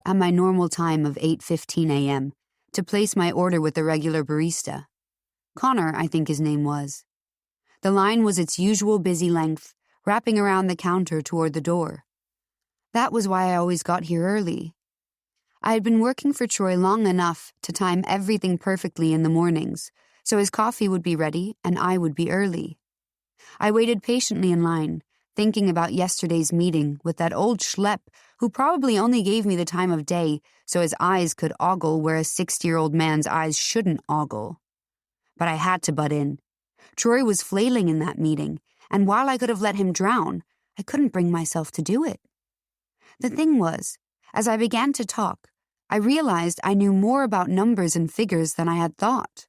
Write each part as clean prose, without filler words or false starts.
at my normal time of 8:15 a.m. to place my order with the regular barista. Connor, I think his name was. The line was its usual busy length, wrapping around the counter toward the door. That was why I always got here early. I had been working for Troy long enough to time everything perfectly in the mornings, so his coffee would be ready and I would be early. I waited patiently in line, thinking about yesterday's meeting with that old schlep who probably only gave me the time of day so his eyes could ogle where a 60-year-old man's eyes shouldn't ogle. But I had to butt in. Troy was flailing in that meeting, and while I could have let him drown, I couldn't bring myself to do it. The thing was, as I began to talk, I realized I knew more about numbers and figures than I had thought.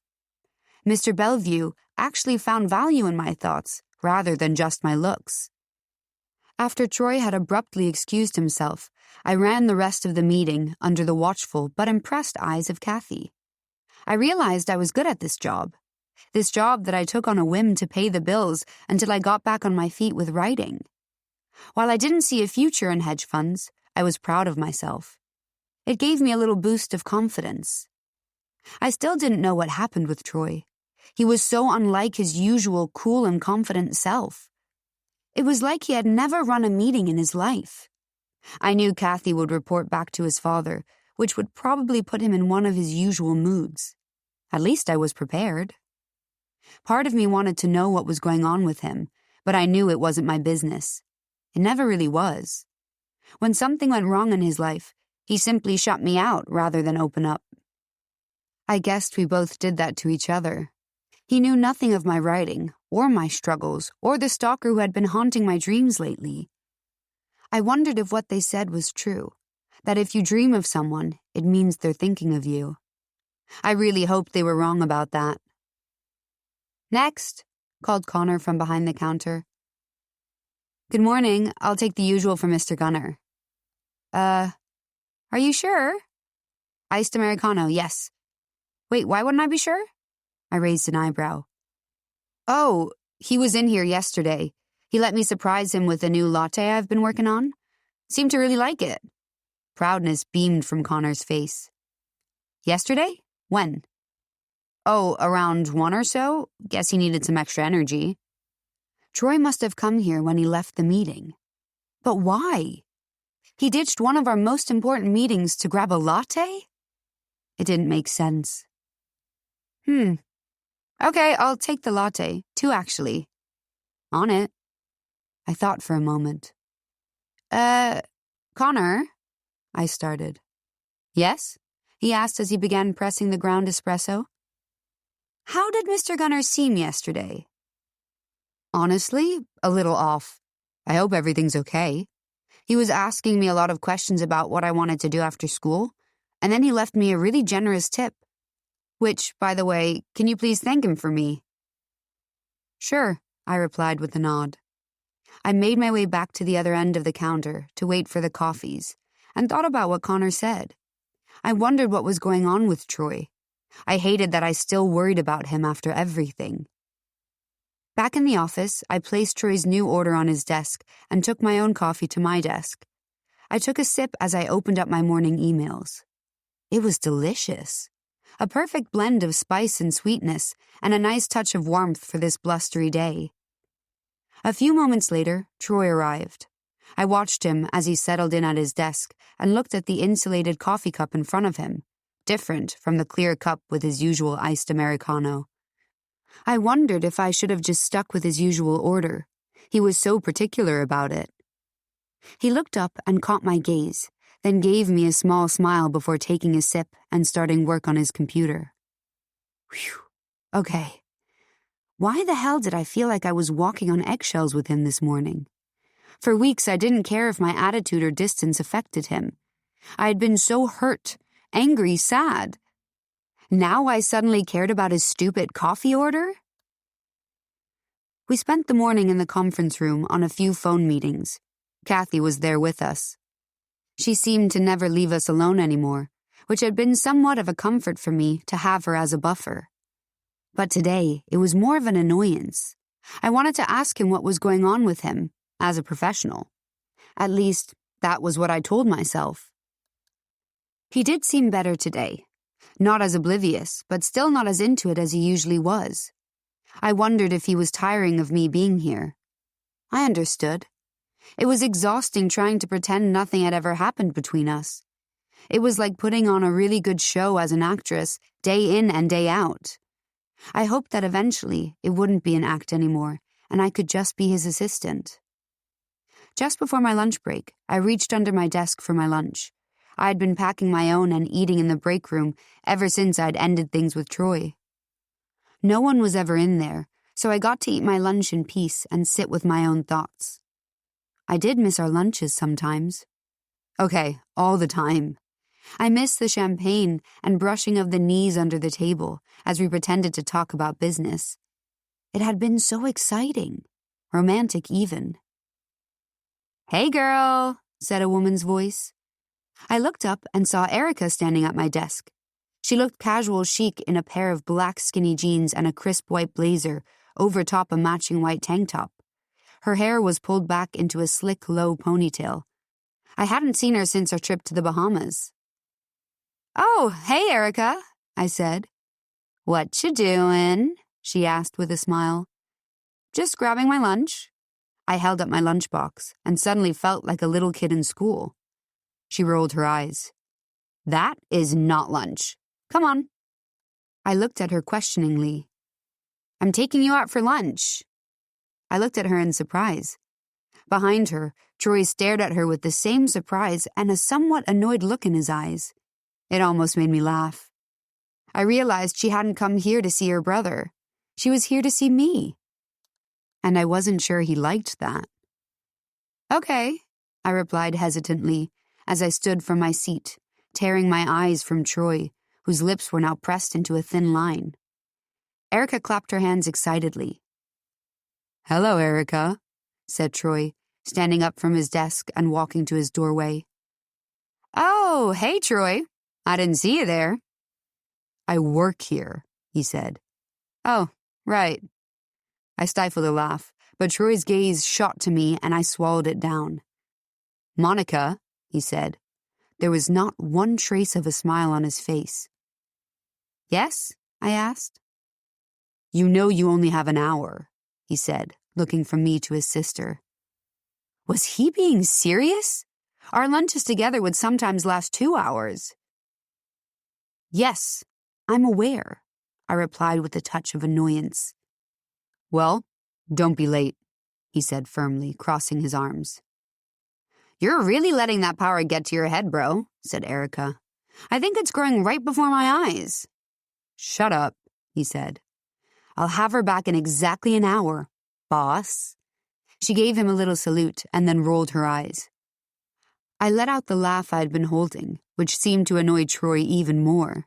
Mr. Bellevue actually found value in my thoughts rather than just my looks. After Troy had abruptly excused himself, I ran the rest of the meeting under the watchful but impressed eyes of Kathy. I realized I was good at this job that I took on a whim to pay the bills until I got back on my feet with writing. While I didn't see a future in hedge funds, I was proud of myself. It gave me a little boost of confidence. I still didn't know what happened with Troy. He was so unlike his usual cool and confident self. It was like he had never run a meeting in his life. I knew Kathy would report back to his father, which would probably put him in one of his usual moods. At least I was prepared. Part of me wanted to know what was going on with him, but I knew it wasn't my business. It never really was. When something went wrong in his life, he simply shut me out rather than open up. I guessed we both did that to each other. He knew nothing of my writing, or my struggles, or the stalker who had been haunting my dreams lately. I wondered if what they said was true, that if you dream of someone, it means they're thinking of you. I really hoped they were wrong about that. "Next," called Connor from behind the counter. "Good morning. I'll take the usual for Mr. Gunner." Are you sure?" "Iced Americano, yes." "Wait, why wouldn't I be sure?" I raised an eyebrow. "Oh, he was in here yesterday. He let me surprise him with a new latte I've been working on. Seemed to really like it." Proudness beamed from Connor's face. "Yesterday? When?" "Oh, around 1 or so. Guess he needed some extra energy." Troy must have come here when he left the meeting. But why? He ditched one of our most important meetings to grab a latte? It didn't make sense. Okay, I'll take the latte. 2, actually. On it. I thought for a moment. Connor? I started. "Yes?" he asked as he began pressing the ground espresso. "How did Mr. Gunner seem yesterday?" "Honestly, a little off. I hope everything's okay. He was asking me a lot of questions about what I wanted to do after school, and then he left me a really generous tip. Which, by the way, can you please thank him for me?" "Sure," I replied with a nod. I made my way back to the other end of the counter to wait for the coffees, and thought about what Connor said. I wondered what was going on with Troy. I hated that I still worried about him after everything. Back in the office, I placed Troy's new order on his desk and took my own coffee to my desk. I took a sip as I opened up my morning emails. It was delicious. A perfect blend of spice and sweetness, and a nice touch of warmth for this blustery day. A few moments later, Troy arrived. I watched him as he settled in at his desk and looked at the insulated coffee cup in front of him, different from the clear cup with his usual iced Americano. I wondered if I should have just stuck with his usual order. He was so particular about it. He looked up and caught my gaze, then gave me a small smile before taking a sip and starting work on his computer. Whew. Okay. Why the hell did I feel like I was walking on eggshells with him this morning? For weeks, I didn't care if my attitude or distance affected him. I had been so hurt, angry, sad. Now I suddenly cared about his stupid coffee order? We spent the morning in the conference room on a few phone meetings. Kathy was there with us. She seemed to never leave us alone anymore, which had been somewhat of a comfort for me to have her as a buffer. But today, it was more of an annoyance. I wanted to ask him what was going on with him, as a professional. At least, that was what I told myself. He did seem better today. Not as oblivious, but still not as into it as he usually was. I wondered if he was tiring of me being here. I understood. It was exhausting trying to pretend nothing had ever happened between us. It was like putting on a really good show as an actress, day in and day out. I hoped that eventually it wouldn't be an act anymore, and I could just be his assistant. Just before my lunch break, I reached under my desk for my lunch. I had been packing my own and eating in the break room ever since I'd ended things with Troy. No one was ever in there, so I got to eat my lunch in peace and sit with my own thoughts. I did miss our lunches sometimes. Okay, all the time. I missed the champagne and brushing of the knees under the table as we pretended to talk about business. It had been so exciting, romantic even. "Hey girl," said a woman's voice. I looked up and saw Erica standing at my desk. She looked casual chic in a pair of black skinny jeans and a crisp white blazer over top a matching white tank top. Her hair was pulled back into a slick, low ponytail. I hadn't seen her since our trip to the Bahamas. "Oh, hey, Erica," I said. "What you doing?" she asked with a smile. "Just grabbing my lunch." I held up my lunchbox and suddenly felt like a little kid in school. She rolled her eyes. "That is not lunch. Come on." I looked at her questioningly. "I'm taking you out for lunch." I looked at her in surprise. Behind her, Troy stared at her with the same surprise and a somewhat annoyed look in his eyes. It almost made me laugh. I realized she hadn't come here to see her brother. She was here to see me. And I wasn't sure he liked that. "Okay," I replied hesitantly as I stood from my seat, tearing my eyes from Troy, whose lips were now pressed into a thin line. Erica clapped her hands excitedly. "Hello, Erica," said Troy, standing up from his desk and walking to his doorway. "Oh, hey, Troy. I didn't see you there." "I work here," he said. "Oh, right." I stifled a laugh, but Troy's gaze shot to me and I swallowed it down. "Monica," he said. There was not one trace of a smile on his face. "Yes?" I asked. "You know you only have an hour," he said, looking from me to his sister. Was he being serious? Our lunches together would sometimes last 2 hours. "Yes, I'm aware," I replied with a touch of annoyance. "Well, don't be late," he said firmly, crossing his arms. "You're really letting that power get to your head, bro," said Erica. "I think it's growing right before my eyes." "Shut up," he said. "I'll have her back in exactly an hour, boss." She gave him a little salute and then rolled her eyes. I let out the laugh I'd been holding, which seemed to annoy Troy even more.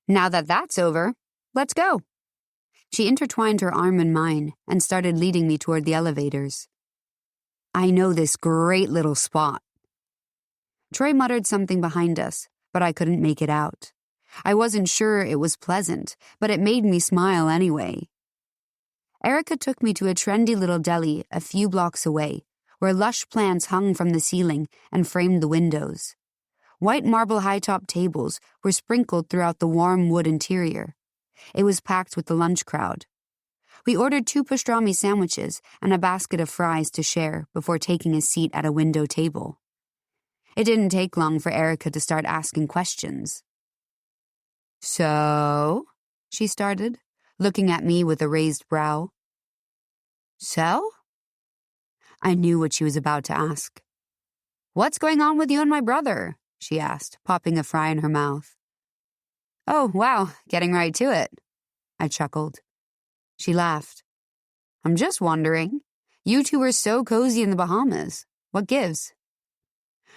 "Now that that's over, let's go." She intertwined her arm in mine and started leading me toward the elevators. "I know this great little spot." Troy muttered something behind us, but I couldn't make it out. I wasn't sure it was pleasant, but it made me smile anyway. Erica took me to a trendy little deli a few blocks away, where lush plants hung from the ceiling and framed the windows. White marble high-top tables were sprinkled throughout the warm wood interior. It was packed with the lunch crowd. We ordered 2 pastrami sandwiches and a basket of fries to share before taking a seat at a window table. It didn't take long for Erica to start asking questions. "So?" she started, looking at me with a raised brow. "So?" I knew what she was about to ask. "What's going on with you and my brother?" she asked, popping a fry in her mouth. "Oh, wow, getting right to it." I chuckled. She laughed. "I'm just wondering. You two were so cozy in the Bahamas. What gives?"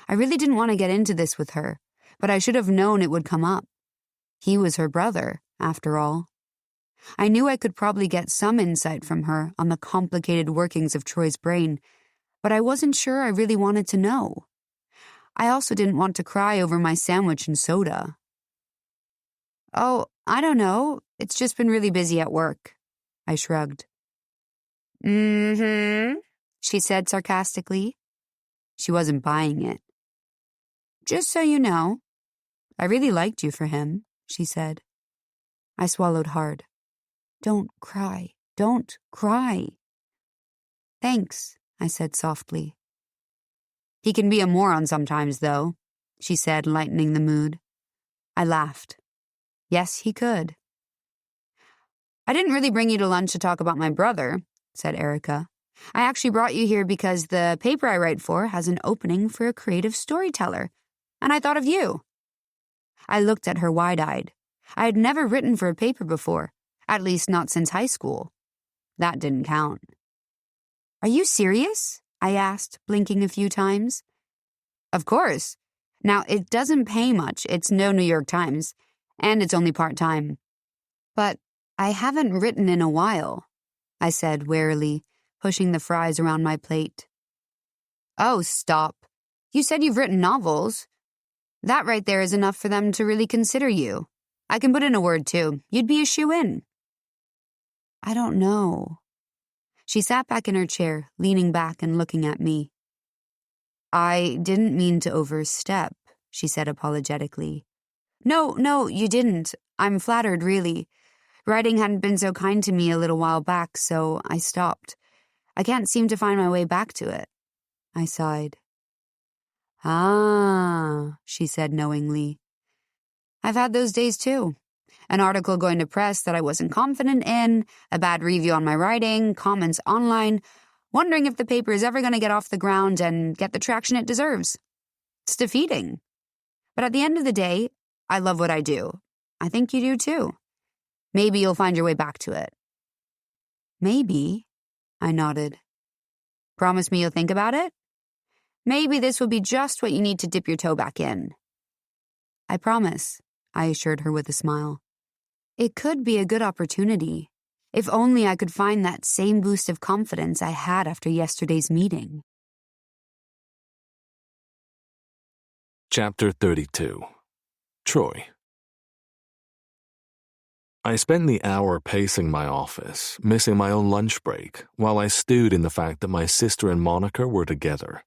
I really didn't want to get into this with her, but I should have known it would come up. He was her brother, after all. I knew I could probably get some insight from her on the complicated workings of Troy's brain, but I wasn't sure I really wanted to know. I also didn't want to cry over my sandwich and soda. "Oh, I don't know. It's just been really busy at work." I shrugged. "Mm-hmm," she said sarcastically. She wasn't buying it. "Just so you know, I really liked you for him, she said. I swallowed hard. Don't cry. Don't cry. Thanks, I said softly. He can be a moron sometimes, though, she said, lightening the mood. I laughed. Yes, he could. I didn't really bring you to lunch to talk about my brother, said Erica. I actually brought you here because the paper I write for has an opening for a creative storyteller, and I thought of you. I looked at her wide-eyed. I had never written for a paper before, at least not since high school. That didn't count. Are you serious? I asked, blinking a few times. Of course. Now, it doesn't pay much. It's no New York Times, and it's only part-time. But I haven't written in a while, I said warily, pushing the fries around my plate. Oh, stop. You said you've written novels. That right there is enough for them to really consider you. I can put in a word, too. You'd be a shoo-in. I don't know. She sat back in her chair, leaning back and looking at me. I didn't mean to overstep, she said apologetically. No, you didn't. I'm flattered, really. Writing hadn't been so kind to me a little while back, so I stopped. I can't seem to find my way back to it. I sighed. Ah, she said knowingly. I've had those days too. An article going to press that I wasn't confident in, a bad review on my writing, comments online, wondering if the paper is ever going to get off the ground and get the traction it deserves. It's defeating. But at the end of the day, I love what I do. I think you do too. Maybe you'll find your way back to it. Maybe, I nodded. Promise me you'll think about it? Maybe this will be just what you need to dip your toe back in. I promise, I assured her with a smile. It could be a good opportunity, if only I could find that same boost of confidence I had after yesterday's meeting. Chapter 32. Troy. I spent the hour pacing my office, missing my own lunch break, while I stewed in the fact that my sister and Monica were together.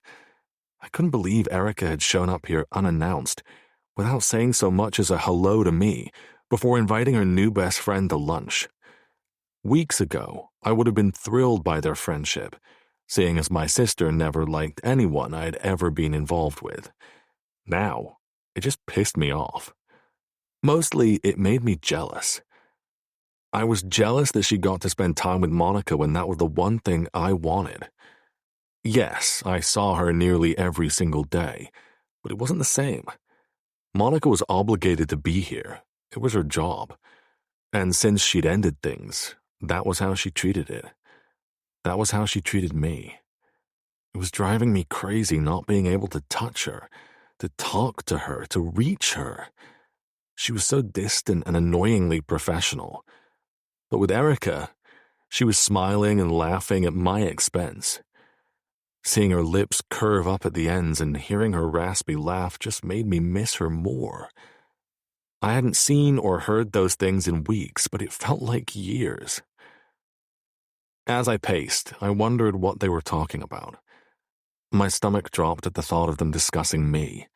I couldn't believe Erica had shown up here unannounced, without saying so much as a hello to me, before inviting her new best friend to lunch. Weeks ago, I would have been thrilled by their friendship, seeing as my sister never liked anyone I had ever been involved with. Now, it just pissed me off. Mostly, it made me jealous. I was jealous that she got to spend time with Monica when that was the one thing I wanted. Yes, I saw her nearly every single day, but it wasn't the same. Monica was obligated to be here. It was her job. And since she'd ended things, that was how she treated it. That was how she treated me. It was driving me crazy not being able to touch her, to talk to her, to reach her. She was so distant and annoyingly professional. But with Erica, she was smiling and laughing at my expense. Seeing her lips curve up at the ends and hearing her raspy laugh just made me miss her more. I hadn't seen or heard those things in weeks, but it felt like years. As I paced, I wondered what they were talking about. My stomach dropped at the thought of them discussing me.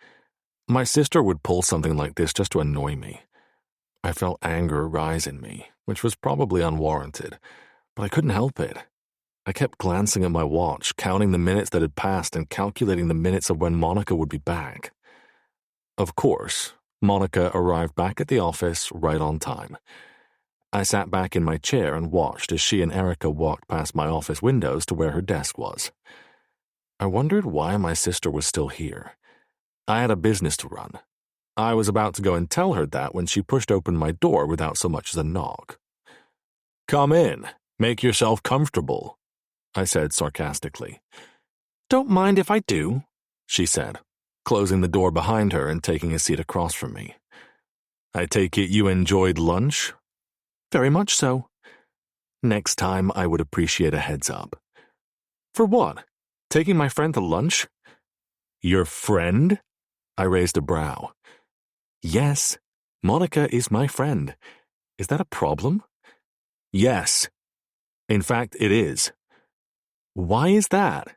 My sister would pull something like this just to annoy me. I felt anger rise in me, which was probably unwarranted, but I couldn't help it. I kept glancing at my watch, counting the minutes that had passed and calculating the minutes of when Monica would be back. Of course, Monica arrived back at the office right on time. I sat back in my chair and watched as she and Erica walked past my office windows to where her desk was. I wondered why my sister was still here. I had a business to run. I was about to go and tell her that when she pushed open my door without so much as a knock. "Come in. Make yourself comfortable," I said sarcastically. "Don't mind if I do," she said, closing the door behind her and taking a seat across from me. "I take it you enjoyed lunch?" "Very much so." "Next time I would appreciate a heads up." "For what? Taking my friend to lunch?" "Your friend?" I raised a brow. "Yes, Monica is my friend. Is that a problem?" "Yes. In fact, it is." "Why is that?"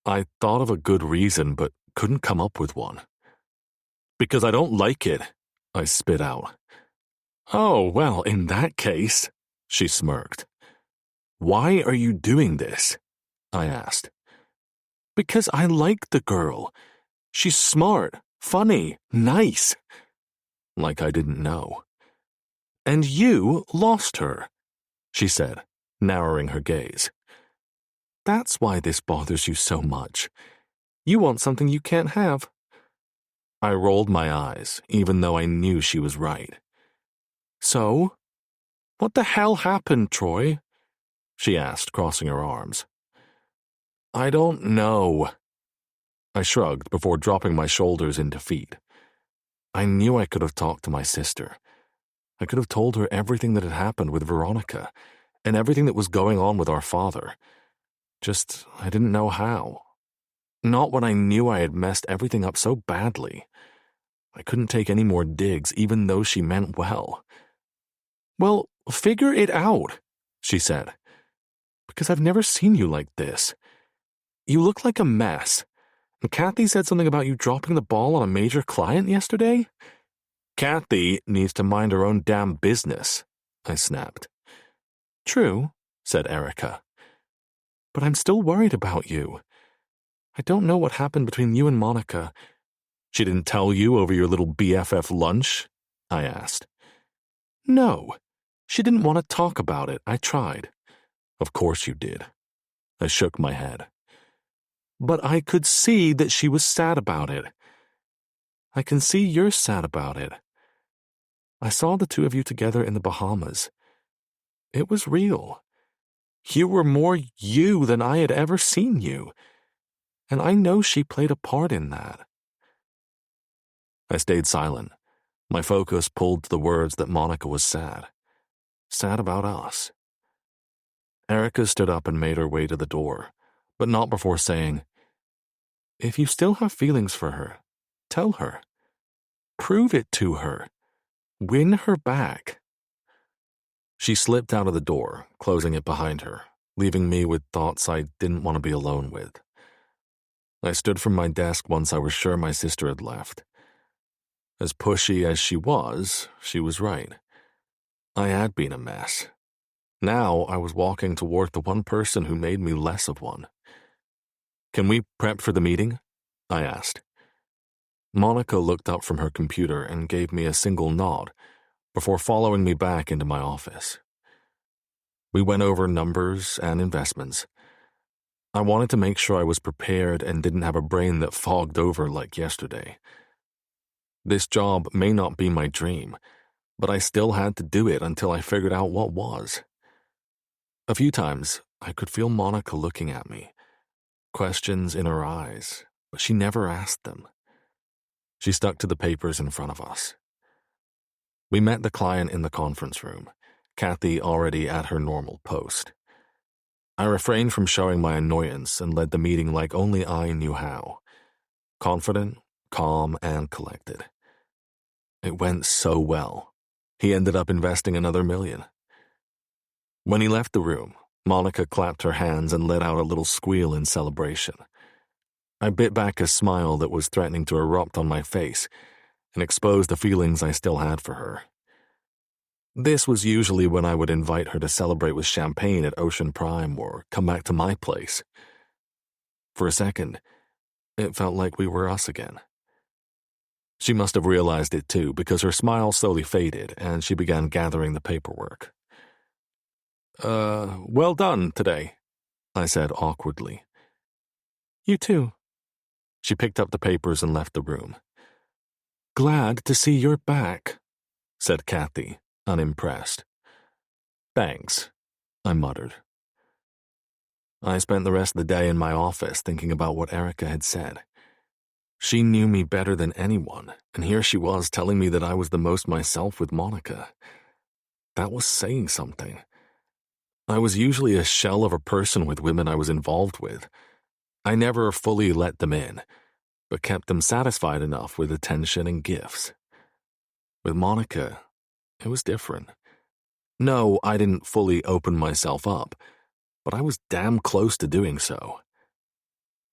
I thought of a good reason, but couldn't come up with one. Because I don't like it, I spit out. Oh, well, in that case, she smirked. Why are you doing this? I asked. Because I like the girl. She's smart, funny, nice. Like I didn't know. And you lost her, she said, narrowing her gaze. That's why this bothers you so much. You want something you can't have. I rolled my eyes, even though I knew she was right. So? What the hell happened, Troy? She asked, crossing her arms. I don't know. I shrugged before dropping my shoulders in defeat. I knew I could have talked to my sister. I could have told her everything that had happened with Veronica and everything that was going on with our father. Just, I didn't know how. Not when I knew I had messed everything up so badly. I couldn't take any more digs, even though she meant well. Well, figure it out, she said. Because I've never seen you like this. You look like a mess. And Kathy said something about you dropping the ball on a major client yesterday? Kathy needs to mind her own damn business, I snapped. True, said Erica. But I'm still worried about you. I don't know what happened between you and Monica. She didn't tell you over your little BFF lunch? I asked. No, she didn't want to talk about it. I tried. Of course you did. I shook my head. But I could see that she was sad about it. I can see you're sad about it. I saw the two of you together in the Bahamas. It was real. You were more you than I had ever seen you. And I know she played a part in that. I stayed silent. My focus pulled to the words that Monica was sad. Sad about us. Erica stood up and made her way to the door, but not before saying, If you still have feelings for her, tell her. Prove it to her. Win her back. She slipped out of the door, closing it behind her, leaving me with thoughts I didn't want to be alone with. I stood from my desk once I was sure my sister had left. As pushy as she was right. I had been a mess. Now I was walking toward the one person who made me less of one. Can we prep for the meeting? I asked. Monica looked up from her computer and gave me a single nod before following me back into my office. We went over numbers and investments. I wanted to make sure I was prepared and didn't have a brain that fogged over like yesterday. This job may not be my dream, but I still had to do it until I figured out what was. A few times, I could feel Monica looking at me, questions in her eyes, but she never asked them. She stuck to the papers in front of us. We met the client in the conference room, Kathy already at her normal post. I refrained from showing my annoyance and led the meeting like only I knew how. Confident, calm, and collected. It went so well. He ended up investing another $1 million. When he left the room, Monica clapped her hands and let out a little squeal in celebration. I bit back a smile that was threatening to erupt on my face and expose the feelings I still had for her. This was usually when I would invite her to celebrate with champagne at Ocean Prime or come back to my place. For a second, it felt like we were us again. She must have realized it too, because her smile slowly faded and she began gathering the paperwork. Well done today, I said awkwardly. You too. She picked up the papers and left the room. Glad to see you're back, said Kathy, unimpressed. Thanks, I muttered. I spent the rest of the day in my office thinking about what Erica had said. She knew me better than anyone, and here she was telling me that I was the most myself with Monica. That was saying something. I was usually a shell of a person with women I was involved with. I never fully let them in, but kept them satisfied enough with attention and gifts. With Monica, it was different. No, I didn't fully open myself up, but I was damn close to doing so.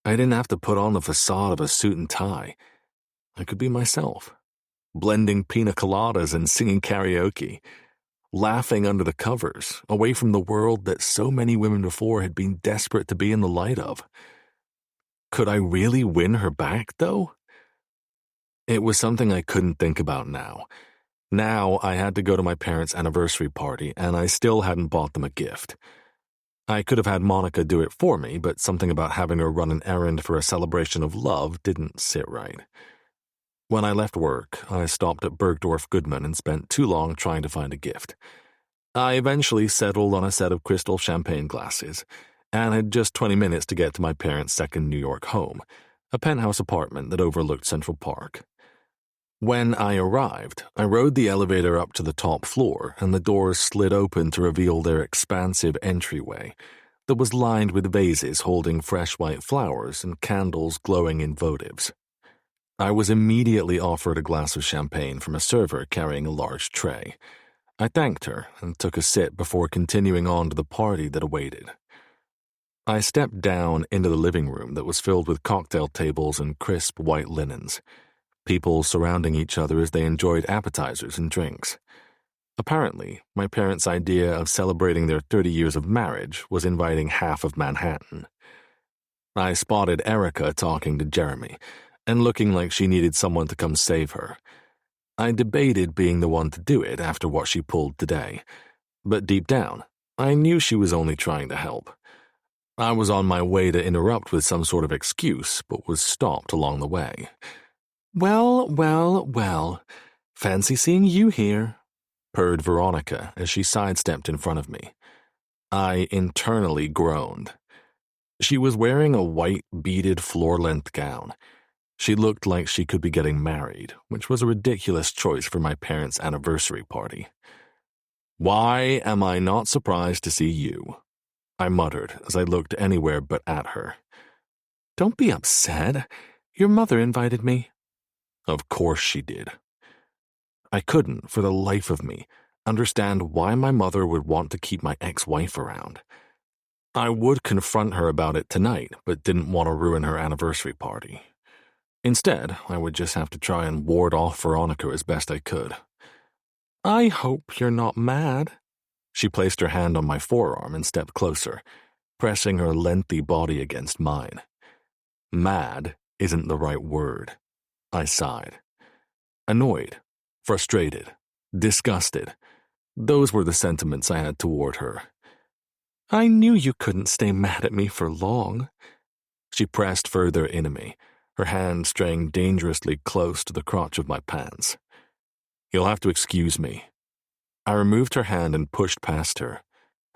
I didn't have to put on the facade of a suit and tie. I could be myself, blending pina coladas and singing karaoke, laughing under the covers, away from the world that so many women before had been desperate to be in the light of. Could I really win her back, though? It was something I couldn't think about now. Now I had to go to my parents' anniversary party, and I still hadn't bought them a gift. I could have had Monica do it for me, but something about having her run an errand for a celebration of love didn't sit right. When I left work, I stopped at Bergdorf Goodman and spent too long trying to find a gift. I eventually settled on a set of crystal champagne glasses, and had just 20 minutes to get to my parents' second New York home, a penthouse apartment that overlooked Central Park. When I arrived, I rode the elevator up to the top floor, and the doors slid open to reveal their expansive entryway that was lined with vases holding fresh white flowers and candles glowing in votives. I was immediately offered a glass of champagne from a server carrying a large tray. I thanked her and took a sip before continuing on to the party that awaited. I stepped down into the living room that was filled with cocktail tables and crisp white linens, people surrounding each other as they enjoyed appetizers and drinks. Apparently, my parents' idea of celebrating their 30 years of marriage was inviting half of Manhattan. I spotted Erica talking to Jeremy, and looking like she needed someone to come save her. I debated being the one to do it after what she pulled today, but deep down, I knew she was only trying to help. I was on my way to interrupt with some sort of excuse, but was stopped along the way. Well, fancy seeing you here," purred Veronica as she sidestepped in front of me. I internally groaned. She was wearing a white beaded floor-length gown. She looked like she could be getting married, which was a ridiculous choice for my parents' anniversary party. "Why am I not surprised to see you?" I muttered as I looked anywhere but at her. "Don't be upset. Your mother invited me." Of course she did. I couldn't, for the life of me, understand why my mother would want to keep my ex-wife around. I would confront her about it tonight, but didn't want to ruin her anniversary party. Instead, I would just have to try and ward off Veronica as best I could. "I hope you're not mad." She placed her hand on my forearm and stepped closer, pressing her lengthy body against mine. Mad isn't the right word. I sighed. Annoyed, frustrated, disgusted. Those were the sentiments I had toward her. "I knew you couldn't stay mad at me for long." She pressed further into me, her hand straying dangerously close to the crotch of my pants. "You'll have to excuse me." I removed her hand and pushed past her.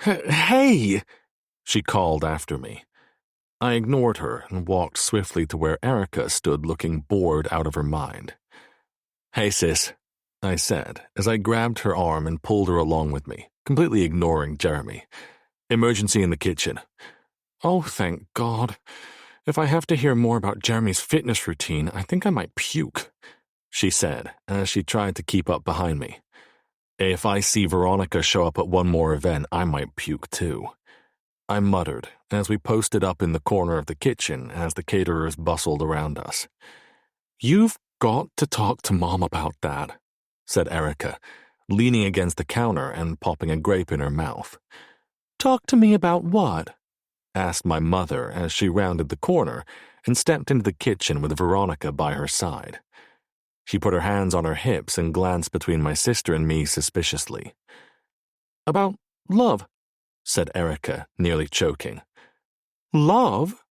"Hey!" she called after me. I ignored her and walked swiftly to where Erica stood looking bored out of her mind. "Hey, sis," I said as I grabbed her arm and pulled her along with me, completely ignoring Jeremy. "Emergency in the kitchen." "Oh, thank God. If I have to hear more about Jeremy's fitness routine, I think I might puke," she said as she tried to keep up behind me. "If I see Veronica show up at one more event, I might puke too," I muttered as we posted up in the corner of the kitchen as the caterers bustled around us. "You've got to talk to Mom about that," said Erica, leaning against the counter and popping a grape in her mouth. "Talk to me about what?" asked my mother as she rounded the corner and stepped into the kitchen with Veronica by her side. She put her hands on her hips and glanced between my sister and me suspiciously. "About love," said Erica, nearly choking. "Love?"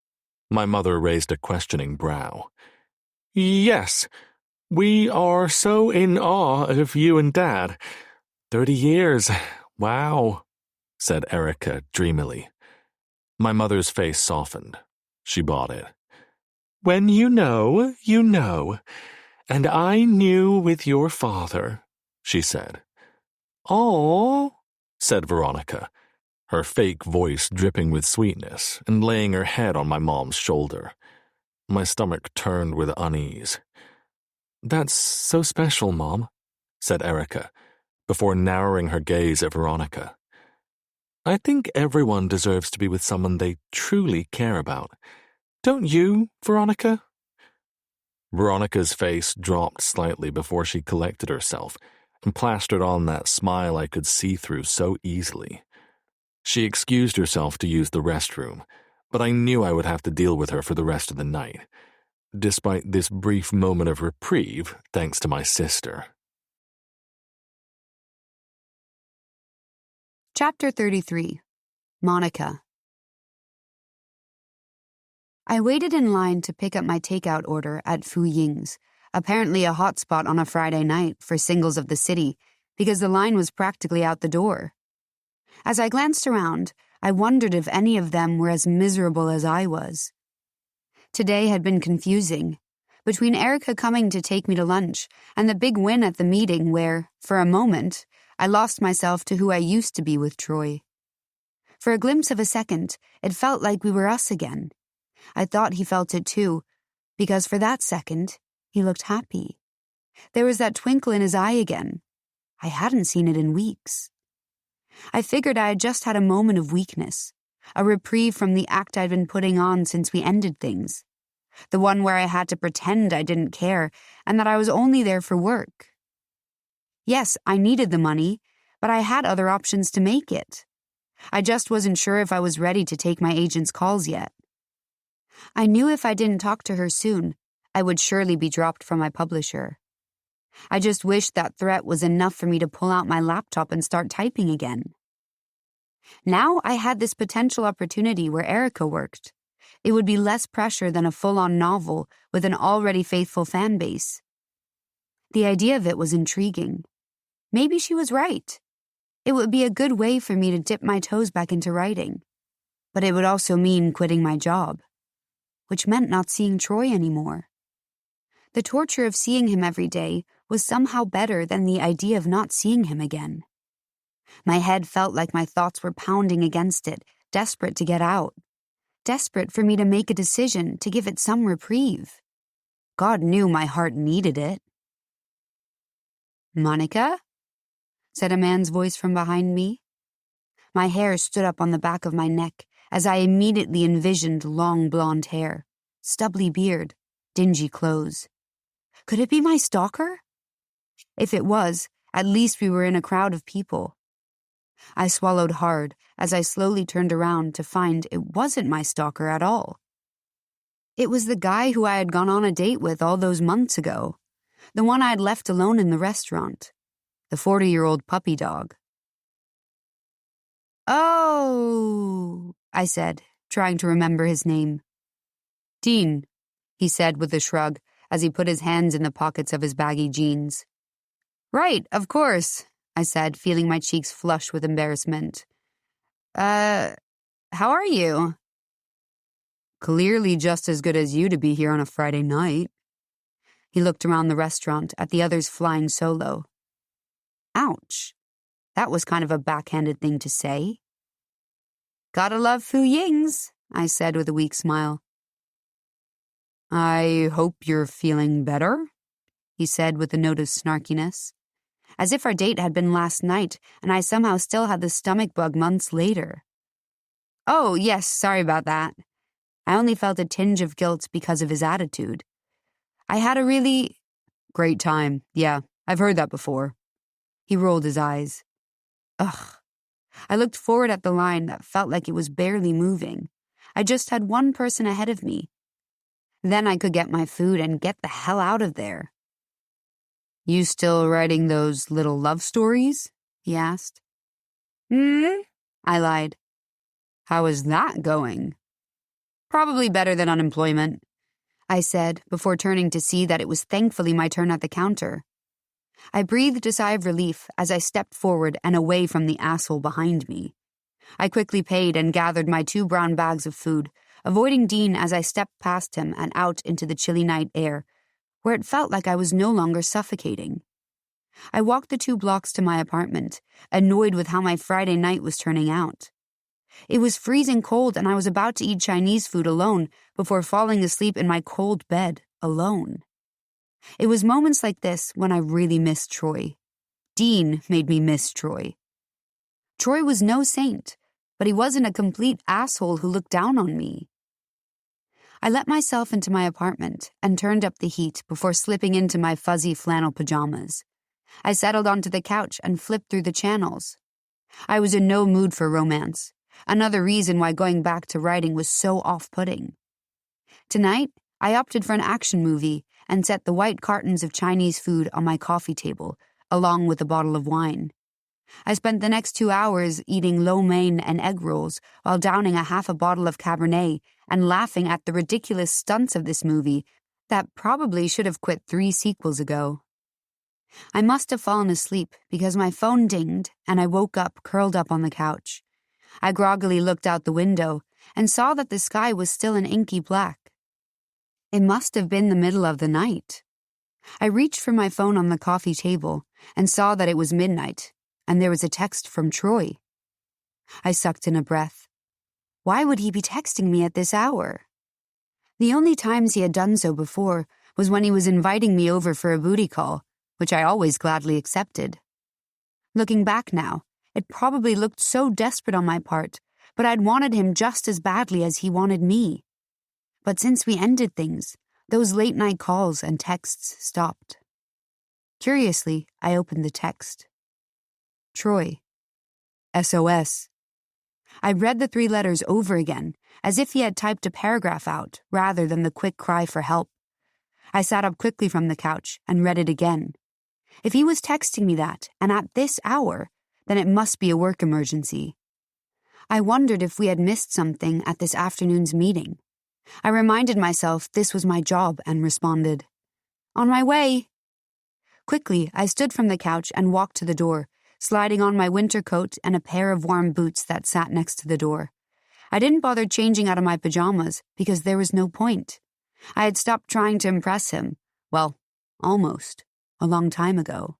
My mother raised a questioning brow. "Yes, we are so in awe of you and Dad. 30 years, wow," said Erica dreamily. My mother's face softened. She bought it. "When you know, you know. And I knew with your father," she said. "Aw," said Veronica, her fake voice dripping with sweetness and laying her head on my mom's shoulder. My stomach turned with unease. "That's so special, Mom," said Erica, before narrowing her gaze at Veronica. "I think everyone deserves to be with someone they truly care about. Don't you, Veronica?" Veronica's face dropped slightly before she collected herself and plastered on that smile I could see through so easily. She excused herself to use the restroom, but I knew I would have to deal with her for the rest of the night, despite this brief moment of reprieve thanks to my sister. Chapter 33. Monica. I waited in line to pick up my takeout order at Fu Ying's, apparently a hotspot on a Friday night for singles of the city, because the line was practically out the door. As I glanced around, I wondered if any of them were as miserable as I was. Today had been confusing, between Erica coming to take me to lunch and the big win at the meeting where, for a moment, I lost myself to who I used to be with Troy. For a glimpse of a second, it felt like we were us again. I thought he felt it too, because for that second, he looked happy. There was that twinkle in his eye again. I hadn't seen it in weeks. I figured I had just had a moment of weakness, a reprieve from the act I'd been putting on since we ended things. The one where I had to pretend I didn't care and that I was only there for work. Yes, I needed the money, but I had other options to make it. I just wasn't sure if I was ready to take my agent's calls yet. I knew if I didn't talk to her soon, I would surely be dropped from my publisher. I just wished that threat was enough for me to pull out my laptop and start typing again. Now I had this potential opportunity where Erica worked. It would be less pressure than a full-on novel with an already faithful fan base. The idea of it was intriguing. Maybe she was right. It would be a good way for me to dip my toes back into writing. But it would also mean quitting my job, which meant not seeing Troy anymore. The torture of seeing him every day was somehow better than the idea of not seeing him again. My head felt like my thoughts were pounding against it, desperate to get out. Desperate for me to make a decision, to give it some reprieve. God knew my heart needed it. "Monica?" said a man's voice from behind me. My hair stood up on the back of my neck as I immediately envisioned long blonde hair, stubbly beard, dingy clothes. Could it be my stalker? If it was, at least we were in a crowd of people. I swallowed hard as I slowly turned around to find it wasn't my stalker at all. It was the guy who I had gone on a date with all those months ago, the one I had left alone in the restaurant, the 40-year-old puppy dog. "Oh," I said, trying to remember his name. "Dean," he said with a shrug as he put his hands in the pockets of his baggy jeans. "Right, of course," I said, feeling my cheeks flush with embarrassment. How are you?" "Clearly just as good as you to be here on a Friday night." He looked around the restaurant at the others flying solo. Ouch. That was kind of a backhanded thing to say. "Gotta love Fu Ying's," I said with a weak smile. "I hope you're feeling better," he said with a note of snarkiness, as if our date had been last night and I somehow still had the stomach bug months later. "Oh, yes, sorry about that." I only felt a tinge of guilt because of his attitude. "I had a really great time. Yeah, I've heard that before." He rolled his eyes. Ugh. I looked forward at the line that felt like it was barely moving. I just had one person ahead of me. Then I could get my food and get the hell out of there. "You still writing those little love stories?" he asked. I lied. "How is that going?" "Probably better than unemployment," I said before turning to see that it was thankfully my turn at the counter. I breathed a sigh of relief as I stepped forward and away from the asshole behind me. I quickly paid and gathered my 2 brown bags of food, avoiding Dean as I stepped past him and out into the chilly night air, where it felt like I was no longer suffocating. I walked the 2 blocks to my apartment, annoyed with how my Friday night was turning out. It was freezing cold and I was about to eat Chinese food alone before falling asleep in my cold bed alone. It was moments like this when I really missed Troy. Dean made me miss Troy. Troy was no saint, but he wasn't a complete asshole who looked down on me. I let myself into my apartment and turned up the heat before slipping into my fuzzy flannel pajamas. I settled onto the couch and flipped through the channels. I was in no mood for romance, another reason why going back to writing was so off-putting. Tonight, I opted for an action movie and set the white cartons of Chinese food on my coffee table, along with a bottle of wine. I spent the next 2 hours eating lo mein and egg rolls while downing a half a bottle of Cabernet and laughing at the ridiculous stunts of this movie that probably should have quit 3 sequels ago. I must have fallen asleep because my phone dinged and I woke up curled up on the couch. I groggily looked out the window and saw that the sky was still an inky black. It must have been the middle of the night. I reached for my phone on the coffee table and saw that it was midnight, and there was a text from Troy. I sucked in a breath. Why would he be texting me at this hour? The only times he had done so before was when he was inviting me over for a booty call, which I always gladly accepted. Looking back now, it probably looked so desperate on my part, but I'd wanted him just as badly as he wanted me. But since we ended things, those late-night calls and texts stopped. Curiously, I opened the text. Troy. SOS. I read the 3 letters over again, as if he had typed a paragraph out rather than the quick cry for help. I sat up quickly from the couch and read it again. If he was texting me that, and at this hour, then it must be a work emergency. I wondered if we had missed something at this afternoon's meeting. I reminded myself this was my job and responded, On my way. Quickly, I stood from the couch and walked to the door, sliding on my winter coat and a pair of warm boots that sat next to the door. I didn't bother changing out of my pajamas because there was no point. I had stopped trying to impress him. Well, almost. A long time ago.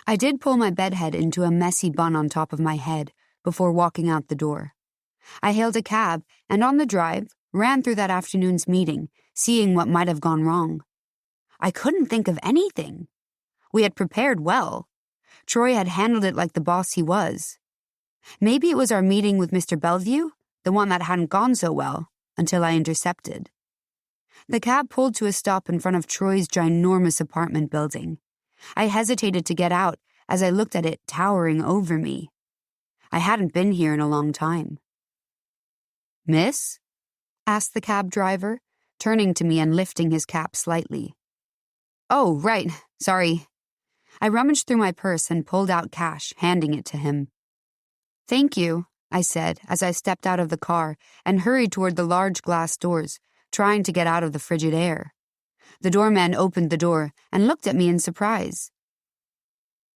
I did pull my bedhead into a messy bun on top of my head before walking out the door. I hailed a cab and on the drive ran through that afternoon's meeting, seeing what might have gone wrong. I couldn't think of anything. We had prepared well. Troy had handled it like the boss he was. Maybe it was our meeting with Mr. Bellevue, the one that hadn't gone so well, until I intercepted. The cab pulled to a stop in front of Troy's ginormous apartment building. I hesitated to get out as I looked at it towering over me. I hadn't been here in a long time. Miss? Asked the cab driver, turning to me and lifting his cap slightly. Oh, right, sorry. I rummaged through my purse and pulled out cash, handing it to him. Thank you, I said as I stepped out of the car and hurried toward the large glass doors, trying to get out of the frigid air. The doorman opened the door and looked at me in surprise.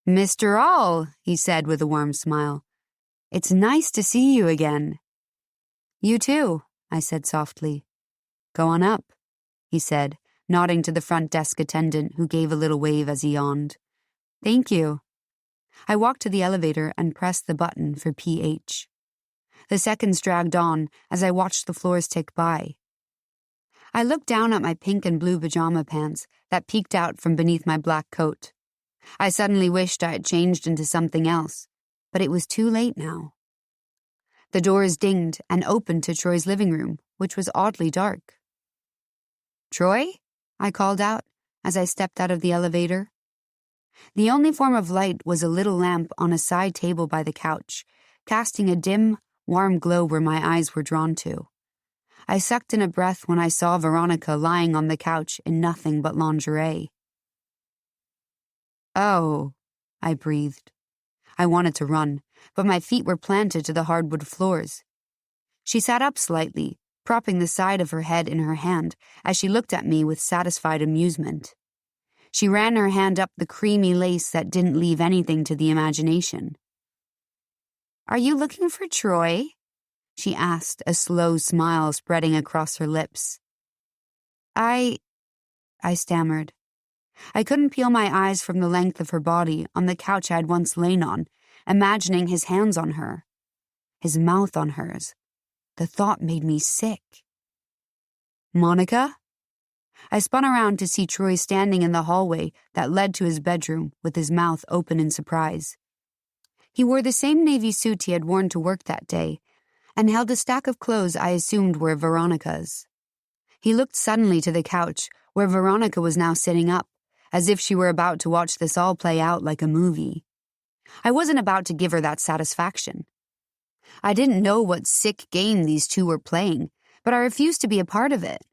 Mr. All, he said with a warm smile. It's nice to see you again. You too, I said softly. Go on up, he said, nodding to the front desk attendant who gave a little wave as he yawned. Thank you. I walked to the elevator and pressed the button for PH. The seconds dragged on as I watched the floors tick by. I looked down at my pink and blue pajama pants that peeked out from beneath my black coat. I suddenly wished I had changed into something else, but it was too late now. The doors dinged and opened to Troy's living room, which was oddly dark. Troy? I called out as I stepped out of the elevator. The only form of light was a little lamp on a side table by the couch, casting a dim, warm glow where my eyes were drawn to. I sucked in a breath when I saw Veronica lying on the couch in nothing but lingerie. Oh, I breathed. I wanted to run, but my feet were planted to the hardwood floors. She sat up slightly, propping the side of her head in her hand as she looked at me with satisfied amusement. She ran her hand up the creamy lace that didn't leave anything to the imagination. Are you looking for Troy? She asked, a slow smile spreading across her lips. I stammered. I couldn't peel my eyes from the length of her body on the couch I'd once lain on, imagining his hands on her, his mouth on hers. The thought made me sick. Monica? I spun around to see Troy standing in the hallway that led to his bedroom with his mouth open in surprise. He wore the same navy suit he had worn to work that day and held a stack of clothes I assumed were Veronica's. He looked suddenly to the couch, where Veronica was now sitting up, as if she were about to watch this all play out like a movie. I wasn't about to give her that satisfaction. I didn't know what sick game these two were playing, but I refused to be a part of it.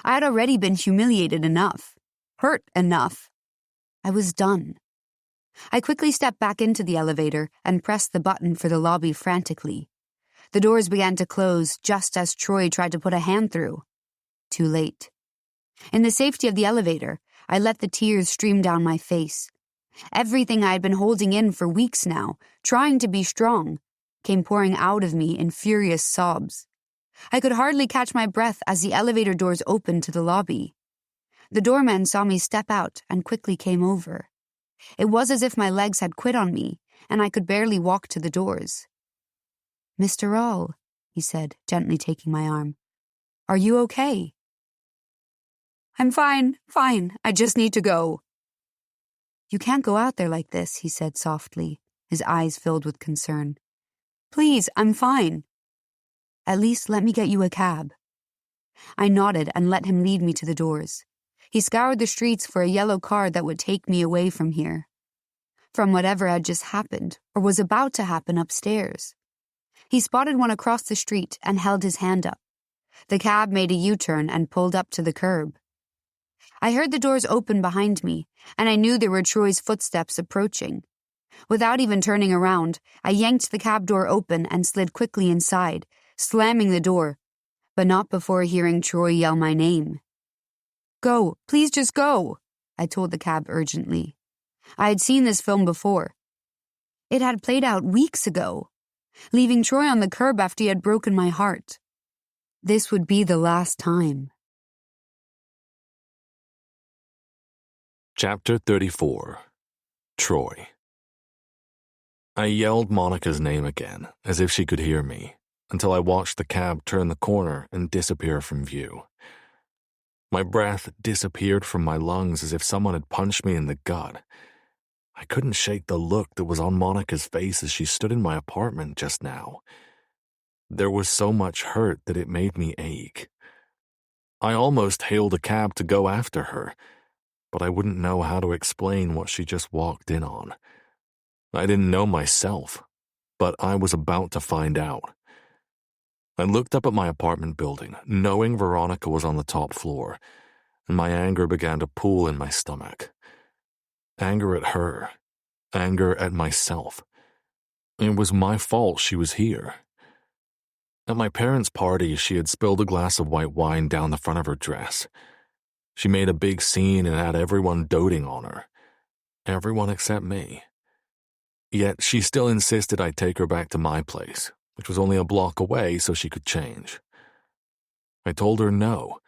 I had already been humiliated enough, hurt enough. I was done. I quickly stepped back into the elevator and pressed the button for the lobby frantically. The doors began to close just as Troy tried to put a hand through. Too late. In the safety of the elevator, I let the tears stream down my face. Everything I had been holding in for weeks now, trying to be strong, came pouring out of me in furious sobs. I could hardly catch my breath as the elevator doors opened to the lobby. The doorman saw me step out and quickly came over. It was as if my legs had quit on me, and I could barely walk to the doors. "Mr. Rawl," he said, gently taking my arm. "Are you okay?" "I'm fine. I just need to go." "You can't go out there like this," he said softly, his eyes filled with concern. "Please, I'm fine." "At least let me get you a cab." I nodded and let him lead me to the doors. He scoured the streets for a yellow car that would take me away from here. From whatever had just happened, or was about to happen upstairs. He spotted one across the street and held his hand up. The cab made a U-turn and pulled up to the curb. I heard the doors open behind me, and I knew there were Troy's footsteps approaching. Without even turning around, I yanked the cab door open and slid quickly inside, slamming the door, but not before hearing Troy yell my name. "Go, please just go," I told the cab urgently. I had seen this film before. It had played out weeks ago, leaving Troy on the curb after he had broken my heart. This would be the last time. Chapter 34. Troy. I yelled Monica's name again, as if she could hear me, until I watched the cab turn the corner and disappear from view. My breath disappeared from my lungs as if someone had punched me in the gut. I couldn't shake the look that was on Monica's face as she stood in my apartment just now. There was so much hurt that it made me ache. I almost hailed a cab to go after her, but I wouldn't know how to explain what she just walked in on. I didn't know myself, but I was about to find out. I looked up at my apartment building, knowing Veronica was on the top floor, and my anger began to pool in my stomach. Anger at her. Anger at myself. It was my fault she was here. At my parents' party, she had spilled a glass of white wine down the front of her dress. She made a big scene and had everyone doting on her. Everyone except me. Yet she still insisted I take her back to my place, which was only a block away so she could change. I told her no,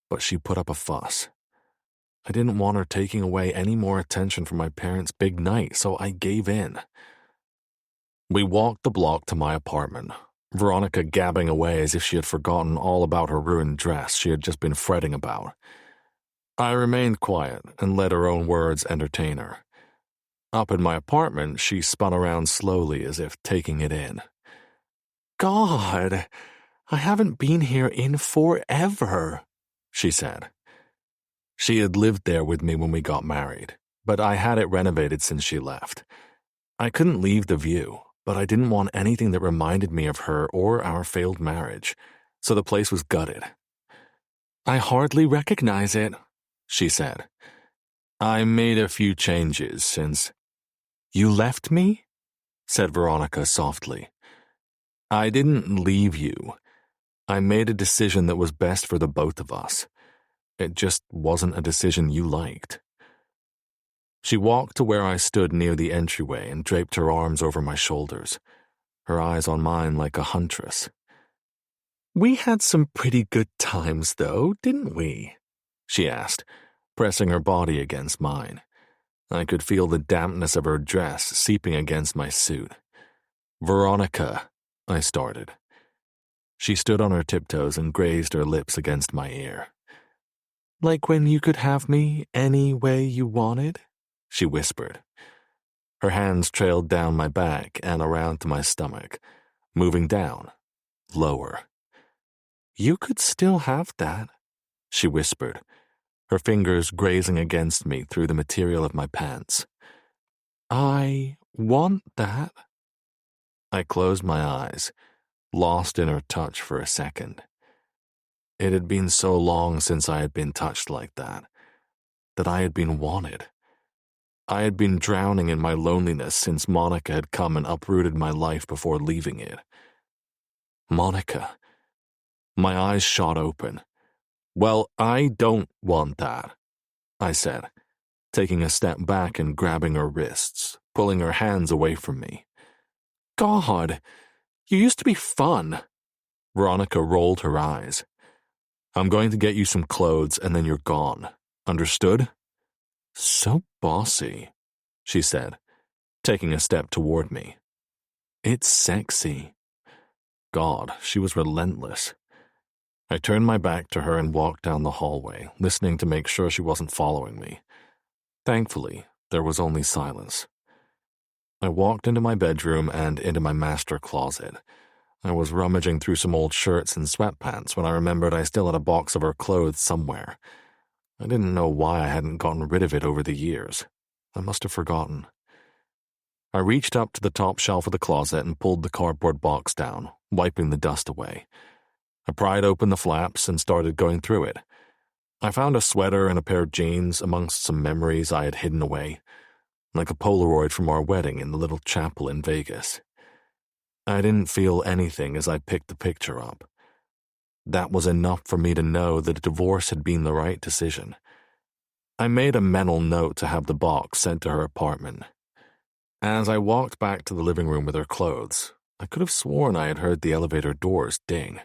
but she put up a fuss. I didn't want her taking away any more attention from my parents' big night, so I gave in. We walked the block to my apartment, Veronica gabbing away as if she had forgotten all about her ruined dress she had just been fretting about. I remained quiet and let her own words entertain her. Up in my apartment, she spun around slowly as if taking it in. "God, I haven't been here in forever," she said. She had lived there with me when we got married, but I had it renovated since she left. I couldn't leave the view, but I didn't want anything that reminded me of her or our failed marriage, so the place was gutted. "I hardly recognize it," she said. "I made a few changes since—" "You left me?" said Veronica softly. "I didn't leave you. I made a decision that was best for the both of us. It just wasn't a decision you liked." She walked to where I stood near the entryway and draped her arms over my shoulders, her eyes on mine like a huntress. "We had some pretty good times, though, didn't we?" she asked, pressing her body against mine. I could feel the dampness of her dress seeping against my suit. "Veronica," I started. She stood on her tiptoes and grazed her lips against my ear. "Like when you could have me any way you wanted?" she whispered. Her hands trailed down my back and around to my stomach, moving down, lower. "You could still have that, she whispered, her fingers grazing against me through the material of my pants. I want that. I closed my eyes, lost in her touch for a second. It had been so long since I had been touched like that I had been wanted. I had been drowning in my loneliness since Monica had come and uprooted my life before leaving it. Monica. My eyes shot open. Well, I don't want that, I said, taking a step back and grabbing her wrists, pulling her hands away from me. God, you used to be fun. Veronica rolled her eyes. I'm going to get you some clothes and then you're gone. Understood? So bossy, she said, taking a step toward me. It's sexy. God, she was relentless. I turned my back to her and walked down the hallway, listening to make sure she wasn't following me. Thankfully, there was only silence. I walked into my bedroom and into my master closet. I was rummaging through some old shirts and sweatpants when I remembered I still had a box of her clothes somewhere. I didn't know why I hadn't gotten rid of it over the years. I must have forgotten. I reached up to the top shelf of the closet and pulled the cardboard box down, wiping the dust away. I pried open the flaps and started going through it. I found a sweater and a pair of jeans amongst some memories I had hidden away, like a Polaroid from our wedding in the little chapel in Vegas. I didn't feel anything as I picked the picture up. That was enough for me to know that a divorce had been the right decision. I made a mental note to have the box sent to her apartment. As I walked back to the living room with her clothes, I could have sworn I had heard the elevator doors ding.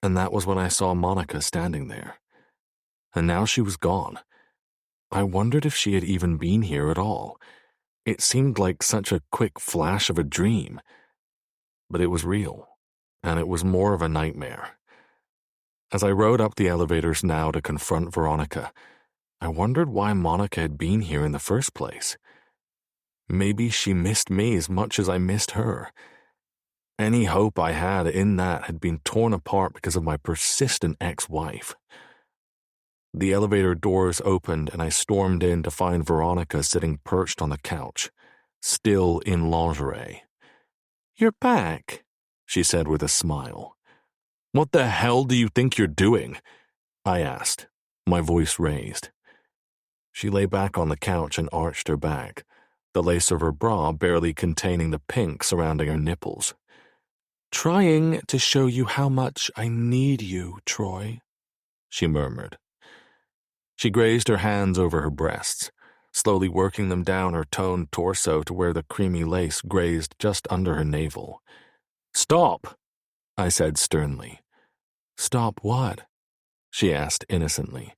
And that was when I saw Monica standing there. And now she was gone. I wondered if she had even been here at all. It seemed like such a quick flash of a dream. But it was real, and it was more of a nightmare. As I rode up the elevators now to confront Veronica, I wondered why Monica had been here in the first place. Maybe she missed me as much as I missed her. Any hope I had in that had been torn apart because of my persistent ex-wife. The elevator doors opened and I stormed in to find Veronica sitting perched on the couch, still in lingerie. You're back, she said with a smile. What the hell do you think you're doing? I asked, my voice raised. She lay back on the couch and arched her back, the lace of her bra barely containing the pink surrounding her nipples. Trying to show you how much I need you, Troy, she murmured. She grazed her hands over her breasts, slowly working them down her toned torso to where the creamy lace grazed just under her navel. Stop, I said sternly. Stop what? She asked innocently,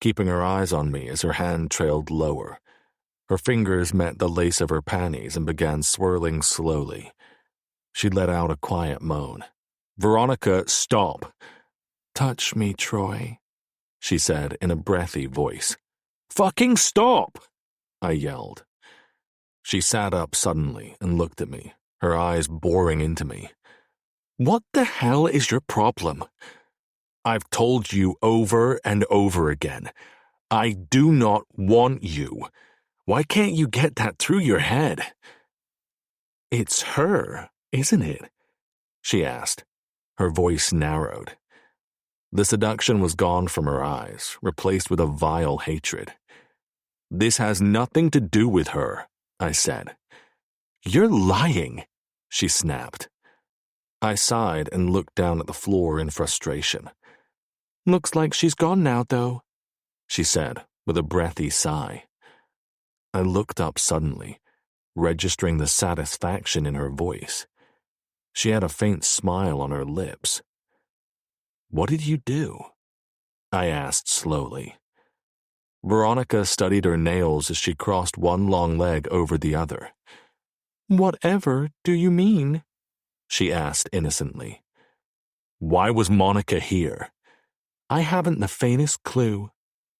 keeping her eyes on me as her hand trailed lower. Her fingers met the lace of her panties and began swirling slowly. She let out a quiet moan. Veronica, stop. Touch me, Troy, she said in a breathy voice. Fucking stop, I yelled. She sat up suddenly and looked at me, her eyes boring into me. What the hell is your problem? I've told you over and over again. I do not want you. Why can't you get that through your head? It's her, isn't it? She asked. Her voice narrowed. The seduction was gone from her eyes, replaced with a vile hatred. This has nothing to do with her, I said. You're lying, she snapped. I sighed and looked down at the floor in frustration. Looks like she's gone now, though, she said with a breathy sigh. I looked up suddenly, registering the satisfaction in her voice. She had a faint smile on her lips. What did you do? I asked slowly. Veronica studied her nails as she crossed one long leg over the other. Whatever do you mean? She asked innocently. Why was Monica here? I haven't the faintest clue,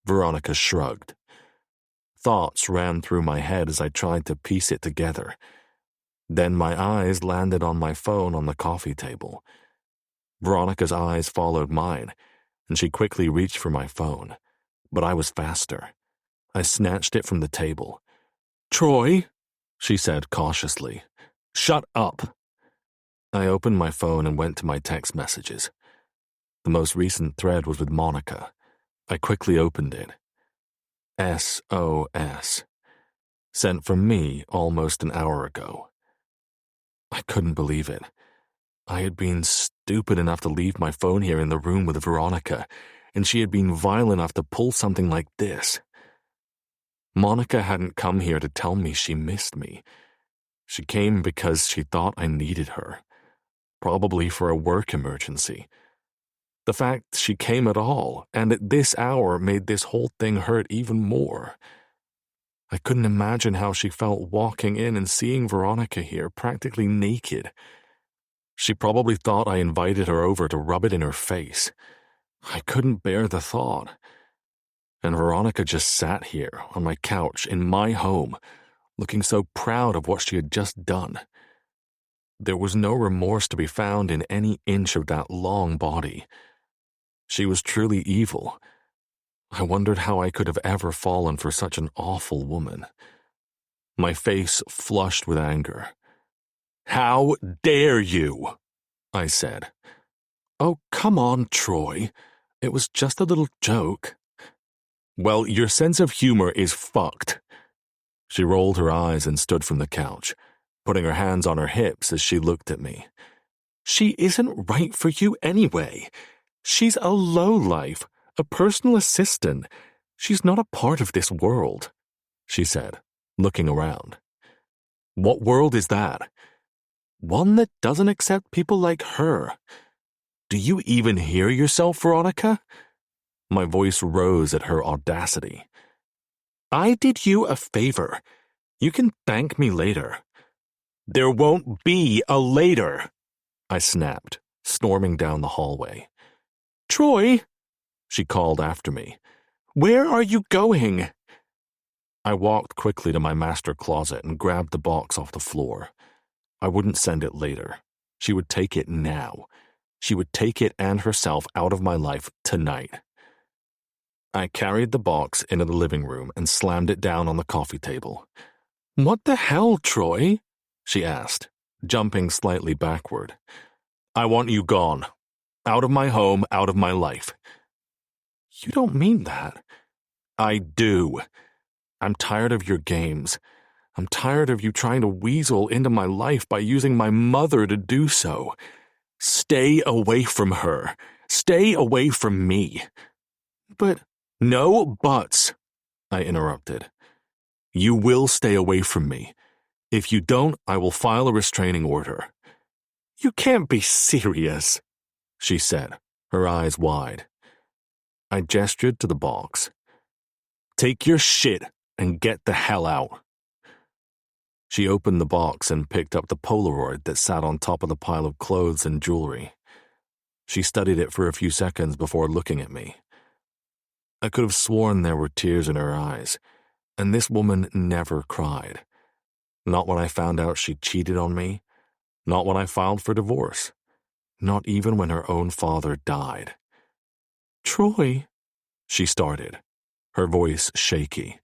Veronica shrugged. Thoughts ran through my head as I tried to piece it together. Then my eyes landed on my phone on the coffee table. Veronica's eyes followed mine, and she quickly reached for my phone, but I was faster. I snatched it from the table. "Troy," she said cautiously, "shut up." I opened my phone and went to my text messages. The most recent thread was with Monica. I quickly opened it. SOS. Sent from me almost an hour ago. I couldn't believe it. I had been stupid enough to leave my phone here in the room with Veronica, and she had been vile enough to pull something like this. Monica hadn't come here to tell me she missed me. She came because she thought I needed her, probably for a work emergency. The fact she came at all, and at this hour, made this whole thing hurt even more. I couldn't imagine how she felt walking in and seeing Veronica here, practically naked. She probably thought I invited her over to rub it in her face. I couldn't bear the thought. And Veronica just sat here on my couch in my home, looking so proud of what she had just done. There was no remorse to be found in any inch of that long body. She was truly evil. I wondered how I could have ever fallen for such an awful woman. My face flushed with anger. "How dare you?" I said. "Oh, come on, Troy. It was just a little joke." "Well, your sense of humor is fucked." She rolled her eyes and stood from the couch, putting her hands on her hips as she looked at me. "She isn't right for you anyway. She's a lowlife, a personal assistant. She's not a part of this world," she said, looking around. "What world is that?" "One that doesn't accept people like her. Do you even hear yourself, Veronica?" My voice rose at her audacity. "I did you a favor. You can thank me later." "There won't be a later," I snapped, storming down the hallway. "Troy," she called after me, "where are you going?" I walked quickly to my master closet and grabbed the box off the floor. I wouldn't send it later. She would take it now. She would take it and herself out of my life tonight. I carried the box into the living room and slammed it down on the coffee table. "What the hell, Troy?" she asked, jumping slightly backward. "I want you gone. Out of my home, out of my life." "You don't mean that." "I do. I'm tired of your games. I'm tired of you trying to weasel into my life by using my mother to do so. Stay away from her. Stay away from me." "But—" "No buts," I interrupted. "You will stay away from me. If you don't, I will file a restraining order." "You can't be serious," she said, her eyes wide. I gestured to the box. "Take your shit and get the hell out." She opened the box and picked up the Polaroid that sat on top of the pile of clothes and jewelry. She studied it for a few seconds before looking at me. I could have sworn there were tears in her eyes, and this woman never cried. Not when I found out she cheated on me, not when I filed for divorce, not even when her own father died. "Troy," she started, her voice shaky.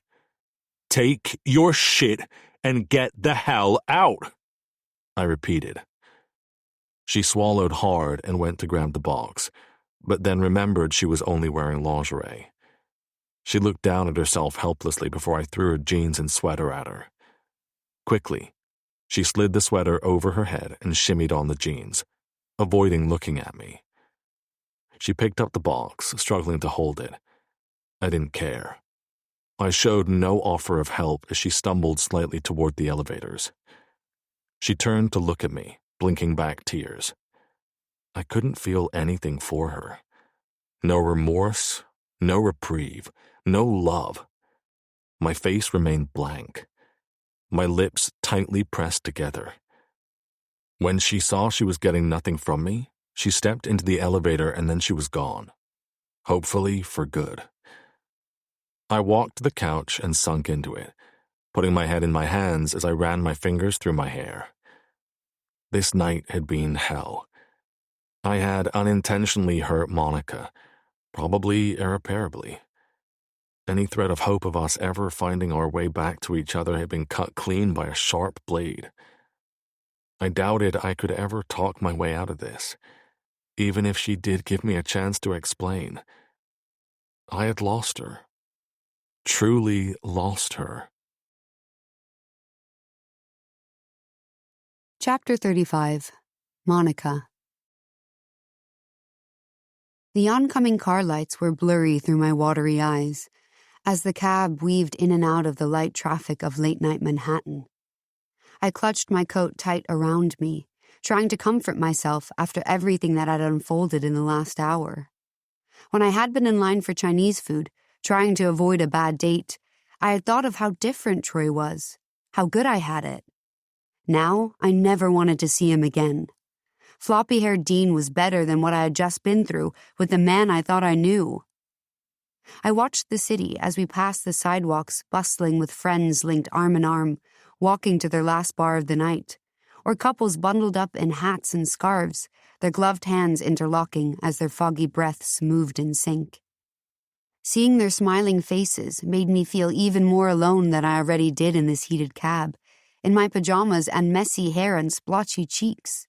"Take your shit and get the hell out," I repeated. She swallowed hard and went to grab the box, but then remembered she was only wearing lingerie. She looked down at herself helplessly before I threw her jeans and sweater at her. Quickly, she slid the sweater over her head and shimmied on the jeans, avoiding looking at me. She picked up the box, struggling to hold it. I didn't care. I showed no offer of help as she stumbled slightly toward the elevators. She turned to look at me, blinking back tears. I couldn't feel anything for her. No remorse, no reprieve, no love. My face remained blank, my lips tightly pressed together. When she saw she was getting nothing from me, she stepped into the elevator and then she was gone. Hopefully for good. I walked to the couch and sunk into it, putting my head in my hands as I ran my fingers through my hair. This night had been hell. I had unintentionally hurt Monica, Probably irreparably. Any thread of hope of us ever finding our way back to each other had been cut clean by a sharp blade. I doubted I could ever talk my way out of this, even if she did give me a chance to explain. I had lost her. Truly lost her. Chapter 35. Monica. The oncoming car lights were blurry through my watery eyes as the cab weaved in and out of the light traffic of late-night Manhattan. I clutched my coat tight around me, trying to comfort myself after everything that had unfolded in the last hour. When I had been in line for Chinese food, trying to avoid a bad date, I had thought of how different Troy was, how good I had it. Now, I never wanted to see him again. Floppy-haired Dean was better than what I had just been through with the man I thought I knew. I watched the city as we passed the sidewalks bustling with friends linked arm in arm, walking to their last bar of the night, or couples bundled up in hats and scarves, their gloved hands interlocking as their foggy breaths moved in sync. Seeing their smiling faces made me feel even more alone than I already did in this heated cab, in my pajamas and messy hair and splotchy cheeks.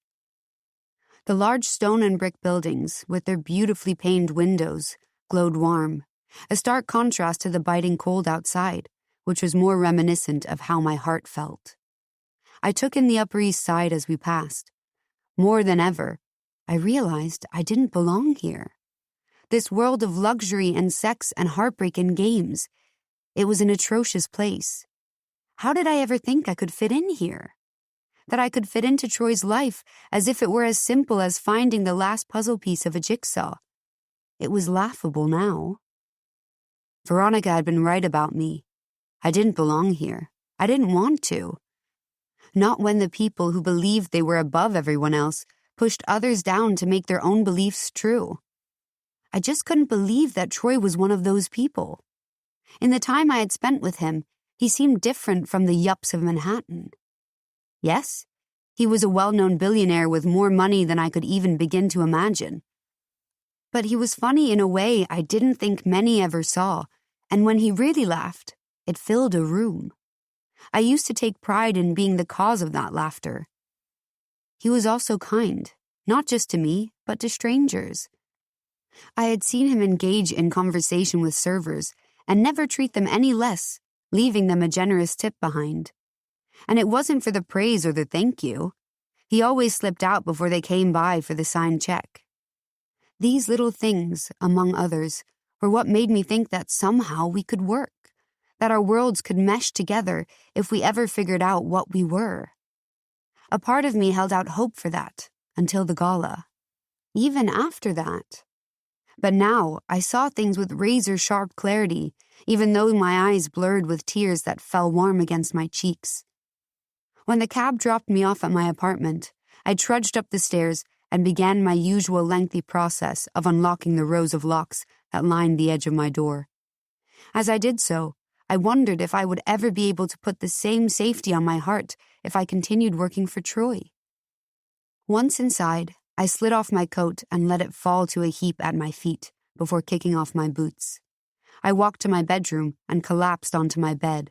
The large stone and brick buildings, with their beautifully paned windows, glowed warm, a stark contrast to the biting cold outside, which was more reminiscent of how my heart felt. I took in the Upper East Side as we passed. More than ever, I realized I didn't belong here. This world of luxury and sex and heartbreak and games, it was an atrocious place. How did I ever think I could fit in here? That I could fit into Troy's life as if it were as simple as finding the last puzzle piece of a jigsaw. It was laughable now. Veronica had been right about me. I didn't belong here. I didn't want to. Not when the people who believed they were above everyone else pushed others down to make their own beliefs true. I just couldn't believe that Troy was one of those people. In the time I had spent with him, he seemed different from the yups of Manhattan. Yes, he was a well-known billionaire with more money than I could even begin to imagine. But he was funny in a way I didn't think many ever saw, and when he really laughed, it filled a room. I used to take pride in being the cause of that laughter. He was also kind, not just to me, but to strangers. I had seen him engage in conversation with servers and never treat them any less, leaving them a generous tip behind. And it wasn't for the praise or the thank you. He always slipped out before they came by for the signed check. These little things, among others, were what made me think that somehow we could work, that our worlds could mesh together if we ever figured out what we were. A part of me held out hope for that, until the gala. Even after that. But now I saw things with razor-sharp clarity, even though my eyes blurred with tears that fell warm against my cheeks. When the cab dropped me off at my apartment, I trudged up the stairs and began my usual lengthy process of unlocking the rows of locks that lined the edge of my door. As I did so, I wondered if I would ever be able to put the same safety on my heart if I continued working for Troy. Once inside, I slid off my coat and let it fall to a heap at my feet before kicking off my boots. I walked to my bedroom and collapsed onto my bed,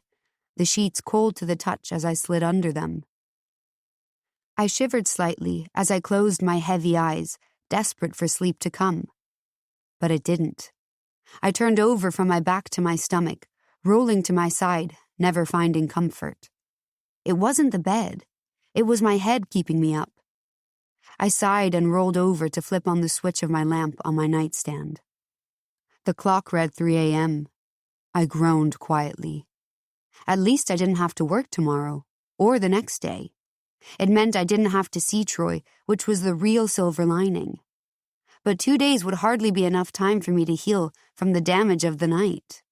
the sheets cold to the touch as I slid under them. I shivered slightly as I closed my heavy eyes, desperate for sleep to come. But it didn't. I turned over from my back to my stomach, rolling to my side, never finding comfort. It wasn't the bed. It was my head keeping me up. I sighed and rolled over to flip on the switch of my lamp on my nightstand. The clock read 3 a.m. I groaned quietly. At least I didn't have to work tomorrow, or the next day. It meant I didn't have to see Troy, which was the real silver lining. But 2 days would hardly be enough time for me to heal from the damage of the night.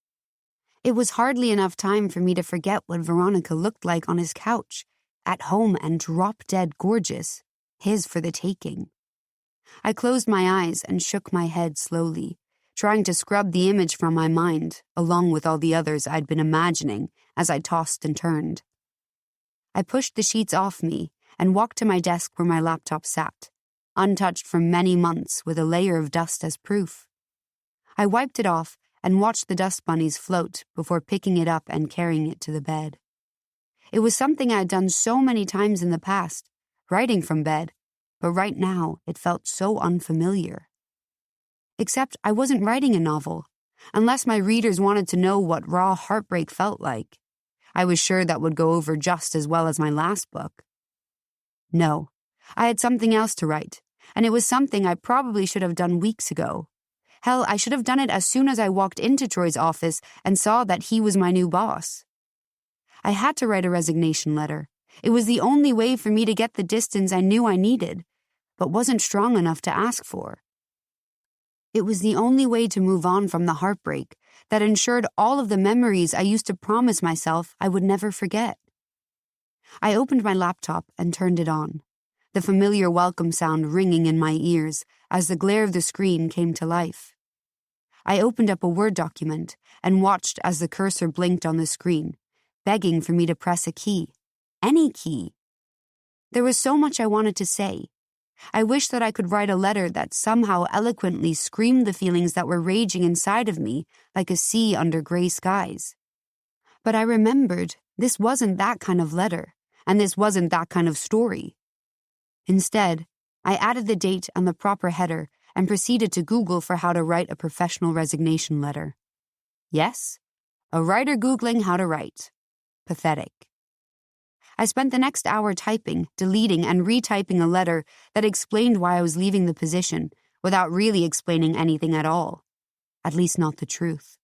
It was hardly enough time for me to forget what Veronica looked like on his couch, at home and drop-dead gorgeous, his for the taking. I closed my eyes and shook my head slowly, trying to scrub the image from my mind, along with all the others I'd been imagining as I tossed and turned. I pushed the sheets off me and walked to my desk where my laptop sat, untouched for many months with a layer of dust as proof. I wiped it off and watched the dust bunnies float before picking it up and carrying it to the bed. It was something I had done so many times in the past, writing from bed, but right now it felt so unfamiliar. Except I wasn't writing a novel, unless my readers wanted to know what raw heartbreak felt like. I was sure that would go over just as well as my last book. No, I had something else to write, and it was something I probably should have done weeks ago. Hell, I should have done it as soon as I walked into Troy's office and saw that he was my new boss. I had to write a resignation letter. It was the only way for me to get the distance I knew I needed, but wasn't strong enough to ask for. It was the only way to move on from the heartbreak that ensured all of the memories I used to promise myself I would never forget. I opened my laptop and turned it on, the familiar welcome sound ringing in my ears as the glare of the screen came to life. I opened up a Word document and watched as the cursor blinked on the screen, begging for me to press a key. Any key. There was so much I wanted to say. I wished that I could write a letter that somehow eloquently screamed the feelings that were raging inside of me like a sea under gray skies. But I remembered this wasn't that kind of letter, and this wasn't that kind of story. Instead, I added the date and the proper header and proceeded to Google for how to write a professional resignation letter. Yes, a writer Googling how to write. Pathetic. I spent the next hour typing, deleting, and retyping a letter that explained why I was leaving the position without really explaining anything at all. At least not the truth.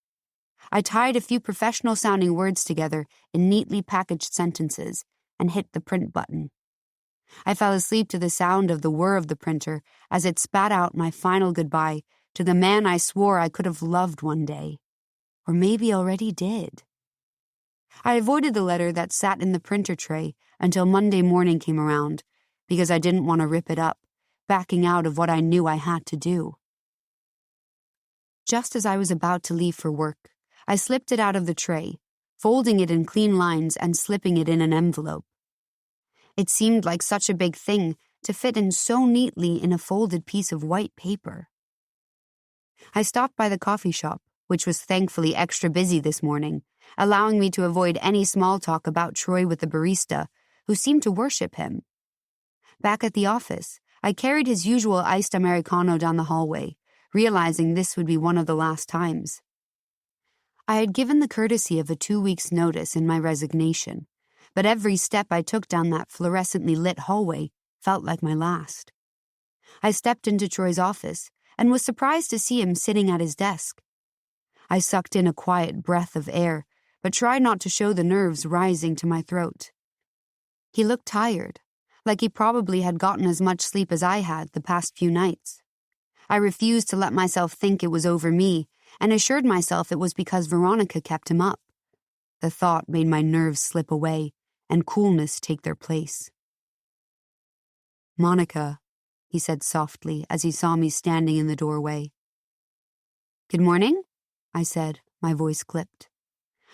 I tied a few professional-sounding words together in neatly packaged sentences and hit the print button. I fell asleep to the sound of the whir of the printer as it spat out my final goodbye to the man I swore I could have loved one day. Or maybe already did. I avoided the letter that sat in the printer tray until Monday morning came around because I didn't want to rip it up, backing out of what I knew I had to do. Just as I was about to leave for work, I slipped it out of the tray, folding it in clean lines and slipping it in an envelope. It seemed like such a big thing to fit in so neatly in a folded piece of white paper. I stopped by the coffee shop, which was thankfully extra busy this morning, allowing me to avoid any small talk about Troy with the barista, who seemed to worship him. Back at the office, I carried his usual iced Americano down the hallway, realizing this would be one of the last times. I had given the courtesy of a 2 weeks' notice in my resignation, but every step I took down that fluorescently lit hallway felt like my last. I stepped into Troy's office and was surprised to see him sitting at his desk. I sucked in a quiet breath of air, but tried not to show the nerves rising to my throat. He looked tired, like he probably had gotten as much sleep as I had the past few nights. I refused to let myself think it was over me, and assured myself it was because Veronica kept him up. The thought made my nerves slip away, and coolness take their place. "Monica," he said softly as he saw me standing in the doorway. "Good morning," I said, my voice clipped.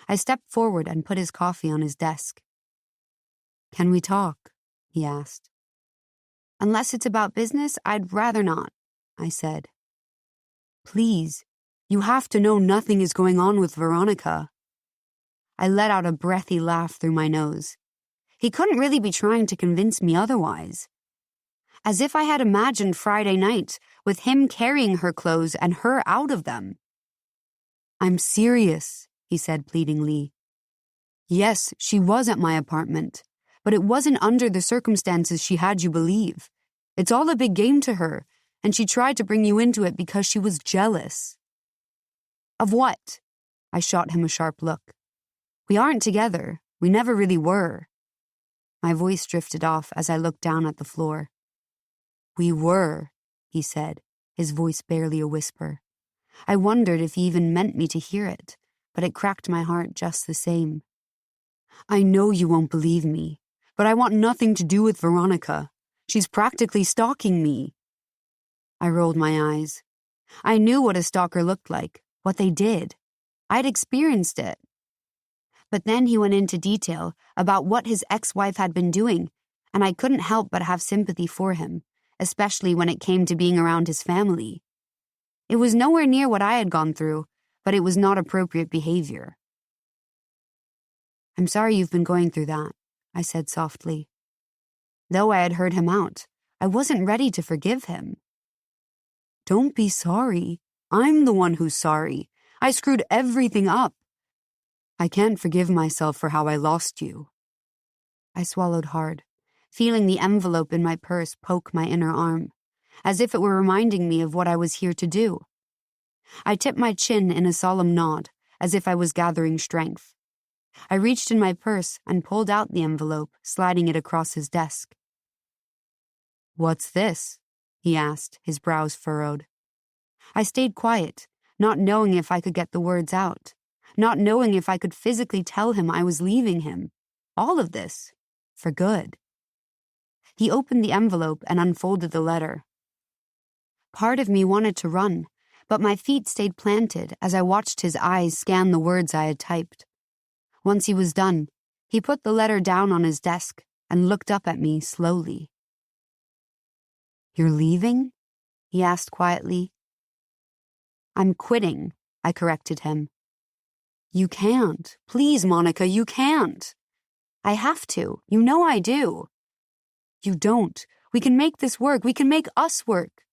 I stepped forward and put his coffee on his desk. "Can we talk?" he asked. "Unless it's about business, I'd rather not," I said. "Please, you have to know nothing is going on with Veronica." I let out a breathy laugh through my nose. He couldn't really be trying to convince me otherwise. As if I had imagined Friday night with him carrying her clothes and her out of them. "I'm serious," he said pleadingly. "Yes, she was at my apartment, but it wasn't under the circumstances she had you believe. It's all a big game to her, and she tried to bring you into it because she was jealous." "Of what?" I shot him a sharp look. "We aren't together. We never really were." My voice drifted off as I looked down at the floor. "We were," he said, his voice barely a whisper. I wondered if he even meant me to hear it, but it cracked my heart just the same. "I know you won't believe me, but I want nothing to do with Veronica. She's practically stalking me." I rolled my eyes. I knew what a stalker looked like, what they did. I'd experienced it. But then he went into detail about what his ex-wife had been doing, and I couldn't help but have sympathy for him, especially when it came to being around his family. It was nowhere near what I had gone through, but it was not appropriate behavior. "I'm sorry you've been going through that," I said softly. Though I had heard him out, I wasn't ready to forgive him. "Don't be sorry. I'm the one who's sorry. I screwed everything up. I can't forgive myself for how I lost you." I swallowed hard, feeling the envelope in my purse poke my inner arm, as if it were reminding me of what I was here to do. I tipped my chin in a solemn nod, as if I was gathering strength. I reached in my purse and pulled out the envelope, sliding it across his desk. "What's this?" he asked, his brows furrowed. I stayed quiet, not knowing if I could get the words out, not knowing if I could physically tell him I was leaving him. All of this, for good. He opened the envelope and unfolded the letter. Part of me wanted to run, but my feet stayed planted as I watched his eyes scan the words I had typed. Once he was done, he put the letter down on his desk and looked up at me slowly. "You're leaving?" he asked quietly. "I'm quitting," I corrected him. "You can't. Please, Monica, you can't." "I have to. You know I do." "You don't. We can make this work. We can make us work."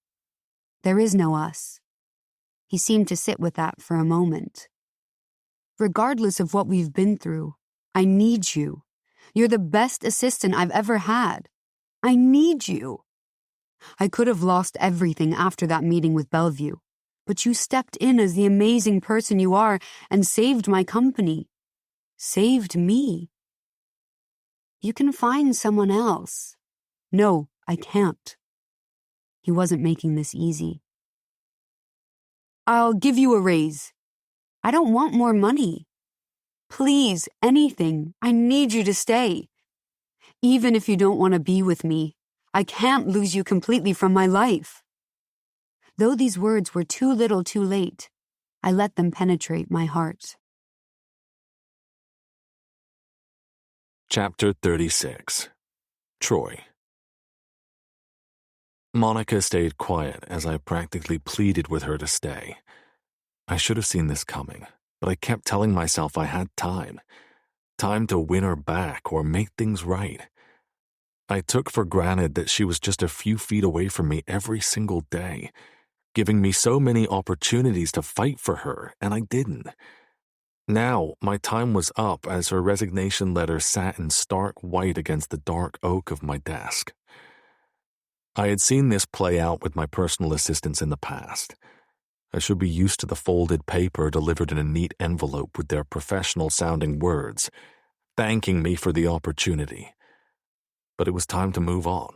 "There is no us." He seemed to sit with that for a moment. "Regardless of what we've been through, I need you. You're the best assistant I've ever had. I need you. I could have lost everything after that meeting with Bellevue, but you stepped in as the amazing person you are and saved my company. Saved me. You can find someone else." "No, I can't." He wasn't making this easy. "I'll give you a raise." "I don't want more money." "Please, anything. I need you to stay. Even if you don't want to be with me, I can't lose you completely from my life." Though these words were too little too late, I let them penetrate my heart. Chapter 36. Troy. Monica stayed quiet as I practically pleaded with her to stay. I should have seen this coming, but I kept telling myself I had time. Time to win her back or make things right. I took for granted that she was just a few feet away from me every single day, giving me so many opportunities to fight for her, and I didn't. Now, my time was up as her resignation letter sat in stark white against the dark oak of my desk. I had seen this play out with my personal assistants in the past. I should be used to the folded paper delivered in a neat envelope with their professional-sounding words, thanking me for the opportunity. But it was time to move on.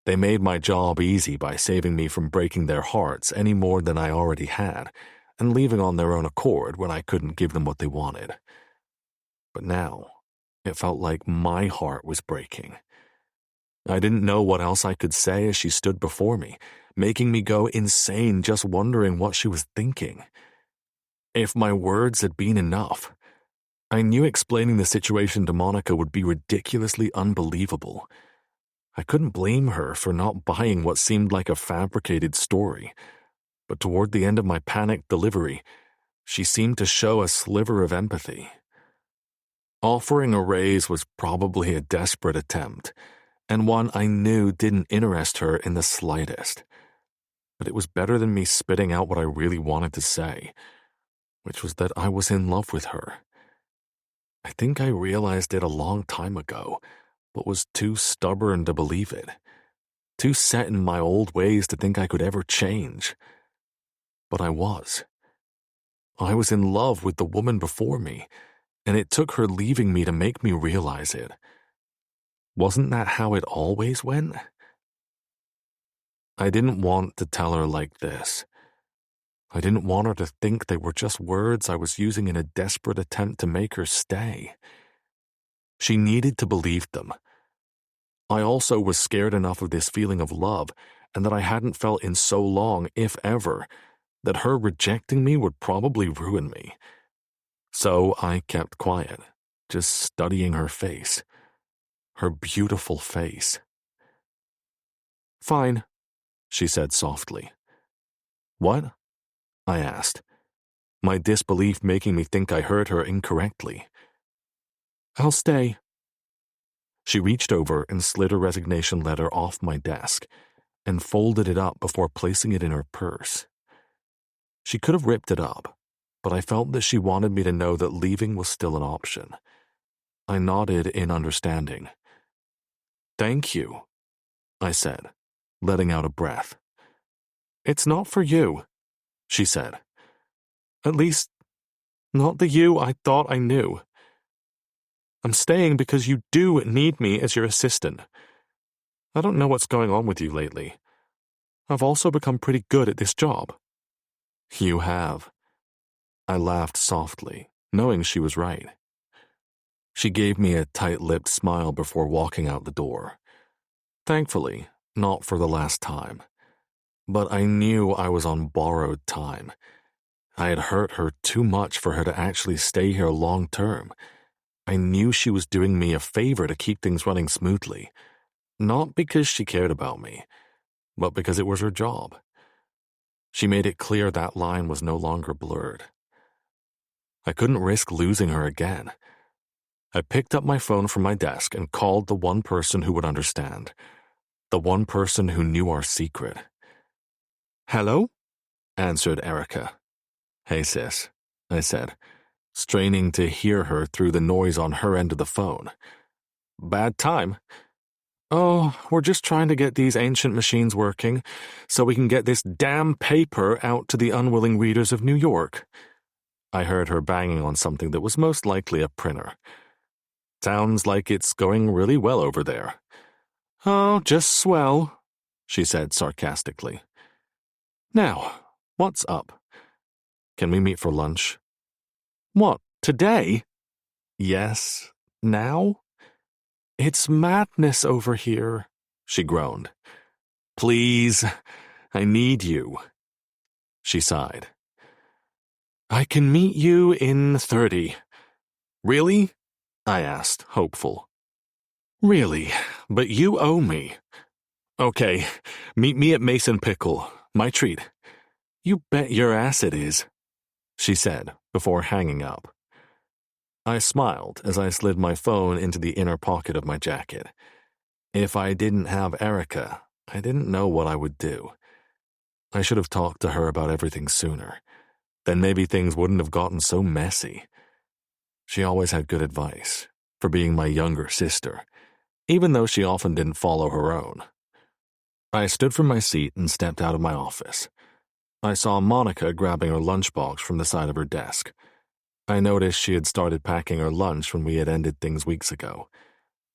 They made my job easy by saving me from breaking their hearts any more than I already had, and leaving on their own accord when I couldn't give them what they wanted. But now, it felt like my heart was breaking. I didn't know what else I could say as she stood before me, making me go insane just wondering what she was thinking. If my words had been enough, I knew explaining the situation to Monica would be ridiculously unbelievable. I couldn't blame her for not buying what seemed like a fabricated story, but toward the end of my panicked delivery, she seemed to show a sliver of empathy. Offering a raise was probably a desperate attempt, and one I knew didn't interest her in the slightest. But it was better than me spitting out what I really wanted to say, which was that I was in love with her. I think I realized it a long time ago, but was too stubborn to believe it, too set in my old ways to think I could ever change. But I was. I was in love with the woman before me, and it took her leaving me to make me realize it. Wasn't that how it always went? I didn't want to tell her like this. I didn't want her to think they were just words I was using in a desperate attempt to make her stay. She needed to believe them. I also was scared enough of this feeling of love, and that I hadn't felt in so long, if ever, that her rejecting me would probably ruin me. So I kept quiet, just studying her face. Her beautiful face. "Fine," she said softly. What? I asked, my disbelief making me think I heard her incorrectly. I'll stay. She reached over and slid a resignation letter off my desk and folded it up before placing it in her purse. She could have ripped it up, but I felt that she wanted me to know that leaving was still an option. I nodded in understanding. Thank you, I said, letting out a breath. It's not for you, she said. At least, not the you I thought I knew. I'm staying because you do need me as your assistant. I don't know what's going on with you lately. I've also become pretty good at this job. You have. I laughed softly, knowing she was right. She gave me a tight-lipped smile before walking out the door. Thankfully, not for the last time. But I knew I was on borrowed time. I had hurt her too much for her to actually stay here long-term. I knew she was doing me a favor to keep things running smoothly. Not because she cared about me, but because it was her job. She made it clear that line was no longer blurred. I couldn't risk losing her again. I picked up my phone from my desk and called the one person who would understand. The one person who knew our secret. Hello? Answered Erica. Hey, sis, I said, straining to hear her through the noise on her end of the phone. Bad time. Oh, we're just trying to get these ancient machines working so we can get this damn paper out to the unwilling readers of New York. I heard her banging on something that was most likely a printer. Sounds like it's going really well over there. Oh, just swell, she said sarcastically. Now, what's up? Can we meet for lunch? What, today? Yes, now? It's madness over here, she groaned. Please, I need you. She sighed. I can meet you in 30. Really? I asked, hopeful. Really, but you owe me. Okay, meet me at Mason Pickle, my treat. You bet your ass it is, she said before hanging up. I smiled as I slid my phone into the inner pocket of my jacket. If I didn't have Erica, I didn't know what I would do. I should have talked to her about everything sooner. Then maybe things wouldn't have gotten so messy. She always had good advice, for being my younger sister, even though she often didn't follow her own. I stood from my seat and stepped out of my office. I saw Monica grabbing her lunchbox from the side of her desk. I noticed she had started packing her lunch when we had ended things weeks ago.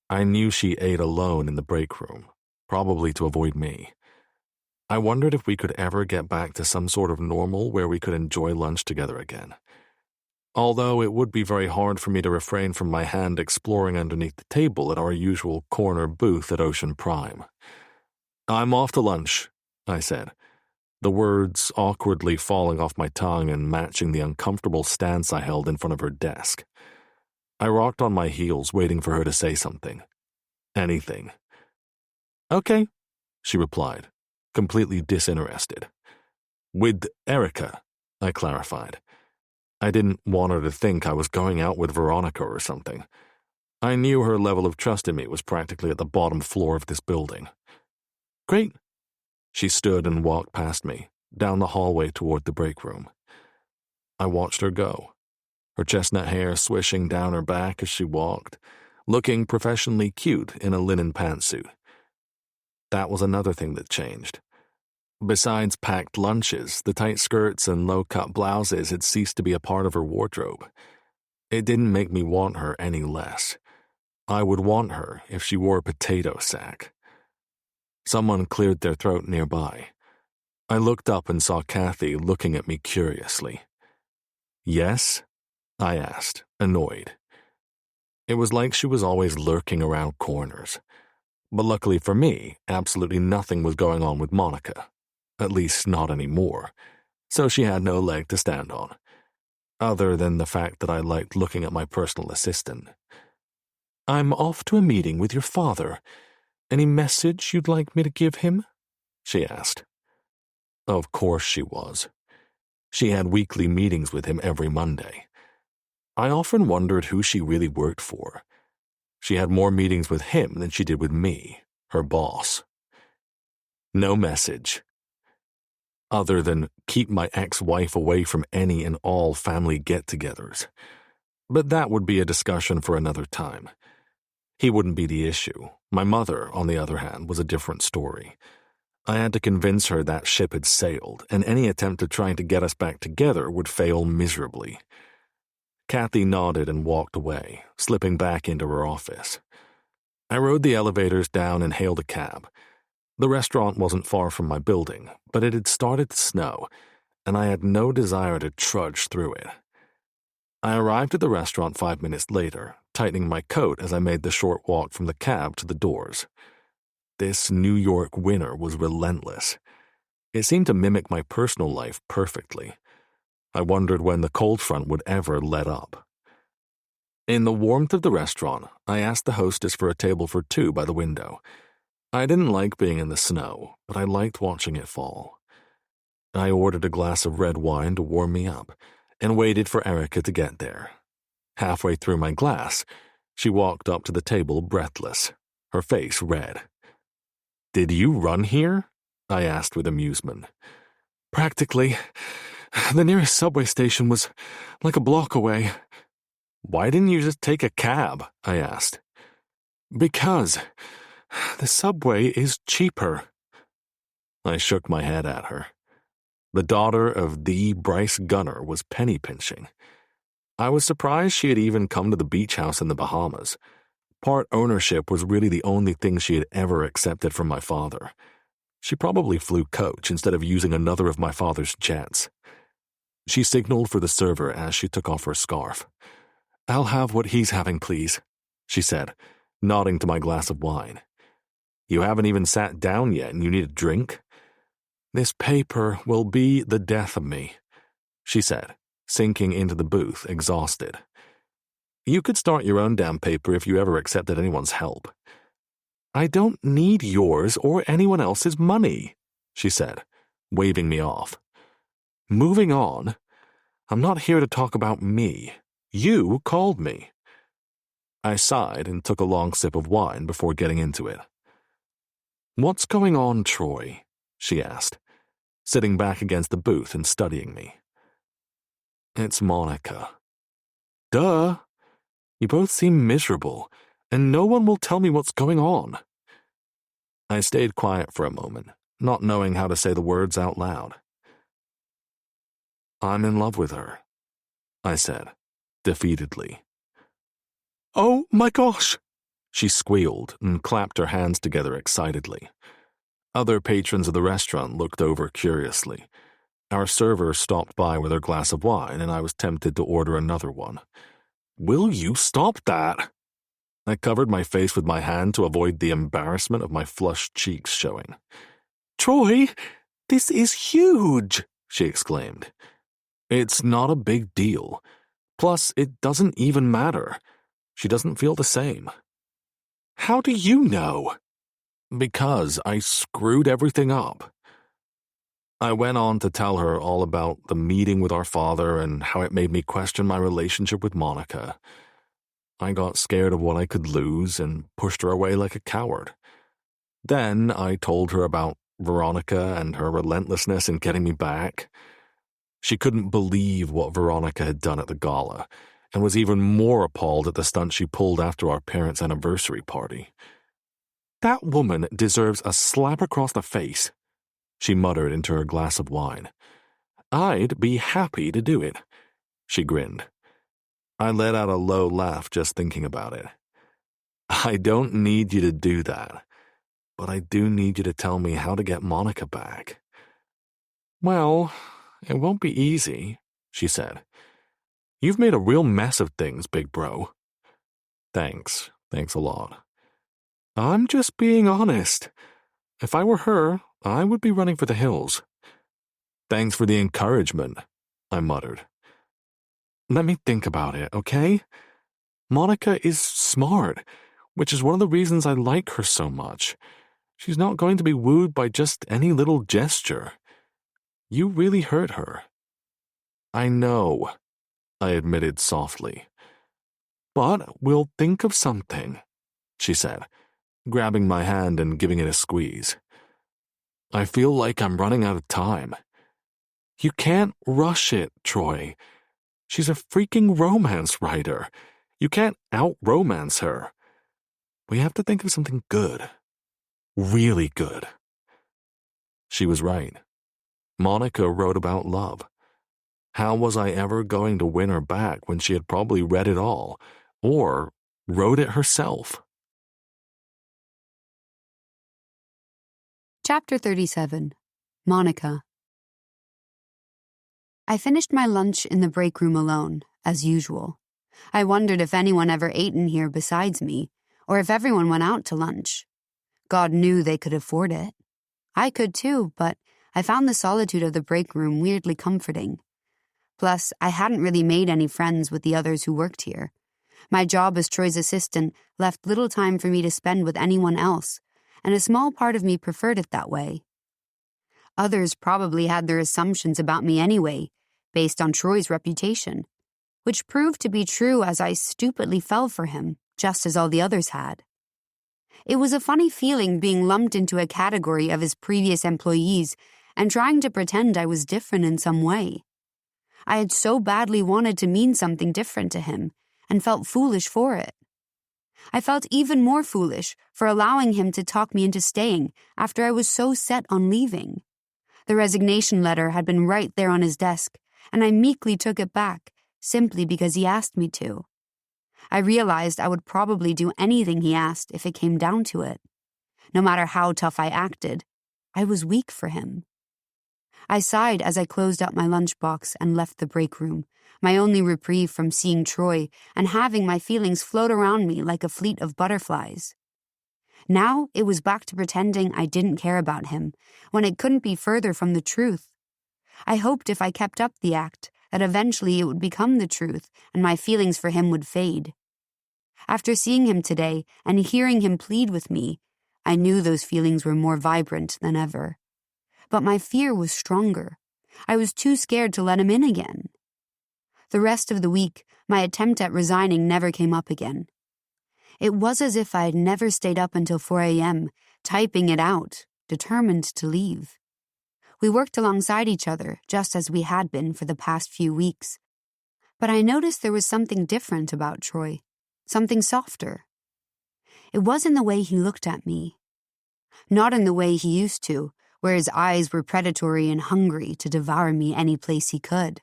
I knew she ate alone in the break room, probably to avoid me. I wondered if we could ever get back to some sort of normal where we could enjoy lunch together again. Although it would be very hard for me to refrain from my hand exploring underneath the table at our usual corner booth at Ocean Prime. I'm off to lunch, I said, the words awkwardly falling off my tongue and matching the uncomfortable stance I held in front of her desk. I rocked on my heels, waiting for her to say something. Anything. Okay, she replied, completely disinterested. With Erica, I clarified. I didn't want her to think I was going out with Veronica or something. I knew her level of trust in me was practically at the bottom floor of this building. Great. She stood and walked past me, down the hallway toward the break room. I watched her go, her chestnut hair swishing down her back as she walked, looking professionally cute in a linen pantsuit. That was another thing that changed. Besides packed lunches, the tight skirts and low-cut blouses had ceased to be a part of her wardrobe. It didn't make me want her any less. I would want her if she wore a potato sack. Someone cleared their throat nearby. I looked up and saw Kathy looking at me curiously. Yes? I asked, annoyed. It was like she was always lurking around corners. But luckily for me, absolutely nothing was going on with Monica. At least not anymore. So she had no leg to stand on. Other than the fact that I liked looking at my personal assistant. I'm off to a meeting with your father. Any message you'd like me to give him? She asked. Of course she was. She had weekly meetings with him every Monday. I often wondered who she really worked for. She had more meetings with him than she did with me, her boss. No message. Other than keep my ex-wife away from any and all family get-togethers. But that would be a discussion for another time. He wouldn't be the issue. My mother, on the other hand, was a different story. I had to convince her that ship had sailed, and any attempt at trying to get us back together would fail miserably. Kathy nodded and walked away, slipping back into her office. I rode the elevators down and hailed a cab. The restaurant wasn't far from my building, but it had started to snow, and I had no desire to trudge through it. I arrived at the restaurant 5 minutes later, tightening my coat as I made the short walk from the cab to the doors. This New York winter was relentless. It seemed to mimic my personal life perfectly. I wondered when the cold front would ever let up. In the warmth of the restaurant, I asked the hostess for a table for two by the window. I didn't like being in the snow, but I liked watching it fall. I ordered a glass of red wine to warm me up, and waited for Erica to get there. Halfway through my glass, she walked up to the table breathless, her face red. "Did you run here?" I asked with amusement. "Practically. The nearest subway station was like a block away." "Why didn't you just take a cab?" I asked. "Because the subway is cheaper." I shook my head at her. The daughter of the Bryce Gunner was penny-pinching. I was surprised she had even come to the beach house in the Bahamas. Part ownership was really the only thing she had ever accepted from my father. She probably flew coach instead of using another of my father's jets. She signaled for the server as she took off her scarf. "I'll have what he's having, please," she said, nodding to my glass of wine. "You haven't even sat down yet and you need a drink?" "This paper will be the death of me," she said, sinking into the booth, exhausted. "You could start your own damn paper if you ever accepted anyone's help." "I don't need yours or anyone else's money," she said, waving me off. "Moving on. I'm not here to talk about me. You called me." I sighed and took a long sip of wine before getting into it. "What's going on, Troy?" she asked, sitting back against the booth and studying me. "It's Monica." "Duh! You both seem miserable, and no one will tell me what's going on." I stayed quiet for a moment, not knowing how to say the words out loud. "I'm in love with her," I said, defeatedly. "Oh my gosh!" she squealed and clapped her hands together excitedly. Other patrons of the restaurant looked over curiously. Our server stopped by with her glass of wine, and I was tempted to order another one. "Will you stop that?" I covered my face with my hand to avoid the embarrassment of my flushed cheeks showing. "Troy, this is huge!" she exclaimed. "It's not a big deal. Plus, it doesn't even matter. She doesn't feel the same." "How do you know?" "Because I screwed everything up." I went on to tell her all about the meeting with our father and how it made me question my relationship with Monica. I got scared of what I could lose and pushed her away like a coward. Then I told her about Veronica and her relentlessness in getting me back. She couldn't believe what Veronica had done at the gala, and was even more appalled at the stunt she pulled after our parents' anniversary party. "That woman deserves a slap across the face," she muttered into her glass of wine. "I'd be happy to do it," she grinned. I let out a low laugh just thinking about it. "I don't need you to do that, but I do need you to tell me how to get Monica back." "Well, it won't be easy," she said. "You've made a real mess of things, big bro." Thanks a lot. "I'm just being honest. If I were her, I would be running for the hills." "Thanks for the encouragement," I muttered. "Let me think about it, okay? Monica is smart, which is one of the reasons I like her so much. She's not going to be wooed by just any little gesture. You really hurt her. I know, I admitted softly. But we'll think of something, she said, grabbing my hand and giving it a squeeze. I feel like I'm running out of time. You can't rush it, Troy. She's a freaking romance writer. You can't out-romance her. We have to think of something good. Really good. She was right. Monica wrote about love. How was I ever going to win her back when she had probably read it all, or wrote it herself? Chapter 37. Monica. I finished my lunch in the break room alone, as usual. I wondered if anyone ever ate in here besides me, or if everyone went out to lunch. God knew they could afford it. I could too, but I found the solitude of the break room weirdly comforting. Plus, I hadn't really made any friends with the others who worked here. My job as Troy's assistant left little time for me to spend with anyone else, and a small part of me preferred it that way. Others probably had their assumptions about me anyway, based on Troy's reputation, which proved to be true as I stupidly fell for him, just as all the others had. It was a funny feeling being lumped into a category of his previous employees and trying to pretend I was different in some way. I had so badly wanted to mean something different to him and felt foolish for it. I felt even more foolish for allowing him to talk me into staying after I was so set on leaving. The resignation letter had been right there on his desk, and I meekly took it back, simply because he asked me to. I realized I would probably do anything he asked if it came down to it. No matter how tough I acted, I was weak for him. I sighed as I closed up my lunchbox and left the break room, my only reprieve from seeing Troy and having my feelings float around me like a fleet of butterflies. Now it was back to pretending I didn't care about him, when it couldn't be further from the truth. I hoped if I kept up the act, that eventually it would become the truth and my feelings for him would fade. After seeing him today and hearing him plead with me, I knew those feelings were more vibrant than ever. But my fear was stronger. I was too scared to let him in again. The rest of the week, my attempt at resigning never came up again. It was as if I had never stayed up until 4 a.m., typing it out, determined to leave. We worked alongside each other, just as we had been for the past few weeks. But I noticed there was something different about Troy, something softer. It was in the way he looked at me. Not in the way he used to, where his eyes were predatory and hungry to devour me any place he could.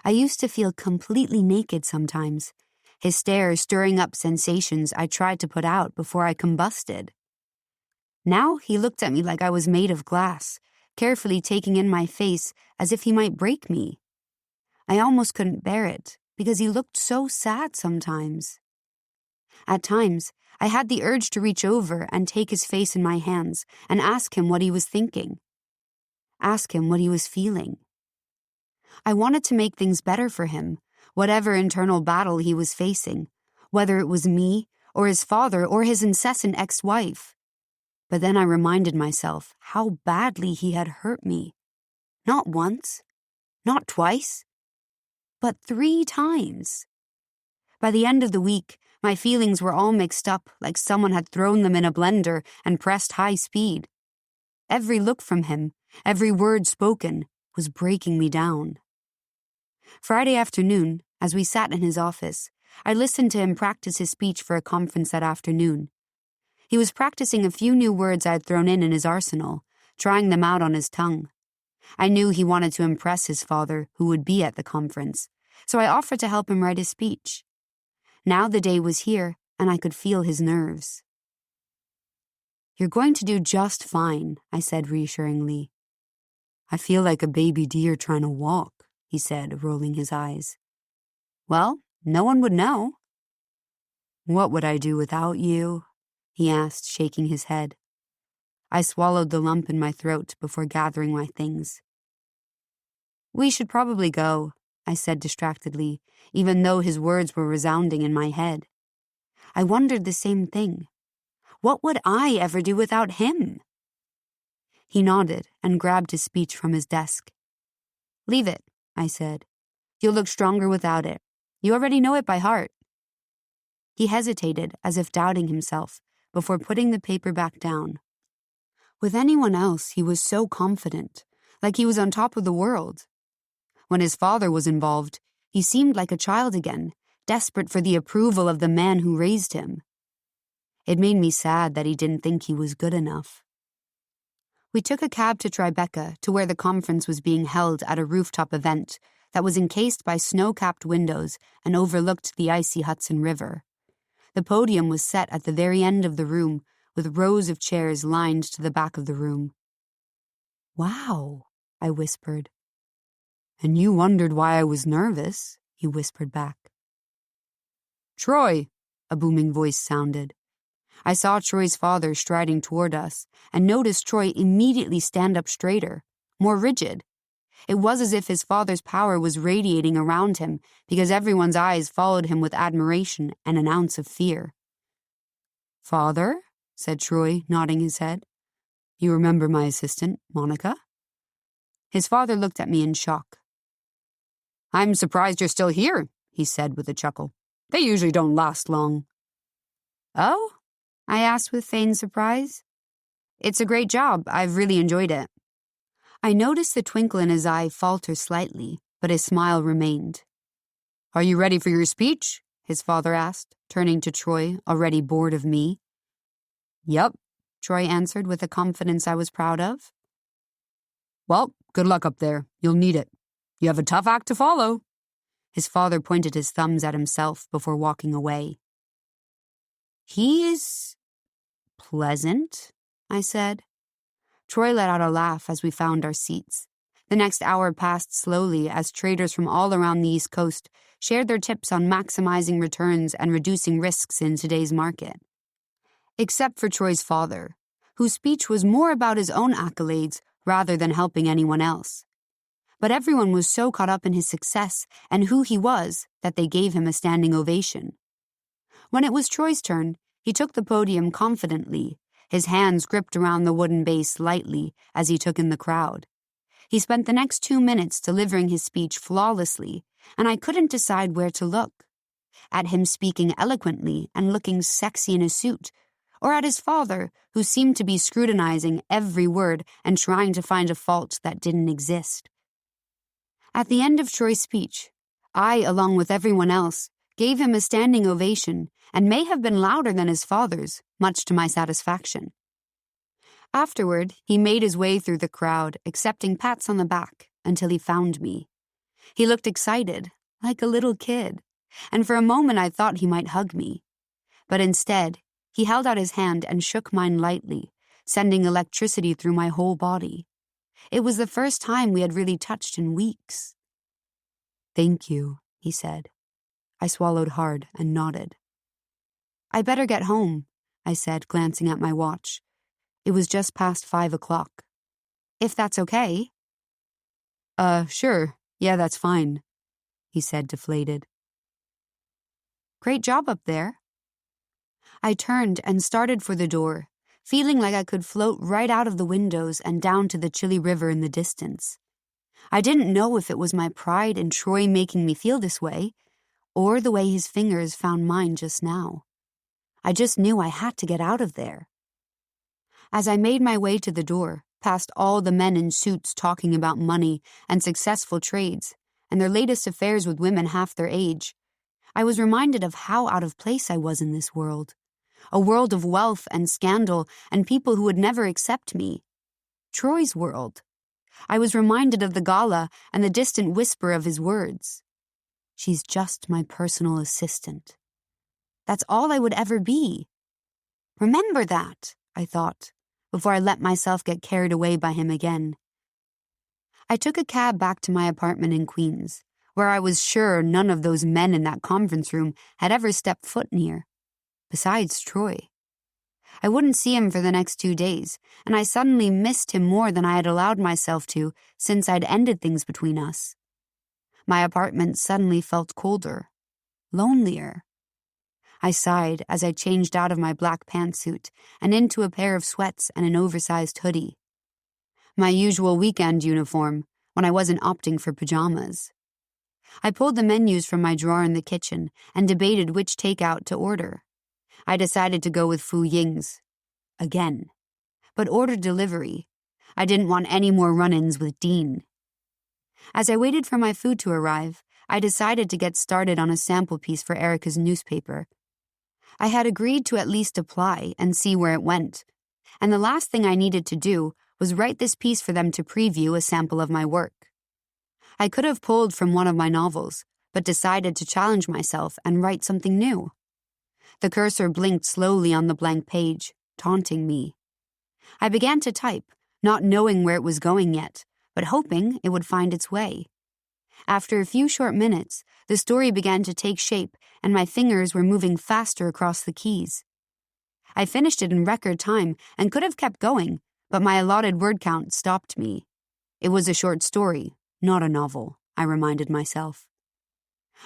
I used to feel completely naked sometimes, his stare stirring up sensations I tried to put out before I combusted. Now he looked at me like I was made of glass, carefully taking in my face as if he might break me. I almost couldn't bear it, because he looked so sad sometimes. At times, I had the urge to reach over and take his face in my hands and ask him what he was thinking. Ask him what he was feeling. I wanted to make things better for him, whatever internal battle he was facing, whether it was me or his father or his incessant ex-wife. But then I reminded myself how badly he had hurt me. Not once, not twice, but 3 times. By the end of the week, my feelings were all mixed up like someone had thrown them in a blender and pressed high speed. Every look from him, every word spoken, was breaking me down. Friday afternoon, as we sat in his office, I listened to him practice his speech for a conference that afternoon. He was practicing a few new words I'd thrown in his arsenal, trying them out on his tongue. I knew he wanted to impress his father, who would be at the conference, so I offered to help him write his speech. Now the day was here, and I could feel his nerves. "You're going to do just fine," I said reassuringly. "I feel like a baby deer trying to walk," he said, rolling his eyes. "Well, no one would know." "What would I do without you?" he asked, shaking his head. I swallowed the lump in my throat before gathering my things. "We should probably go," I said distractedly, even though his words were resounding in my head. I wondered the same thing. What would I ever do without him? He nodded and grabbed his speech from his desk. "Leave it," I said. "You'll look stronger without it. You already know it by heart." He hesitated, as if doubting himself, before putting the paper back down. With anyone else, he was so confident, like he was on top of the world. When his father was involved, he seemed like a child again, desperate for the approval of the man who raised him. It made me sad that he didn't think he was good enough. We took a cab to Tribeca, to where the conference was being held at a rooftop event that was encased by snow-capped windows and overlooked the icy Hudson River. The podium was set at the very end of the room, with rows of chairs lined to the back of the room. "Wow," I whispered. "And you wondered why I was nervous," he whispered back. "Troy," a booming voice sounded. I saw Troy's father striding toward us, and noticed Troy immediately stand up straighter, more rigid. It was as if his father's power was radiating around him, because everyone's eyes followed him with admiration and an ounce of fear. "Father," said Troy, nodding his head. "You remember my assistant, Monica?" His father looked at me in shock. "I'm surprised you're still here," he said with a chuckle. "They usually don't last long." "Oh?" I asked with feigned surprise. "It's a great job. I've really enjoyed it." I noticed the twinkle in his eye falter slightly, but his smile remained. "Are you ready for your speech?" his father asked, turning to Troy, already bored of me. "Yep," Troy answered with a confidence I was proud of. "Well, good luck up there. You'll need it. You have a tough act to follow." His father pointed his thumbs at himself before walking away. "He is pleasant," I said. Troy let out a laugh as we found our seats. The next hour passed slowly as traders from all around the East Coast shared their tips on maximizing returns and reducing risks in today's market. Except for Troy's father, whose speech was more about his own accolades rather than helping anyone else. But everyone was so caught up in his success and who he was that they gave him a standing ovation. When it was Troy's turn, he took the podium confidently, his hands gripped around the wooden base lightly as he took in the crowd. He spent the next 2 minutes delivering his speech flawlessly, and I couldn't decide where to look. At him speaking eloquently and looking sexy in a suit, or at his father, who seemed to be scrutinizing every word and trying to find a fault that didn't exist. At the end of Troy's speech, I, along with everyone else, gave him a standing ovation and may have been louder than his father's, much to my satisfaction. Afterward, he made his way through the crowd, accepting pats on the back, until he found me. He looked excited, like a little kid, and for a moment I thought he might hug me. But instead, he held out his hand and shook mine lightly, sending electricity through my whole body. It was the first time we had really touched in weeks. "Thank you," he said. I swallowed hard and nodded. "I better get home," I said, glancing at my watch. It was just past 5 o'clock. "If that's okay." Sure. Yeah, that's fine," he said, deflated. "Great job up there." I turned and started for the door, feeling like I could float right out of the windows and down to the chilly river in the distance. I didn't know if it was my pride in Troy making me feel this way, or the way his fingers found mine just now. I just knew I had to get out of there. As I made my way to the door, past all the men in suits talking about money and successful trades, and their latest affairs with women half their age, I was reminded of how out of place I was in this world. A world of wealth and scandal and people who would never accept me. Troy's world. I was reminded of the gala and the distant whisper of his words. "She's just my personal assistant." That's all I would ever be. Remember that, I thought, before I let myself get carried away by him again. I took a cab back to my apartment in Queens, where I was sure none of those men in that conference room had ever stepped foot near. Besides Troy. I wouldn't see him for the next 2 days, and I suddenly missed him more than I had allowed myself to since I'd ended things between us. My apartment suddenly felt colder, lonelier. I sighed as I changed out of my black pantsuit and into a pair of sweats and an oversized hoodie. my usual weekend uniform, when I wasn't opting for pajamas. I pulled the menus from my drawer in the kitchen and debated which takeout to order. I decided to go with Fu Ying's. Again. But ordered delivery. I didn't want any more run-ins with Dean. As I waited for my food to arrive, I decided to get started on a sample piece for Erica's newspaper. I had agreed to at least apply and see where it went, and the last thing I needed to do was write this piece for them to preview a sample of my work. I could have pulled from one of my novels, but decided to challenge myself and write something new. The cursor blinked slowly on the blank page, taunting me. I began to type, not knowing where it was going yet, but hoping it would find its way. After a few short minutes, the story began to take shape and my fingers were moving faster across the keys. I finished it in record time and could have kept going, but my allotted word count stopped me. It was a short story, not a novel, I reminded myself.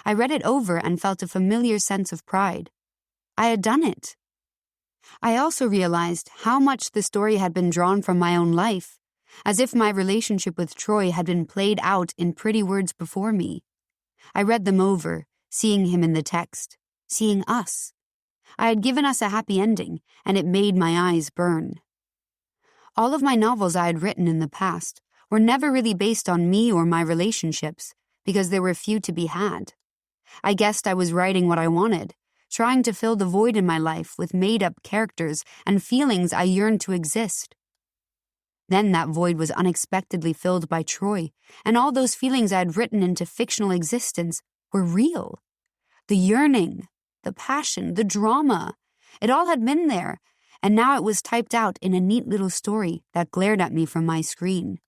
I read it over and felt a familiar sense of pride. I had done it. I also realized how much the story had been drawn from my own life, as if my relationship with Troy had been played out in pretty words before me. I read them over, seeing him in the text, seeing us. I had given us a happy ending, and it made my eyes burn. All of my novels I had written in the past were never really based on me or my relationships, because there were few to be had. I guessed I was writing what I wanted, trying to fill the void in my life with made-up characters and feelings I yearned to exist. Then that void was unexpectedly filled by Troy, and all those feelings I had written into fictional existence were real. The yearning, the passion, the drama, it all had been there, and now it was typed out in a neat little story that glared at me from my screen.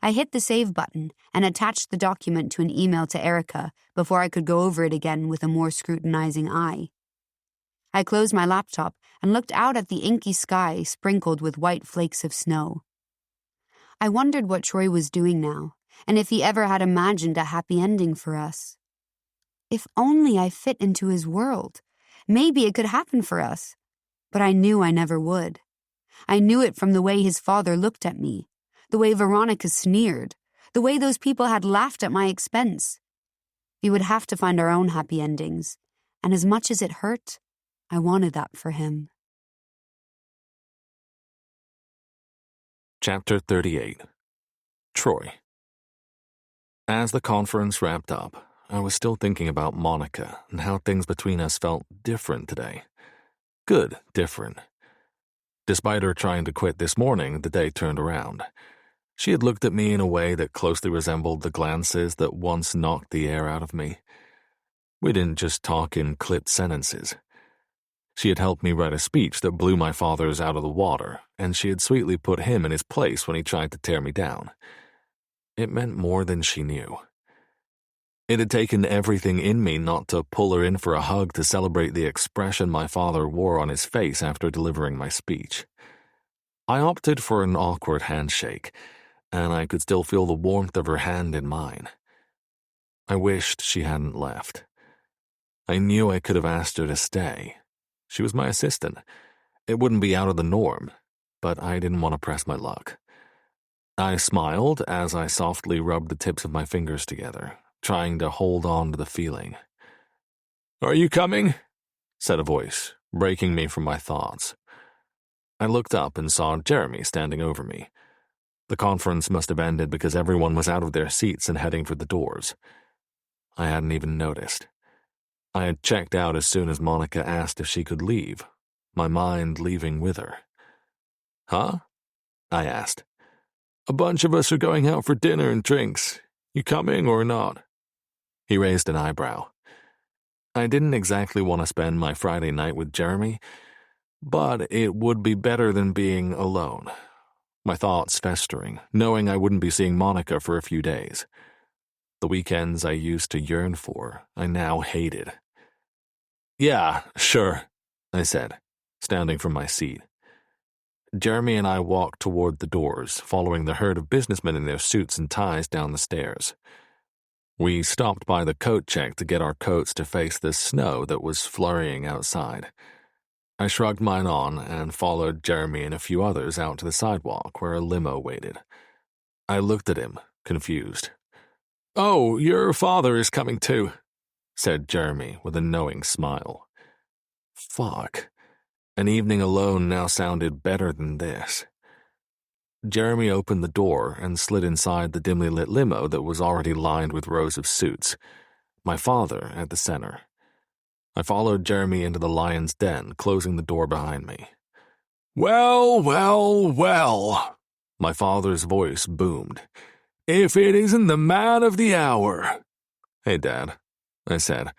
I hit the save button and attached the document to an email to Erica before I could go over it again with a more scrutinizing eye. I closed my laptop and looked out at the inky sky sprinkled with white flakes of snow. I wondered what Troy was doing now, and if he ever had imagined a happy ending for us. If only I fit into his world, maybe it could happen for us. But I knew I never would. I knew it from the way his father looked at me, the way Veronica sneered, the way those people had laughed at my expense. We would have to find our own happy endings, and as much as it hurt, I wanted that for him. Chapter 38. Troy. As the conference wrapped up, I was still thinking about Monica and how things between us felt different today. Good, different. Despite her trying to quit this morning, the day turned around. She had looked at me in a way that closely resembled the glances that once knocked the air out of me. We didn't just talk in clipped sentences. She had helped me write a speech that blew my father's out of the water, and she had sweetly put him in his place when he tried to tear me down. It meant more than she knew. It had taken everything in me not to pull her in for a hug to celebrate the expression my father wore on his face after delivering my speech. I opted for an awkward handshake, and I could still feel the warmth of her hand in mine. I wished she hadn't left. I knew I could have asked her to stay. She was my assistant. It wouldn't be out of the norm, but I didn't want to press my luck. I smiled as I softly rubbed the tips of my fingers together, trying to hold on to the feeling. "Are you coming?" said a voice, breaking me from my thoughts. I looked up and saw Jeremy standing over me. The conference must have ended because everyone was out of their seats and heading for the doors. I hadn't even noticed. I had checked out as soon as Monica asked if she could leave, my mind leaving with her. "Huh?" I asked. "A bunch of us are going out for dinner and drinks. You coming or not?" He raised an eyebrow. I didn't exactly want to spend my Friday night with Jeremy, but it would be better than being alone. My thoughts festering, knowing I wouldn't be seeing Monica for a few days. The weekends I used to yearn for, I now hated. "Yeah, sure," I said, standing from my seat. Jeremy and I walked toward the doors, following the herd of businessmen in their suits and ties down the stairs. We stopped by the coat check to get our coats to face the snow that was flurrying outside. I shrugged mine on and followed Jeremy and a few others out to the sidewalk where a limo waited. I looked at him, confused. "Oh, your father is coming too," said Jeremy with a knowing smile. Fuck. An evening alone now sounded better than this. Jeremy opened the door and slid inside the dimly lit limo that was already lined with rows of suits, my father at the center. I followed Jeremy into the lion's den, closing the door behind me. "Well, well, well," my father's voice boomed. "If it isn't the man of the hour." "Hey, Dad," I said,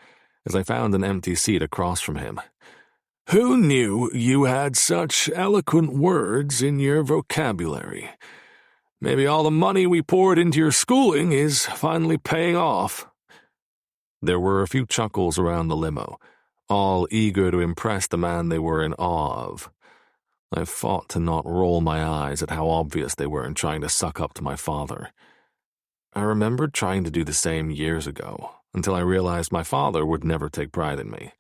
as I found an empty seat across from him. "Who knew you had such eloquent words in your vocabulary? Maybe all the money we poured into your schooling is finally paying off." There were a few chuckles around the limo, all eager to impress the man they were in awe of. I fought to not roll my eyes at how obvious they were in trying to suck up to my father. I remembered trying to do the same years ago, until I realized my father would never take pride in me.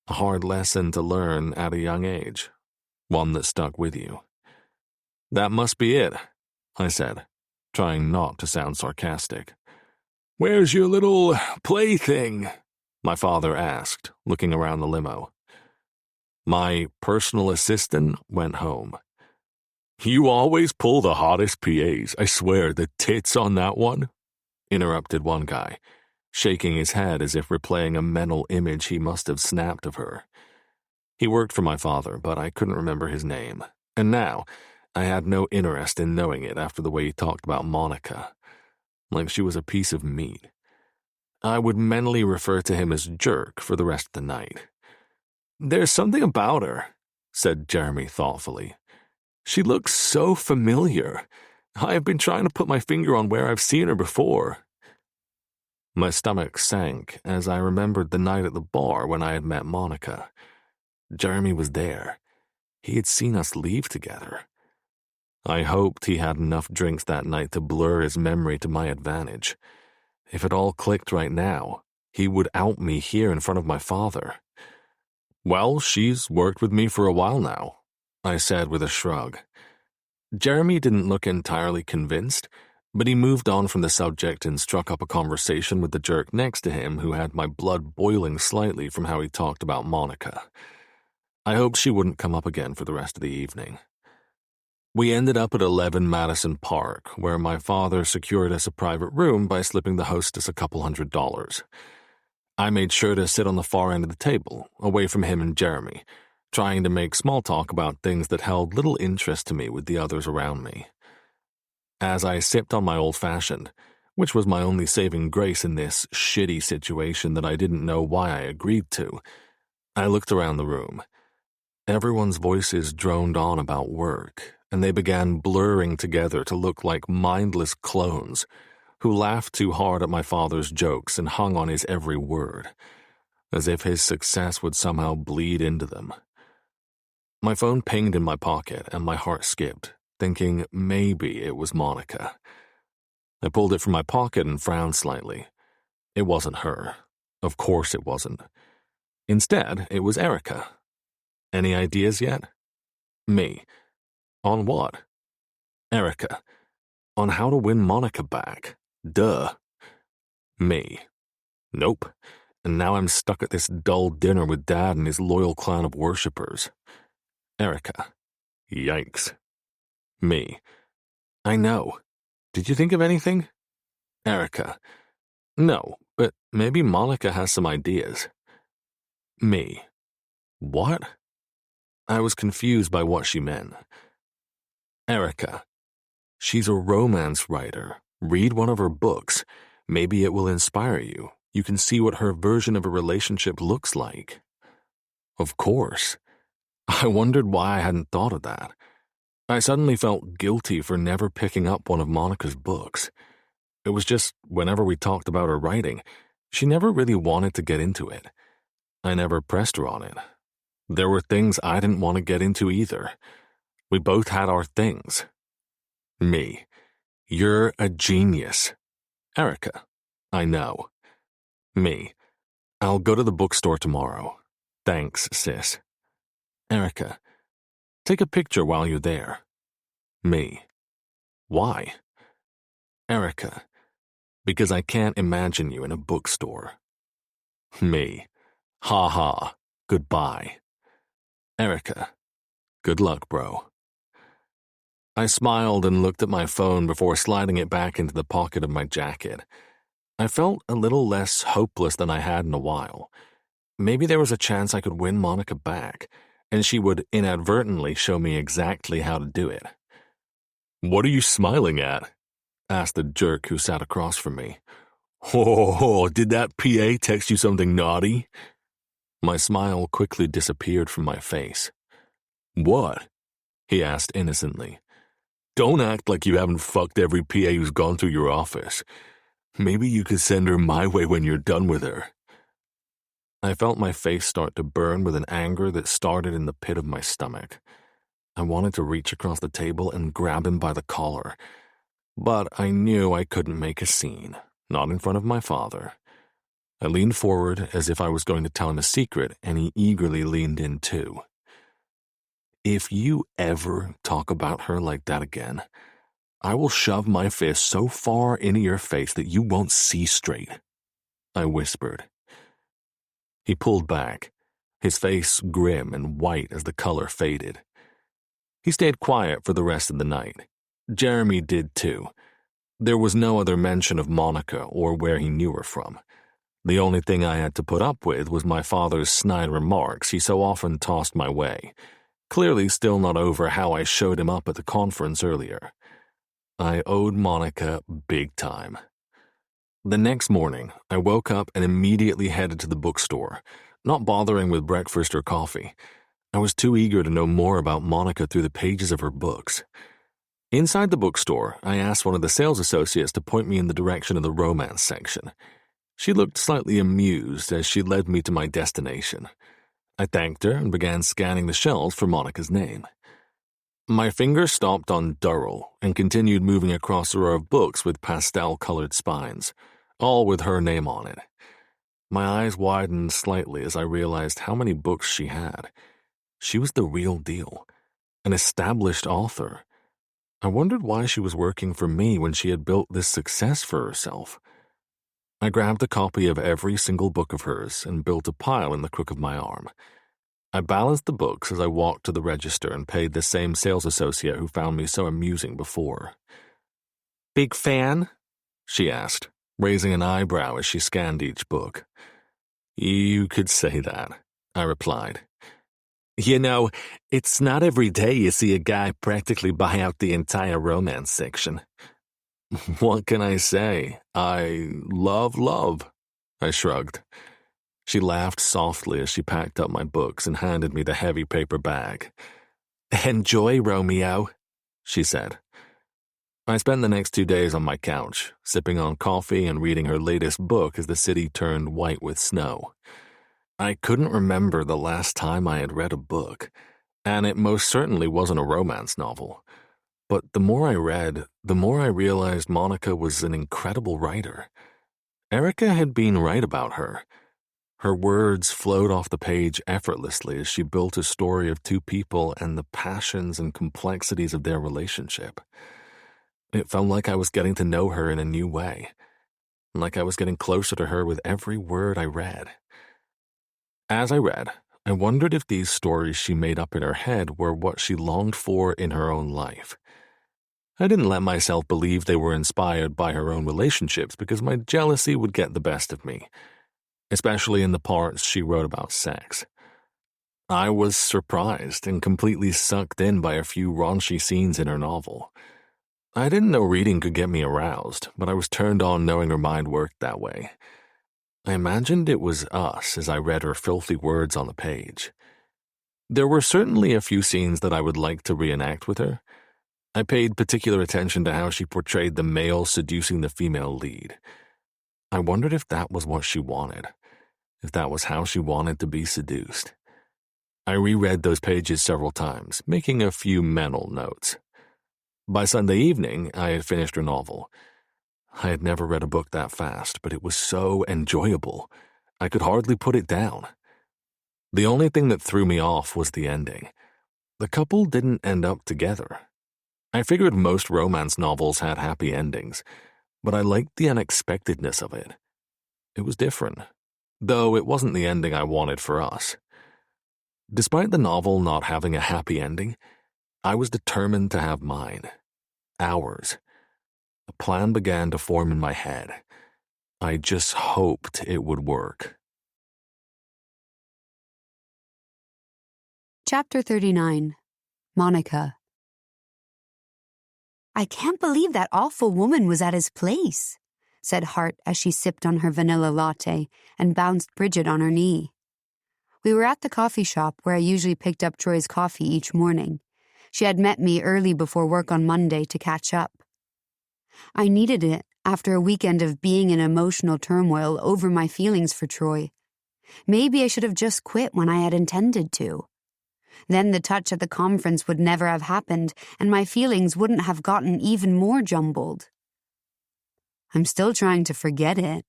A hard lesson to learn at a young age, one that stuck with you. "That must be it," I said, trying not to sound sarcastic. "Where's your little plaything?" my father asked, looking around the limo. My personal assistant went home. "You always pull the hottest PAs, I swear, the tits on that one," interrupted one guy, shaking his head as if replaying a mental image he must have snapped of her. He worked for my father, but I couldn't remember his name, and now I had no interest in knowing it after the way he talked about Monica, like she was a piece of meat. I would mentally refer to him as Jerk for the rest of the night. "There's something about her," said Jeremy thoughtfully. "She looks so familiar. I have been trying to put my finger on where I've seen her before." My stomach sank as I remembered the night at the bar when I had met Monica. Jeremy was there. He had seen us leave together. I hoped he had enough drinks that night to blur his memory to my advantage. If it all clicked right now, he would out me here in front of my father. "Well, she's worked with me for a while now," I said with a shrug. Jeremy didn't look entirely convinced, but he moved on from the subject and struck up a conversation with the jerk next to him who had my blood boiling slightly from how he talked about Monica. I hoped she wouldn't come up again for the rest of the evening. We ended up at 11 Madison Park, where my father secured us a private room by slipping the hostess a couple $100. I made sure to sit on the far end of the table, away from him and Jeremy, trying to make small talk about things that held little interest to me with the others around me. As I sipped on my old-fashioned, which was my only saving grace in this shitty situation that I didn't know why I agreed to, I looked around the room. Everyone's voices droned on about work, and they began blurring together to look like mindless clones who laughed too hard at my father's jokes and hung on his every word, as if his success would somehow bleed into them. My phone pinged in my pocket, and my heart skipped, thinking maybe it was Monica. I pulled it from my pocket and frowned slightly. It wasn't her. Of course it wasn't. Instead, it was Erica. Any ideas yet? Me. On what? Erica. On how to win Monica back. Duh. Me. Nope. And now I'm stuck at this dull dinner with Dad and his loyal clan of worshippers. Erica. Yikes. Me. I know. Did you think of anything? Erica. No, but maybe Monica has some ideas. Me. What? I was confused by what she meant. Erica. She's a romance writer. Read one of her books. Maybe it will inspire you. You can see what her version of a relationship looks like. Of course. I wondered why I hadn't thought of that. I suddenly felt guilty for never picking up one of Monica's books. It was just, whenever we talked about her writing, she never really wanted to get into it. I never pressed her on it. There were things I didn't want to get into either. We both had our things. Me. You're a genius. Erica. I know. Me. I'll go to the bookstore tomorrow. Thanks, sis. Erica, take a picture while you're there. Me. Why? Erica, because I can't imagine you in a bookstore. Me. Ha ha. Goodbye. Erica, good luck, bro. I smiled and looked at my phone before sliding it back into the pocket of my jacket. I felt a little less hopeless than I had in a while. Maybe there was a chance I could win Monica back, and she would inadvertently show me exactly how to do it. "What are you smiling at?" asked the jerk who sat across from me. "Oh, did that PA text you something naughty?" My smile quickly disappeared from my face. "What?" he asked innocently. "Don't act like you haven't fucked every PA who's gone through your office. Maybe you could send her my way when you're done with her." I felt my face start to burn with an anger that started in the pit of my stomach. I wanted to reach across the table and grab him by the collar, but I knew I couldn't make a scene, not in front of my father. I leaned forward as if I was going to tell him a secret, and he eagerly leaned in too. "If you ever talk about her like that again, I will shove my fist so far into your face that you won't see straight," I whispered. He pulled back, his face grim and white as the color faded. He stayed quiet for the rest of the night. Jeremy did too. There was no other mention of Monica or where he knew her from. The only thing I had to put up with was my father's snide remarks he so often tossed my way, clearly still not over how I showed him up at the conference earlier. I owed Monica big time. The next morning, I woke up and immediately headed to the bookstore, not bothering with breakfast or coffee. I was too eager to know more about Monica through the pages of her books. Inside the bookstore, I asked one of the sales associates to point me in the direction of the romance section. She looked slightly amused as she led me to my destination. I thanked her and began scanning the shelves for Monica's name. My finger stopped on Durrell and continued moving across the row of books with pastel-colored spines, all with her name on it. My eyes widened slightly as I realized how many books she had. She was the real deal, an established author. I wondered why she was working for me when she had built this success for herself. I grabbed a copy of every single book of hers and built a pile in the crook of my arm. I balanced the books as I walked to the register and paid the same sales associate who found me so amusing before. "Big fan?" she asked, raising an eyebrow as she scanned each book. "You could say that," I replied. "You know, it's not every day you see a guy practically buy out the entire romance section." "What can I say? I love," I shrugged. She laughed softly as she packed up my books and handed me the heavy paper bag. "Enjoy, Romeo," she said. I spent the next 2 days on my couch, sipping on coffee and reading her latest book as the city turned white with snow. I couldn't remember the last time I had read a book, and it most certainly wasn't a romance novel. But the more I read, the more I realized Monica was an incredible writer. Erica had been right about her. Her words flowed off the page effortlessly as she built a story of two people and the passions and complexities of their relationship. It felt like I was getting to know her in a new way, like I was getting closer to her with every word I read. As I read, I wondered if these stories she made up in her head were what she longed for in her own life. I didn't let myself believe they were inspired by her own relationships because my jealousy would get the best of me, especially in the parts she wrote about sex. I was surprised and completely sucked in by a few raunchy scenes in her novel. I didn't know reading could get me aroused, but I was turned on knowing her mind worked that way. I imagined it was us as I read her filthy words on the page. There were certainly a few scenes that I would like to reenact with her. I paid particular attention to how she portrayed the male seducing the female lead. I wondered if that was what she wanted, if that was how she wanted to be seduced. I reread those pages several times, making a few mental notes. By Sunday evening, I had finished her novel. I had never read a book that fast, but it was so enjoyable. I could hardly put it down. The only thing that threw me off was the ending. The couple didn't end up together. I figured most romance novels had happy endings, but I liked the unexpectedness of it. It was different, though it wasn't the ending I wanted for us. Despite the novel not having a happy ending, I was determined to have mine. Ours. A plan began to form in my head. I just hoped it would work. Chapter 39. Monica. "I can't believe that awful woman was at his place," said Hart as she sipped on her vanilla latte and bounced Bridget on her knee. We were at the coffee shop where I usually picked up Troy's coffee each morning. She had met me early before work on Monday to catch up. I needed it after a weekend of being in emotional turmoil over my feelings for Troy. Maybe I should have just quit when I had intended to. Then the touch at the conference would never have happened, and my feelings wouldn't have gotten even more jumbled. "I'm still trying to forget it,"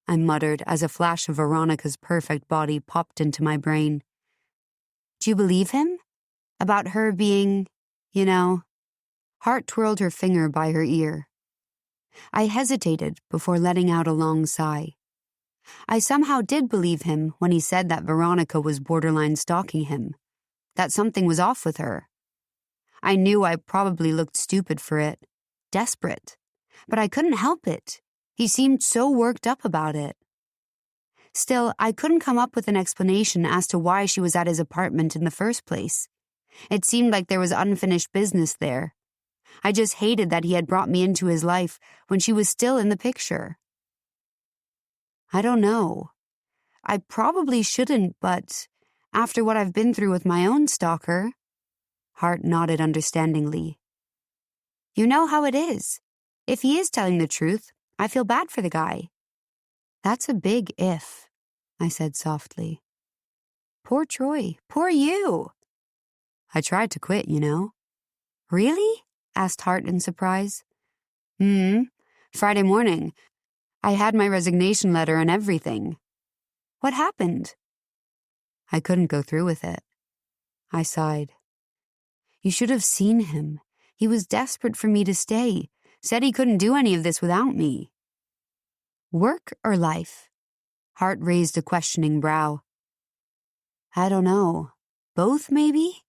I muttered as a flash of Veronica's perfect body popped into my brain. "Do you believe him? About her being, you know?" Hart twirled her finger by her ear. I hesitated before letting out a long sigh. I somehow did believe him when he said that Veronica was borderline stalking him, that something was off with her. I knew I probably looked stupid for it, desperate, but I couldn't help it. He seemed so worked up about it. Still, I couldn't come up with an explanation as to why she was at his apartment in the first place. It seemed like there was unfinished business there. I just hated that he had brought me into his life when she was still in the picture. I don't know. I probably shouldn't, but after what I've been through with my own stalker. Hart nodded understandingly. You know how it is. If he is telling the truth, I feel bad for the guy. That's a big if, I said softly. Poor Troy. Poor you. I tried to quit, you know. Really? Asked Hart in surprise. Friday morning. I had my resignation letter and everything. What happened? I couldn't go through with it. I sighed. You should have seen him. He was desperate for me to stay. Said he couldn't do any of this without me. Work or life? Hart raised a questioning brow. I don't know. Both, maybe?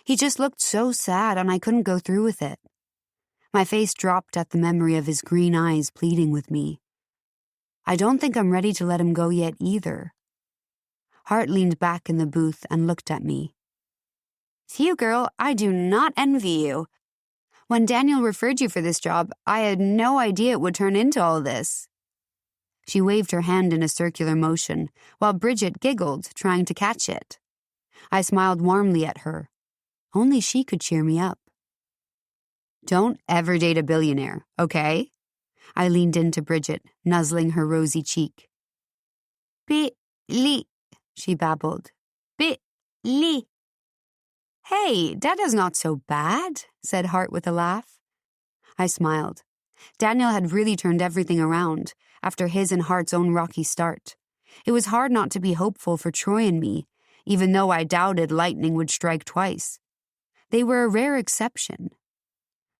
He just looked so sad and I couldn't go through with it. My face dropped at the memory of his green eyes pleading with me. I don't think I'm ready to let him go yet either. Hart leaned back in the booth and looked at me. Phew, girl, I do not envy you. When Daniel referred you for this job, I had no idea it would turn into all this. She waved her hand in a circular motion, while Bridget giggled, trying to catch it. I smiled warmly at her. Only she could cheer me up. Don't ever date a billionaire, okay? I leaned into Bridget, nuzzling her rosy cheek. Billy, she babbled. Billy. Hey, that is not so bad, said Hart with a laugh. I smiled. Daniel had really turned everything around after his and Hart's own rocky start. It was hard not to be hopeful for Troy and me, even though I doubted lightning would strike twice. They were a rare exception.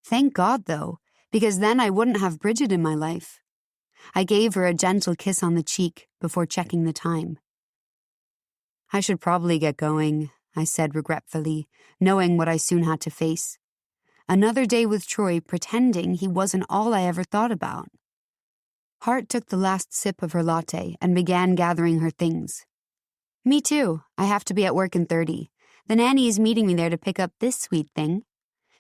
Thank God, though, because then I wouldn't have Bridget in my life. I gave her a gentle kiss on the cheek before checking the time. I should probably get going, I said regretfully, knowing what I soon had to face. Another day with Troy pretending he wasn't all I ever thought about. Hart took the last sip of her latte and began gathering her things. Me too. I have to be at work in 30. The nanny is meeting me there to pick up this sweet thing.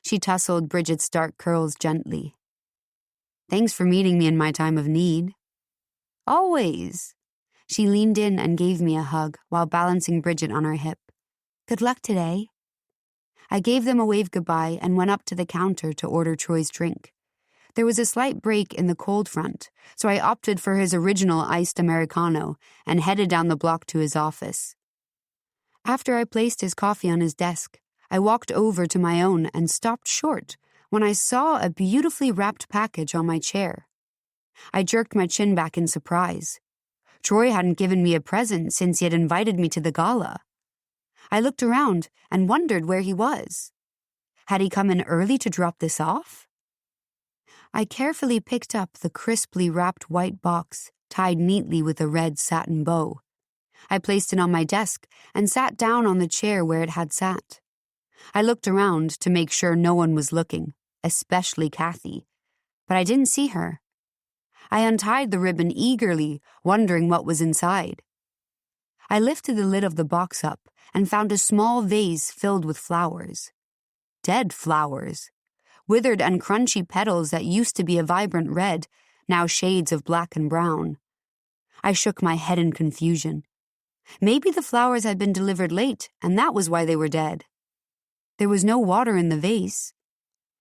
She tousled Bridget's dark curls gently. Thanks for meeting me in my time of need. Always. She leaned in and gave me a hug while balancing Bridget on her hip. Good luck today. I gave them a wave goodbye and went up to the counter to order Troy's drink. There was a slight break in the cold front, so I opted for his original iced Americano and headed down the block to his office. After I placed his coffee on his desk, I walked over to my own and stopped short when I saw a beautifully wrapped package on my chair. I jerked my chin back in surprise. Troy hadn't given me a present since he had invited me to the gala. I looked around and wondered where he was. Had he come in early to drop this off? I carefully picked up the crisply wrapped white box tied neatly with a red satin bow. I placed it on my desk and sat down on the chair where it had sat. I looked around to make sure no one was looking, especially Kathy, but I didn't see her. I untied the ribbon eagerly, wondering what was inside. I lifted the lid of the box up and found a small vase filled with flowers. Dead flowers. Withered and crunchy petals that used to be a vibrant red, now shades of black and brown. I shook my head in confusion. Maybe the flowers had been delivered late, and that was why they were dead. There was no water in the vase.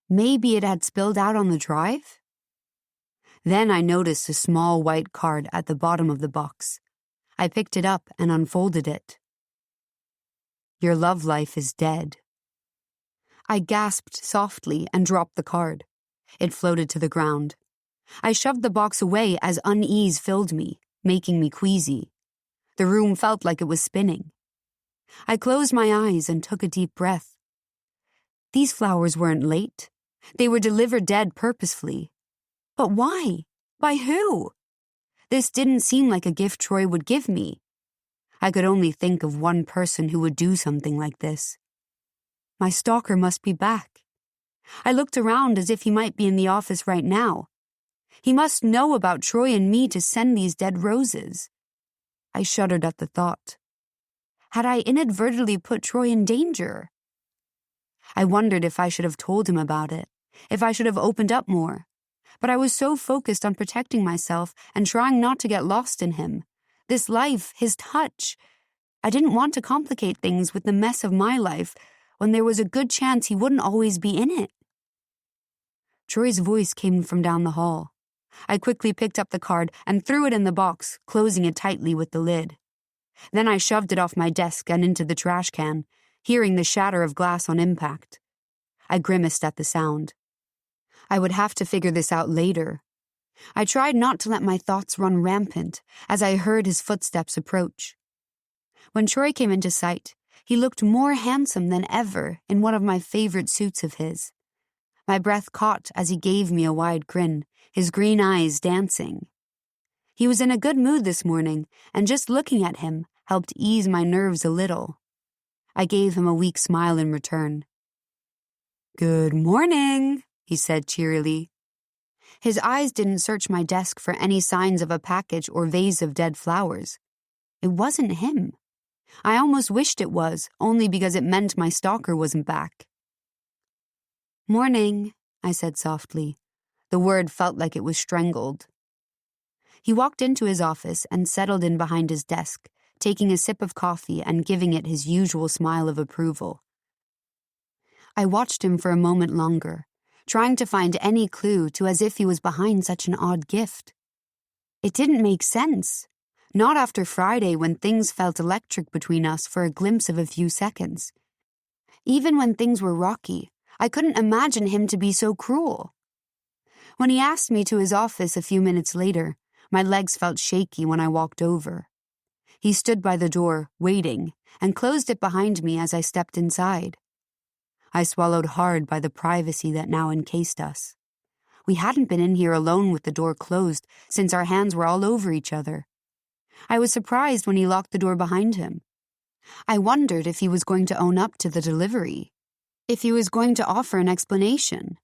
Maybe it had spilled out on the drive? Then I noticed a small white card at the bottom of the box. I picked it up and unfolded it. Your love life is dead. I gasped softly and dropped the card. It floated to the ground. I shoved the box away as unease filled me, making me queasy. The room felt like it was spinning. I closed my eyes and took a deep breath. These flowers weren't late. They were delivered dead purposefully. But why? By who? This didn't seem like a gift Troy would give me. I could only think of one person who would do something like this. My stalker must be back. I looked around as if he might be in the office right now. He must know about Troy and me to send these dead roses. I shuddered at the thought. Had I inadvertently put Troy in danger? I wondered if I should have told him about it, if I should have opened up more. But I was so focused on protecting myself and trying not to get lost in him. This life, his touch. I didn't want to complicate things with the mess of my life when there was a good chance he wouldn't always be in it. Troy's voice came from down the hall. I quickly picked up the card and threw it in the box, closing it tightly with the lid. Then I shoved it off my desk and into the trash can, hearing the shatter of glass on impact. I grimaced at the sound. I would have to figure this out later. I tried not to let my thoughts run rampant as I heard his footsteps approach. When Troy came into sight, he looked more handsome than ever in one of my favorite suits of his. My breath caught as he gave me a wide grin, his green eyes dancing. He was in a good mood this morning, and just looking at him helped ease my nerves a little. I gave him a weak smile in return. "Good morning," he said cheerily. His eyes didn't search my desk for any signs of a package or vase of dead flowers. It wasn't him. I almost wished it was, only because it meant my stalker wasn't back. "Morning," I said softly. The word felt like it was strangled. He walked into his office and settled in behind his desk, taking a sip of coffee and giving it his usual smile of approval. I watched him for a moment longer, trying to find any clue to as if he was behind such an odd gift. It didn't make sense. Not after Friday when things felt electric between us for a glimpse of a few seconds. Even when things were rocky, I couldn't imagine him to be so cruel. When he asked me to his office a few minutes later, my legs felt shaky when I walked over. He stood by the door, waiting, and closed it behind me as I stepped inside. I swallowed hard by the privacy that now encased us. We hadn't been in here alone with the door closed since our hands were all over each other. I was surprised when he locked the door behind him. I wondered if he was going to own up to the delivery, if he was going to offer an explanation.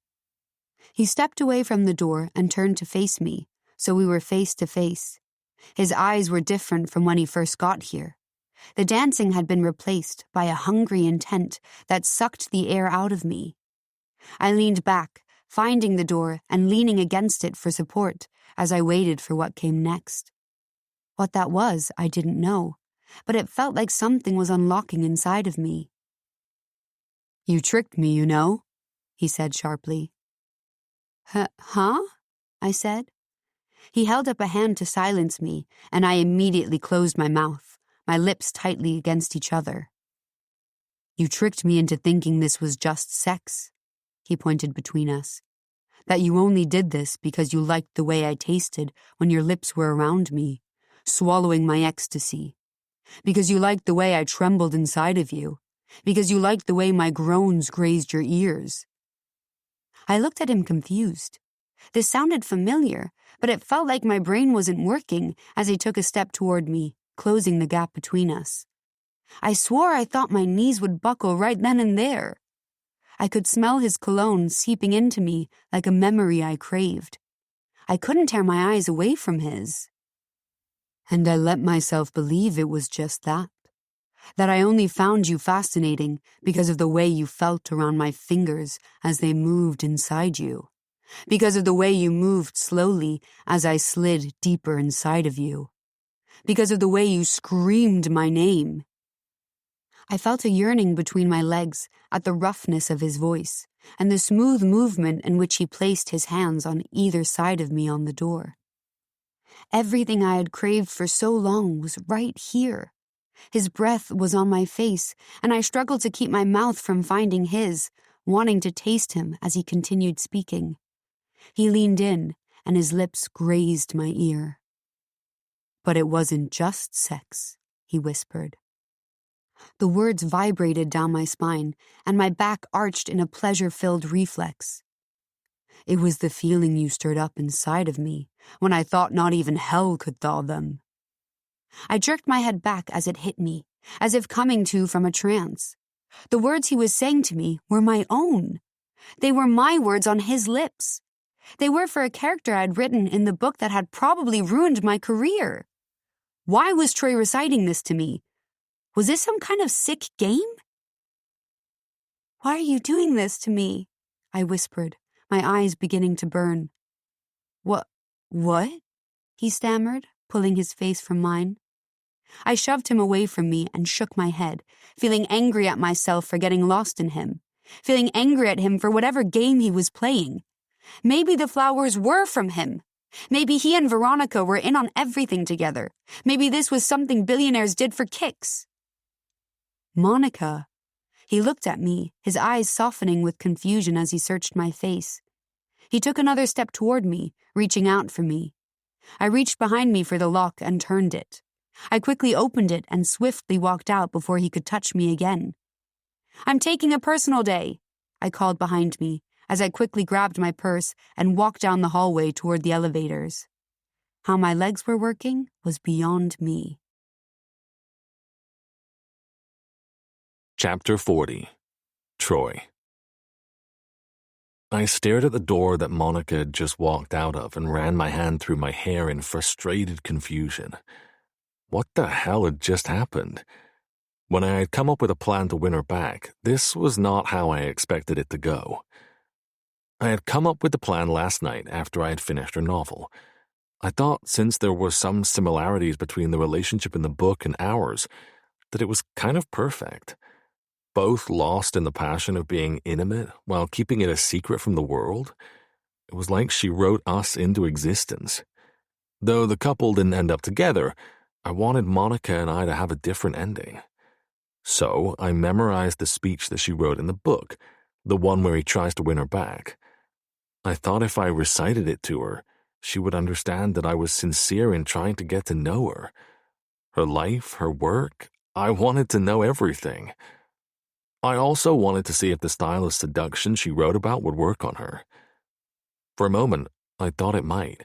He stepped away from the door and turned to face me, so we were face to face. His eyes were different from when he first got here. The dancing had been replaced by a hungry intent that sucked the air out of me. I leaned back, finding the door and leaning against it for support as I waited for what came next. What that was, I didn't know, but it felt like something was unlocking inside of me. "You tricked me, you know," he said sharply. Huh? I said. He held up a hand to silence me, and I immediately closed my mouth, my lips tightly against each other. "You tricked me into thinking this was just sex," he pointed between us. "That you only did this because you liked the way I tasted when your lips were around me, swallowing my ecstasy. Because you liked the way I trembled inside of you. Because you liked the way my groans grazed your ears. I looked at him confused. This sounded familiar, but it felt like my brain wasn't working as he took a step toward me, closing the gap between us. I swore I thought my knees would buckle right then and there. I could smell his cologne seeping into me like a memory I craved. I couldn't tear my eyes away from his. And I let myself believe it was just that I only found you fascinating because of the way you felt around my fingers as they moved inside you, because of the way you moved slowly as I slid deeper inside of you, because of the way you screamed my name. I felt a yearning between my legs at the roughness of his voice and the smooth movement in which he placed his hands on either side of me on the door. Everything I had craved for so long was right here. His breath was on my face, and I struggled to keep my mouth from finding his, wanting to taste him as he continued speaking. He leaned in, and his lips grazed my ear. But it wasn't just sex, he whispered. The words vibrated down my spine, and my back arched in a pleasure-filled reflex. It was the feeling you stirred up inside of me, when I thought not even hell could thaw them. I jerked my head back as it hit me, as if coming to from a trance. The words he was saying to me were my own. They were my words on his lips. They were for a character I'd written in the book that had probably ruined my career. Why was Troy reciting this to me? Was this some kind of sick game? Why are you doing this to me? I whispered, my eyes beginning to burn. What? He stammered, pulling his face from mine. I shoved him away from me and shook my head, feeling angry at myself for getting lost in him, feeling angry at him for whatever game he was playing. Maybe the flowers were from him. Maybe he and Veronica were in on everything together. Maybe this was something billionaires did for kicks. Monica. He looked at me, his eyes softening with confusion as he searched my face. He took another step toward me, reaching out for me. I reached behind me for the lock and turned it. I quickly opened it and swiftly walked out before he could touch me again. I'm taking a personal day, I called behind me as I quickly grabbed my purse and walked down the hallway toward the elevators. How my legs were working was beyond me. Chapter 40. Troy. I stared at the door that Monica had just walked out of and ran my hand through my hair in frustrated confusion. What the hell had just happened? When I had come up with a plan to win her back, this was not how I expected it to go. I had come up with the plan last night after I had finished her novel. I thought since there were some similarities between the relationship in the book and ours, that it was kind of perfect. Both lost in the passion of being intimate while keeping it a secret from the world. It was like she wrote us into existence. Though the couple didn't end up together, I wanted Monica and I to have a different ending. So I memorized the speech that she wrote in the book, the one where he tries to win her back. I thought if I recited it to her, she would understand that I was sincere in trying to get to know her. Her life, her work, I wanted to know everything. I also wanted to see if the style of seduction she wrote about would work on her. For a moment, I thought it might.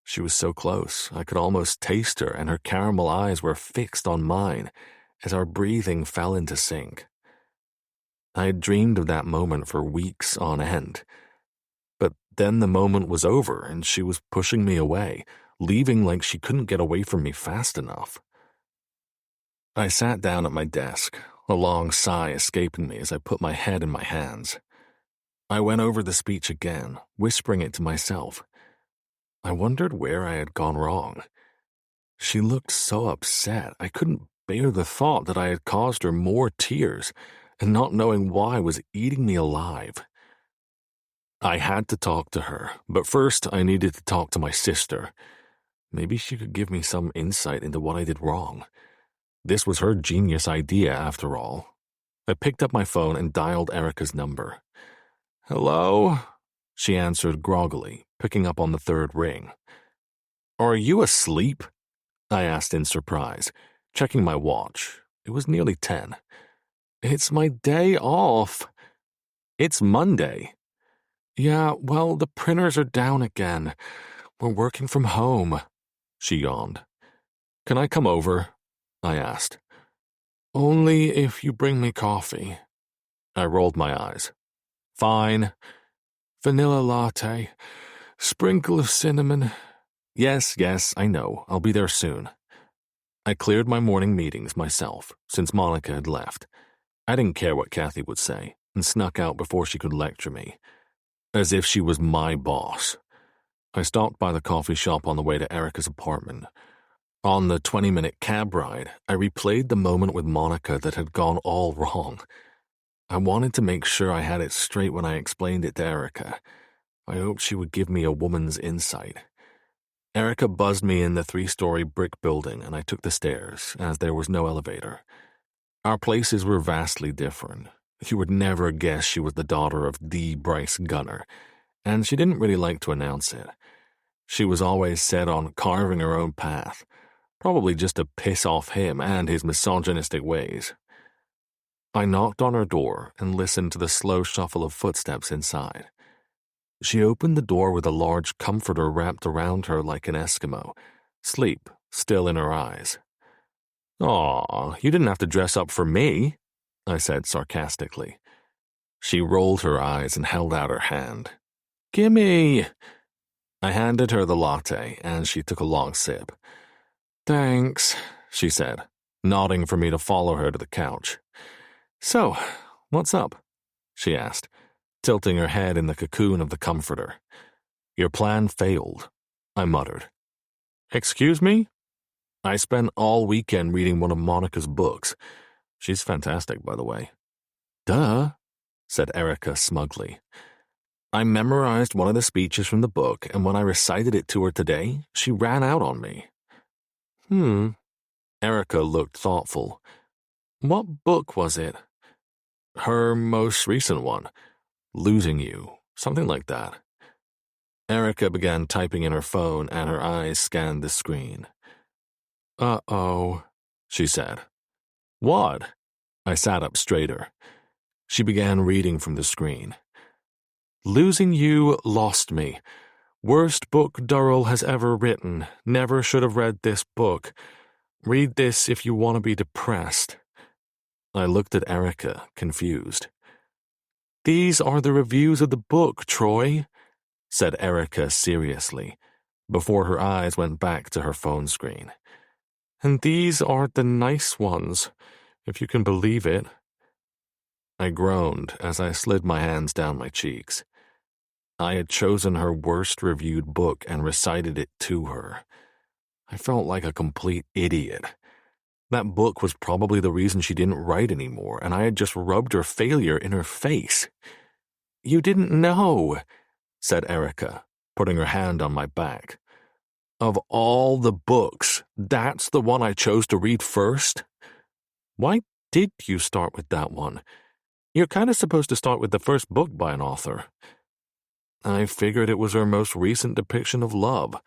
She was so close, I could almost taste her, and her caramel eyes were fixed on mine as our breathing fell into sync. I had dreamed of that moment for weeks on end. But then the moment was over, and she was pushing me away, leaving like she couldn't get away from me fast enough. I sat down at my desk, a long sigh escaping me as I put my head in my hands. I went over the speech again, whispering it to myself. I wondered where I had gone wrong. She looked so upset, I couldn't bear the thought that I had caused her more tears, and not knowing why was eating me alive. I had to talk to her, but first I needed to talk to my sister. Maybe she could give me some insight into what I did wrong. This was her genius idea, after all. I picked up my phone and dialed Erica's number. "Hello?" She answered groggily, picking up on the third ring. "Are you asleep?" I asked in surprise. checking my watch. It was nearly 10. It's my day off. It's Monday. Yeah, well, the printers are down again. We're working from home, she yawned. Can I come over? I asked. Only if you bring me coffee. I rolled my eyes. Fine. Vanilla latte. Sprinkle of cinnamon. Yes, I know. I'll be there soon. I cleared my morning meetings myself, since Monica had left. I didn't care what Kathy would say, and snuck out before she could lecture me. As if she was my boss. I stopped by the coffee shop on the way to Erica's apartment. On the 20-minute cab ride, I replayed the moment with Monica that had gone all wrong. I wanted to make sure I had it straight when I explained it to Erica. I hoped she would give me a woman's insight. Erica buzzed me in the 3-story brick building, and I took the stairs, as there was no elevator. Our places were vastly different. You would never guess she was the daughter of the Bryce Gunner, and she didn't really like to announce it. She was always set on carving her own path, probably just to piss off him and his misogynistic ways. I knocked on her door and listened to the slow shuffle of footsteps inside. She opened the door with a large comforter wrapped around her like an Eskimo, sleep still in her eyes. Aw, you didn't have to dress up for me, I said sarcastically. She rolled her eyes and held out her hand. Gimme! I handed her the latte, and she took a long sip. Thanks, she said, nodding for me to follow her to the couch. So, what's up? She asked, tilting her head in the cocoon of the comforter. Your plan failed, I muttered. Excuse me? I spent all weekend reading one of Monica's books. She's fantastic, by the way. Duh, said Erica smugly. I memorized one of the speeches from the book, and when I recited it to her today, she ran out on me. Erica looked thoughtful. What book was it? Her most recent one. Losing You, something like that. Erica began typing in her phone, and her eyes scanned the screen. Uh-oh, she said. What? I sat up straighter. She began reading from the screen. Losing You lost me. Worst book Durrell has ever written. Never should have read this book. Read this if you want to be depressed. I looked at Erica, confused. These are the reviews of the book, Troy, said Erica seriously, before her eyes went back to her phone screen. And these are the nice ones, if you can believe it. I groaned as I slid my hands down my cheeks. I had chosen her worst-reviewed book and recited it to her. I felt like a complete idiot. That book was probably the reason she didn't write anymore, and I had just rubbed her failure in her face. You didn't know, said Erica, putting her hand on my back. Of all the books, that's the one I chose to read first? Why did you start with that one? You're kind of supposed to start with the first book by an author. I figured it was her most recent depiction of love.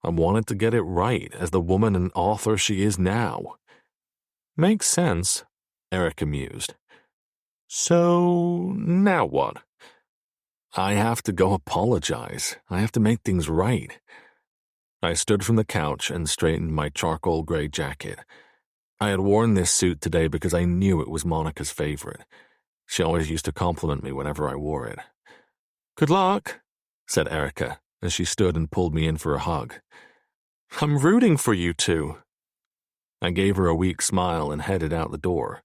I wanted to get it right as the woman and author she is now. Makes sense, Erica mused. So, now what? I have to go apologize. I have to make things right. I stood from the couch and straightened my charcoal gray jacket. I had worn this suit today because I knew it was Monica's favorite. She always used to compliment me whenever I wore it. Good luck, said Erica as she stood and pulled me in for a hug. I'm rooting for you two. I gave her a weak smile and headed out the door.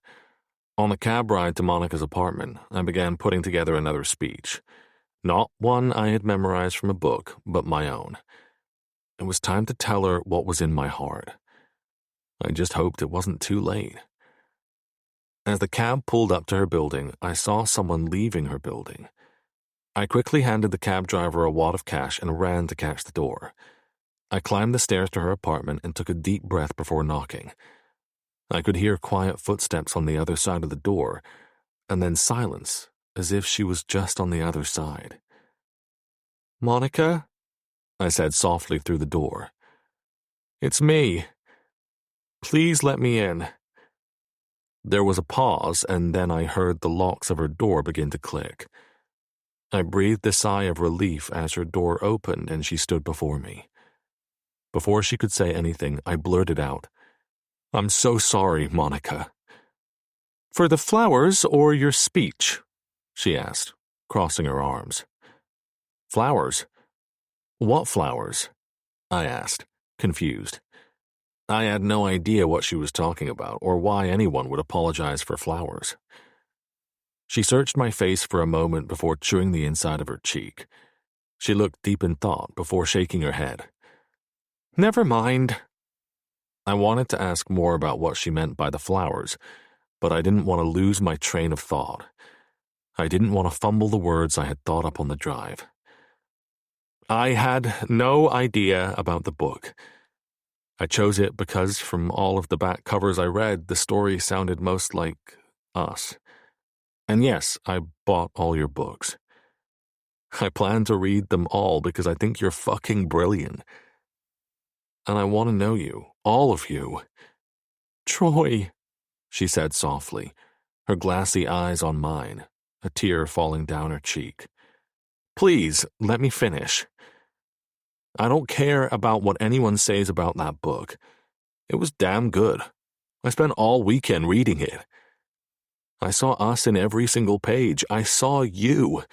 On the cab ride to Monica's apartment, I began putting together another speech. Not one I had memorized from a book, but my own. It was time to tell her what was in my heart. I just hoped it wasn't too late. As the cab pulled up to her building, I saw someone leaving her building. I quickly handed the cab driver a wad of cash and ran to catch the door. I climbed the stairs to her apartment and took a deep breath before knocking. I could hear quiet footsteps on the other side of the door, and then silence, as if she was just on the other side. Monica? I said softly through the door. It's me. Please let me in." There was a pause, and then I heard the locks of her door begin to click. I breathed a sigh of relief as her door opened and she stood before me. Before she could say anything, I blurted out, "I'm so sorry, Monica." "For the flowers or your speech?" she asked, crossing her arms. "Flowers? What flowers?" I asked, confused. I had no idea what she was talking about or why anyone would apologize for flowers. She searched my face for a moment before chewing the inside of her cheek. She looked deep in thought before shaking her head. "Never mind." I wanted to ask more about what she meant by the flowers, but I didn't want to lose my train of thought. I didn't want to fumble the words I had thought up on the drive. "I had no idea about the book. I chose it because from all of the back covers I read, the story sounded most like us. And yes, I bought all your books. I plan to read them all because I think you're fucking brilliant. And I want to know you, all of you." "Troy," she said softly, her glassy eyes on mine, a tear falling down her cheek. "Please, let me finish. I don't care about what anyone says about that book. It was damn good. I spent all weekend reading it. I saw us in every single page. I saw you.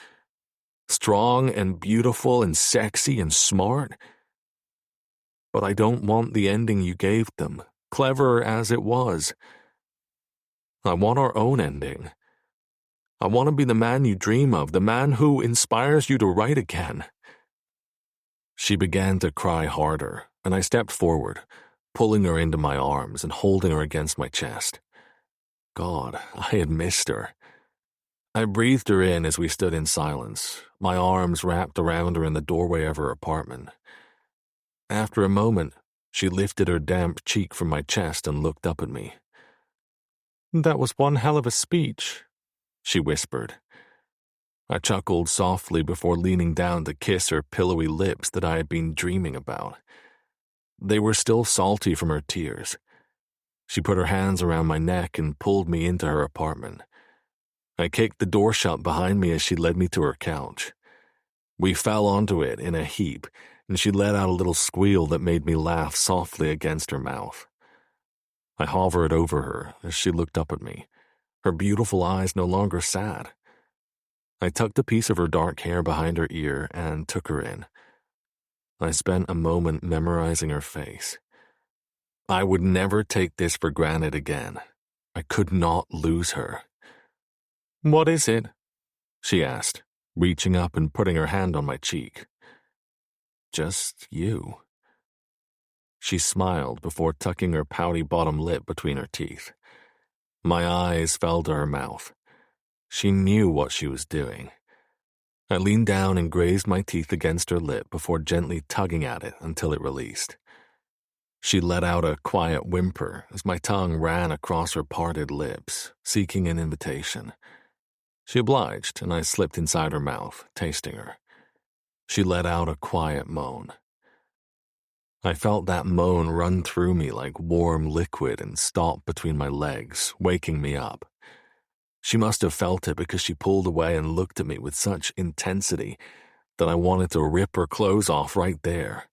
Strong and beautiful and sexy and smart. But I don't want the ending you gave them, clever as it was. I want our own ending. I want to be the man you dream of, the man who inspires you to write again." She began to cry harder, and I stepped forward, pulling her into my arms and holding her against my chest. God, I had missed her. I breathed her in as we stood in silence, my arms wrapped around her in the doorway of her apartment. After a moment, she lifted her damp cheek from my chest and looked up at me. "That was one hell of a speech," she whispered. I chuckled softly before leaning down to kiss her pillowy lips that I had been dreaming about. They were still salty from her tears. She put her hands around my neck and pulled me into her apartment. I kicked the door shut behind me as she led me to her couch. We fell onto it in a heap, and she let out a little squeal that made me laugh softly against her mouth. I hovered over her as she looked up at me, her beautiful eyes no longer sad. I tucked a piece of her dark hair behind her ear and took her in. I spent a moment memorizing her face. I would never take this for granted again. I could not lose her. "What is it?" she asked, reaching up and putting her hand on my cheek. "Just you." She smiled before tucking her pouty bottom lip between her teeth. My eyes fell to her mouth. She knew what she was doing. I leaned down and grazed my teeth against her lip before gently tugging at it until it released. She let out a quiet whimper as my tongue ran across her parted lips, seeking an invitation. She obliged, and I slipped inside her mouth, tasting her. She let out a quiet moan. I felt that moan run through me like warm liquid and stop between my legs, waking me up. She must have felt it because she pulled away and looked at me with such intensity that I wanted to rip her clothes off right there.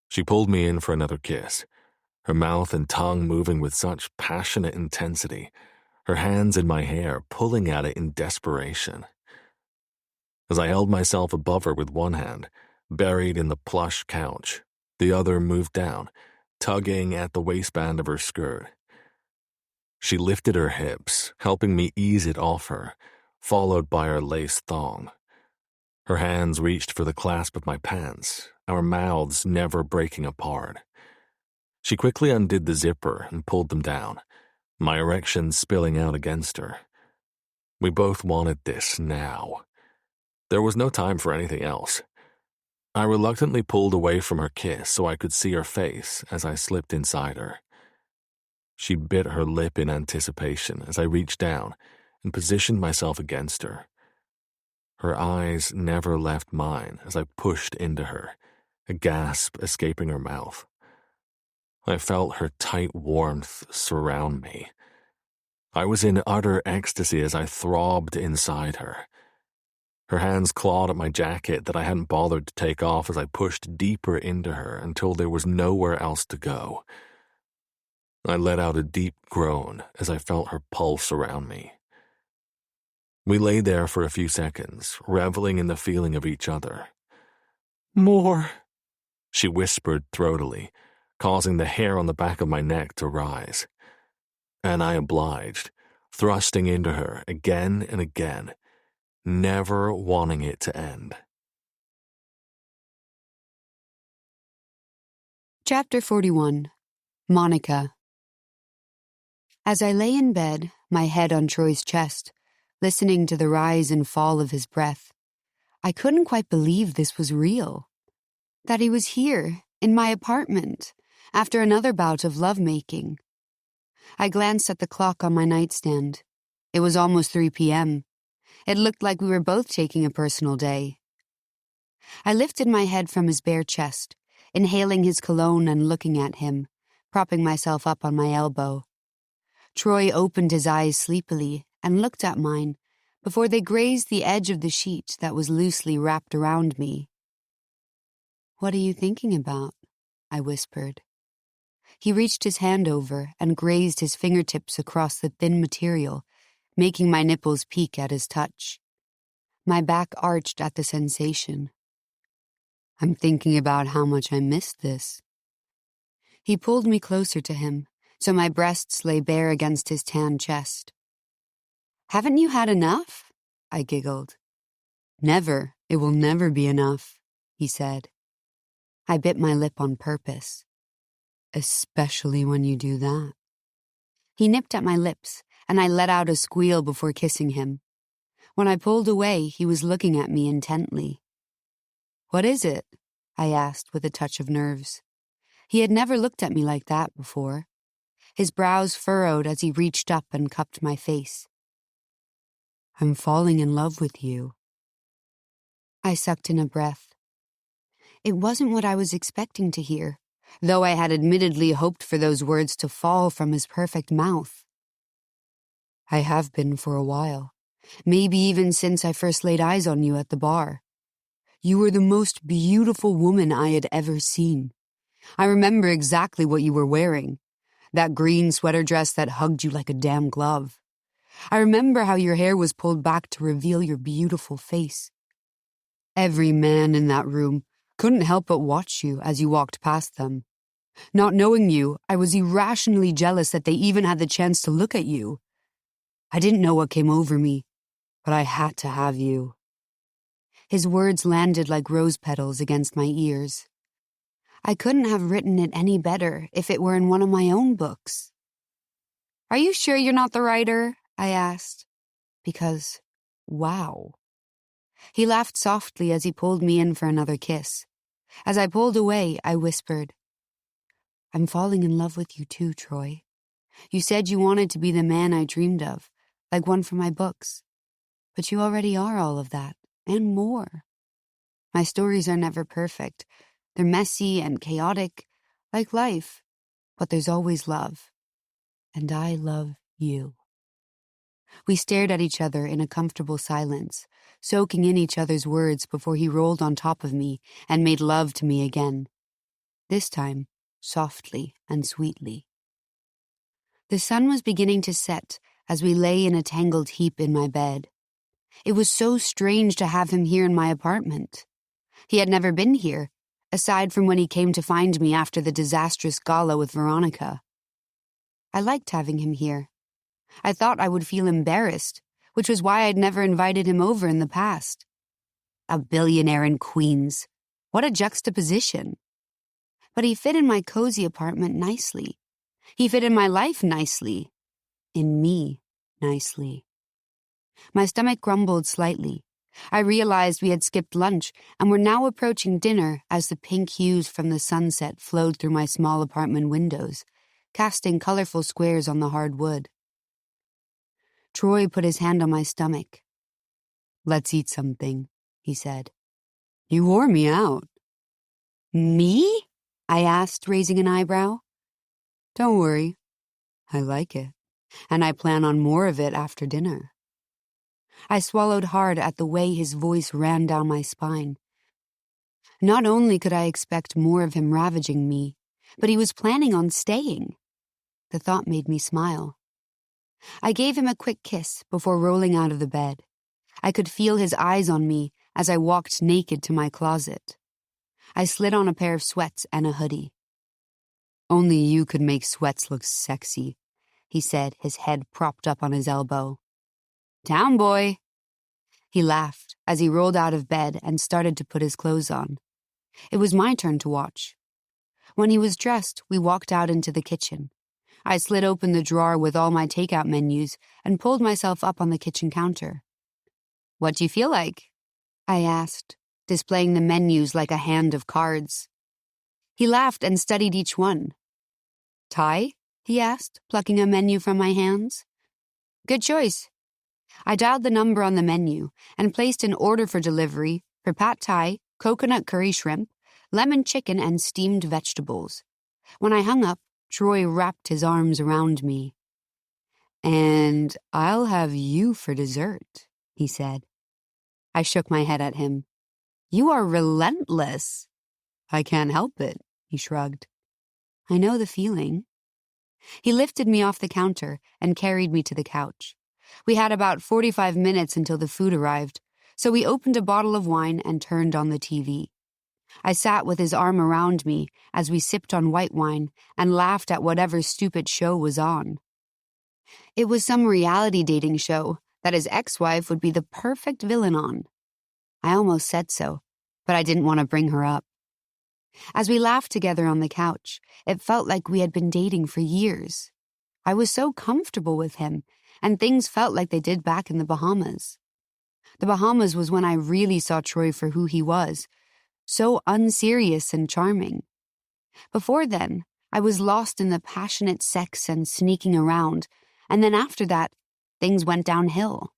She pulled me in for another kiss, her mouth and tongue moving with such passionate intensity, her hands in my hair pulling at it in desperation. As I held myself above her with one hand, buried in the plush couch, the other moved down, tugging at the waistband of her skirt. She lifted her hips, helping me ease it off her, followed by her lace thong. Her hands reached for the clasp of my pants, our mouths never breaking apart. She quickly undid the zipper and pulled them down, my erection spilling out against her. We both wanted this now. There was no time for anything else. I reluctantly pulled away from her kiss so I could see her face as I slipped inside her. She bit her lip in anticipation as I reached down and positioned myself against her. Her eyes never left mine as I pushed into her, a gasp escaping her mouth. I felt her tight warmth surround me. I was in utter ecstasy as I throbbed inside her. Her hands clawed at my jacket that I hadn't bothered to take off as I pushed deeper into her until there was nowhere else to go. I let out a deep groan as I felt her pulse around me. We lay there for a few seconds, reveling in the feeling of each other. "More," she whispered throatily, causing the hair on the back of my neck to rise. And I obliged, thrusting into her again and again, never wanting it to end. Chapter 41. Monica. As I lay in bed, my head on Troy's chest, listening to the rise and fall of his breath, I couldn't quite believe this was real. That he was here, in my apartment, after another bout of lovemaking. I glanced at the clock on my nightstand. It was almost 3 p.m. It looked like we were both taking a personal day. I lifted my head from his bare chest, inhaling his cologne and looking at him, propping myself up on my elbow. Troy opened his eyes sleepily and looked at mine before they grazed the edge of the sheet that was loosely wrapped around me. "What are you thinking about?" I whispered. He reached his hand over and grazed his fingertips across the thin material, making my nipples peak at his touch. My back arched at the sensation. "I'm thinking about how much I missed this." He pulled me closer to him, so my breasts lay bare against his tan chest. "Haven't you had enough?" I giggled. "Never. It will never be enough," he said. I bit my lip on purpose. "Especially when you do that." He nipped at my lips, and I let out a squeal before kissing him. When I pulled away, he was looking at me intently. "What is it?" I asked with a touch of nerves. He had never looked at me like that before. His brows furrowed as he reached up and cupped my face. "I'm falling in love with you." I sucked in a breath. It wasn't what I was expecting to hear, though I had admittedly hoped for those words to fall from his perfect mouth. "I have been for a while, maybe even since I first laid eyes on you at the bar. You were the most beautiful woman I had ever seen. I remember exactly what you were wearing, that green sweater dress that hugged you like a damn glove. I remember how your hair was pulled back to reveal your beautiful face. Every man in that room couldn't help but watch you as you walked past them. Not knowing you, I was irrationally jealous that they even had the chance to look at you. I didn't know what came over me, but I had to have you." His words landed like rose petals against my ears. I couldn't have written it any better if it were in one of my own books. "Are you sure you're not the writer?" I asked. Because, wow. He laughed softly as he pulled me in for another kiss. As I pulled away, I whispered, "I'm falling in love with you too, Troy. You said you wanted to be the man I dreamed of, like one from my books. But you already are all of that, and more. My stories are never perfect. They're messy and chaotic, like life. But there's always love. And I love you." We stared at each other in a comfortable silence, soaking in each other's words before he rolled on top of me and made love to me again. This time, softly and sweetly. The sun was beginning to set as we lay in a tangled heap in my bed. It was so strange to have him here in my apartment. He had never been here, aside from when he came to find me after the disastrous gala with Veronica. I liked having him here. I thought I would feel embarrassed, which was why I'd never invited him over in the past. A billionaire in Queens. What a juxtaposition. But he fit in my cozy apartment nicely. He fit in my life nicely. In me nicely. My stomach grumbled slightly. I realized we had skipped lunch and were now approaching dinner as the pink hues from the sunset flowed through my small apartment windows, casting colorful squares on the hard wood. Troy put his hand on my stomach. "Let's eat something," he said. "You wore me out." "Me?" I asked, raising an eyebrow. Don't worry. I like it, and I plan on more of it after dinner. I swallowed hard at the way his voice ran down my spine. Not only could I expect more of him ravaging me, but he was planning on staying. The thought made me smile. I gave him a quick kiss before rolling out of the bed. I could feel his eyes on me as I walked naked to my closet. I slid on a pair of sweats and a hoodie. Only you could make sweats look sexy, he said, his head propped up on his elbow. Down, boy. He laughed as he rolled out of bed and started to put his clothes on. It was my turn to watch. When he was dressed, we walked out into the kitchen. I slid open the drawer with all my takeout menus and pulled myself up on the kitchen counter. What do you feel like? I asked, displaying the menus like a hand of cards. He laughed and studied each one. Thai? He asked, plucking a menu from my hands. Good choice. I dialed the number on the menu and placed an order for delivery for pad thai, coconut curry shrimp, lemon chicken, and steamed vegetables. When I hung up, Troy wrapped his arms around me. And I'll have you for dessert, he said. I shook my head at him. You are relentless. I can't help it, he shrugged. I know the feeling. He lifted me off the counter and carried me to the couch. We had about 45 minutes until the food arrived, so we opened a bottle of wine and turned on the TV. I sat with his arm around me as we sipped on white wine and laughed at whatever stupid show was on. It was some reality dating show that his ex-wife would be the perfect villain on. I almost said so, but I didn't want to bring her up. As we laughed together on the couch, it felt like we had been dating for years. I was so comfortable with him, and things felt like they did back in the Bahamas. The Bahamas was when I really saw Troy for who he was, so unserious and charming. Before then, I was lost in the passionate sex and sneaking around, and then after that, things went downhill.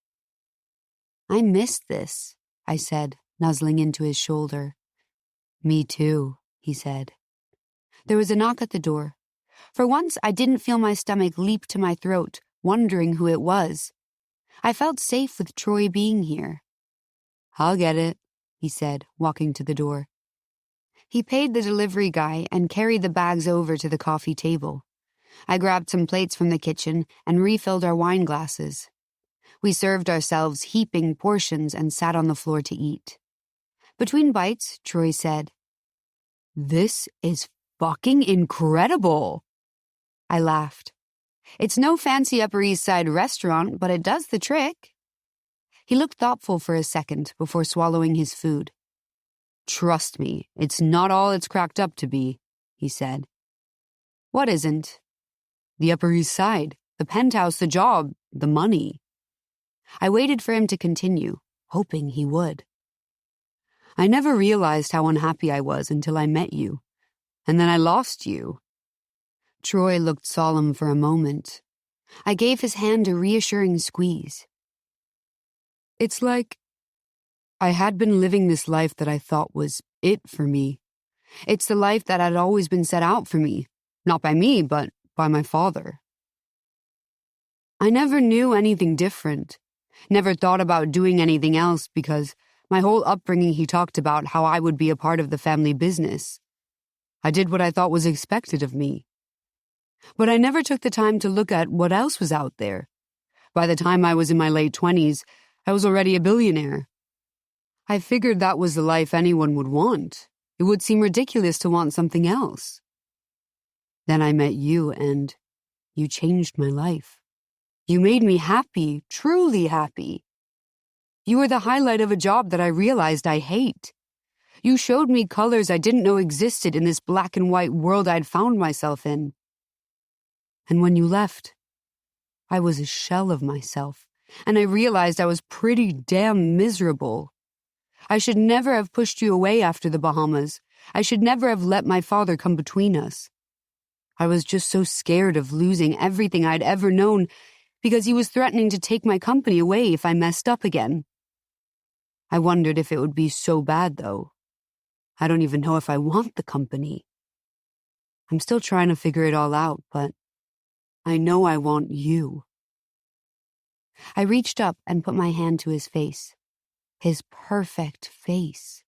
I missed this, I said, nuzzling into his shoulder. Me too, he said. There was a knock at the door. For once, I didn't feel my stomach leap to my throat, wondering who it was. I felt safe with Troy being here. I'll get it, he said, walking to the door. He paid the delivery guy and carried the bags over to the coffee table. I grabbed some plates from the kitchen and refilled our wine glasses. We served ourselves heaping portions and sat on the floor to eat. Between bites, Troy said, This is fucking incredible. I laughed. It's no fancy Upper East Side restaurant, but it does the trick. He looked thoughtful for a second before swallowing his food. Trust me, it's not all it's cracked up to be, he said. What isn't? The Upper East Side, the penthouse, the job, the money. I waited for him to continue, hoping he would. I never realized how unhappy I was until I met you, and then I lost you. Troy looked solemn for a moment. I gave his hand a reassuring squeeze. It's like I had been living this life that I thought was it for me. It's the life that had always been set out for me, not by me, but by my father. I never knew anything different, never thought about doing anything else because my whole upbringing he talked about how I would be a part of the family business. I did what I thought was expected of me. But I never took the time to look at what else was out there. By the time I was in my late 20s, I was already a billionaire. I figured that was the life anyone would want. It would seem ridiculous to want something else. Then I met you, and you changed my life. You made me happy, truly happy. You were the highlight of a job that I realized I hate. You showed me colors I didn't know existed in this black and white world I'd found myself in. And when you left, I was a shell of myself, and I realized I was pretty damn miserable. I should never have pushed you away after the Bahamas. I should never have let my father come between us. I was just so scared of losing everything I'd ever known because he was threatening to take my company away if I messed up again. I wondered if it would be so bad, though. I don't even know if I want the company. I'm still trying to figure it all out, but I know I want you." I reached up and put my hand to his face. His perfect face.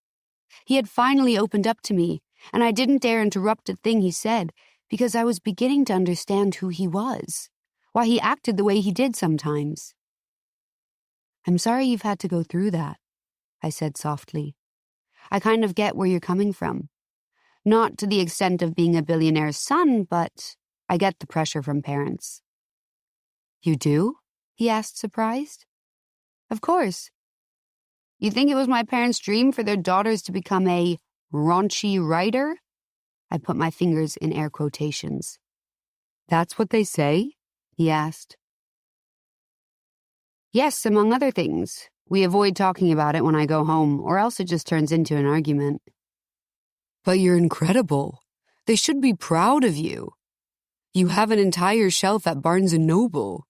He had finally opened up to me, and I didn't dare interrupt a thing he said because I was beginning to understand who he was, why he acted the way he did sometimes. "I'm sorry you've had to go through that," I said softly. "I kind of get where you're coming from. Not to the extent of being a billionaire's son, but I get the pressure from parents." "You do?" he asked, surprised. "Of course. You think it was my parents' dream for their daughters to become a raunchy writer?" I put my fingers in air quotations. "That's what they say?" he asked. "Yes, among other things. We avoid talking about it when I go home, or else it just turns into an argument." "But you're incredible. They should be proud of you. You have an entire shelf at Barnes & Noble.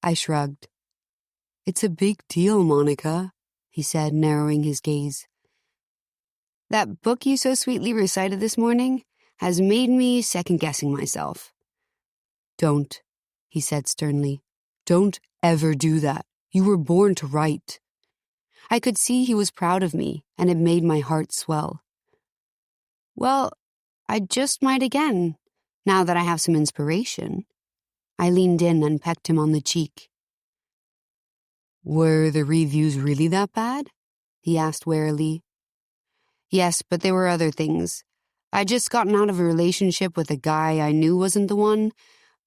I shrugged. "It's a big deal, Monica," he said, narrowing his gaze. "That book you so sweetly recited this morning has made me second-guessing myself." "Don't," he said sternly. "Don't ever do that. You were born to write." I could see he was proud of me, and it made my heart swell. "Well, I just might again, now that I have some inspiration." I leaned in and pecked him on the cheek. "Were the reviews really that bad?" he asked warily. "Yes, but there were other things. I'd just gotten out of a relationship with a guy I knew wasn't the one,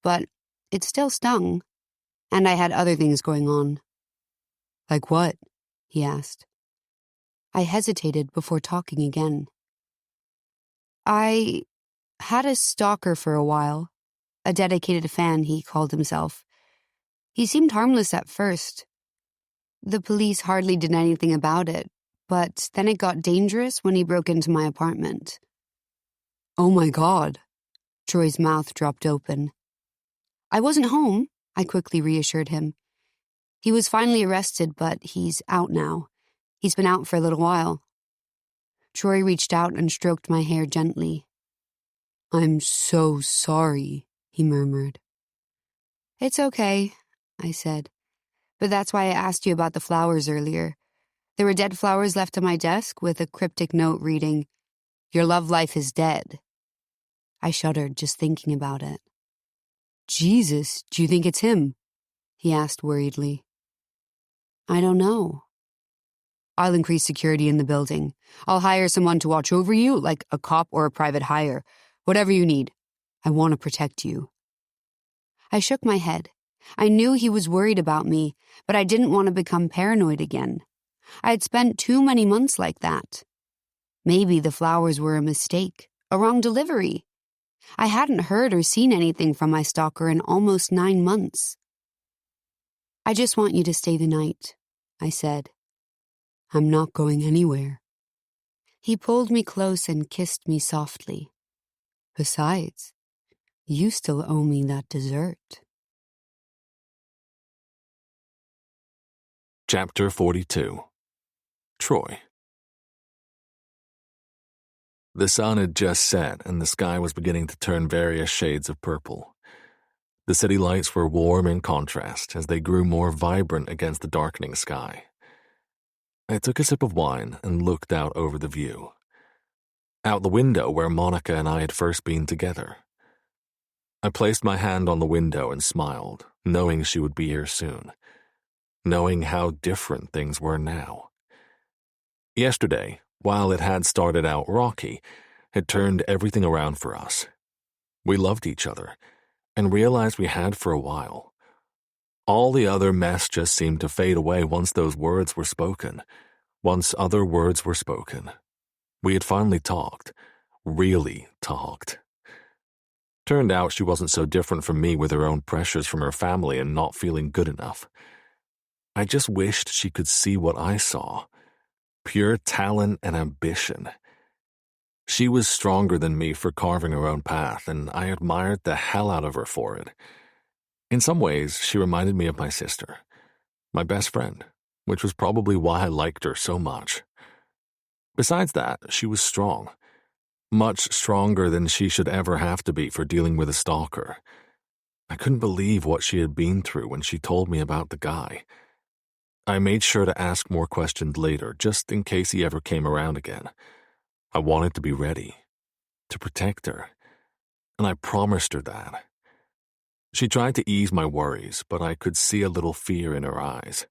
but it still stung. And I had other things going on." "Like what?" he asked. I hesitated before talking again. "I had a stalker for a while, a dedicated fan, he called himself. He seemed harmless at first. The police hardly did anything about it, but then it got dangerous when he broke into my apartment." "Oh my God." Troy's mouth dropped open. "I wasn't home," I quickly reassured him. "He was finally arrested, but he's out now. He's been out for a little while." Troy reached out and stroked my hair gently. "I'm so sorry," he murmured. "It's okay," I said. "But that's why I asked you about the flowers earlier. There were dead flowers left on my desk with a cryptic note reading, 'Your love life is dead.'" I shuddered just thinking about it. "Jesus, do you think it's him?" he asked worriedly. "I don't know." "I'll increase security in the building. I'll hire someone to watch over you, like a cop or a private hire. Whatever you need. I want to protect you." I shook my head. I knew he was worried about me, but I didn't want to become paranoid again. I had spent too many months like that. Maybe the flowers were a mistake, a wrong delivery. I hadn't heard or seen anything from my stalker in almost 9 months. "I just want you to stay the night," I said. "I'm not going anywhere." He pulled me close and kissed me softly. "Besides, you still owe me that dessert." Chapter 42. Troy. The sun had just set and the sky was beginning to turn various shades of purple. The city lights were warm in contrast as they grew more vibrant against the darkening sky. I took a sip of wine and looked out over the view. Out the window where Monica and I had first been together. I placed my hand on the window and smiled, knowing she would be here soon. Knowing how different things were now. Yesterday, while it had started out rocky, had turned everything around for us. We loved each other, and realized we had for a while. All the other mess just seemed to fade away once those words were spoken, once other words were spoken. We had finally talked, really talked. Turned out she wasn't so different from me with her own pressures from her family and not feeling good enough. I just wished she could see what I saw. Pure talent and ambition. She was stronger than me for carving her own path, and I admired the hell out of her for it. In some ways, she reminded me of my sister, my best friend, which was probably why I liked her so much. Besides that, she was strong. much stronger than she should ever have to be for dealing with a stalker. I couldn't believe what she had been through when she told me about the guy. I made sure to ask more questions later, just in case he ever came around again. I wanted to be ready, to protect her, and I promised her that. She tried to ease my worries, but I could see a little fear in her eyes.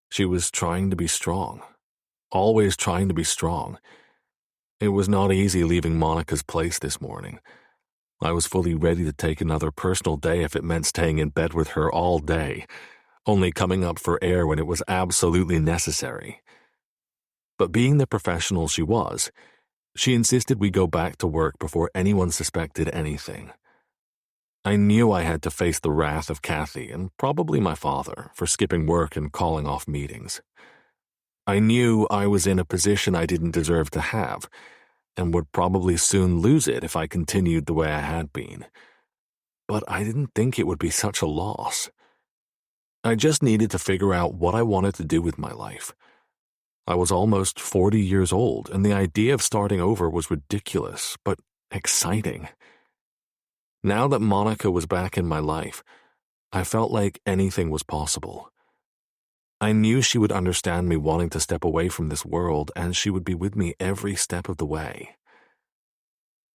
She was trying to be strong, always trying to be strong. It was not easy leaving Monica's place this morning. I was fully ready to take another personal day if it meant staying in bed with her all day, only coming up for air when it was absolutely necessary. But being the professional she was, she insisted we go back to work before anyone suspected anything. I knew I had to face the wrath of Kathy and probably my father for skipping work and calling off meetings. I knew I was in a position I didn't deserve to have, and would probably soon lose it if I continued the way I had been. But I didn't think it would be such a loss. I just needed to figure out what I wanted to do with my life. I was almost 40 years old, and the idea of starting over was ridiculous, but exciting. Now that Monica was back in my life, I felt like anything was possible. I knew she would understand me wanting to step away from this world, and she would be with me every step of the way.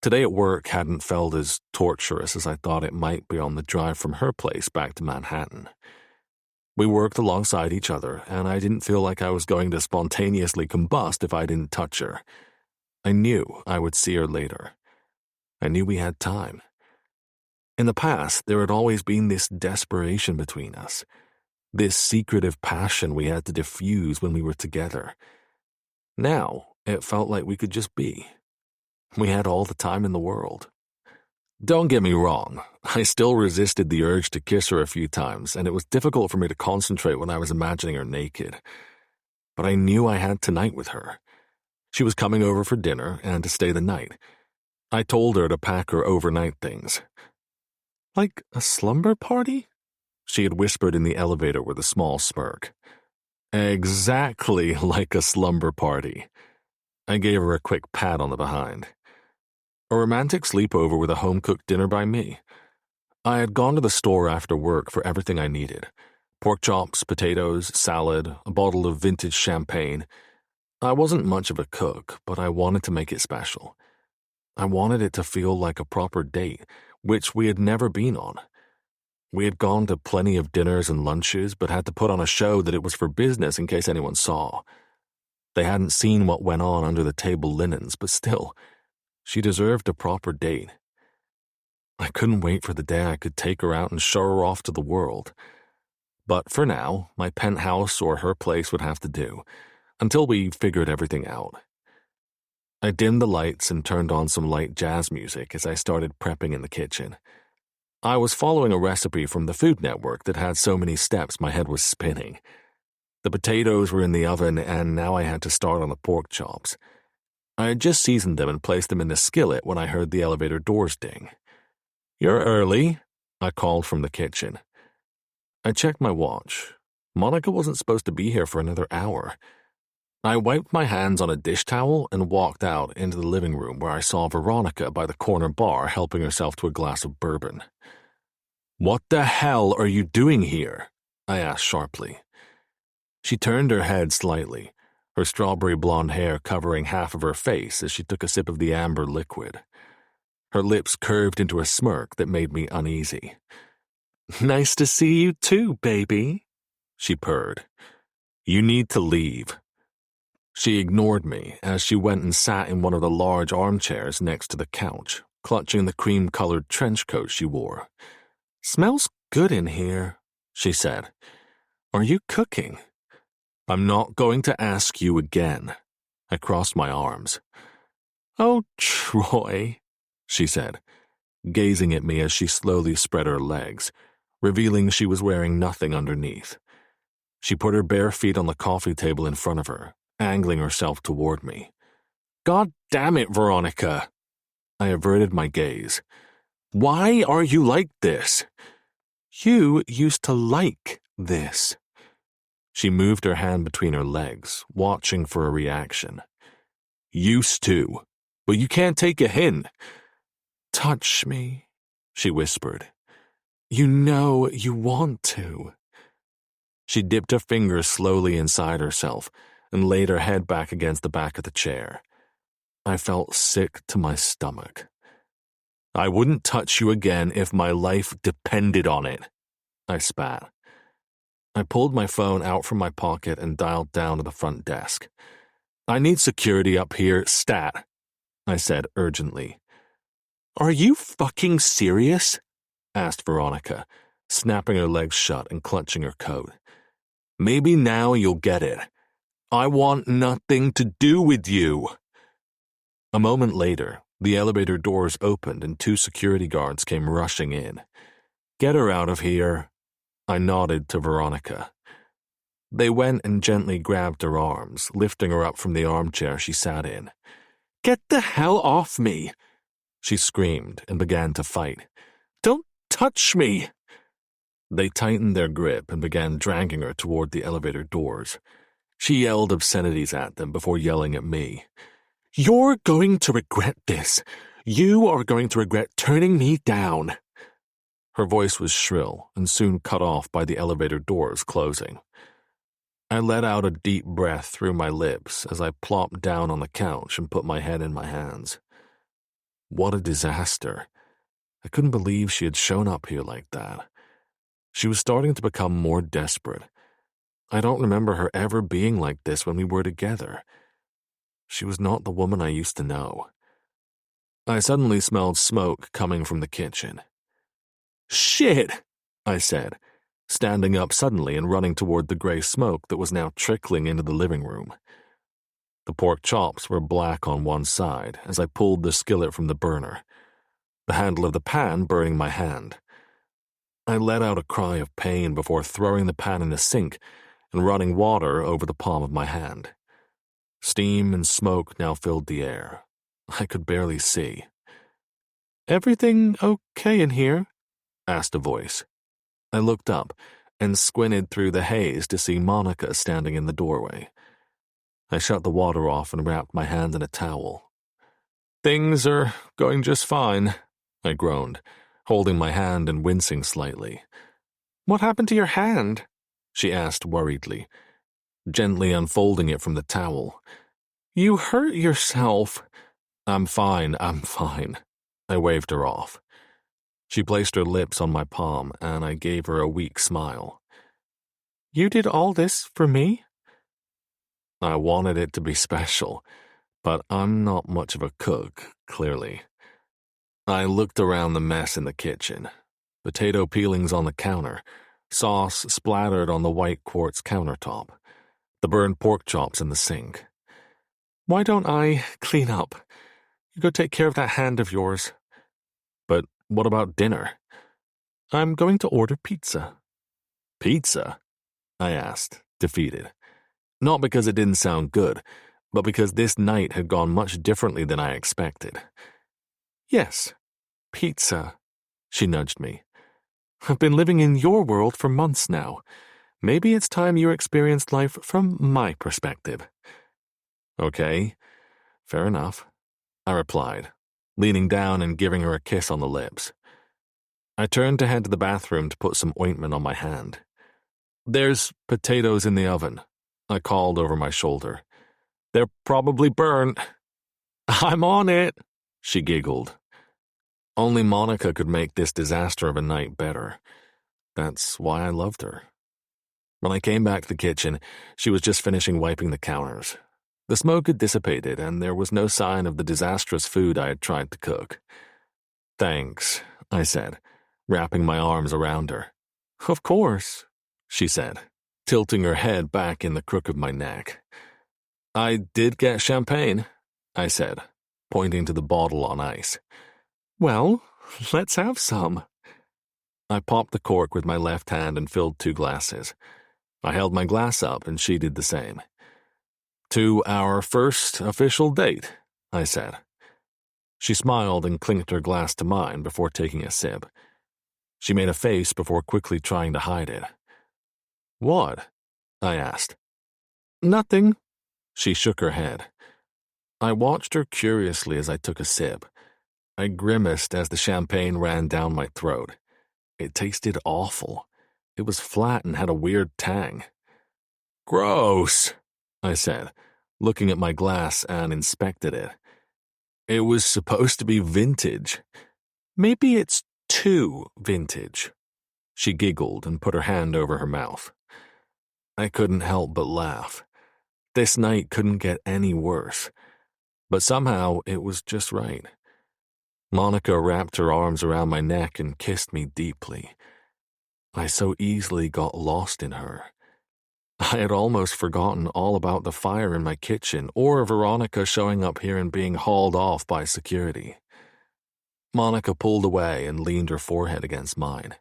Today at work hadn't felt as torturous as I thought it might be on the drive from her place back to Manhattan. We worked alongside each other, and I didn't feel like I was going to spontaneously combust if I didn't touch her. I knew I would see her later. I knew we had time. In the past, there had always been this desperation between us, this secretive passion we had to diffuse when we were together. Now, it felt like we could just be. We had all the time in the world. Don't get me wrong, I still resisted the urge to kiss her a few times, and it was difficult for me to concentrate when I was imagining her naked. But I knew I had tonight with her. She was coming over for dinner and to stay the night. I told her to pack her overnight things. Like a slumber party? She had whispered in the elevator with a small smirk. Exactly like a slumber party. I gave her a quick pat on the behind. A romantic sleepover with a home-cooked dinner by me. I had gone to the store after work for everything I needed. Pork chops, potatoes, salad, a bottle of vintage champagne. I wasn't much of a cook, but I wanted to make it special. I wanted it to feel like a proper date, which we had never been on. We had gone to plenty of dinners and lunches, but had to put on a show that it was for business in case anyone saw. They hadn't seen what went on under the table linens, but still, she deserved a proper date. I couldn't wait for the day I could take her out and show her off to the world. But for now, my penthouse or her place would have to do, until we figured everything out. I dimmed the lights and turned on some light jazz music as I started prepping in the kitchen. I was following a recipe from the Food Network that had so many steps my head was spinning. The potatoes were in the oven, and now I had to start on the pork chops. I had just seasoned them and placed them in the skillet when I heard the elevator doors ding. "You're early," I called from the kitchen. I checked my watch. Monica wasn't supposed to be here for another hour. I wiped my hands on a dish towel and walked out into the living room where I saw Veronica by the corner bar helping herself to a glass of bourbon. "What the hell are you doing here?" I asked sharply. She turned her head slightly, her strawberry blonde hair covering half of her face as she took a sip of the amber liquid. Her lips curved into a smirk that made me uneasy. "Nice to see you too, baby," she purred. "You need to leave." She ignored me as she went and sat in one of the large armchairs next to the couch, clutching the cream-colored trench coat she wore. "Smells good in here," she said. "Are you cooking?" "I'm not going to ask you again." I crossed my arms. "Oh, Troy," she said, gazing at me as she slowly spread her legs, revealing she was wearing nothing underneath. She put her bare feet on the coffee table in front of her, angling herself toward me. "God damn it, Veronica!" I averted my gaze. "Why are you like this?" "You used to like this." She moved her hand between her legs, watching for a reaction. "Used to." but you can't take a hint. Touch me, she whispered. You know you want to. She dipped her fingers slowly inside herself and laid her head back against the back of the chair. I felt sick to my stomach. I wouldn't touch you again if my life depended on it, I spat. I pulled my phone out from my pocket and dialed down to the front desk. I need security up here, stat, I said urgently. Are you fucking serious? Asked Veronica, snapping her legs shut and clutching her coat. Maybe now you'll get it. I want nothing to do with you. A moment later, the elevator doors opened and 2 security guards came rushing in. Get her out of here. I nodded to Veronica. They went and gently grabbed her arms, lifting her up from the armchair she sat in. Get the hell off me! She screamed and began to fight. Don't touch me! They tightened their grip and began dragging her toward the elevator doors. She yelled obscenities at them before yelling at me. You're going to regret this. You are going to regret turning me down. Her voice was shrill and soon cut off by the elevator doors closing. I let out a deep breath through my lips as I plopped down on the couch and put my head in my hands. What a disaster. I couldn't believe she had shown up here like that. She was starting to become more desperate. I don't remember her ever being like this when we were together. She was not the woman I used to know. I suddenly smelled smoke coming from the kitchen. Shit, I said, standing up suddenly and running toward the gray smoke that was now trickling into the living room. The pork chops were black on one side as I pulled the skillet from the burner, the handle of the pan burning my hand. I let out a cry of pain before throwing the pan in the sink and running water over the palm of my hand. Steam and smoke now filled the air. I could barely see. Everything okay in here? Asked a voice. I looked up and squinted through the haze to see Monica standing in the doorway. I shut the water off and wrapped my hand in a towel. Things are going just fine, I groaned, holding my hand and wincing slightly. What happened to your hand? She asked worriedly, gently unfolding it from the towel. You hurt yourself. I'm fine. I waved her off. She placed her lips on my palm, and I gave her a weak smile. You did all this for me? I wanted it to be special, but I'm not much of a cook, clearly. I looked around the mess in the kitchen. Potato peelings on the counter, sauce splattered on the white quartz countertop, the burned pork chops in the sink. Why don't I clean up? You go take care of that hand of yours. But what about dinner? I'm going to order pizza. Pizza? I asked, defeated. Not because it didn't sound good, but because this night had gone much differently than I expected. Yes, pizza, she nudged me. I've been living in your world for months now. Maybe it's time you experienced life from my perspective. Okay, fair enough, I replied, leaning down and giving her a kiss on the lips. I turned to head to the bathroom to put some ointment on my hand. There's potatoes in the oven, I called over my shoulder. They're probably burnt. I'm on it, she giggled. Only Monica could make this disaster of a night better. That's why I loved her. When I came back to the kitchen, she was just finishing wiping the counters. The smoke had dissipated, and there was no sign of the disastrous food I had tried to cook. Thanks, I said, wrapping my arms around her. Of course, she said, tilting her head back in the crook of my neck. I did get champagne, I said, pointing to the bottle on ice. Well, let's have some. I popped the cork with my left hand and filled 2 glasses. I held my glass up, and she did the same. To our first official date, I said. She smiled and clinked her glass to mine before taking a sip. She made a face before quickly trying to hide it. What? I asked. Nothing. She shook her head. I watched her curiously as I took a sip. I grimaced as the champagne ran down my throat. It tasted awful. It was flat and had a weird tang. "Gross," I said, looking at my glass and inspected it. It was supposed to be vintage. Maybe it's too vintage. She giggled and put her hand over her mouth. I couldn't help but laugh. This night couldn't get any worse. But somehow it was just right. Monica wrapped her arms around my neck and kissed me deeply. I so easily got lost in her. I had almost forgotten all about the fire in my kitchen or Veronica showing up here and being hauled off by security. Monica pulled away and leaned her forehead against mine.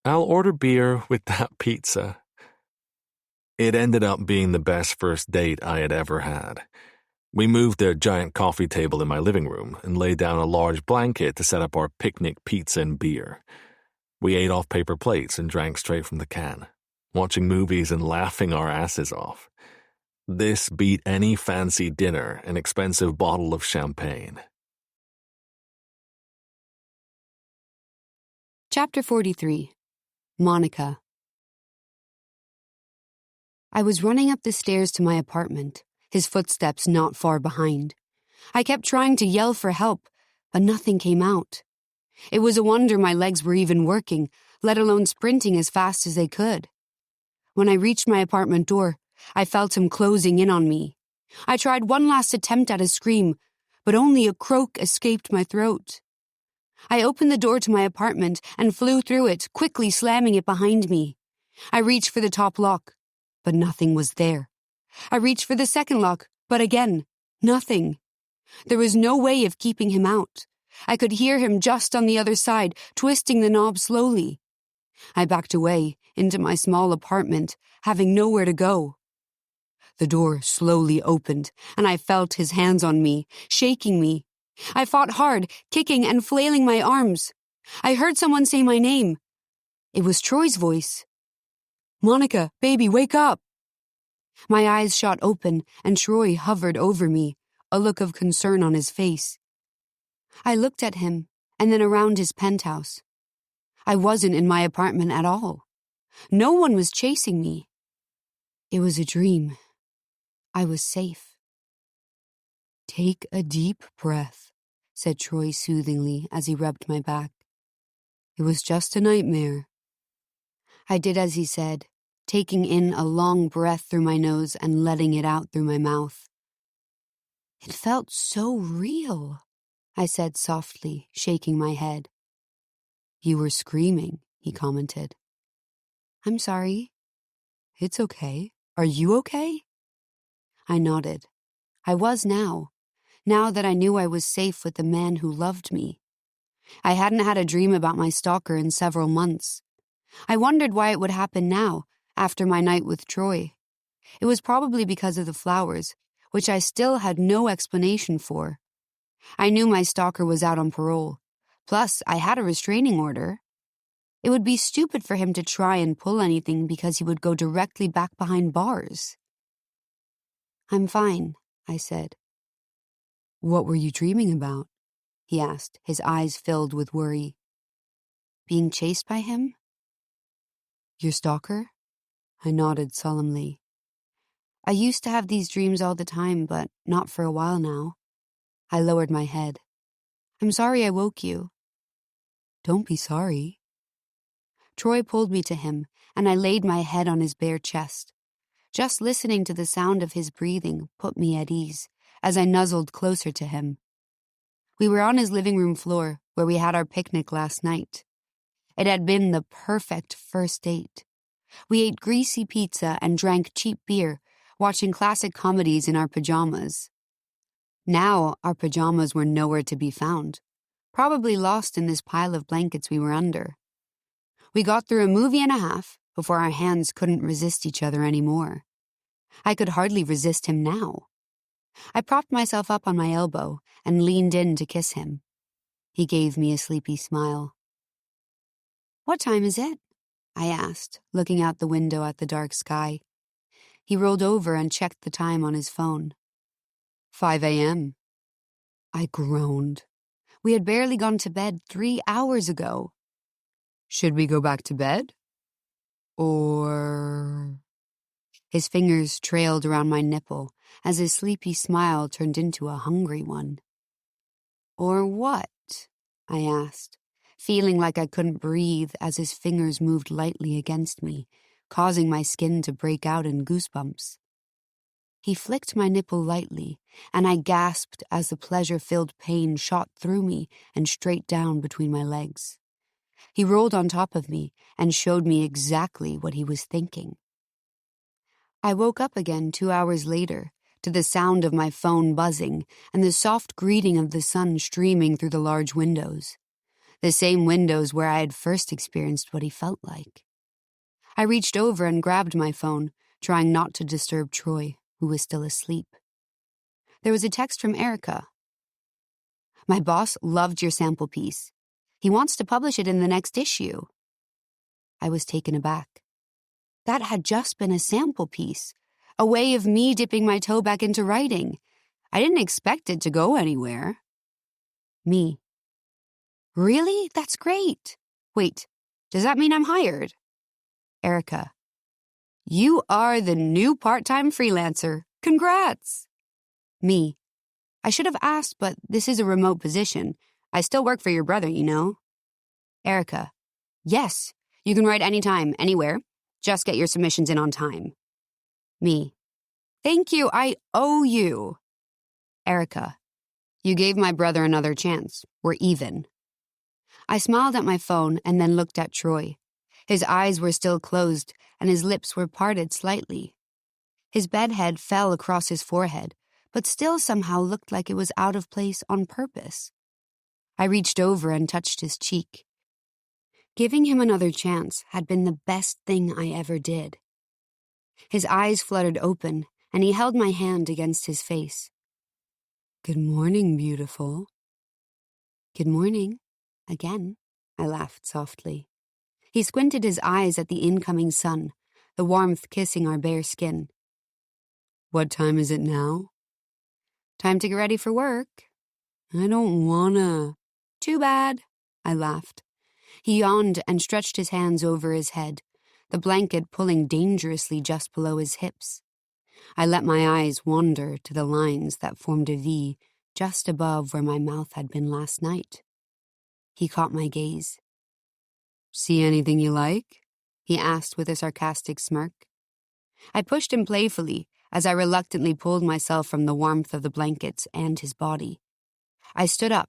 "I'll order beer with that pizza." It ended up being the best first date I had ever had. We moved a giant coffee table in my living room and laid down a large blanket to set up our picnic pizza and beer. We ate off paper plates and drank straight from the can, watching movies and laughing our asses off. This beat any fancy dinner and expensive bottle of champagne. Chapter 43. Monica. I was running up the stairs to my apartment, his footsteps not far behind. I kept trying to yell for help, but nothing came out. It was a wonder my legs were even working, let alone sprinting as fast as they could. When I reached my apartment door, I felt him closing in on me. I tried one last attempt at a scream, but only a croak escaped my throat. I opened the door to my apartment and flew through it, quickly slamming it behind me. I reached for the top lock, but nothing was there. I reached for the second lock, but again, nothing. There was no way of keeping him out. I could hear him just on the other side, twisting the knob slowly. I backed away into my small apartment, having nowhere to go. The door slowly opened, and I felt his hands on me, shaking me. I fought hard, kicking and flailing my arms. I heard someone say my name. It was Troy's voice. "Monica, baby, wake up!" My eyes shot open, and Troy hovered over me, a look of concern on his face. I looked at him, and then around his penthouse. I wasn't in my apartment at all. No one was chasing me. It was a dream. I was safe. "Take a deep breath," said Troy soothingly as he rubbed my back. "It was just a nightmare." I did as he said, taking in a long breath through my nose and letting it out through my mouth. "It felt so real," I said softly, shaking my head. "You were screaming," he commented. "I'm sorry." "It's okay. Are you okay?" I nodded. I was now that I knew I was safe with the man who loved me. I hadn't had a dream about my stalker in several months. I wondered why it would happen now, after my night with Troy. It was probably because of the flowers, which I still had no explanation for. I knew my stalker was out on parole. Plus, I had a restraining order. It would be stupid for him to try and pull anything because he would go directly back behind bars. "I'm fine," I said. "What were you dreaming about?" he asked, his eyes filled with worry. "Being chased by him?" "Your stalker?" I nodded solemnly. "I used to have these dreams all the time, but not for a while now." I lowered my head. "I'm sorry I woke you." "Don't be sorry." Troy pulled me to him, and I laid my head on his bare chest. Just listening to the sound of his breathing put me at ease as I nuzzled closer to him. We were on his living room floor, where we had our picnic last night. It had been the perfect first date. We ate greasy pizza and drank cheap beer, watching classic comedies in our pajamas. Now our pajamas were nowhere to be found, probably lost in this pile of blankets we were under. We got through a movie and a half before our hands couldn't resist each other anymore. I could hardly resist him now. I propped myself up on my elbow and leaned in to kiss him. He gave me a sleepy smile. "What time is it?" I asked, looking out the window at the dark sky. He rolled over and checked the time on his phone. 5 a.m. I groaned. We had barely gone to bed 3 hours ago. Should we go back to bed? Or... His fingers trailed around my nipple as his sleepy smile turned into a hungry one. Or what? I asked, feeling like I couldn't breathe as his fingers moved lightly against me, causing my skin to break out in goosebumps. He flicked my nipple lightly, and I gasped as the pleasure-filled pain shot through me and straight down between my legs. He rolled on top of me and showed me exactly what he was thinking. I woke up again 2 hours later to the sound of my phone buzzing and the soft greeting of the sun streaming through the large windows, the same windows where I had first experienced what he felt like. I reached over and grabbed my phone, trying not to disturb Troy, who was still asleep. There was a text from Erica. My boss loved your sample piece. He wants to publish it in the next issue. I was taken aback. That had just been a sample piece, a way of me dipping my toe back into writing. I didn't expect it to go anywhere. Me. Really? That's great. Wait, does that mean I'm hired? Erica. You are the new part-time freelancer. Congrats. Me. I should have asked, but this is a remote position. I still work for your brother, you know. Erica. Yes, you can write anytime, anywhere. Just get your submissions in on time. Me. Thank you, I owe you. Erica. You gave my brother another chance. We're even. I smiled at my phone and then looked at Troy. His eyes were still closed and his lips were parted slightly. His bedhead fell across his forehead, but still somehow looked like it was out of place on purpose. I reached over and touched his cheek. Giving him another chance had been the best thing I ever did. His eyes fluttered open, and he held my hand against his face. Good morning, beautiful. Good morning. Again, I laughed softly. He squinted his eyes at the incoming sun, the warmth kissing our bare skin. What time is it now? Time to get ready for work. I don't wanna. Too bad, I laughed. He yawned and stretched his hands over his head, the blanket pulling dangerously just below his hips. I let my eyes wander to the lines that formed a V just above where my mouth had been last night. He caught my gaze. See anything you like? He asked with a sarcastic smirk. I pushed him playfully as I reluctantly pulled myself from the warmth of the blankets and his body. I stood up.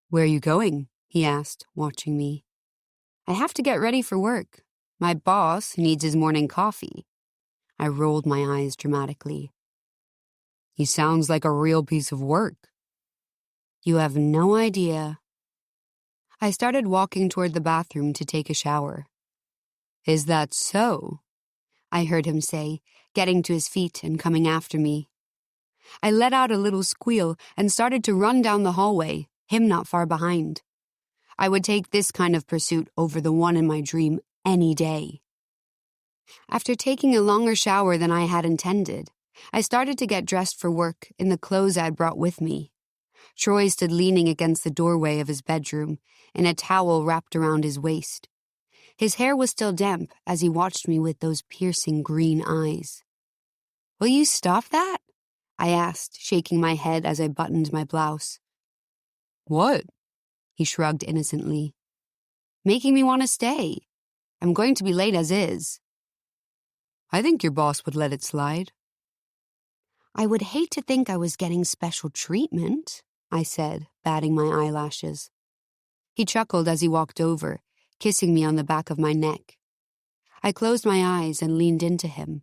Where are you going? He asked, watching me. I have to get ready for work. My boss needs his morning coffee. I rolled my eyes dramatically. He sounds like a real piece of work. You have no idea. I started walking toward the bathroom to take a shower. Is that so? I heard him say, getting to his feet and coming after me. I let out a little squeal and started to run down the hallway, him not far behind. I would take this kind of pursuit over the one in my dream any day. After taking a longer shower than I had intended, I started to get dressed for work in the clothes I'd brought with me. Troy stood leaning against the doorway of his bedroom, in a towel wrapped around his waist. His hair was still damp as he watched me with those piercing green eyes. Will you stop that? I asked, shaking my head as I buttoned my blouse. What? He shrugged innocently. Making me want to stay. I'm going to be late as is. I think your boss would let it slide. I would hate to think I was getting special treatment, I said, batting my eyelashes. He chuckled as he walked over, kissing me on the back of my neck. I closed my eyes and leaned into him.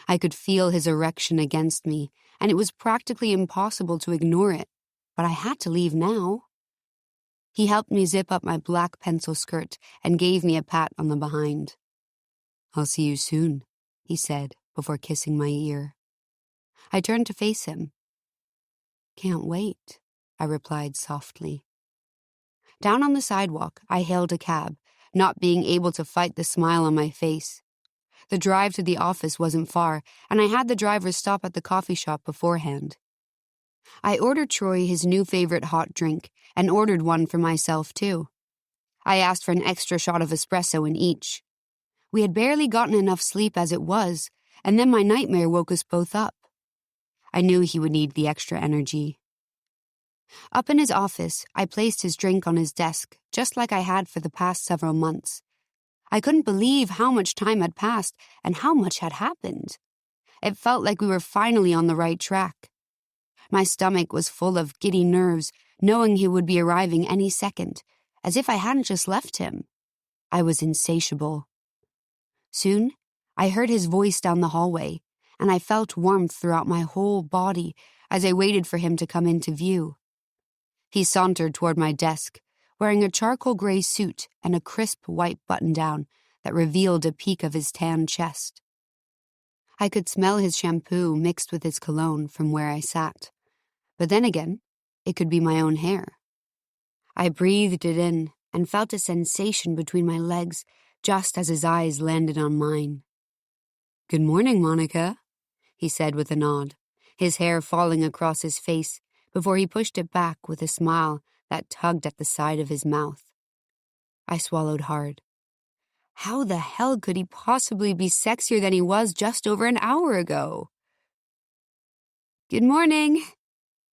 I could feel his erection against me, and it was practically impossible to ignore it, but I had to leave now. He helped me zip up my black pencil skirt and gave me a pat on the behind. I'll see you soon, he said before kissing my ear. I turned to face him. Can't wait, I replied softly. Down on the sidewalk, I hailed a cab, not being able to fight the smile on my face. The drive to the office wasn't far, and I had the driver stop at the coffee shop beforehand. I ordered Troy his new favorite hot drink and ordered one for myself, too. I asked for an extra shot of espresso in each. We had barely gotten enough sleep as it was, and then my nightmare woke us both up. I knew he would need the extra energy. Up in his office, I placed his drink on his desk, just like I had for the past several months. I couldn't believe how much time had passed and how much had happened. It felt like we were finally on the right track. My stomach was full of giddy nerves, knowing he would be arriving any second, as if I hadn't just left him. I was insatiable. Soon, I heard his voice down the hallway, and I felt warmth throughout my whole body as I waited for him to come into view. He sauntered toward my desk, wearing a charcoal gray suit and a crisp white button-down that revealed a peak of his tan chest. I could smell his shampoo mixed with his cologne from where I sat, but then again, it could be my own hair. I breathed it in and felt a sensation between my legs just as his eyes landed on mine. "Good morning, Monica," he said with a nod, his hair falling across his face before he pushed it back with a smile that tugged at the side of his mouth. I swallowed hard. How the hell could he possibly be sexier than he was just over an hour ago? "Good morning,"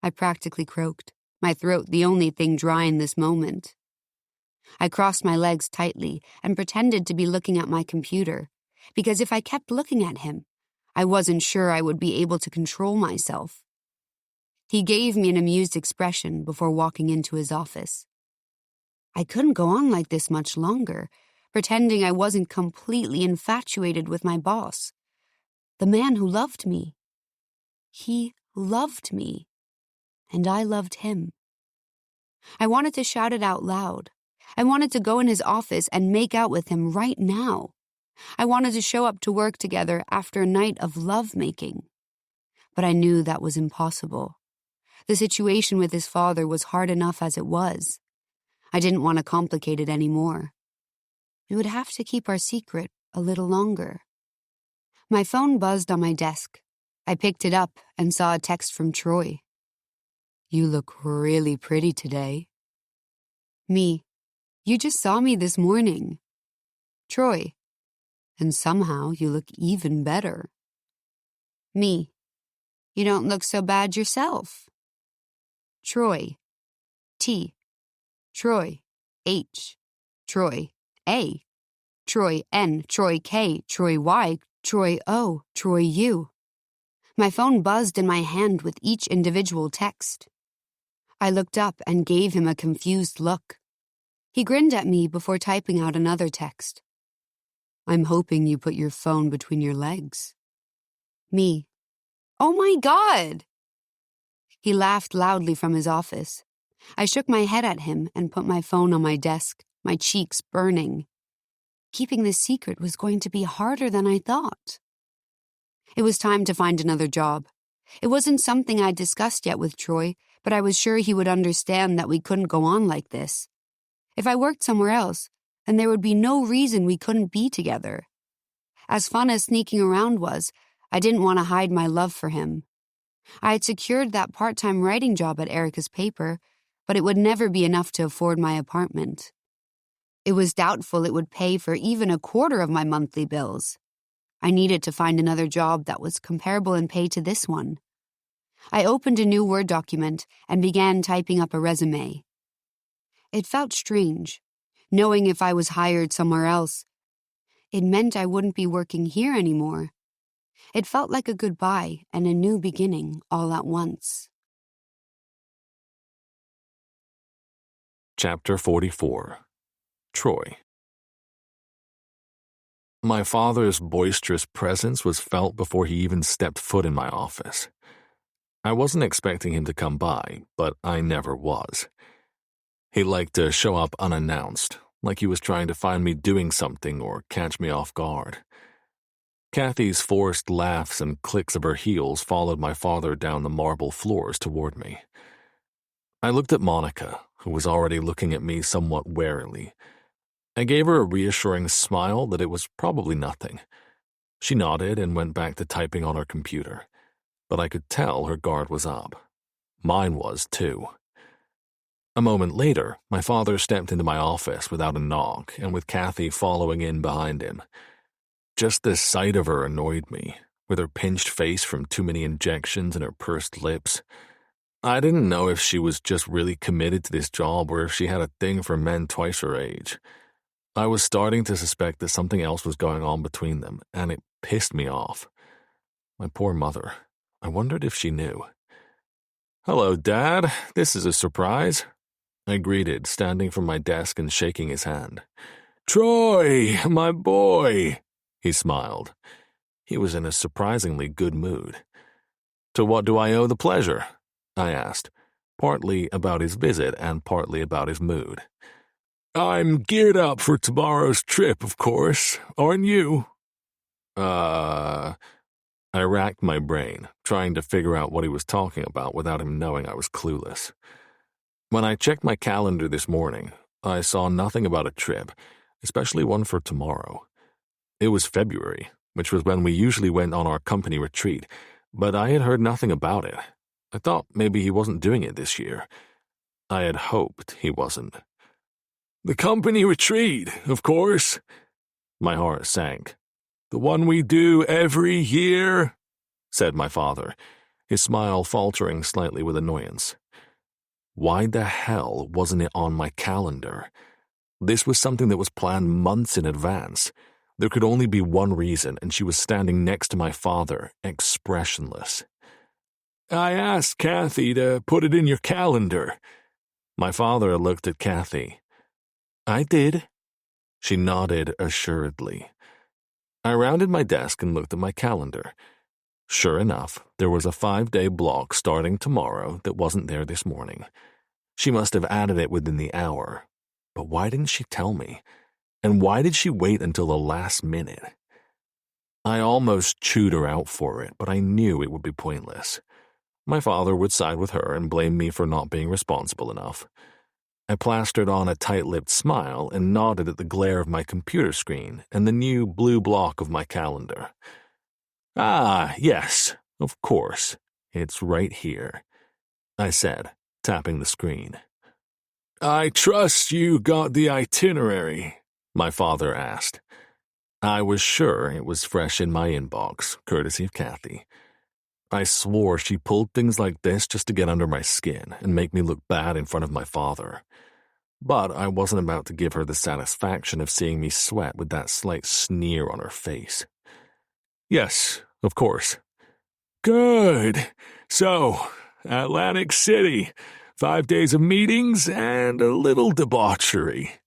I practically croaked, my throat the only thing dry in this moment. I crossed my legs tightly and pretended to be looking at my computer, because if I kept looking at him, I wasn't sure I would be able to control myself. He gave me an amused expression before walking into his office. I couldn't go on like this much longer, pretending I wasn't completely infatuated with my boss. The man who loved me. He loved me, and I loved him. I wanted to shout it out loud. I wanted to go in his office and make out with him right now. I wanted to show up to work together after a night of lovemaking. But I knew that was impossible. The situation with his father was hard enough as it was. I didn't want to complicate it anymore. We would have to keep our secret a little longer. My phone buzzed on my desk. I picked it up and saw a text from Troy. "You look really pretty today." Me. "You just saw me this morning." Troy. "And somehow you look even better." Me. "You don't look so bad yourself." Troy. T. Troy. H. Troy. A. Troy N. Troy K. Troy Y. Troy O. Troy U. My phone buzzed in my hand with each individual text. I looked up and gave him a confused look. He grinned at me before typing out another text. "I'm hoping you put your phone between your legs." Me. "Oh my God!" He laughed loudly from his office. I shook my head at him and put my phone on my desk, my cheeks burning. Keeping this secret was going to be harder than I thought. It was time to find another job. It wasn't something I'd discussed yet with Troy, but I was sure he would understand that we couldn't go on like this. If I worked somewhere else, then there would be no reason we couldn't be together. As fun as sneaking around was, I didn't want to hide my love for him. I had secured that part-time writing job at Erica's paper, but it would never be enough to afford my apartment. It was doubtful it would pay for even a quarter of my monthly bills. I needed to find another job that was comparable in pay to this one. I opened a new Word document and began typing up a resume. It felt strange, knowing if I was hired somewhere else, it meant I wouldn't be working here anymore. It felt like a goodbye and a new beginning all at once. Chapter 44. Troy. My father's boisterous presence was felt before he even stepped foot in my office. I wasn't expecting him to come by, but I never was. He liked to show up unannounced, like he was trying to find me doing something or catch me off guard. Kathy's forced laughs and clicks of her heels followed my father down the marble floors toward me. I looked at Monica, who was already looking at me somewhat warily. I gave her a reassuring smile that it was probably nothing. She nodded and went back to typing on her computer, but I could tell her guard was up. Mine was, too. A moment later, my father stepped into my office without a knock and with Kathy following in behind him. Just the sight of her annoyed me, with her pinched face from too many injections and her pursed lips. I didn't know if she was just really committed to this job or if she had a thing for men twice her age. I was starting to suspect that something else was going on between them, and it pissed me off. My poor mother. I wondered if she knew. "Hello, Dad. This is a surprise," I greeted, standing from my desk and shaking his hand. "Troy, my boy," he smiled. He was in a surprisingly good mood. "To what do I owe the pleasure?" I asked, partly about his visit and partly about his mood. "I'm geared up for tomorrow's trip, of course. Aren't you?" I racked my brain, trying to figure out what he was talking about without him knowing I was clueless. When I checked my calendar this morning, I saw nothing about a trip, especially one for tomorrow. It was February, which was when we usually went on our company retreat, but I had heard nothing about it. I thought maybe he wasn't doing it this year. I had hoped he wasn't. "The company retreat, of course." My heart sank. "The one we do every year," said my father, his smile faltering slightly with annoyance. Why the hell wasn't it on my calendar? This was something that was planned months in advance. There could only be one reason, and she was standing next to my father, expressionless. "I asked Kathy to put it in your calendar." My father looked at Kathy. "I did." She nodded assuredly. I rounded my desk and looked at my calendar. Sure enough, there was a 5-day block starting tomorrow that wasn't there this morning. She must have added it within the hour. But why didn't she tell me? And why did she wait until the last minute? I almost chewed her out for it, but I knew it would be pointless. My father would side with her and blame me for not being responsible enough. I plastered on a tight-lipped smile and nodded at the glare of my computer screen and the new blue block of my calendar. "Ah, yes, of course. It's right here," I said, tapping the screen. "I trust you got the itinerary?" my father asked. I was sure it was fresh in my inbox, courtesy of Kathy. I swore she pulled things like this just to get under my skin and make me look bad in front of my father. But I wasn't about to give her the satisfaction of seeing me sweat with that slight sneer on her face. "Yes, of course." "Good. So, Atlantic City, 5 days of meetings and a little debauchery."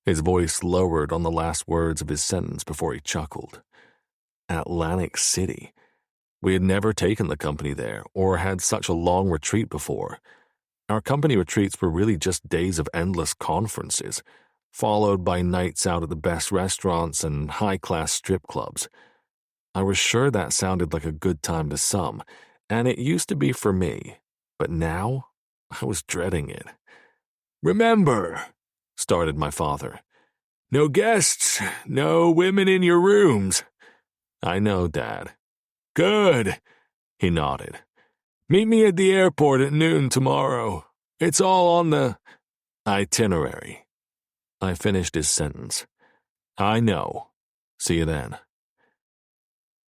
His voice lowered on the last words of his sentence before he chuckled. Atlantic City. We had never taken the company there or had such a long retreat before. Our company retreats were really just days of endless conferences, followed by nights out at the best restaurants and high-class strip clubs. I was sure that sounded like a good time to some, and it used to be for me, but now I was dreading it. "Remember," started my father, "no guests, no women in your rooms." "I know, Dad." "Good," he nodded. "Meet me at the airport at noon tomorrow. It's all on the itinerary." I finished his sentence. "I know. See you then."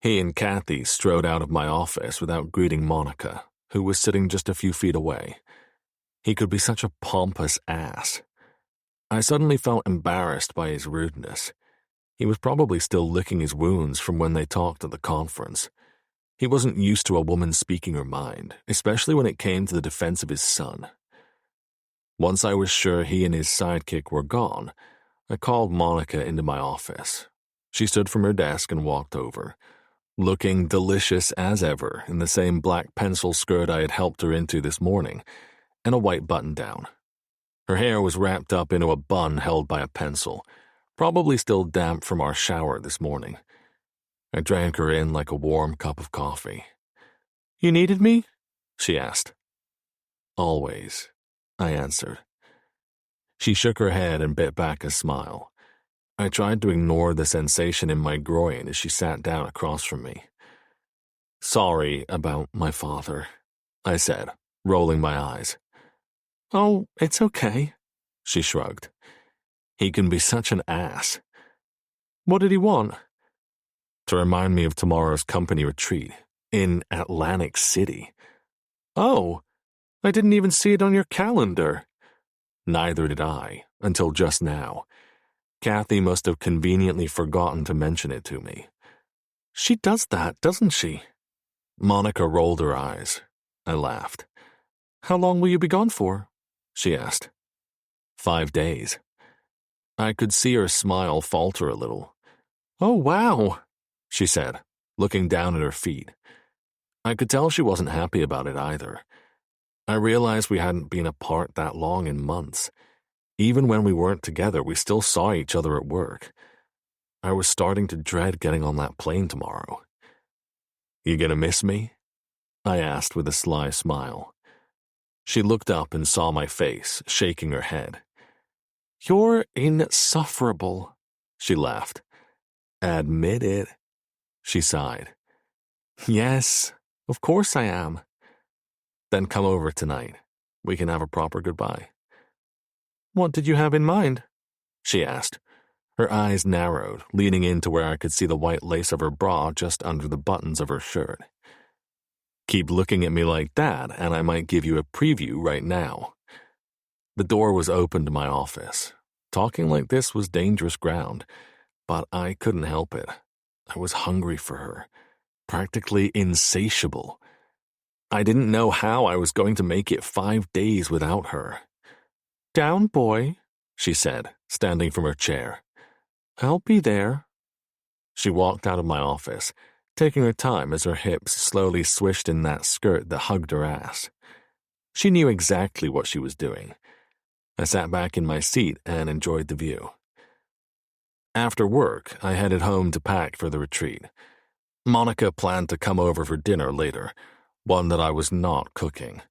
He and Kathy strode out of my office without greeting Monica, who was sitting just a few feet away. He could be such a pompous ass. I suddenly felt embarrassed by his rudeness. He was probably still licking his wounds from when they talked at the conference. He wasn't used to a woman speaking her mind, especially when it came to the defense of his son. Once I was sure he and his sidekick were gone, I called Monica into my office. She stood from her desk and walked over, looking delicious as ever in the same black pencil skirt I had helped her into this morning, and a white button-down. Her hair was wrapped up into a bun held by a pencil, probably still damp from our shower this morning. I drank her in like a warm cup of coffee. "You needed me?" she asked. "Always," I answered. She shook her head and bit back a smile. I tried to ignore the sensation in my groin as she sat down across from me. "Sorry about my father," I said, rolling my eyes. "Oh, it's okay," she shrugged. "He can be such an ass." "What did he want?" "To remind me of tomorrow's company retreat in Atlantic City." "Oh, I didn't even see it on your calendar." Neither did I, until just now. Kathy must have conveniently forgotten to mention it to me. "She does that, doesn't she?" Monica rolled her eyes. I laughed. "How long will you be gone for?" she asked. 5 days. I could see her smile falter a little. "Oh, wow," she said, looking down at her feet. I could tell she wasn't happy about it either. I realized we hadn't been apart that long in months. Even when we weren't together, we still saw each other at work. I was starting to dread getting on that plane tomorrow. "You gonna miss me?" I asked with a sly smile. She looked up and saw my face, shaking her head. "You're insufferable," she laughed. "Admit it," she sighed. "Yes, of course I am." "Then come over tonight. We can have a proper goodbye." "What did you have in mind?" she asked. Her eyes narrowed, leaning in to where I could see the white lace of her bra just under the buttons of her shirt. "Keep looking at me like that, and I might give you a preview right now." The door was open to my office. Talking like this was dangerous ground, but I couldn't help it. I was hungry for her, practically insatiable. I didn't know how I was going to make it 5 days without her. "Down, boy," she said, standing from her chair. "I'll be there." She walked out of my office, taking her time as her hips slowly swished in that skirt that hugged her ass. She knew exactly what she was doing. I sat back in my seat and enjoyed the view. After work, I headed home to pack for the retreat. Monica planned to come over for dinner later, one that I was not cooking.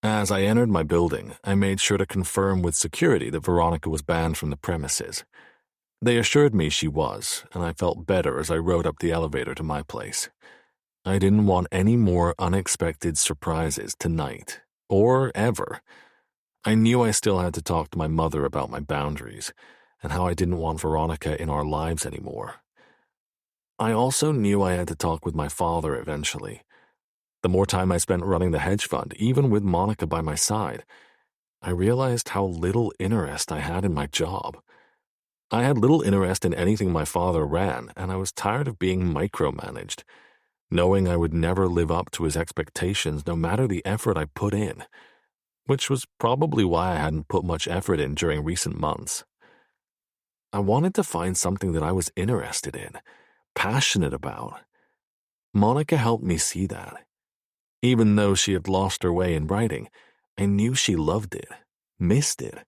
As I entered my building, I made sure to confirm with security that Veronica was banned from the premises. They assured me she was, and I felt better as I rode up the elevator to my place. I didn't want any more unexpected surprises tonight, or ever. I knew I still had to talk to my mother about my boundaries, and how I didn't want Veronica in our lives anymore. I also knew I had to talk with my father eventually. The more time I spent running the hedge fund, even with Monica by my side, I realized how little interest I had in my job. I had little interest in anything my father ran, and I was tired of being micromanaged, knowing I would never live up to his expectations no matter the effort I put in, which was probably why I hadn't put much effort in during recent months. I wanted to find something that I was interested in, passionate about. Monica helped me see that. Even though she had lost her way in writing, I knew she loved it, missed it.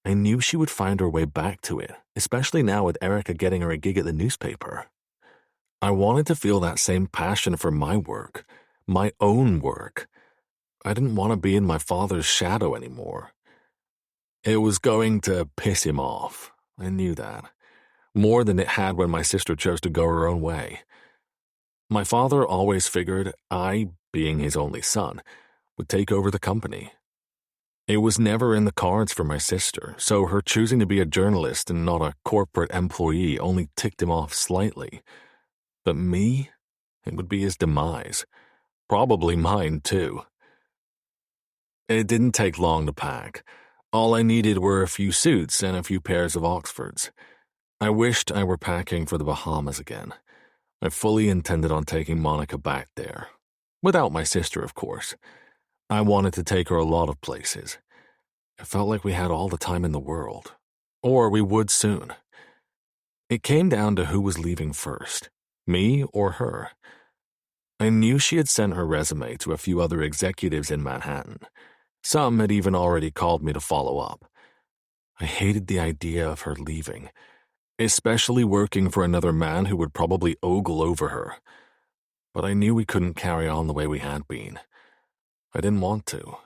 I knew she would find her way back to it, especially now with Erica getting her a gig at the newspaper. I wanted to feel that same passion for my work, my own work. I didn't want to be in my father's shadow anymore. It was going to piss him off. I knew that. More than it had when my sister chose to go her own way. My father always figured I, being his only son, would take over the company. It was never in the cards for my sister, so her choosing to be a journalist and not a corporate employee only ticked him off slightly. But me? It would be his demise. Probably mine, too. It didn't take long to pack. All I needed were a few suits and a few pairs of Oxfords. I wished I were packing for the Bahamas again. I fully intended on taking Monica back there. Without my sister, of course. I wanted to take her a lot of places. It felt like we had all the time in the world. Or we would soon. It came down to who was leaving first, me or her. I knew she had sent her resume to a few other executives in Manhattan. Some had even already called me to follow up. I hated the idea of her leaving, especially working for another man who would probably ogle over her. But I knew we couldn't carry on the way we had been. I didn't want to.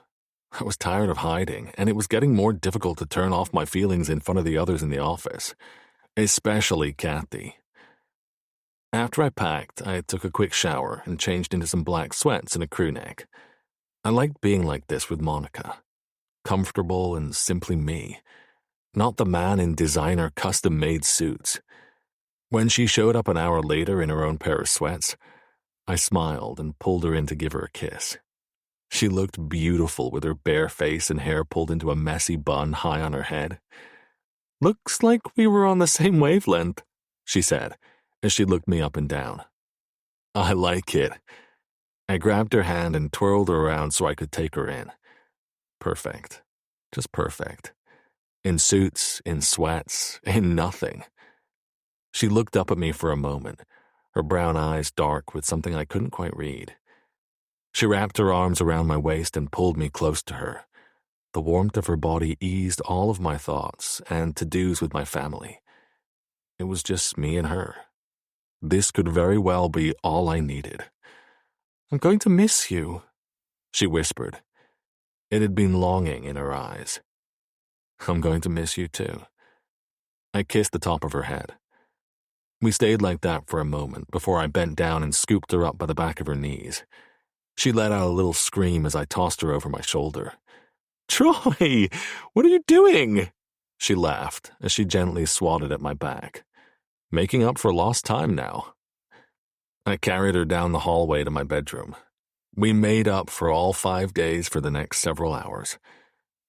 I was tired of hiding, and it was getting more difficult to turn off my feelings in front of the others in the office. especially Kathy. After I packed, I took a quick shower and changed into some black sweats and a crew neck. I liked being like this with Monica. Comfortable and simply me. Not the man in designer custom-made suits. When she showed up an hour later in her own pair of sweats, I smiled and pulled her in to give her a kiss. She looked beautiful with her bare face and hair pulled into a messy bun high on her head. "Looks like we were on the same wavelength," she said, as she looked me up and down. "I like it." I grabbed her hand and twirled her around so I could take her in. Perfect. Just perfect. In suits, in sweats, in nothing. She looked up at me for a moment, her brown eyes dark with something I couldn't quite read. She wrapped her arms around my waist and pulled me close to her. The warmth of her body eased all of my thoughts and to-dos with my family. It was just me and her. This could very well be all I needed. "I'm going to miss you," she whispered. It had been longing in her eyes. "I'm going to miss you too." I kissed the top of her head. We stayed like that for a moment before I bent down and scooped her up by the back of her knees. She let out a little scream as I tossed her over my shoulder. "Troy, what are you doing?" She laughed as she gently swatted at my back. Making up for lost time now. I carried her down the hallway to my bedroom. We made up for all 5 days for the next several hours.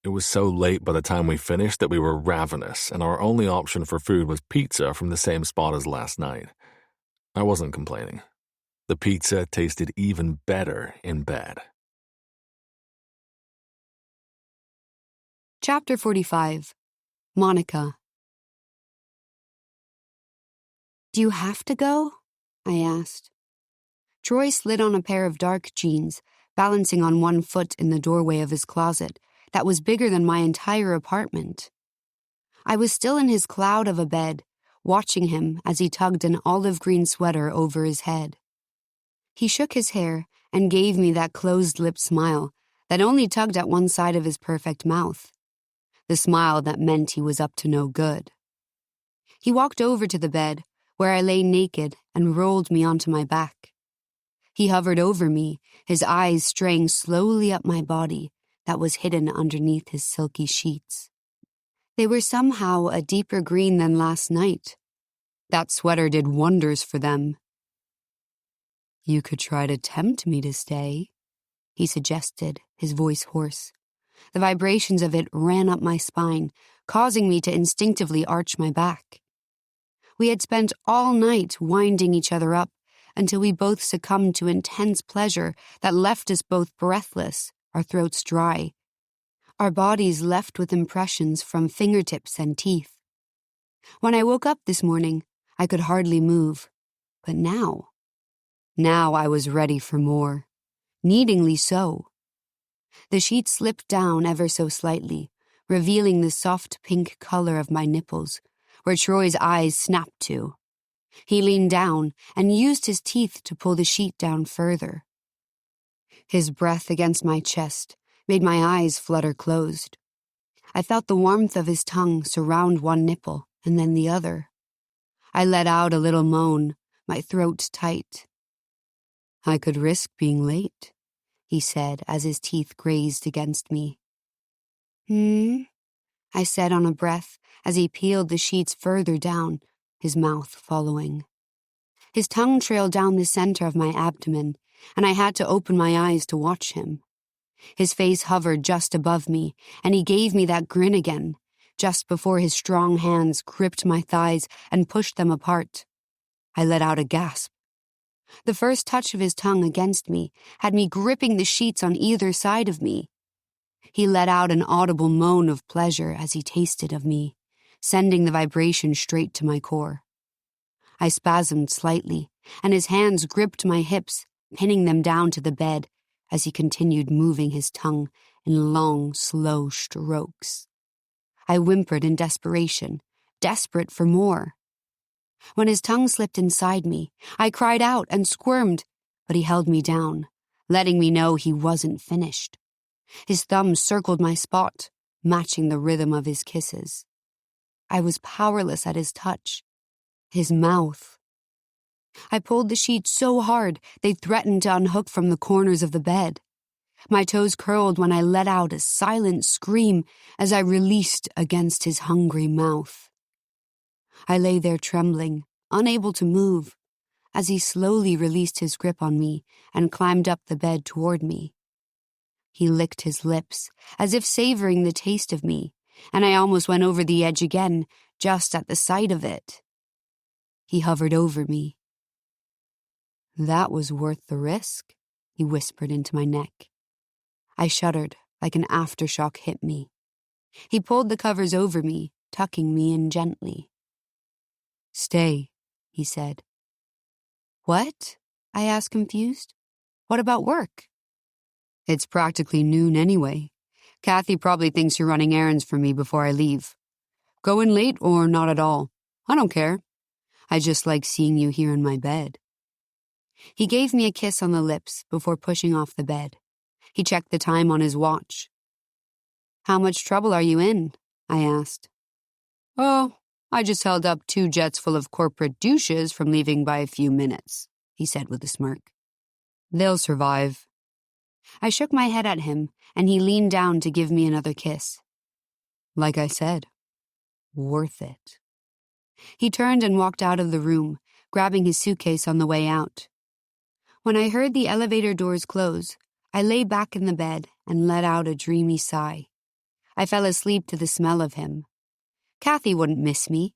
It was so late by the time we finished that we were ravenous, and our only option for food was pizza from the same spot as last night. I wasn't complaining. The pizza tasted even better in bed. Chapter 45. Monica. "Do you have to go?" I asked. Troy slid on a pair of dark jeans, balancing on one foot in the doorway of his closet that was bigger than my entire apartment. I was still in his cloud of a bed, watching him as he tugged an olive green sweater over his head. He shook his hair and gave me that closed-lipped smile that only tugged at one side of his perfect mouth, the smile that meant he was up to no good. He walked over to the bed, where I lay naked, and rolled me onto my back. He hovered over me, his eyes straying slowly up my body that was hidden underneath his silky sheets. They were somehow a deeper green than last night. That sweater did wonders for them. "You could try to tempt me to stay," he suggested, his voice hoarse. The vibrations of it ran up my spine, causing me to instinctively arch my back. We had spent all night winding each other up until we both succumbed to intense pleasure that left us both breathless, our throats dry, our bodies left with impressions from fingertips and teeth. When I woke up this morning, I could hardly move. But now I was ready for more, needingly so. The sheet slipped down ever so slightly, revealing the soft pink color of my nipples, where Troy's eyes snapped to. He leaned down and used his teeth to pull the sheet down further. His breath against my chest made my eyes flutter closed. I felt the warmth of his tongue surround one nipple and then the other. I let out a little moan, my throat tight. "I could risk being late," he said as his teeth grazed against me. I said on a breath as he peeled the sheets further down, his mouth following. His tongue trailed down the center of my abdomen, and I had to open my eyes to watch him. His face hovered just above me, and he gave me that grin again, just before his strong hands gripped my thighs and pushed them apart. I let out a gasp. The first touch of his tongue against me had me gripping the sheets on either side of me. He let out an audible moan of pleasure as he tasted of me, sending the vibration straight to my core. I spasmed slightly, and his hands gripped my hips, pinning them down to the bed as he continued moving his tongue in long, slow strokes. I whimpered in desperation, desperate for more. When his tongue slipped inside me, I cried out and squirmed, but he held me down, letting me know he wasn't finished. His thumb circled my spot, matching the rhythm of his kisses. I was powerless at his touch. His mouth. I pulled the sheets so hard they threatened to unhook from the corners of the bed. My toes curled when I let out a silent scream as I released against his hungry mouth. I lay there trembling, unable to move, as he slowly released his grip on me and climbed up the bed toward me. He licked his lips, as if savoring the taste of me, and I almost went over the edge again, just at the sight of it. He hovered over me. "That was worth the risk," he whispered into my neck. I shuddered like an aftershock hit me. He pulled the covers over me, tucking me in gently. "Stay," he said. "What?" I asked, confused. "What about work?" "It's practically noon anyway. Kathy probably thinks you're running errands for me before I leave. Go in late or not at all. I don't care. I just like seeing you here in my bed." He gave me a kiss on the lips before pushing off the bed. He checked the time on his watch. "How much trouble are you in?" I asked. "Oh, I just held up 2 jets full of corporate douches from leaving by a few minutes," he said with a smirk. "They'll survive." I shook my head at him, and he leaned down to give me another kiss. Like I said, worth it. He turned and walked out of the room, grabbing his suitcase on the way out. When I heard the elevator doors close, I lay back in the bed and let out a dreamy sigh. I fell asleep to the smell of him. Kathy wouldn't miss me.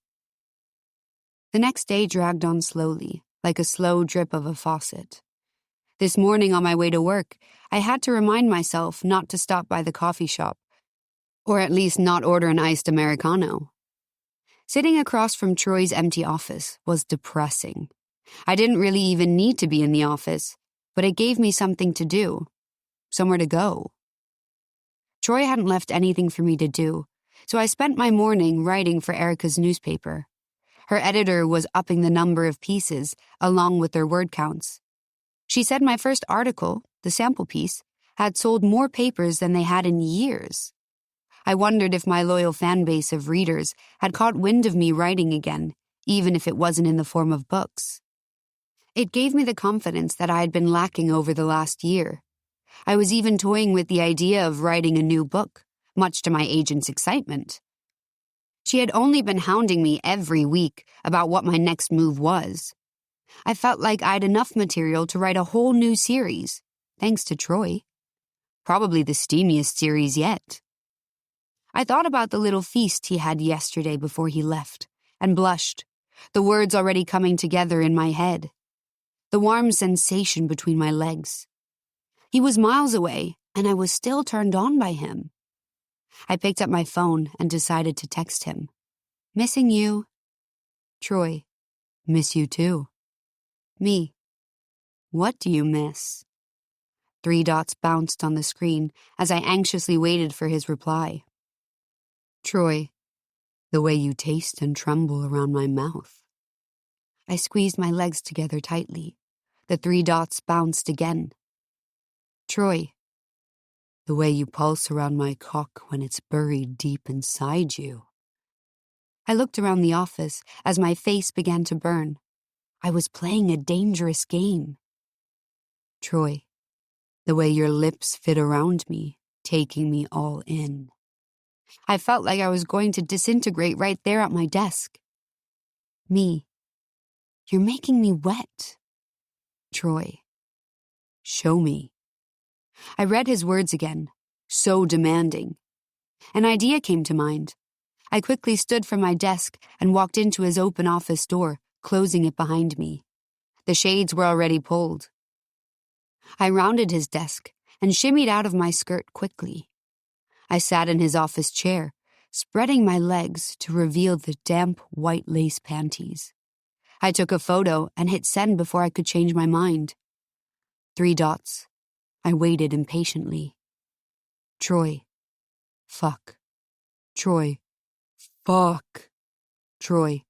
The next day dragged on slowly, like a slow drip of a faucet. This morning on my way to work, I had to remind myself not to stop by the coffee shop, or at least not order an iced Americano. Sitting across from Troy's empty office was depressing. I didn't really even need to be in the office, but it gave me something to do, somewhere to go. Troy hadn't left anything for me to do, so I spent my morning writing for Erica's newspaper. Her editor was upping the number of pieces, along with their word counts. She said my first article, the sample piece, had sold more papers than they had in years. I wondered if my loyal fan base of readers had caught wind of me writing again, even if it wasn't in the form of books. It gave me the confidence that I had been lacking over the last year. I was even toying with the idea of writing a new book, much to my agent's excitement. She had only been hounding me every week about what my next move was. I felt like I'd enough material to write a whole new series, thanks to Troy. Probably the steamiest series yet. I thought about the little feast he had yesterday before he left, and blushed, the words already coming together in my head. The warm sensation between my legs. He was miles away, and I was still turned on by him. I picked up my phone and decided to text him. "Missing you." Troy. "Miss you too." Me. "What do you miss?" 3 dots bounced on the screen as I anxiously waited for his reply. Troy. "The way you taste and tremble around my mouth." I squeezed my legs together tightly. The 3 dots bounced again. Troy. "The way you pulse around my cock when it's buried deep inside you." I looked around the office as my face began to burn. I was playing a dangerous game. Troy. "The way your lips fit around me, taking me all in." I felt like I was going to disintegrate right there at my desk. Me. "You're making me wet." Troy. "Show me." I read his words again, so demanding. An idea came to mind. I quickly stood from my desk and walked into his open office door, closing it behind me. The shades were already pulled. I rounded his desk and shimmied out of my skirt quickly. I sat in his office chair, spreading my legs to reveal the damp white lace panties. I took a photo and hit send before I could change my mind. 3 dots. I waited impatiently. Troy. Fuck. Troy. Fuck. Troy.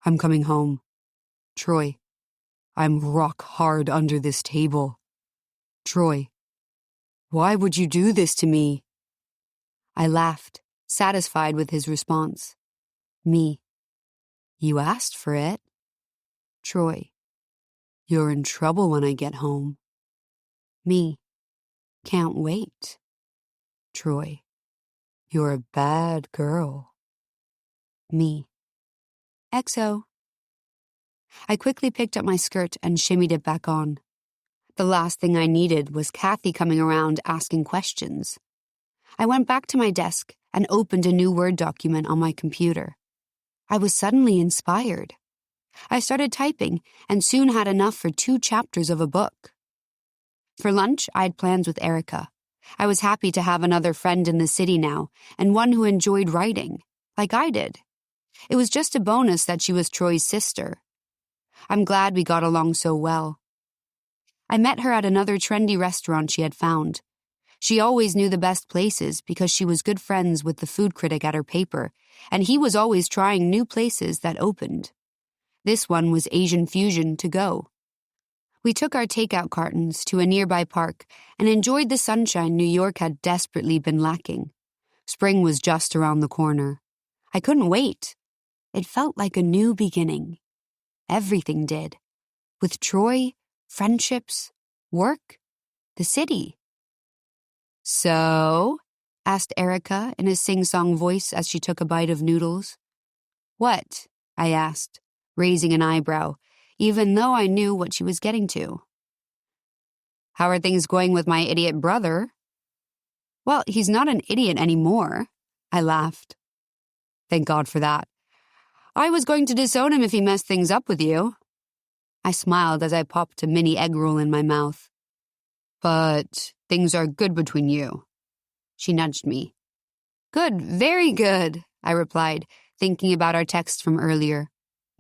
I'm coming home. Troy. I'm rock hard under this table. Troy. Why would you do this to me? I laughed, satisfied with his response. Me. You asked for it. Troy. You're in trouble when I get home. Me. Can't wait. Troy. You're a bad girl. Me. XO. I quickly picked up my skirt and shimmied it back on. The last thing I needed was Kathy coming around asking questions. I went back to my desk and opened a new Word document on my computer. I was suddenly inspired. I started typing and soon had enough for 2 chapters of a book. For lunch, I had plans with Erica. I was happy to have another friend in the city now, and one who enjoyed writing, like I did. It was just a bonus that she was Troy's sister. I'm glad we got along so well. I met her at another trendy restaurant she had found. She always knew the best places because she was good friends with the food critic at her paper, and he was always trying new places that opened. This one was Asian Fusion to go. We took our takeout cartons to a nearby park and enjoyed the sunshine New York had desperately been lacking. Spring was just around the corner. I couldn't wait. It felt like a new beginning. Everything did. With Troy, friendships, work, the city. So? Asked Erica in a sing-song voice as she took a bite of noodles. What? I asked, raising an eyebrow, even though I knew what she was getting to. How are things going with my idiot brother? Well, he's not an idiot anymore, I laughed. Thank God for that. I was going to disown him if he messed things up with you. I smiled as I popped a mini egg roll in my mouth. But things are good between you. She nudged me. Good, very good, I replied, thinking about our text from earlier.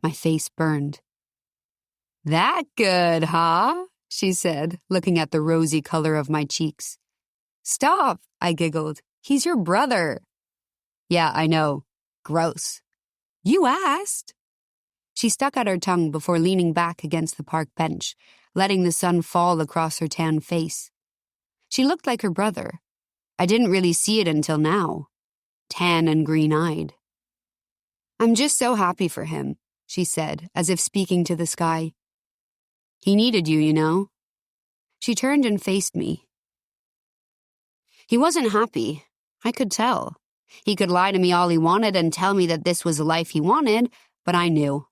My face burned. That good, huh? She said, looking at the rosy color of my cheeks. Stop, I giggled. He's your brother. Yeah, I know. Gross. You asked. She stuck out her tongue before leaning back against the park bench, letting the sun fall across her tan face. She looked like her brother. I didn't really see it until now. Tan and green-eyed. I'm just so happy for him, she said, as if speaking to the sky. He needed you, you know. She turned and faced me. He wasn't happy. I could tell. He could lie to me all he wanted and tell me that this was the life he wanted, but I knew.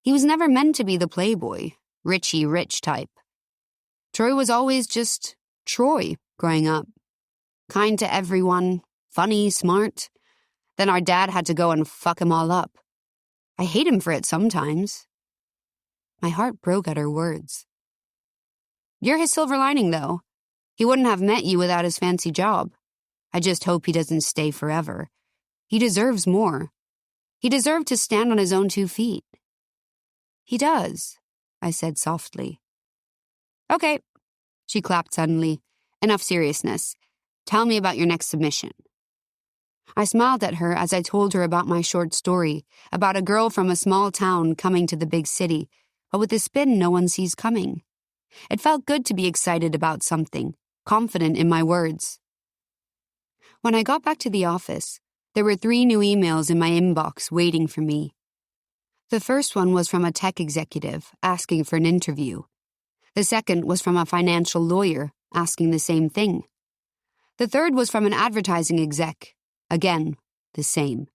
He was never meant to be the playboy, Richie rich type. Troy was always just Troy growing up. Kind to everyone, funny, smart. Then our dad had to go and fuck him all up. I hate him for it sometimes. My heart broke at her words. You're his silver lining, though. He wouldn't have met you without his fancy job. I just hope he doesn't stay forever. He deserves more. He deserved to stand on his own 2 feet. He does, I said softly. Okay, she clapped suddenly. Enough seriousness. Tell me about your next submission. I smiled at her as I told her about my short story, about a girl from a small town coming to the big city, but with a spin no one sees coming. It felt good to be excited about something, confident in my words. When I got back to the office, there were 3 new emails in my inbox waiting for me. The first one was from a tech executive asking for an interview. The second was from a financial lawyer asking the same thing. The third was from an advertising exec. Again, the same.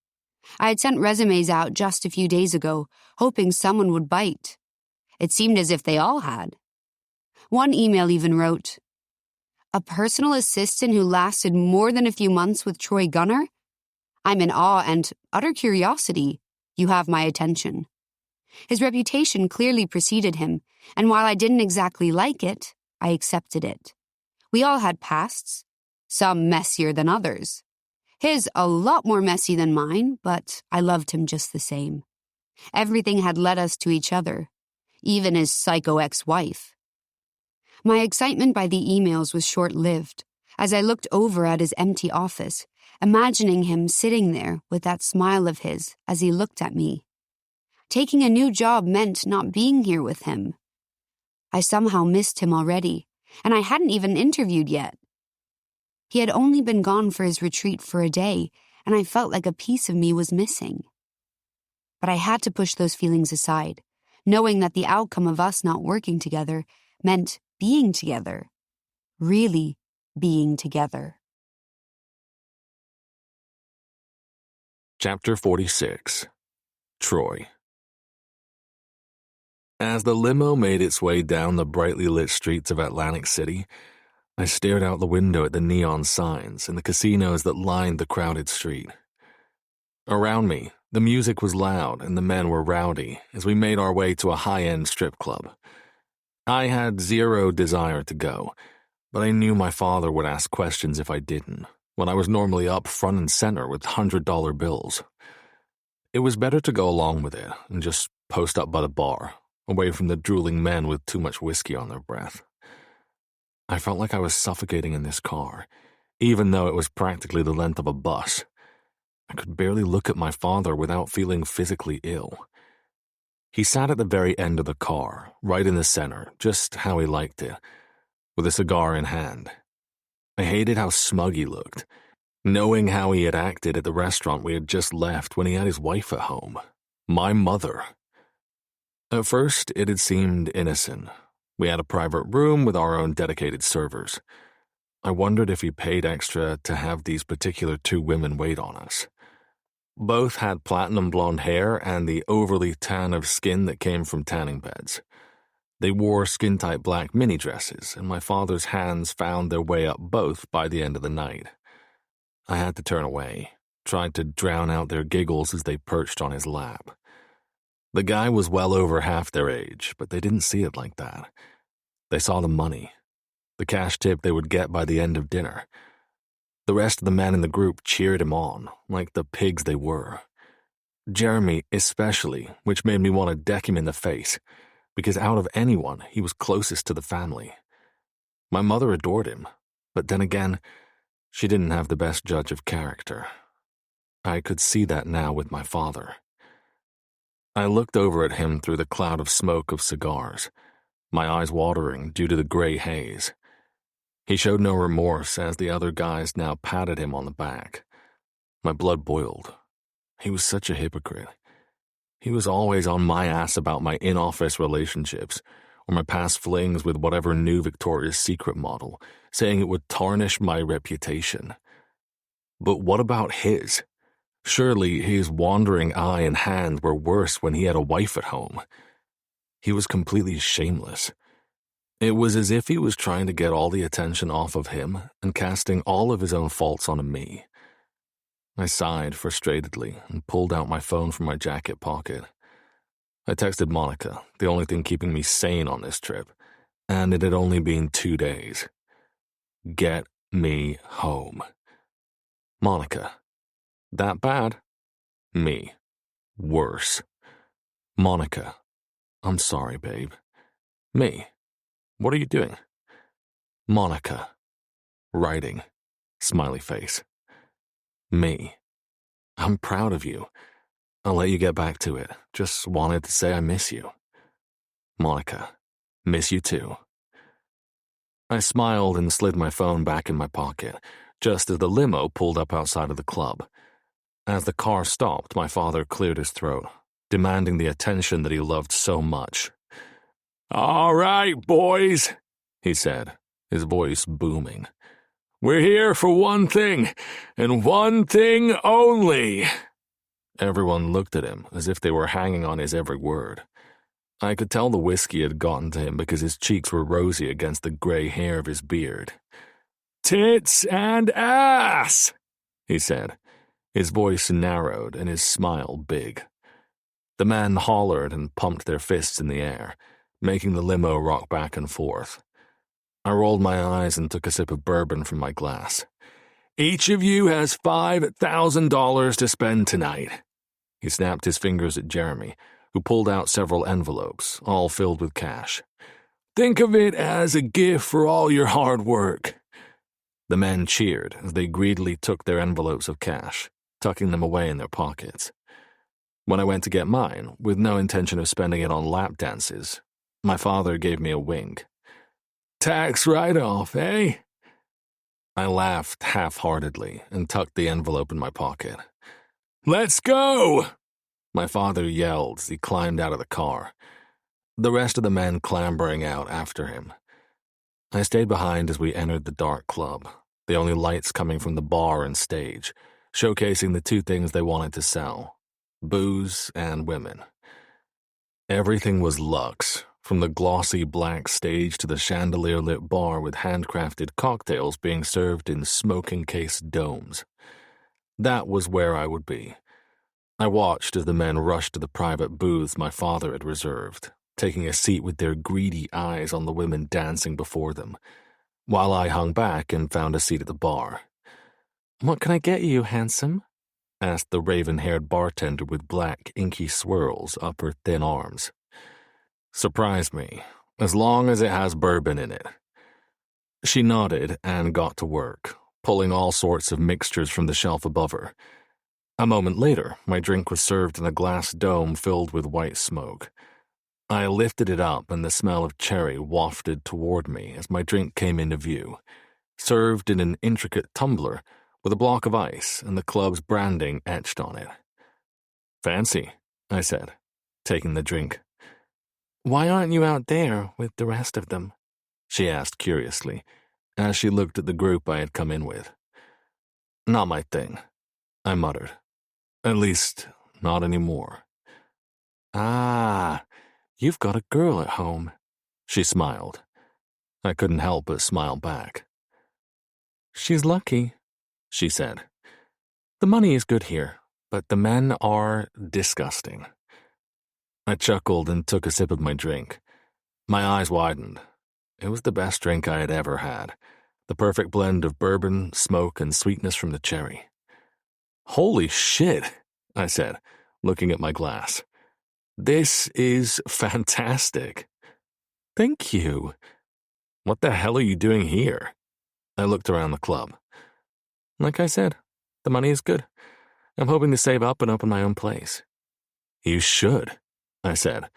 I had sent resumes out just a few days ago, hoping someone would bite. It seemed as if they all had. One email even wrote, "A personal assistant who lasted more than a few months with Troy Gunner? I'm in awe and utter curiosity. You have my attention." His reputation clearly preceded him, and while I didn't exactly like it, I accepted it. We all had pasts, some messier than others. His a lot more messy than mine, but I loved him just the same. Everything had led us to each other, even his psycho ex-wife. My excitement by the emails was short-lived, as I looked over at his empty office, imagining him sitting there with that smile of his as he looked at me. Taking a new job meant not being here with him. I somehow missed him already, and I hadn't even interviewed yet. He had only been gone for his retreat for a day, and I felt like a piece of me was missing. But I had to push those feelings aside, knowing that the outcome of us not working together meant being together. Really being together. Chapter 46. Troy. As the limo made its way down the brightly lit streets of Atlantic City, I stared out the window at the neon signs and the casinos that lined the crowded street. Around me, the music was loud and the men were rowdy as we made our way to a high-end strip club. I had zero desire to go, but I knew my father would ask questions if I didn't, when I was normally up front and center with $100 bills. It was better to go along with it and just post up by the bar, away from the drooling men with too much whiskey on their breath. I felt like I was suffocating in this car, even though it was practically the length of a bus. I could barely look at my father without feeling physically ill. He sat at the very end of the car, right in the center, just how he liked it, with a cigar in hand. I hated how smug he looked, knowing how he had acted at the restaurant we had just left when he had his wife at home, my mother. At first, it had seemed innocent. We had a private room with our own dedicated servers. I wondered if he paid extra to have these particular two women wait on us. Both had platinum blonde hair and the overly tan of skin that came from tanning beds. They wore skin-tight black mini dresses, and my father's hands found their way up both by the end of the night. I had to turn away, tried to drown out their giggles as they perched on his lap. The guy was well over half their age, but they didn't see it like that. They saw the money, the cash tip they would get by the end of dinner. The rest of the men in the group cheered him on, like the pigs they were. Jeremy especially, which made me want to deck him in the face, because out of anyone, he was closest to the family. My mother adored him, but then again, she didn't have the best judge of character. I could see that now with my father. I looked over at him through the cloud of smoke of cigars, my eyes watering due to the gray haze. He showed no remorse as the other guys now patted him on the back. My blood boiled. He was such a hypocrite. He was always on my ass about my in-office relationships, or my past flings with whatever new Victoria's Secret model, saying it would tarnish my reputation. But what about his? Surely his wandering eye and hand were worse when he had a wife at home. He was completely shameless. It was as if he was trying to get all the attention off of him and casting all of his own faults onto me. I sighed frustratedly and pulled out my phone from my jacket pocket. I texted Monica, the only thing keeping me sane on this trip, and it had only been 2 days. Get me home. Monica. That bad? Me. Worse. Monica. I'm sorry, babe. Me. What are you doing? Monica. Writing. Smiley face. Me. I'm proud of you. I'll let you get back to it. Just wanted to say I miss you. Monica. Miss you too. I smiled and slid my phone back in my pocket, just as the limo pulled up outside of the club. As the car stopped, my father cleared his throat, demanding the attention that he loved so much. "All right, boys," he said, his voice booming. "We're here for one thing, and one thing only." Everyone looked at him as if they were hanging on his every word. I could tell the whiskey had gotten to him because his cheeks were rosy against the gray hair of his beard. "Tits and ass," he said, his voice narrowed and his smile big. The men hollered and pumped their fists in the air, making the limo rock back and forth. I rolled my eyes and took a sip of bourbon from my glass. "Each of you has $5,000 to spend tonight." He snapped his fingers at Jeremy, who pulled out several envelopes, all filled with cash. "Think of it as a gift for all your hard work." The men cheered as they greedily took their envelopes of cash, tucking them away in their pockets. When I went to get mine, with no intention of spending it on lap dances, my father gave me a wink. "Tax write-off, eh?" I laughed half-heartedly and tucked the envelope in my pocket. "Let's go!" My father yelled as he climbed out of the car, the rest of the men clambering out after him. I stayed behind as we entered the dark club, the only lights coming from the bar and stage, showcasing the two things they wanted to sell: booze and women. Everything was luxe, from the glossy black stage to the chandelier-lit bar with handcrafted cocktails being served in smoke-encased domes. That was where I would be. I watched as the men rushed to the private booths my father had reserved, taking a seat with their greedy eyes on the women dancing before them, while I hung back and found a seat at the bar. "What can I get you, handsome?" asked the raven-haired bartender with black, inky swirls up her thin arms. "Surprise me, as long as it has bourbon in it." She nodded and got to work, pulling all sorts of mixtures from the shelf above her. A moment later, my drink was served in a glass dome filled with white smoke. I lifted it up and the smell of cherry wafted toward me as my drink came into view, served in an intricate tumbler with a block of ice and the club's branding etched on it. "Fancy," I said, taking the drink. "Why aren't you out there with the rest of them?" she asked curiously, as she looked at the group I had come in with. "Not my thing," I muttered. "At least, not anymore." "Ah, you've got a girl at home," she smiled. I couldn't help but smile back. "She's lucky," she said. "The money is good here, but the men are disgusting." I chuckled and took a sip of my drink. My eyes widened. It was the best drink I had ever had, the perfect blend of bourbon, smoke, and sweetness from the cherry. "Holy shit," I said, looking at my glass. "This is fantastic." "Thank you." "What the hell are you doing here?" I looked around the club. "Like I said, the money is good. I'm hoping to save up and open my own place." "You should," I said,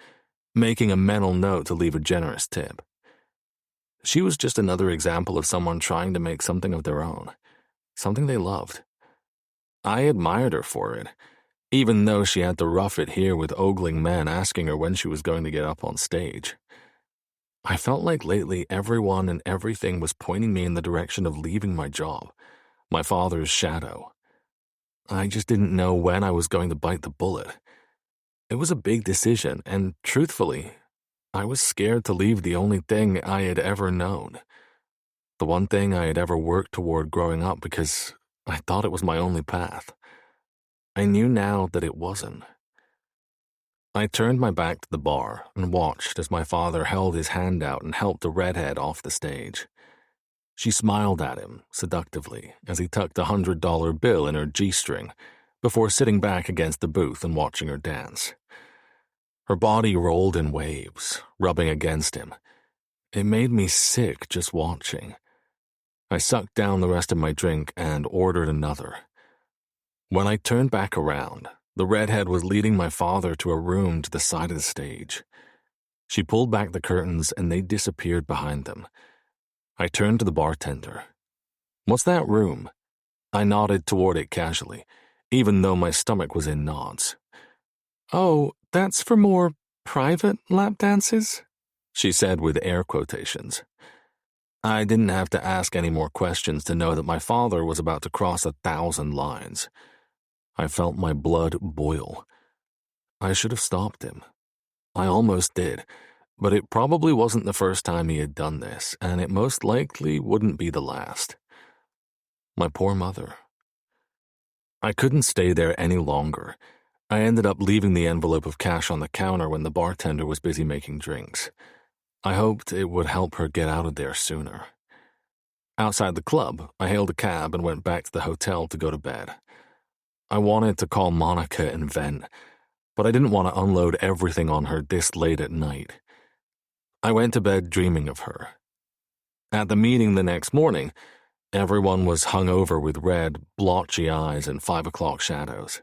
making a mental note to leave a generous tip. She was just another example of someone trying to make something of their own, something they loved. I admired her for it, even though she had to rough it here with ogling men asking her when she was going to get up on stage. I felt like lately everyone and everything was pointing me in the direction of leaving my job, my father's shadow. I just didn't know when I was going to bite the bullet. It was a big decision, and truthfully, I was scared to leave the only thing I had ever known, the one thing I had ever worked toward growing up because I thought it was my only path. I knew now that it wasn't. I turned my back to the bar and watched as my father held his hand out and helped the redhead off the stage. She smiled at him seductively as he tucked a $100 bill in her G-string before sitting back against the booth and watching her dance. Her body rolled in waves, rubbing against him. It made me sick just watching. I sucked down the rest of my drink and ordered another. When I turned back around, the redhead was leading my father to a room to the side of the stage. She pulled back the curtains and they disappeared behind them. I turned to the bartender. "What's that room?" I nodded toward it casually, even though my stomach was in knots. "Oh, that's for more private lap dances?" she said with air quotations. I didn't have to ask any more questions to know that my father was about to cross 1,000 lines. I felt my blood boil. I should have stopped him. I almost did, but it probably wasn't the first time he had done this, and it most likely wouldn't be the last. My poor mother. I couldn't stay there any longer. I ended up leaving the envelope of cash on the counter when the bartender was busy making drinks. I hoped it would help her get out of there sooner. Outside the club, I hailed a cab and went back to the hotel to go to bed. I wanted to call Monica and vent, but I didn't want to unload everything on her this late at night. I went to bed dreaming of her. At the meeting the next morning, everyone was hungover with red, blotchy eyes and 5 o'clock shadows.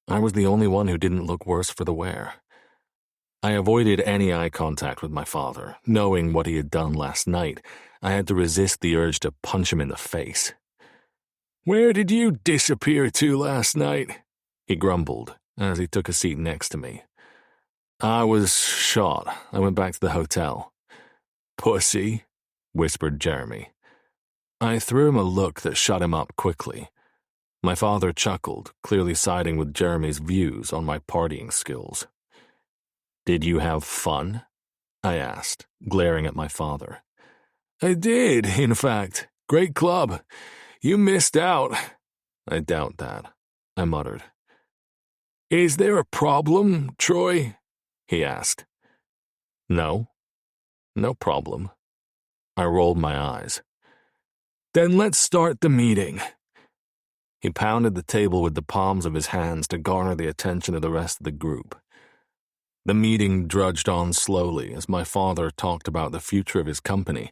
I was the only one who didn't look worse for the wear. I avoided any eye contact with my father, knowing what he had done last night. I had to resist the urge to punch him in the face. "Where did you disappear to last night?" he grumbled, as he took a seat next to me. I was shot. I went back to the hotel. Pussy, whispered Jeremy. I threw him a look that shut him up quickly. My father chuckled, clearly siding with Jeremy's views on my partying skills. Did you have fun? I asked, glaring at my father. I did, in fact. Great club. You missed out. I doubt that, I muttered. Is there a problem, Troy? He asked. No problem. I rolled my eyes. Then let's start the meeting. He pounded the table with the palms of his hands to garner the attention of the rest of the group. The meeting drudged on slowly as my father talked about the future of his company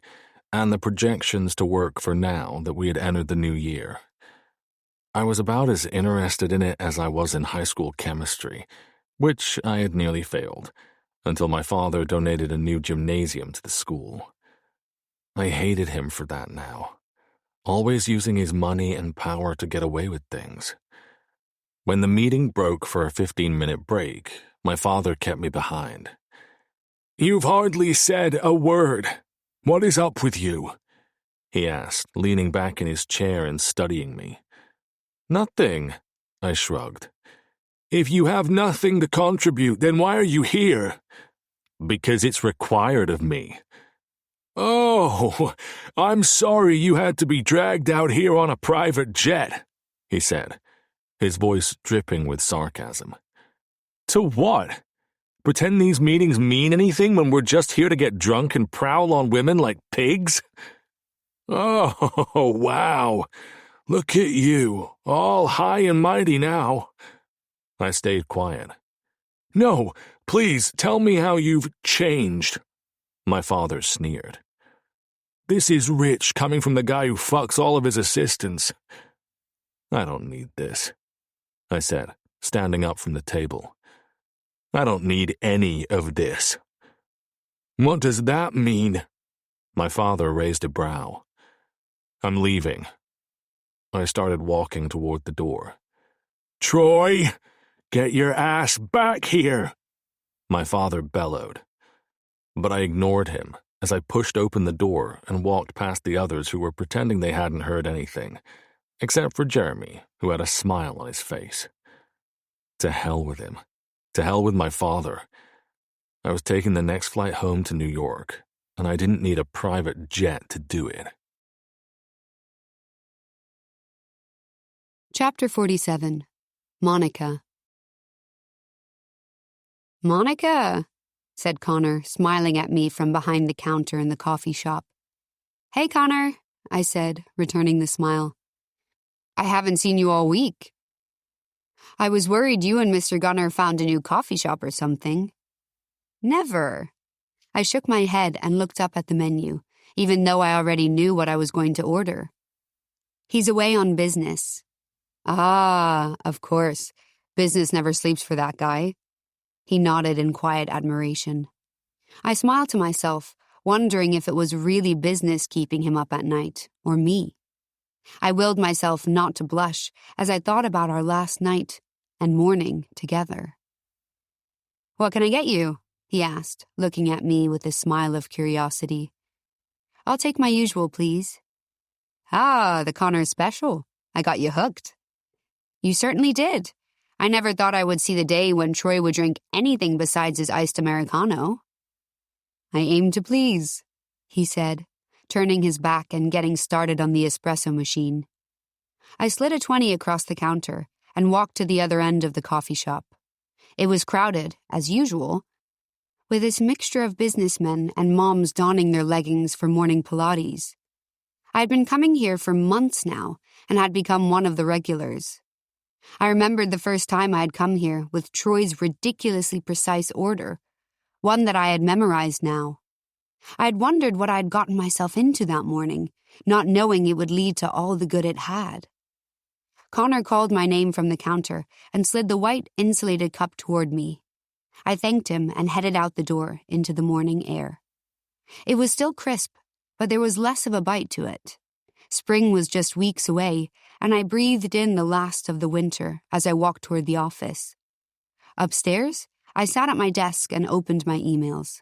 and the projections to work for now that we had entered the new year. I was about as interested in it as I was in high school chemistry, which I had nearly failed, until my father donated a new gymnasium to the school. I hated him for that now, always using his money and power to get away with things. When the meeting broke for a 15-minute break, my father kept me behind. You've hardly said a word. What is up with you? He asked, leaning back in his chair and studying me. Nothing, I shrugged. If you have nothing to contribute, then why are you here? Because it's required of me. Oh, I'm sorry you had to be dragged out here on a private jet, he said, his voice dripping with sarcasm. To what? Pretend these meetings mean anything when we're just here to get drunk and prowl on women like pigs? Oh, wow. Look at you, all high and mighty now. I stayed quiet. No, please tell me how you've changed, my father sneered. This is rich coming from the guy who fucks all of his assistants. I don't need this, I said, standing up from the table. I don't need any of this. What does that mean? My father raised a brow. I'm leaving. I started walking toward the door. Troy, get your ass back here, my father bellowed. But I ignored him as I pushed open the door and walked past the others who were pretending they hadn't heard anything, except for Jeremy, who had a smile on his face. To hell with him. To hell with my father. I was taking the next flight home to New York, and I didn't need a private jet to do it. Chapter 47. Monica. Monica, said Connor, smiling at me from behind the counter in the coffee shop. Hey, Connor, I said, returning the smile. I haven't seen you all week. I was worried you and Mr. Gunner found a new coffee shop or something. Never. I shook my head and looked up at the menu, even though I already knew what I was going to order. He's away on business. Ah, of course. Business never sleeps for that guy. He nodded in quiet admiration. I smiled to myself, wondering if it was really business keeping him up at night, or me. I willed myself not to blush as I thought about our last night and morning together. What can I get you? He asked, looking at me with a smile of curiosity. I'll take my usual, please. Ah, the Connor special. I got you hooked. You certainly did. I never thought I would see the day when Troy would drink anything besides his iced Americano. I aim to please, he said, turning his back and getting started on the espresso machine. I slid a 20 across the counter and walked to the other end of the coffee shop. It was crowded, as usual, with its mixture of businessmen and moms donning their leggings for morning Pilates. I had been coming here for months now and had become one of the regulars. I remembered the first time I had come here with Troy's ridiculously precise order, one that I had memorized now. I had wondered what I had gotten myself into that morning, not knowing it would lead to all the good it had. Connor called my name from the counter and slid the white insulated cup toward me. I thanked him and headed out the door into the morning air. It was still crisp, but there was less of a bite to it. Spring was just weeks away, and I breathed in the last of the winter as I walked toward the office. Upstairs, I sat at my desk and opened my emails.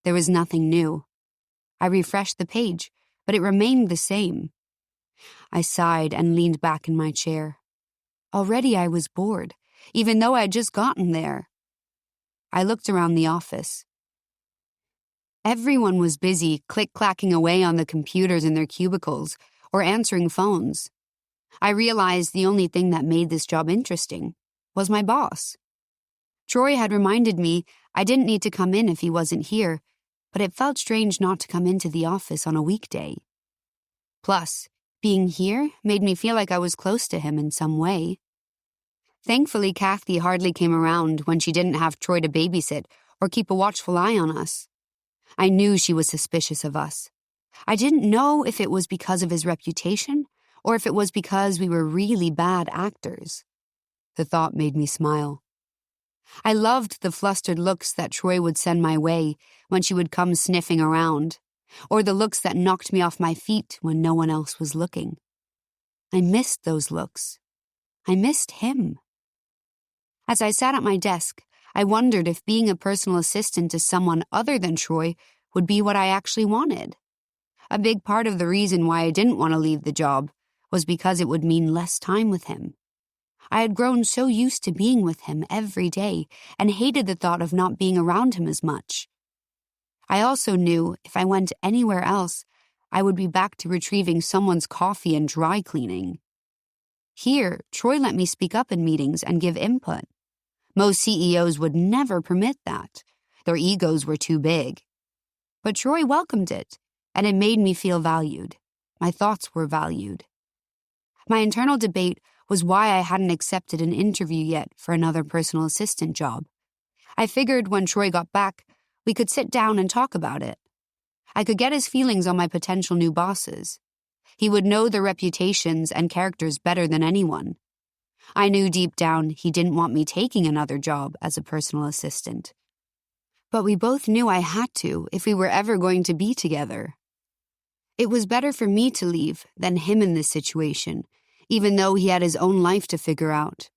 There was nothing new. I refreshed the page, but it remained the same. I sighed and leaned back in my chair. Already I was bored, even though I had just gotten there. I looked around the office. Everyone was busy click-clacking away on the computers in their cubicles or answering phones. I realized the only thing that made this job interesting was my boss. Troy had reminded me I didn't need to come in if he wasn't here, but it felt strange not to come into the office on a weekday. Plus, being here made me feel like I was close to him in some way. Thankfully, Kathy hardly came around when she didn't have Troy to babysit or keep a watchful eye on us. I knew she was suspicious of us. I didn't know if it was because of his reputation or if it was because we were really bad actors. The thought made me smile. I loved the flustered looks that Troy would send my way when she would come sniffing around, or the looks that knocked me off my feet when no one else was looking. I missed those looks. I missed him. As I sat at my desk, I wondered if being a personal assistant to someone other than Troy would be what I actually wanted. A big part of the reason why I didn't want to leave the job was because it would mean less time with him. I had grown so used to being with him every day and hated the thought of not being around him as much. I also knew if I went anywhere else, I would be back to retrieving someone's coffee and dry cleaning. Here, Troy let me speak up in meetings and give input. Most CEOs would never permit that. Their egos were too big. But Troy welcomed it, and it made me feel valued. My thoughts were valued. My internal debate was why I hadn't accepted an interview yet for another personal assistant job. I figured when Troy got back, we could sit down and talk about it. I could get his feelings on my potential new bosses. He would know their reputations and characters better than anyone. I knew deep down he didn't want me taking another job as a personal assistant. But we both knew I had to if we were ever going to be together. It was better for me to leave than him in this situation, even though he had his own life to figure out.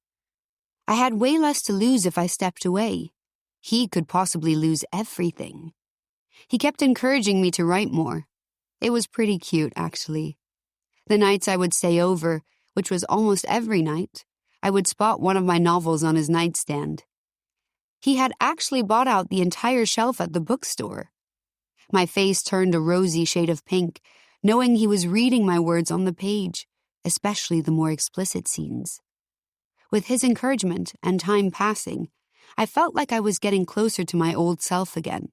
I had way less to lose if I stepped away. He could possibly lose everything. He kept encouraging me to write more. It was pretty cute, actually. The nights I would stay over, which was almost every night, I would spot one of my novels on his nightstand. He had actually bought out the entire shelf at the bookstore. My face turned a rosy shade of pink, knowing he was reading my words on the page, especially the more explicit scenes. With his encouragement and time passing, I felt like I was getting closer to my old self again.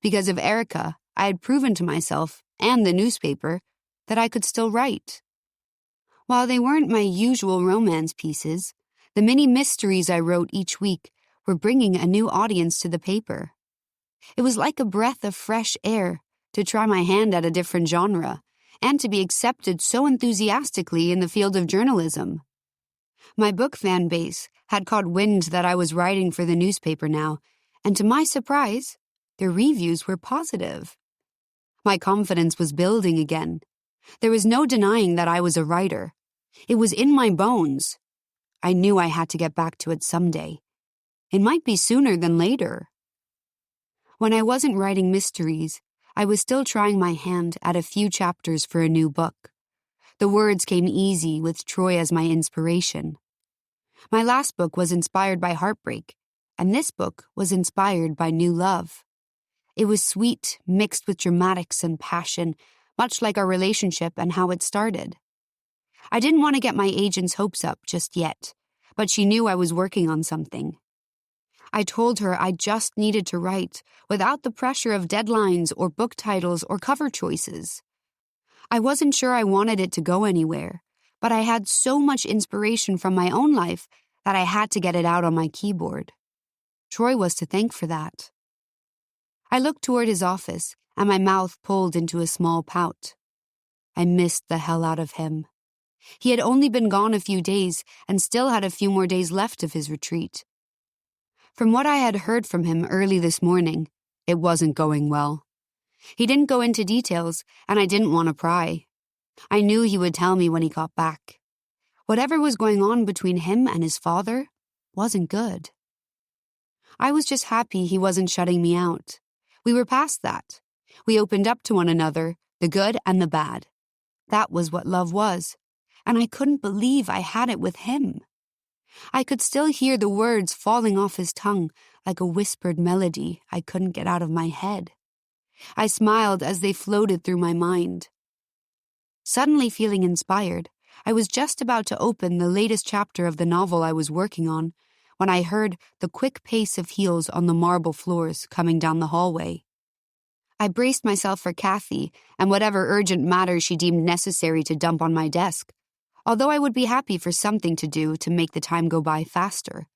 Because of Erica, I had proven to myself, and the newspaper, that I could still write. While they weren't my usual romance pieces, the mini mysteries I wrote each week were bringing a new audience to the paper. It was like a breath of fresh air to try my hand at a different genre, and to be accepted so enthusiastically in the field of journalism. My book fan base had caught wind that I was writing for the newspaper now, and to my surprise, the reviews were positive. My confidence was building again. There was no denying that I was a writer. It was in my bones. I knew I had to get back to it someday. It might be sooner than later. When I wasn't writing mysteries, I was still trying my hand at a few chapters for a new book. The words came easy with Troy as my inspiration. My last book was inspired by heartbreak, and this book was inspired by new love. It was sweet, mixed with dramatics and passion, much like our relationship and how it started. I didn't want to get my agent's hopes up just yet, but she knew I was working on something. I told her I just needed to write without the pressure of deadlines or book titles or cover choices. I wasn't sure I wanted it to go anywhere, but I had so much inspiration from my own life that I had to get it out on my keyboard. Troy was to thank for that. I looked toward his office, and my mouth pulled into a small pout. I missed the hell out of him. He had only been gone a few days and still had a few more days left of his retreat. From what I had heard from him early this morning, it wasn't going well. He didn't go into details, and I didn't want to pry. I knew he would tell me when he got back. Whatever was going on between him and his father wasn't good. I was just happy he wasn't shutting me out. We were past that. We opened up to one another, the good and the bad. That was what love was, and I couldn't believe I had it with him. I could still hear the words falling off his tongue like a whispered melody I couldn't get out of my head. I smiled as they floated through my mind. Suddenly feeling inspired, I was just about to open the latest chapter of the novel I was working on when I heard the quick pace of heels on the marble floors coming down the hallway. I braced myself for Kathy and whatever urgent matter she deemed necessary to dump on my desk, although I would be happy for something to do to make the time go by faster.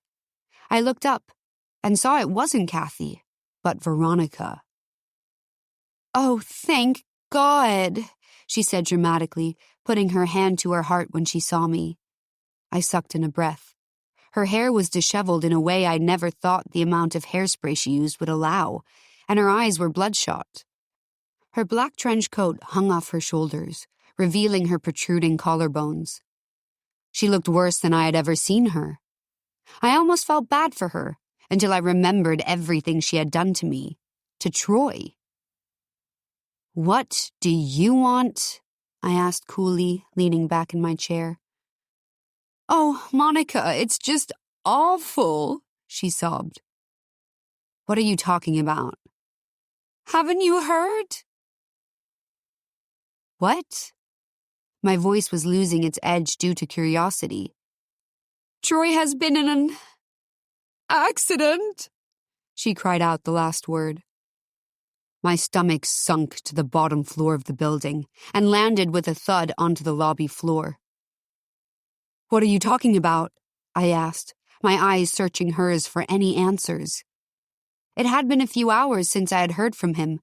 I looked up and saw it wasn't Kathy, but Veronica. "Oh, thank God," she said dramatically, putting her hand to her heart when she saw me. I sucked in a breath. Her hair was disheveled in a way I never thought the amount of hairspray she used would allow, and her eyes were bloodshot. Her black trench coat hung off her shoulders, revealing her protruding collarbones. She looked worse than I had ever seen her. I almost felt bad for her until I remembered everything she had done to me, to Troy. "What do you want?" I asked coolly, leaning back in my chair. "Oh, Monica, it's just awful," she sobbed. "What are you talking about?" "Haven't you heard?" "What?" My voice was losing its edge due to curiosity. "Troy has been in an accident," she cried out the last word. My stomach sunk to the bottom floor of the building and landed with a thud onto the lobby floor. "What are you talking about?" I asked, my eyes searching hers for any answers. It had been a few hours since I had heard from him,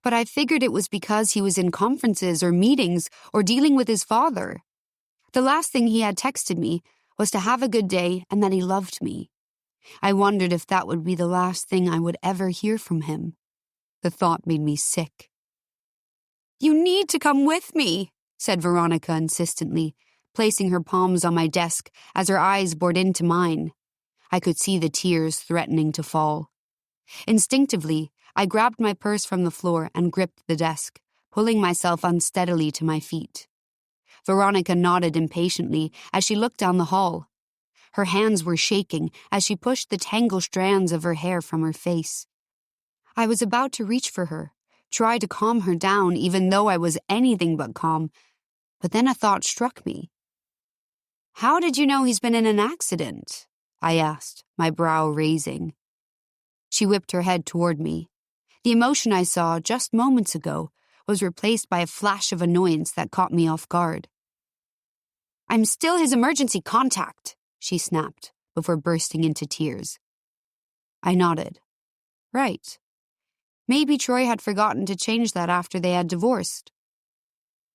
but I figured it was because he was in conferences or meetings or dealing with his father. The last thing he had texted me was to have a good day and that he loved me. I wondered if that would be the last thing I would ever hear from him. The thought made me sick. "You need to come with me," said Veronica insistently, placing her palms on my desk as her eyes bored into mine. I could see the tears threatening to fall. Instinctively, I grabbed my purse from the floor and gripped the desk, pulling myself unsteadily to my feet. Veronica nodded impatiently as she looked down the hall. Her hands were shaking as she pushed the tangled strands of her hair from her face. I was about to reach for her, try to calm her down even though I was anything but calm, but then a thought struck me. "How did you know he's been in an accident?" I asked, my brow raising. She whipped her head toward me. The emotion I saw just moments ago was replaced by a flash of annoyance that caught me off guard. "I'm still his emergency contact," she snapped, before bursting into tears. I nodded. Right. Maybe Troy had forgotten to change that after they had divorced.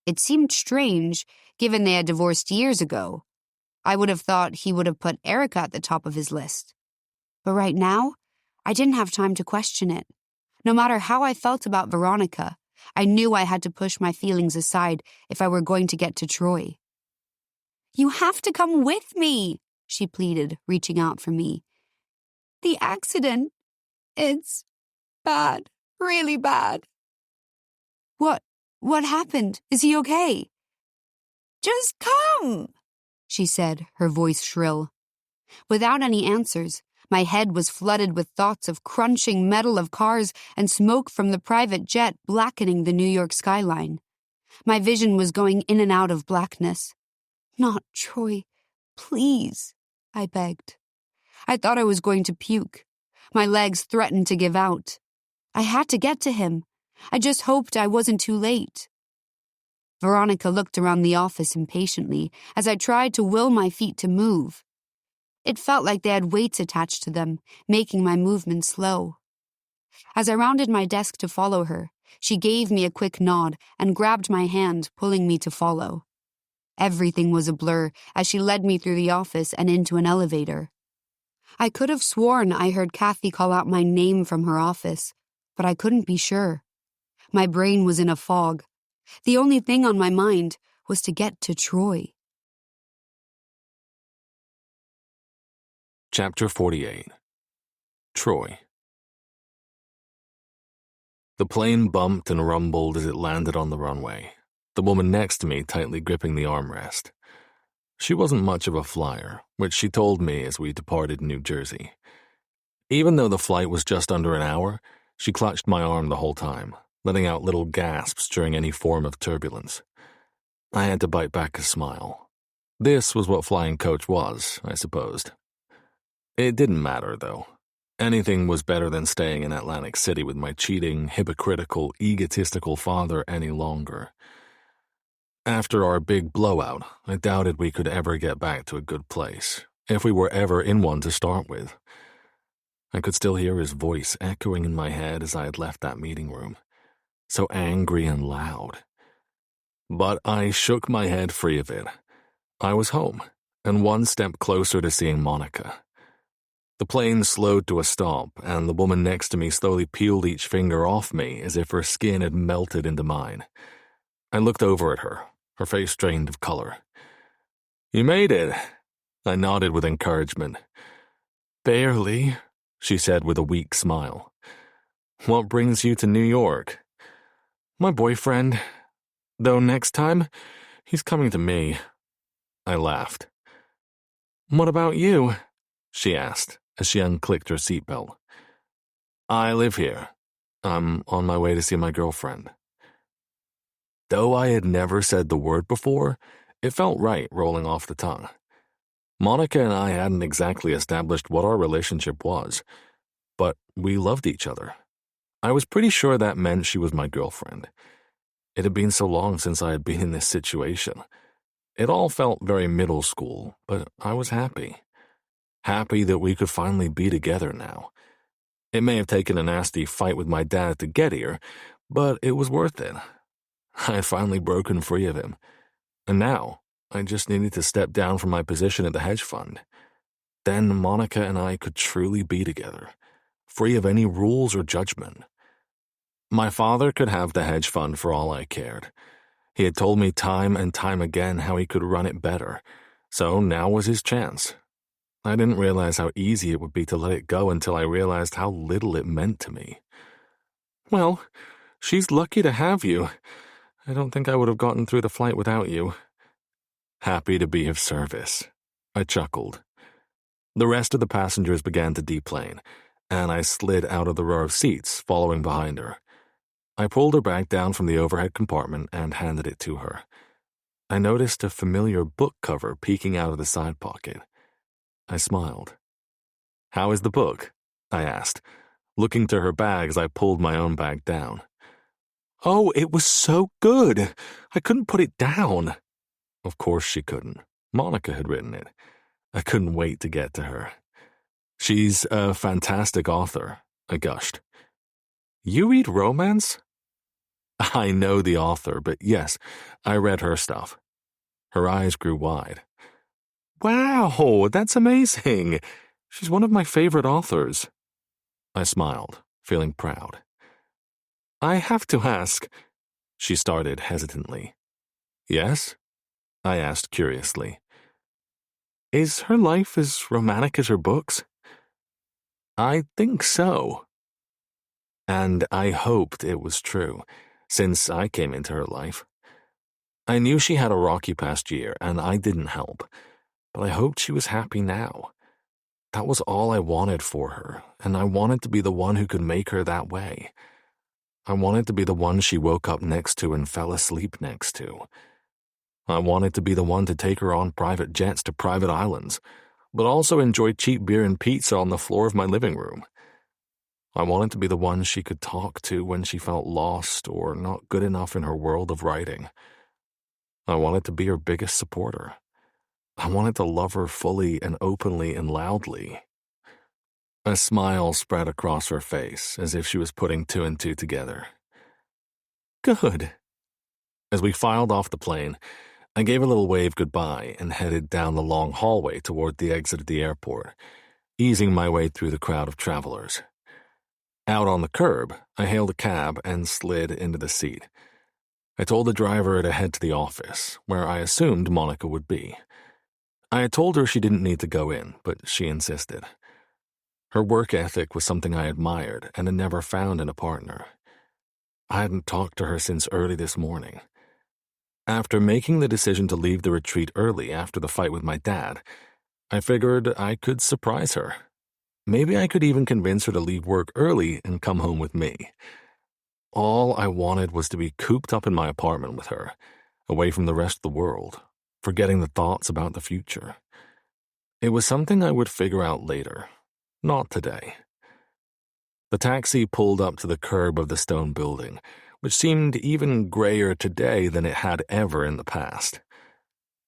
It seemed strange, given they had divorced years ago. I would have thought he would have put Erica at the top of his list. But right now, I didn't have time to question it. No matter how I felt about Veronica, I knew I had to push my feelings aside if I were going to get to Troy. "You have to come with me," she pleaded, reaching out for me. "The accident, it's bad, really bad." What happened? Is he okay?" "Just come," she said, her voice shrill. Without any answers, my head was flooded with thoughts of crunching metal of cars and smoke from the private jet blackening the New York skyline. My vision was going in and out of blackness. "Not Troy, please," I begged. I thought I was going to puke. My legs threatened to give out. I had to get to him. I just hoped I wasn't too late. Veronica looked around the office impatiently as I tried to will my feet to move. It felt like they had weights attached to them, making my movement slow. As I rounded my desk to follow her, she gave me a quick nod and grabbed my hand, pulling me to follow. Everything was a blur as she led me through the office and into an elevator. I could have sworn I heard Kathy call out my name from her office, but I couldn't be sure. My brain was in a fog. The only thing on my mind was to get to Troy. Chapter 48. Troy. The plane bumped and rumbled as it landed on the runway, the woman next to me tightly gripping the armrest. She wasn't much of a flyer, which she told me as we departed New Jersey. Even though the flight was just under an hour, she clutched my arm the whole time, letting out little gasps during any form of turbulence. I had to bite back a smile. This was what flying coach was, I supposed. It didn't matter, though. Anything was better than staying in Atlantic City with my cheating, hypocritical, egotistical father any longer. After our big blowout, I doubted we could ever get back to a good place, if we were ever in one to start with. I could still hear his voice echoing in my head as I had left that meeting room, so angry and loud. But I shook my head free of it. I was home, and one step closer to seeing Monica. The plane slowed to a stop, and the woman next to me slowly peeled each finger off me as if her skin had melted into mine. I looked over at her, her face drained of color. "You made it," I nodded with encouragement. "Barely," she said with a weak smile. "What brings you to New York?" "My boyfriend. Though next time, he's coming to me." I laughed. "What about you?" she asked as she unclicked her seatbelt. "I live here. I'm on my way to see my girlfriend." Though I had never said the word before, it felt right rolling off the tongue. Monica and I hadn't exactly established what our relationship was, but we loved each other. I was pretty sure that meant she was my girlfriend. It had been so long since I had been in this situation. It all felt very middle school, but I was happy. Happy that we could finally be together now. It may have taken a nasty fight with my dad to get here, but it was worth it. I had finally broken free of him, and now I just needed to step down from my position at the hedge fund. Then Monica and I could truly be together, free of any rules or judgment. My father could have the hedge fund for all I cared. He had told me time and time again how he could run it better, so now was his chance. I didn't realize how easy it would be to let it go until I realized how little it meant to me. "Well, she's lucky to have you. I don't think I would have gotten through the flight without you." "Happy to be of service," I chuckled. The rest of the passengers began to deplane, and I slid out of the row of seats, following behind her. I pulled her bag down from the overhead compartment and handed it to her. I noticed a familiar book cover peeking out of the side pocket. I smiled. "How is the book?" I asked, looking to her bag as I pulled my own bag down. "Oh, it was so good! I couldn't put it down." Of course she couldn't. Monica had written it. I couldn't wait to get to her. "She's a fantastic author," I gushed. "You read romance?" I know the author, but yes, I read her stuff. Her eyes grew wide. "Wow, that's amazing. She's one of my favorite authors." I smiled, feeling proud. "I have to ask," she started hesitantly. "Yes?" I asked curiously. "Is her life as romantic as her books?" "I think so." And I hoped it was true, since I came into her life. I knew she had a rocky past year, and I didn't help, but I hoped she was happy now. That was all I wanted for her, and I wanted to be the one who could make her that way. I wanted to be the one she woke up next to and fell asleep next to. I wanted to be the one to take her on private jets to private islands, but also enjoy cheap beer and pizza on the floor of my living room. I wanted to be the one she could talk to when she felt lost or not good enough in her world of writing. I wanted to be her biggest supporter. I wanted to love her fully and openly and loudly. A smile spread across her face as if she was putting two and two together. "Good." As we filed off the plane, I gave a little wave goodbye and headed down the long hallway toward the exit of the airport, easing my way through the crowd of travelers. Out on the curb, I hailed a cab and slid into the seat. I told the driver to head to the office, where I assumed Monica would be. I had told her she didn't need to go in, but she insisted. Her work ethic was something I admired and had never found in a partner. I hadn't talked to her since early this morning. After making the decision to leave the retreat early after the fight with my dad, I figured I could surprise her. Maybe I could even convince her to leave work early and come home with me. All I wanted was to be cooped up in my apartment with her, away from the rest of the world, forgetting the thoughts about the future. It was something I would figure out later, not today. The taxi pulled up to the curb of the stone building, which seemed even grayer today than it had ever in the past.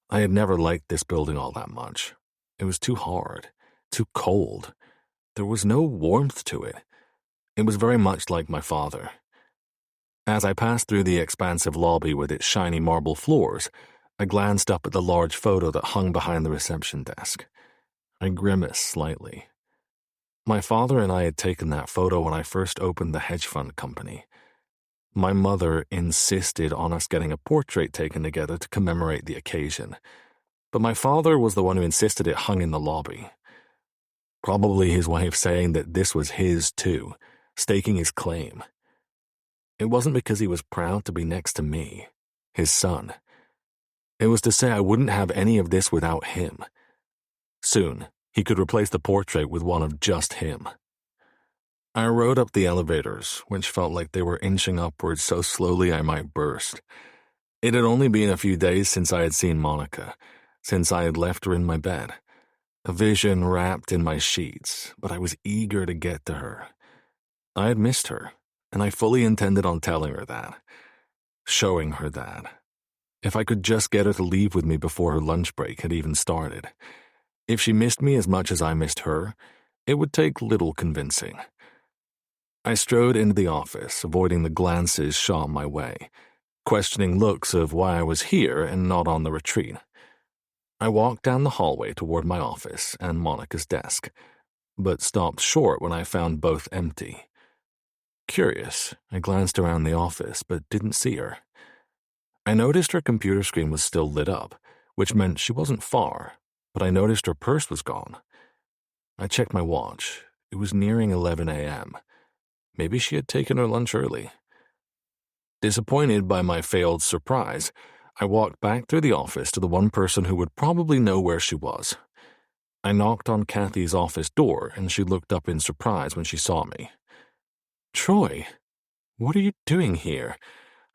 I had never liked this building all that much. It was too hard, too cold. There was no warmth to it. It was very much like my father. As I passed through the expansive lobby with its shiny marble floors, I glanced up at the large photo that hung behind the reception desk. I grimaced slightly. My father and I had taken that photo when I first opened the hedge fund company. My mother insisted on us getting a portrait taken together to commemorate the occasion, but my father was the one who insisted it hung in the lobby. Probably his way of saying that this was his too, staking his claim. It wasn't because he was proud to be next to me, his son. It was to say I wouldn't have any of this without him. Soon, he could replace the portrait with one of just him. I rode up the elevators, which felt like they were inching upwards so slowly I might burst. It had only been a few days since I had seen Monica, since I had left her in my bed. A vision wrapped in my sheets, but I was eager to get to her. I had missed her, and I fully intended on telling her that, showing her that. If I could just get her to leave with me before her lunch break had even started. If she missed me as much as I missed her, it would take little convincing. I strode into the office, avoiding the glances shot my way, questioning looks of why I was here and not on the retreat. I walked down the hallway toward my office and Monica's desk, but stopped short when I found both empty. Curious, I glanced around the office but didn't see her. I noticed her computer screen was still lit up, which meant she wasn't far, but I noticed her purse was gone. I checked my watch. It was nearing 11 a.m. Maybe she had taken her lunch early. Disappointed by my failed surprise, I walked back through the office to the one person who would probably know where she was. I knocked on Kathy's office door, and she looked up in surprise when she saw me. "Troy, what are you doing here?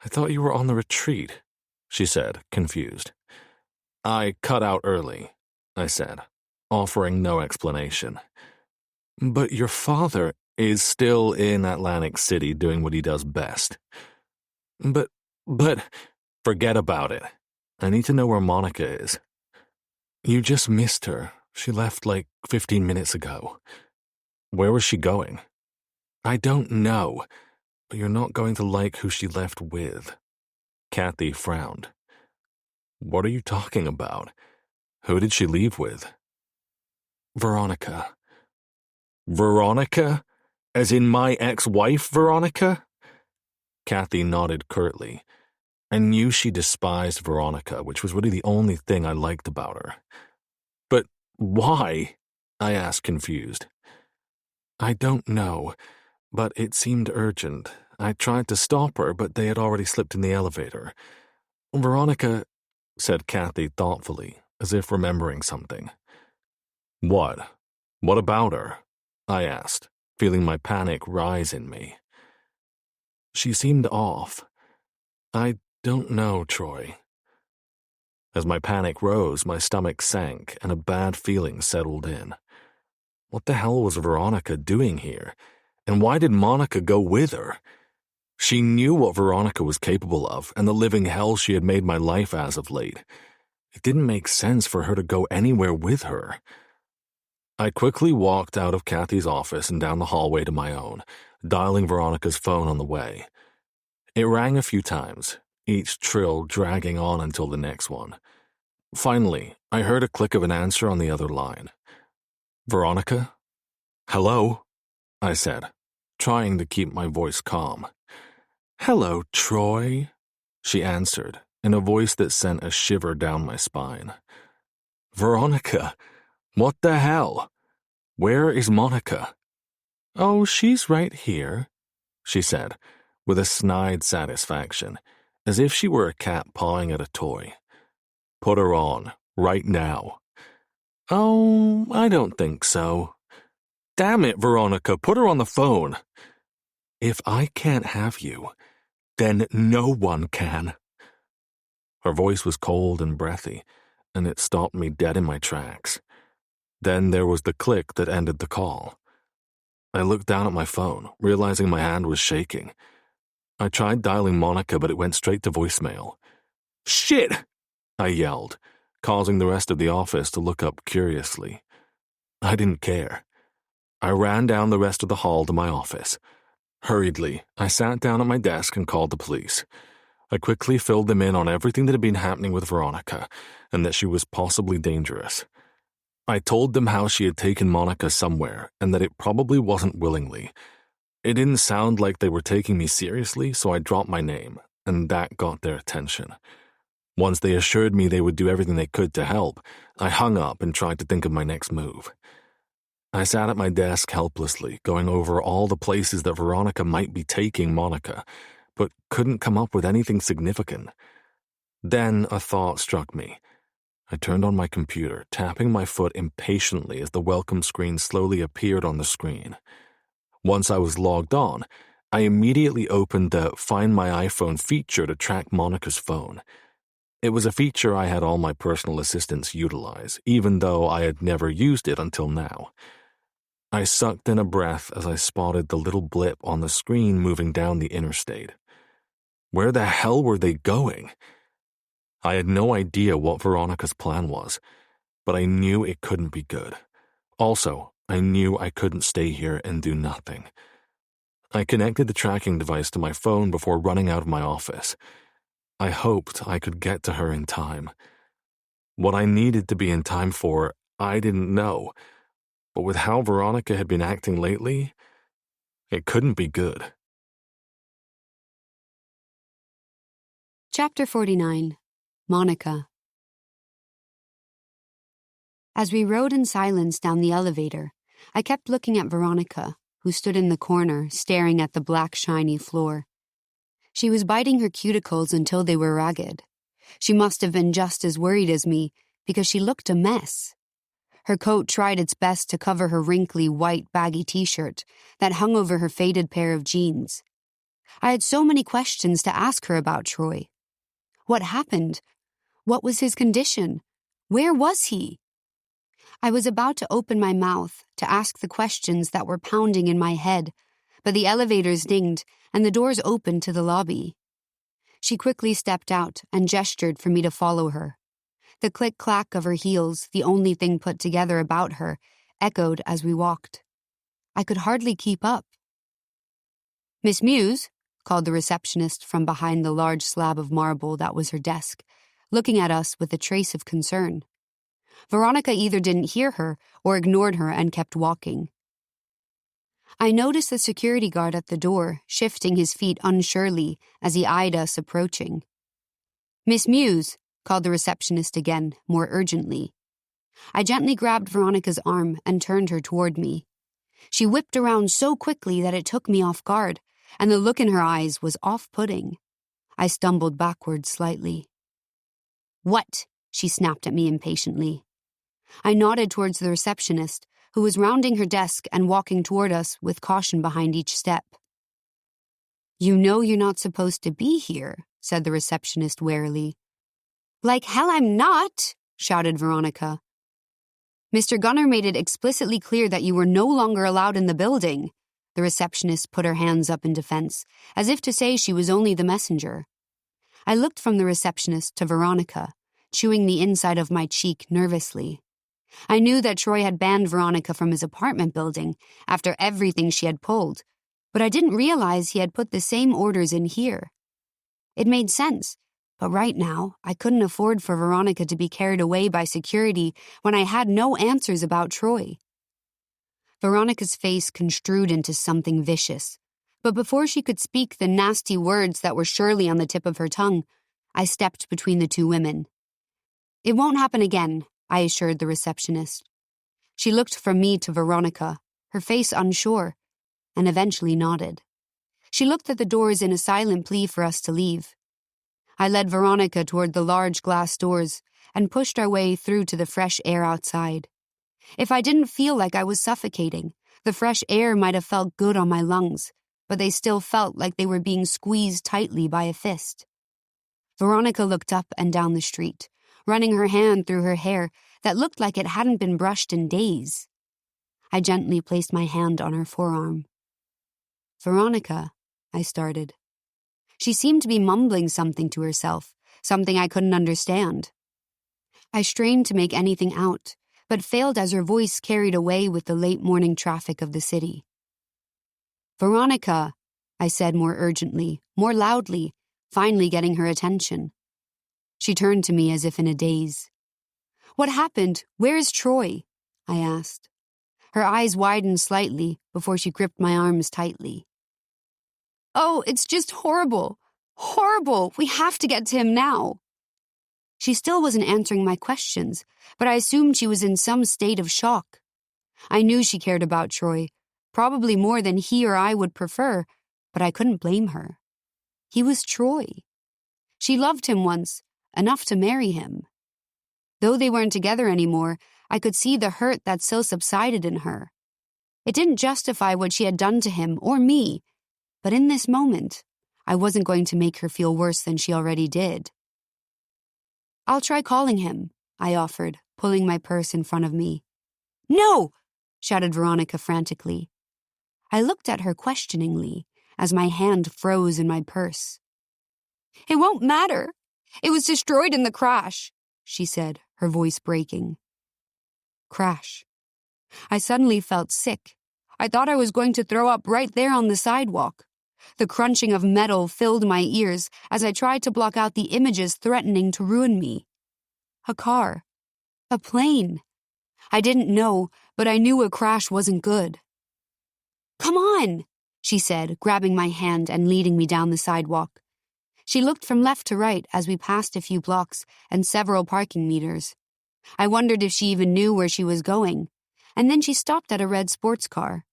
I thought you were on the retreat," she said, confused. "I cut out early," I said, offering no explanation. "But your father is still in Atlantic City doing what he does best." But, forget about it. I need to know where Monica is." "You just missed her. She left like 15 minutes ago." "Where was she going?" "I don't know, but you're not going to like who she left with." Kathy frowned. "What are you talking about? Who did she leave with?" "Veronica." "Veronica? As in my ex-wife, Veronica?" Kathy nodded curtly. I knew she despised Veronica, which was really the only thing I liked about her. "But why?" I asked, confused. "I don't know, but it seemed urgent. I tried to stop her, but they had already slipped in the elevator. Veronica," said Kathy thoughtfully, as if remembering something. "What? What about her?" I asked, feeling my panic rise in me. "She seemed off. I don't know, Troy." As my panic rose, my stomach sank and a bad feeling settled in. What the hell was Veronica doing here? And why did Monica go with her? She knew what Veronica was capable of and the living hell she had made my life as of late. It didn't make sense for her to go anywhere with her. I quickly walked out of Kathy's office and down the hallway to my own, dialing Veronica's phone on the way. It rang a few times, each trill dragging on until the next one. Finally, I heard a click of an answer on the other line. "Veronica?" "Hello?" I said, trying to keep my voice calm. "Hello, Troy," she answered, in a voice that sent a shiver down my spine. "Veronica, what the hell?" "Where is Monica?" "Oh, she's right here," she said, with a snide satisfaction, as if she were a cat pawing at a toy. "Put her on, right now." "Oh, I don't think so." "Damn it, Veronica, put her on the phone." "If I can't have you, then no one can." Her voice was cold and breathy, and it stopped me dead in my tracks. Then there was the click that ended the call. I looked down at my phone, realizing my hand was shaking. I tried dialing Monica, but it went straight to voicemail. "Shit!" I yelled, causing the rest of the office to look up curiously. I didn't care. I ran down the rest of the hall to my office. Hurriedly, I sat down at my desk and called the police. I quickly filled them in on everything that had been happening with Veronica, and that she was possibly dangerous. I told them how she had taken Monica somewhere, and that it probably wasn't willingly. It didn't sound like they were taking me seriously, so I dropped my name, and that got their attention. Once they assured me they would do everything they could to help, I hung up and tried to think of my next move. I sat at my desk helplessly, going over all the places that Veronica might be taking Monica, but couldn't come up with anything significant. Then a thought struck me. I turned on my computer, tapping my foot impatiently as the welcome screen slowly appeared on the screen. Once I was logged on, I immediately opened the Find My iPhone feature to track Monica's phone. It was a feature I had all my personal assistants utilize, even though I had never used it until now. I sucked in a breath as I spotted the little blip on the screen moving down the interstate. Where the hell were they going? I had no idea what Veronica's plan was, but I knew it couldn't be good. Also, I knew I couldn't stay here and do nothing. I connected the tracking device to my phone before running out of my office. I hoped I could get to her in time. What I needed to be in time for, I didn't know, but with how Veronica had been acting lately, it couldn't be good. Chapter 49. Monica. As we rode in silence down the elevator, I kept looking at Veronica, who stood in the corner, staring at the black, shiny floor. She was biting her cuticles until they were ragged. She must have been just as worried as me, because she looked a mess. Her coat tried its best to cover her wrinkly, white, baggy t-shirt that hung over her faded pair of jeans. I had so many questions to ask her about Troy. What happened? What was his condition? Where was he? I was about to open my mouth to ask the questions that were pounding in my head, but the elevators dinged and the doors opened to the lobby. She quickly stepped out and gestured for me to follow her. The click-clack of her heels, the only thing put together about her, echoed as we walked. I could hardly keep up. "Miss Muse," called the receptionist from behind the large slab of marble that was her desk, looking at us with a trace of concern. Veronica either didn't hear her or ignored her and kept walking. I noticed the security guard at the door, shifting his feet unsurely as he eyed us approaching. "Miss Muse," called the receptionist again, more urgently. I gently grabbed Veronica's arm and turned her toward me. She whipped around so quickly that it took me off guard, and the look in her eyes was off-putting. I stumbled backward slightly. "What?" she snapped at me impatiently. I nodded towards the receptionist, who was rounding her desk and walking toward us with caution behind each step. "You know you're not supposed to be here," said the receptionist warily. "Like hell I'm not," shouted Veronica. "Mr. Gunner made it explicitly clear that you were no longer allowed in the building." The receptionist put her hands up in defense, as if to say she was only the messenger. I looked from the receptionist to Veronica, chewing the inside of my cheek nervously. I knew that Troy had banned Veronica from his apartment building after everything she had pulled, but I didn't realize he had put the same orders in here. It made sense, but right now I couldn't afford for Veronica to be carried away by security when I had no answers about Troy. Veronica's face construed into something vicious, but before she could speak the nasty words that were surely on the tip of her tongue, I stepped between the two women. "It won't happen again," I assured the receptionist. She looked from me to Veronica, her face unsure, and eventually nodded. She looked at the doors in a silent plea for us to leave. I led Veronica toward the large glass doors and pushed our way through to the fresh air outside. If I didn't feel like I was suffocating, the fresh air might have felt good on my lungs, but they still felt like they were being squeezed tightly by a fist. Veronica looked up and down the street, running her hand through her hair that looked like it hadn't been brushed in days. I gently placed my hand on her forearm. "Veronica," I started. She seemed to be mumbling something to herself, something I couldn't understand. I strained to make anything out, but failed as her voice carried away with the late morning traffic of the city. "Veronica," I said more urgently, more loudly, finally getting her attention. She turned to me as if in a daze. "What happened? Where is Troy?" I asked. Her eyes widened slightly before she gripped my arms tightly. "Oh, it's just horrible. Horrible. We have to get to him now." She still wasn't answering my questions, but I assumed she was in some state of shock. I knew she cared about Troy, probably more than he or I would prefer, but I couldn't blame her. He was Troy. She loved him once, enough to marry him. Though they weren't together anymore, I could see the hurt that still subsided in her. It didn't justify what she had done to him or me, but in this moment, I wasn't going to make her feel worse than she already did. "I'll try calling him," I offered, pulling my purse in front of me. "No!" shouted Veronica frantically. I looked at her questioningly as my hand froze in my purse. "It won't matter. It was destroyed in the crash," she said, her voice breaking. Crash. I suddenly felt sick. I thought I was going to throw up right there on the sidewalk. The crunching of metal filled my ears as I tried to block out the images threatening to ruin me. A car. A plane. I didn't know, but I knew a crash wasn't good. "Come on," she said, grabbing my hand and leading me down the sidewalk. She looked from left to right as we passed a few blocks and several parking meters. I wondered if she even knew where she was going, and then she stopped at a red sports car.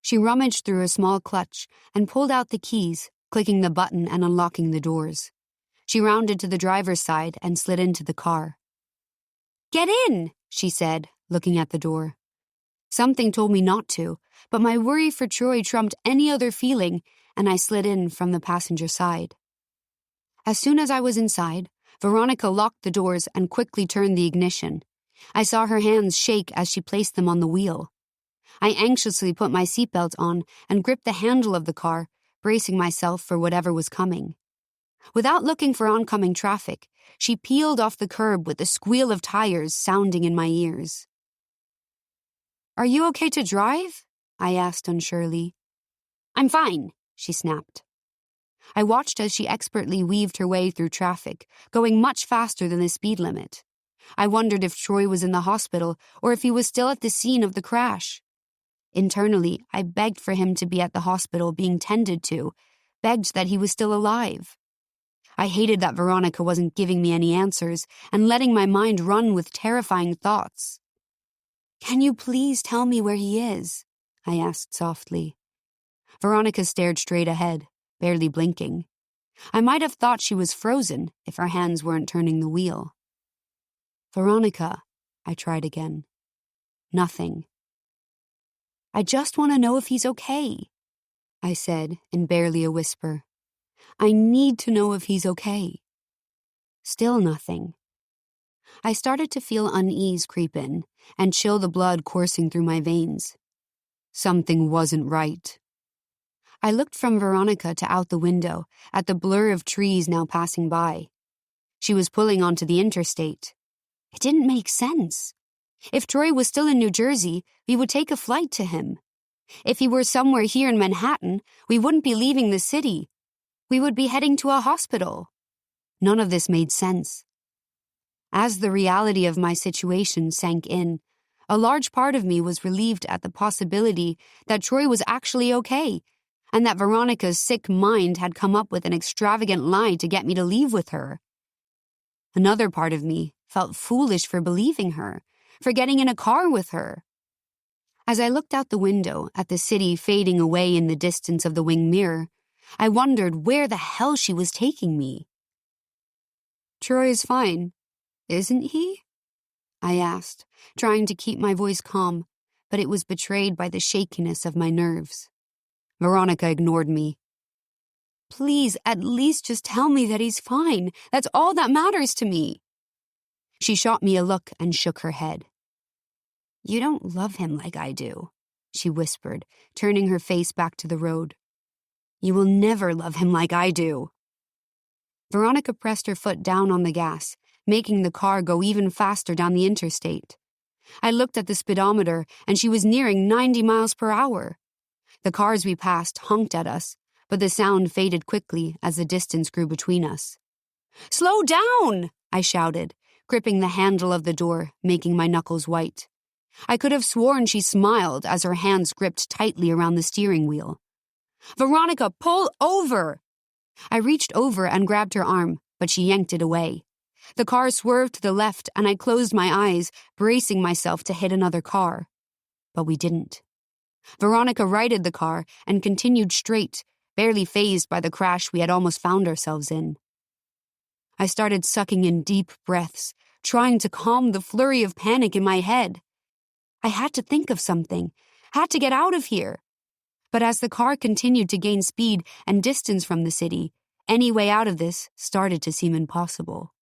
She rummaged through a small clutch and pulled out the keys, clicking the button and unlocking the doors. She rounded to the driver's side and slid into the car. "Get in," she said, looking at the door. Something told me not to, but my worry for Troy trumped any other feeling, and I slid in from the passenger side. As soon as I was inside, Veronica locked the doors and quickly turned the ignition. I saw her hands shake as she placed them on the wheel. I anxiously put my seatbelt on and gripped the handle of the car, bracing myself for whatever was coming. Without looking for oncoming traffic, she peeled off the curb with the squeal of tires sounding in my ears. "Are you okay to drive?" I asked unsurely. "I'm fine," she snapped. I watched as she expertly weaved her way through traffic, going much faster than the speed limit. I wondered if Troy was in the hospital or if he was still at the scene of the crash. Internally, I begged for him to be at the hospital being tended to, begged that he was still alive. I hated that Veronica wasn't giving me any answers and letting my mind run with terrifying thoughts. "Can you please tell me where he is?" I asked softly. Veronica stared straight ahead, barely blinking. I might have thought she was frozen if her hands weren't turning the wheel. "Veronica," I tried again. Nothing. "I just want to know if he's okay," I said in barely a whisper. "I need to know if he's okay." Still nothing. I started to feel unease creep in and chill the blood coursing through my veins. Something wasn't right. I looked from Veronica to out the window at the blur of trees now passing by. She was pulling onto the interstate. It didn't make sense. If Troy was still in New Jersey, we would take a flight to him. If he were somewhere here in Manhattan, we wouldn't be leaving the city. We would be heading to a hospital. None of this made sense. As the reality of my situation sank in, a large part of me was relieved at the possibility that Troy was actually okay, and that Veronica's sick mind had come up with an extravagant lie to get me to leave with her. Another part of me felt foolish for believing her, for getting in a car with her. As I looked out the window at the city fading away in the distance of the wing mirror, I wondered where the hell she was taking me. "Troy is fine, isn't he?" I asked, trying to keep my voice calm, but it was betrayed by the shakiness of my nerves. Veronica ignored me. "Please, at least just tell me that he's fine. That's all that matters to me." She shot me a look and shook her head. "You don't love him like I do," she whispered, turning her face back to the road. "You will never love him like I do." Veronica pressed her foot down on the gas, making the car go even faster down the interstate. I looked at the speedometer, and she was nearing 90 miles per hour. The cars we passed honked at us, but the sound faded quickly as the distance grew between us. "Slow down!" I shouted, gripping the handle of the door, making my knuckles white. I could have sworn she smiled as her hands gripped tightly around the steering wheel. "Veronica, pull over!" I reached over and grabbed her arm, but she yanked it away. The car swerved to the left, and I closed my eyes, bracing myself to hit another car. But we didn't. Veronica righted the car and continued straight, barely fazed by the crash we had almost found ourselves in. I started sucking in deep breaths, trying to calm the flurry of panic in my head. I had to think of something, had to get out of here. But as the car continued to gain speed and distance from the city, any way out of this started to seem impossible.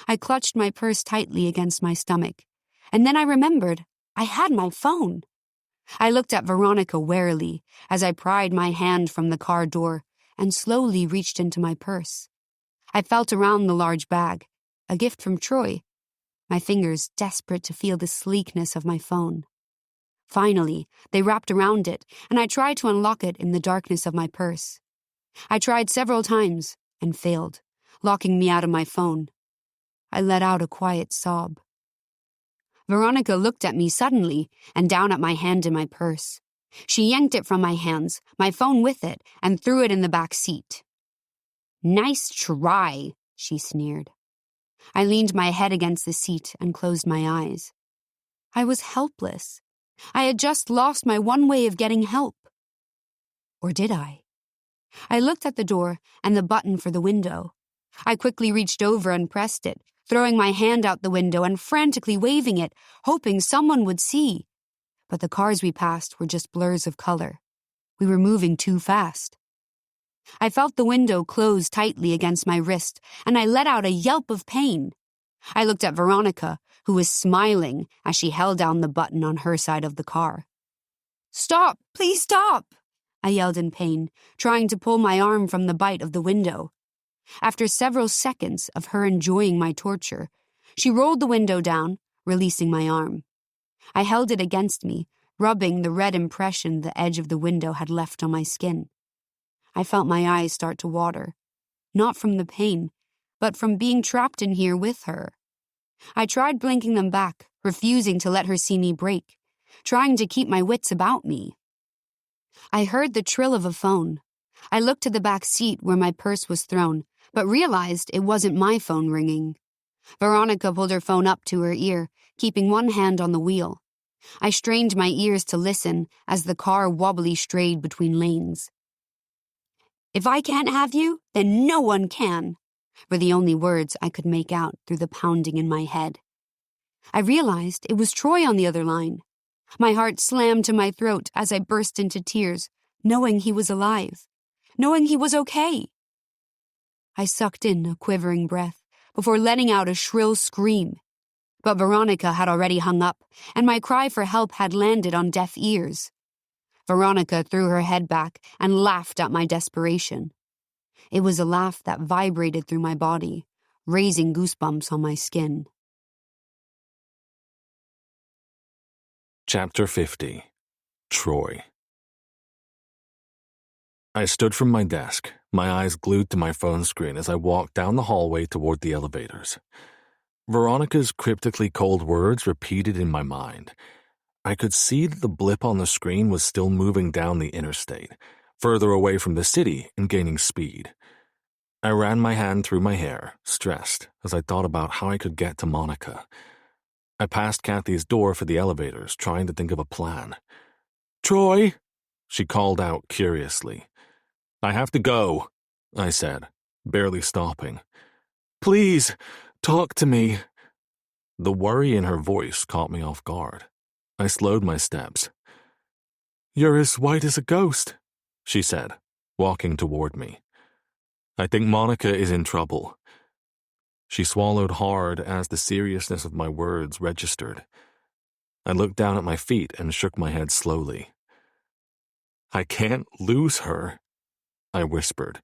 I clutched my purse tightly against my stomach, and then I remembered I had my phone. I looked at Veronica warily as I pried my hand from the car door and slowly reached into my purse. I felt around the large bag, a gift from Troy, my fingers desperate to feel the sleekness of my phone. Finally, they wrapped around it, and I tried to unlock it in the darkness of my purse. I tried several times and failed, locking me out of my phone. I let out a quiet sob. Veronica looked at me suddenly and down at my hand in my purse. She yanked it from my hands, my phone with it, and threw it in the back seat. "Nice try," she sneered. I leaned my head against the seat and closed my eyes. I was helpless. I had just lost my one way of getting help. Or did I? I looked at the door and the button for the window. I quickly reached over and pressed it, throwing my hand out the window and frantically waving it, hoping someone would see. But the cars we passed were just blurs of color. We were moving too fast. I felt the window close tightly against my wrist, and I let out a yelp of pain. I looked at Veronica, who was smiling as she held down the button on her side of the car. "Stop! Please stop!" I yelled in pain, trying to pull my arm from the bite of the window. After several seconds of her enjoying my torture, she rolled the window down, releasing my arm. I held it against me, rubbing the red impression the edge of the window had left on my skin. I felt my eyes start to water, not from the pain, but from being trapped in here with her. I tried blinking them back, refusing to let her see me break, trying to keep my wits about me. I heard the trill of a phone. I looked to the back seat where my purse was thrown, but realized it wasn't my phone ringing. Veronica pulled her phone up to her ear, keeping one hand on the wheel. I strained my ears to listen as the car wobbly strayed between lanes. "If I can't have you, then no one can," were the only words I could make out through the pounding in my head. I realized it was Troy on the other line. My heart slammed to my throat as I burst into tears, knowing he was alive, knowing he was okay. I sucked in a quivering breath before letting out a shrill scream. But Veronica had already hung up, and my cry for help had landed on deaf ears. Veronica threw her head back and laughed at my desperation. It was a laugh that vibrated through my body, raising goosebumps on my skin. Chapter 50. Troy. I stood from my desk, my eyes glued to my phone screen as I walked down the hallway toward the elevators. Veronica's cryptically cold words repeated in my mind. I could see that the blip on the screen was still moving down the interstate, further away from the city and gaining speed. I ran my hand through my hair, stressed, as I thought about how I could get to Monica. I passed Kathy's door for the elevators, trying to think of a plan. "Troy," she called out curiously. "I have to go," I said, barely stopping. "Please, talk to me." The worry in her voice caught me off guard. I slowed my steps. "You're as white as a ghost," she said, walking toward me. "I think Monica is in trouble." She swallowed hard as the seriousness of my words registered. I looked down at my feet and shook my head slowly. "I can't lose her," I whispered,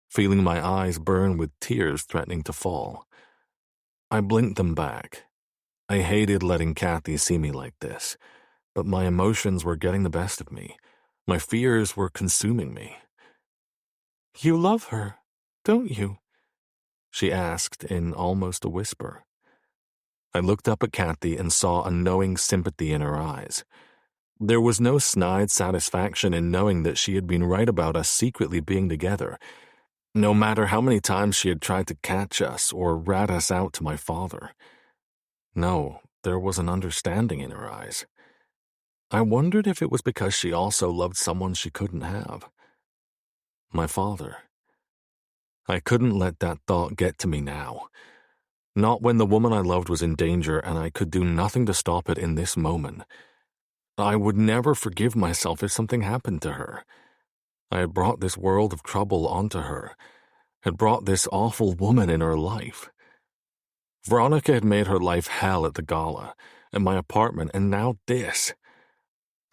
feeling my eyes burn with tears threatening to fall. I blinked them back. I hated letting Kathy see me like this, but my emotions were getting the best of me. My fears were consuming me. "You love her, don't you?" she asked in almost a whisper. I looked up at Kathy and saw a knowing sympathy in her eyes. There was no snide satisfaction in knowing that she had been right about us secretly being together, no matter how many times she had tried to catch us or rat us out to my father. No, there was an understanding in her eyes. I wondered if it was because she also loved someone she couldn't have. My father. I couldn't let that thought get to me now. Not when the woman I loved was in danger and I could do nothing to stop it in this moment. I would never forgive myself if something happened to her. I had brought this world of trouble onto her, had brought this awful woman in her life. Veronica had made her life hell at the gala, at my apartment, and now this.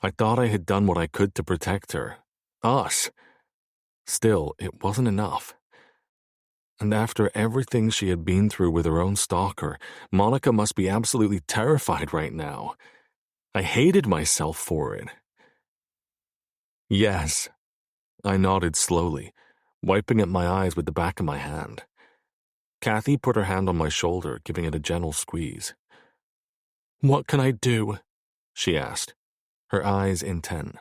I thought I had done what I could to protect her. Us. Still, it wasn't enough. And after everything she had been through with her own stalker, Monica must be absolutely terrified right now. I hated myself for it. "Yes." I nodded slowly, wiping at my eyes with the back of my hand. Kathy put her hand on my shoulder, giving it a gentle squeeze. "What can I do?" she asked, her eyes intent.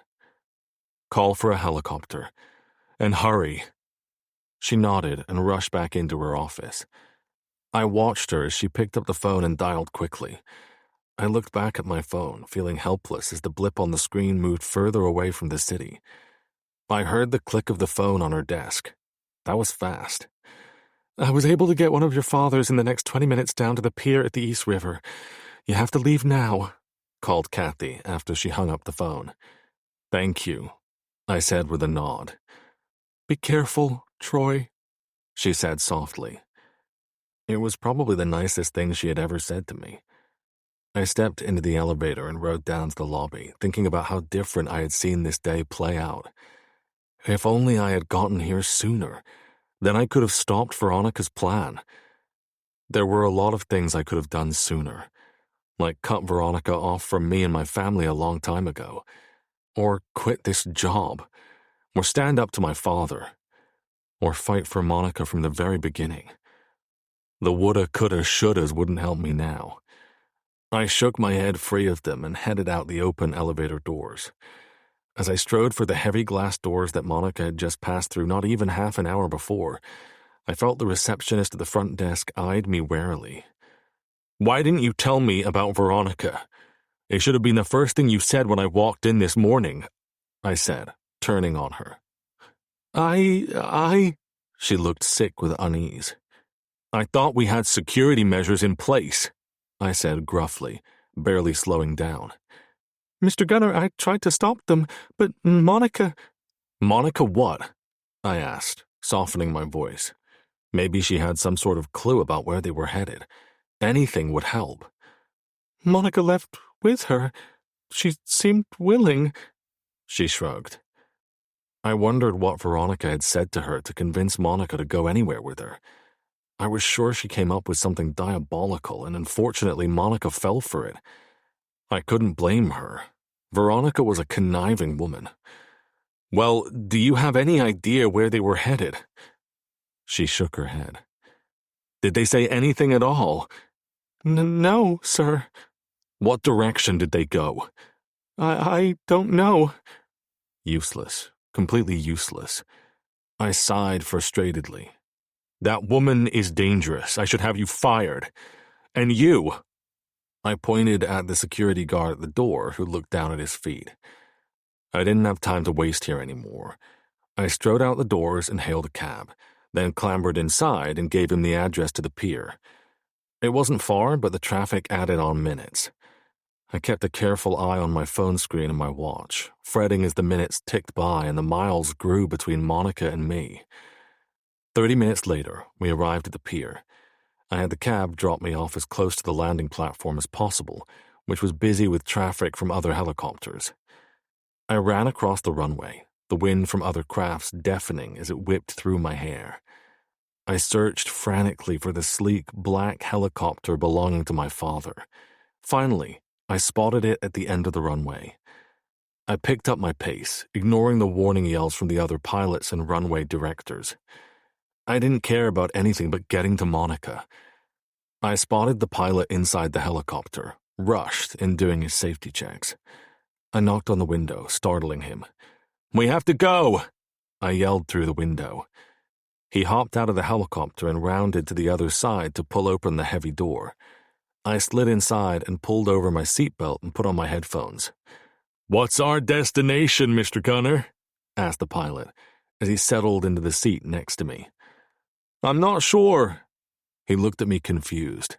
"Call for a helicopter. And hurry." She nodded and rushed back into her office. I watched her as she picked up the phone and dialed quickly. I looked back at my phone, feeling helpless as the blip on the screen moved further away from the city. I heard the click of the phone on her desk. That was fast. "I was able to get one of your fathers in the next 20 minutes down to the pier at the East River. You have to leave now," called Kathy after she hung up the phone. "Thank you," I said with a nod. "Be careful, Troy," she said softly. It was probably the nicest thing she had ever said to me. I stepped into the elevator and rode down to the lobby, thinking about how different I had seen this day play out. If only I had gotten here sooner, then I could have stopped Veronica's plan. There were a lot of things I could have done sooner, like cut Veronica off from me and my family a long time ago, or quit this job, or stand up to my father, or fight for Monica from the very beginning. The woulda, coulda, shouldas wouldn't help me now. I shook my head free of them and headed out the open elevator doors. As I strode for the heavy glass doors that Monica had just passed through not even half an hour before, I felt the receptionist at the front desk eyed me warily. "Why didn't you tell me about Veronica? It should have been the first thing you said when I walked in this morning," I said, turning on her. She looked sick with unease. "I thought we had security measures in place," I said gruffly, barely slowing down. "Mr. Gunner, I tried to stop them, but Monica—" "Monica what?" I asked, softening my voice. Maybe she had some sort of clue about where they were headed. Anything would help. "Monica left with her. She seemed willing," she shrugged. I wondered what Veronica had said to her to convince Monica to go anywhere with her. I was sure she came up with something diabolical, and unfortunately Monica fell for it. I couldn't blame her. Veronica was a conniving woman. "Well, do you have any idea where they were headed?" She shook her head. "Did they say anything at all?" No, sir." "What direction did they go?" I don't know." Useless. Completely useless. I sighed frustratedly. "That woman is dangerous. I should have you fired. And you." I pointed at the security guard at the door who looked down at his feet. I didn't have time to waste here anymore. I strode out the doors and hailed a cab, then clambered inside and gave him the address to the pier. It wasn't far, but the traffic added on minutes. I kept a careful eye on my phone screen and my watch, fretting as the minutes ticked by and the miles grew between Monica and me. 30 minutes later, we arrived at the pier. I had the cab drop me off as close to the landing platform as possible, which was busy with traffic from other helicopters. I ran across the runway, the wind from other crafts deafening as it whipped through my hair. I searched frantically for the sleek, black helicopter belonging to my father. Finally, I spotted it at the end of the runway. I picked up my pace, ignoring the warning yells from the other pilots and runway directors. I didn't care about anything but getting to Monica. I spotted the pilot inside the helicopter, rushed in doing his safety checks. I knocked on the window, startling him. "We have to go!" I yelled through the window. He hopped out of the helicopter and rounded to the other side to pull open the heavy door. I slid inside and pulled over my seatbelt and put on my headphones. "What's our destination, Mr. Gunner?" asked the pilot as he settled into the seat next to me. "I'm not sure." He looked at me confused.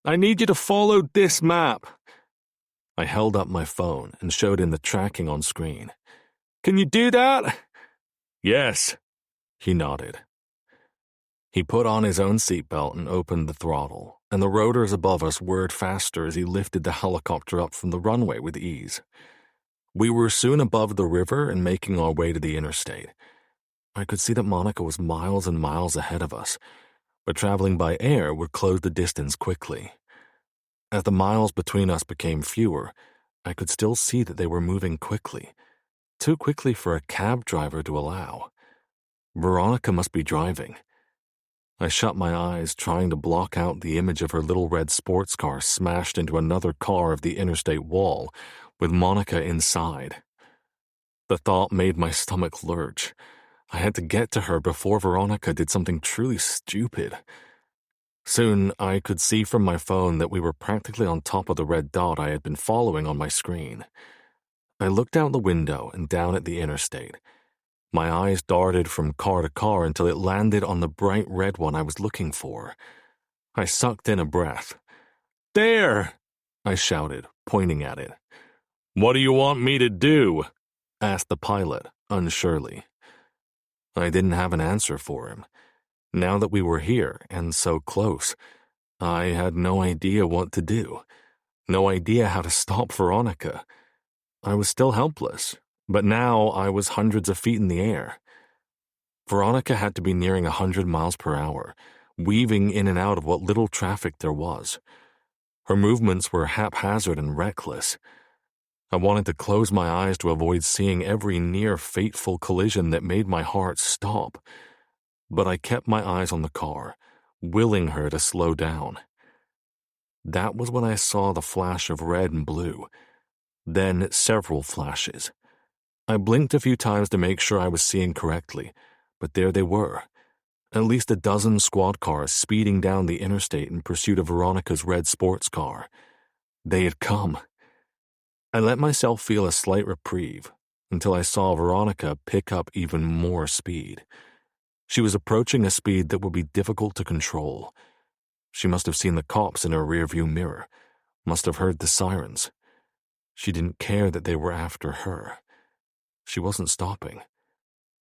"I need you to follow this map." I held up my phone and showed him the tracking on screen. "Can you do that?" "Yes," he nodded. He put on his own seatbelt and opened the throttle, and the rotors above us whirred faster as he lifted the helicopter up from the runway with ease. We were soon above the river and making our way to the interstate. I could see that Monica was miles and miles ahead of us, but traveling by air would close the distance quickly. As the miles between us became fewer, I could still see that they were moving quickly, too quickly for a cab driver to allow. Veronica must be driving. I shut my eyes, trying to block out the image of her little red sports car smashed into another car of the interstate wall, with Monica inside. The thought made my stomach lurch. I had to get to her before Veronica did something truly stupid. Soon, I could see from my phone that we were practically on top of the red dot I had been following on my screen. I looked out the window and down at the interstate. My eyes darted from car to car until it landed on the bright red one I was looking for. I sucked in a breath. "There!" I shouted, pointing at it. "What do you want me to do?" asked the pilot, unsurely. I didn't have an answer for him. Now that we were here, and so close, I had no idea what to do. No idea how to stop Veronica. I was still helpless, but now I was hundreds of feet in the air. Veronica had to be nearing 100 miles per hour, weaving in and out of what little traffic there was. Her movements were haphazard and reckless. I wanted to close my eyes to avoid seeing every near-fateful collision that made my heart stop. But I kept my eyes on the car, willing her to slow down. That was when I saw the flash of red and blue, then several flashes. I blinked a few times to make sure I was seeing correctly, but there they were, at least a dozen squad cars speeding down the interstate in pursuit of Veronica's red sports car. They had come. I let myself feel a slight reprieve until I saw Veronica pick up even more speed. She was approaching a speed that would be difficult to control. She must have seen the cops in her rearview mirror, must have heard the sirens. She didn't care that they were after her. She wasn't stopping.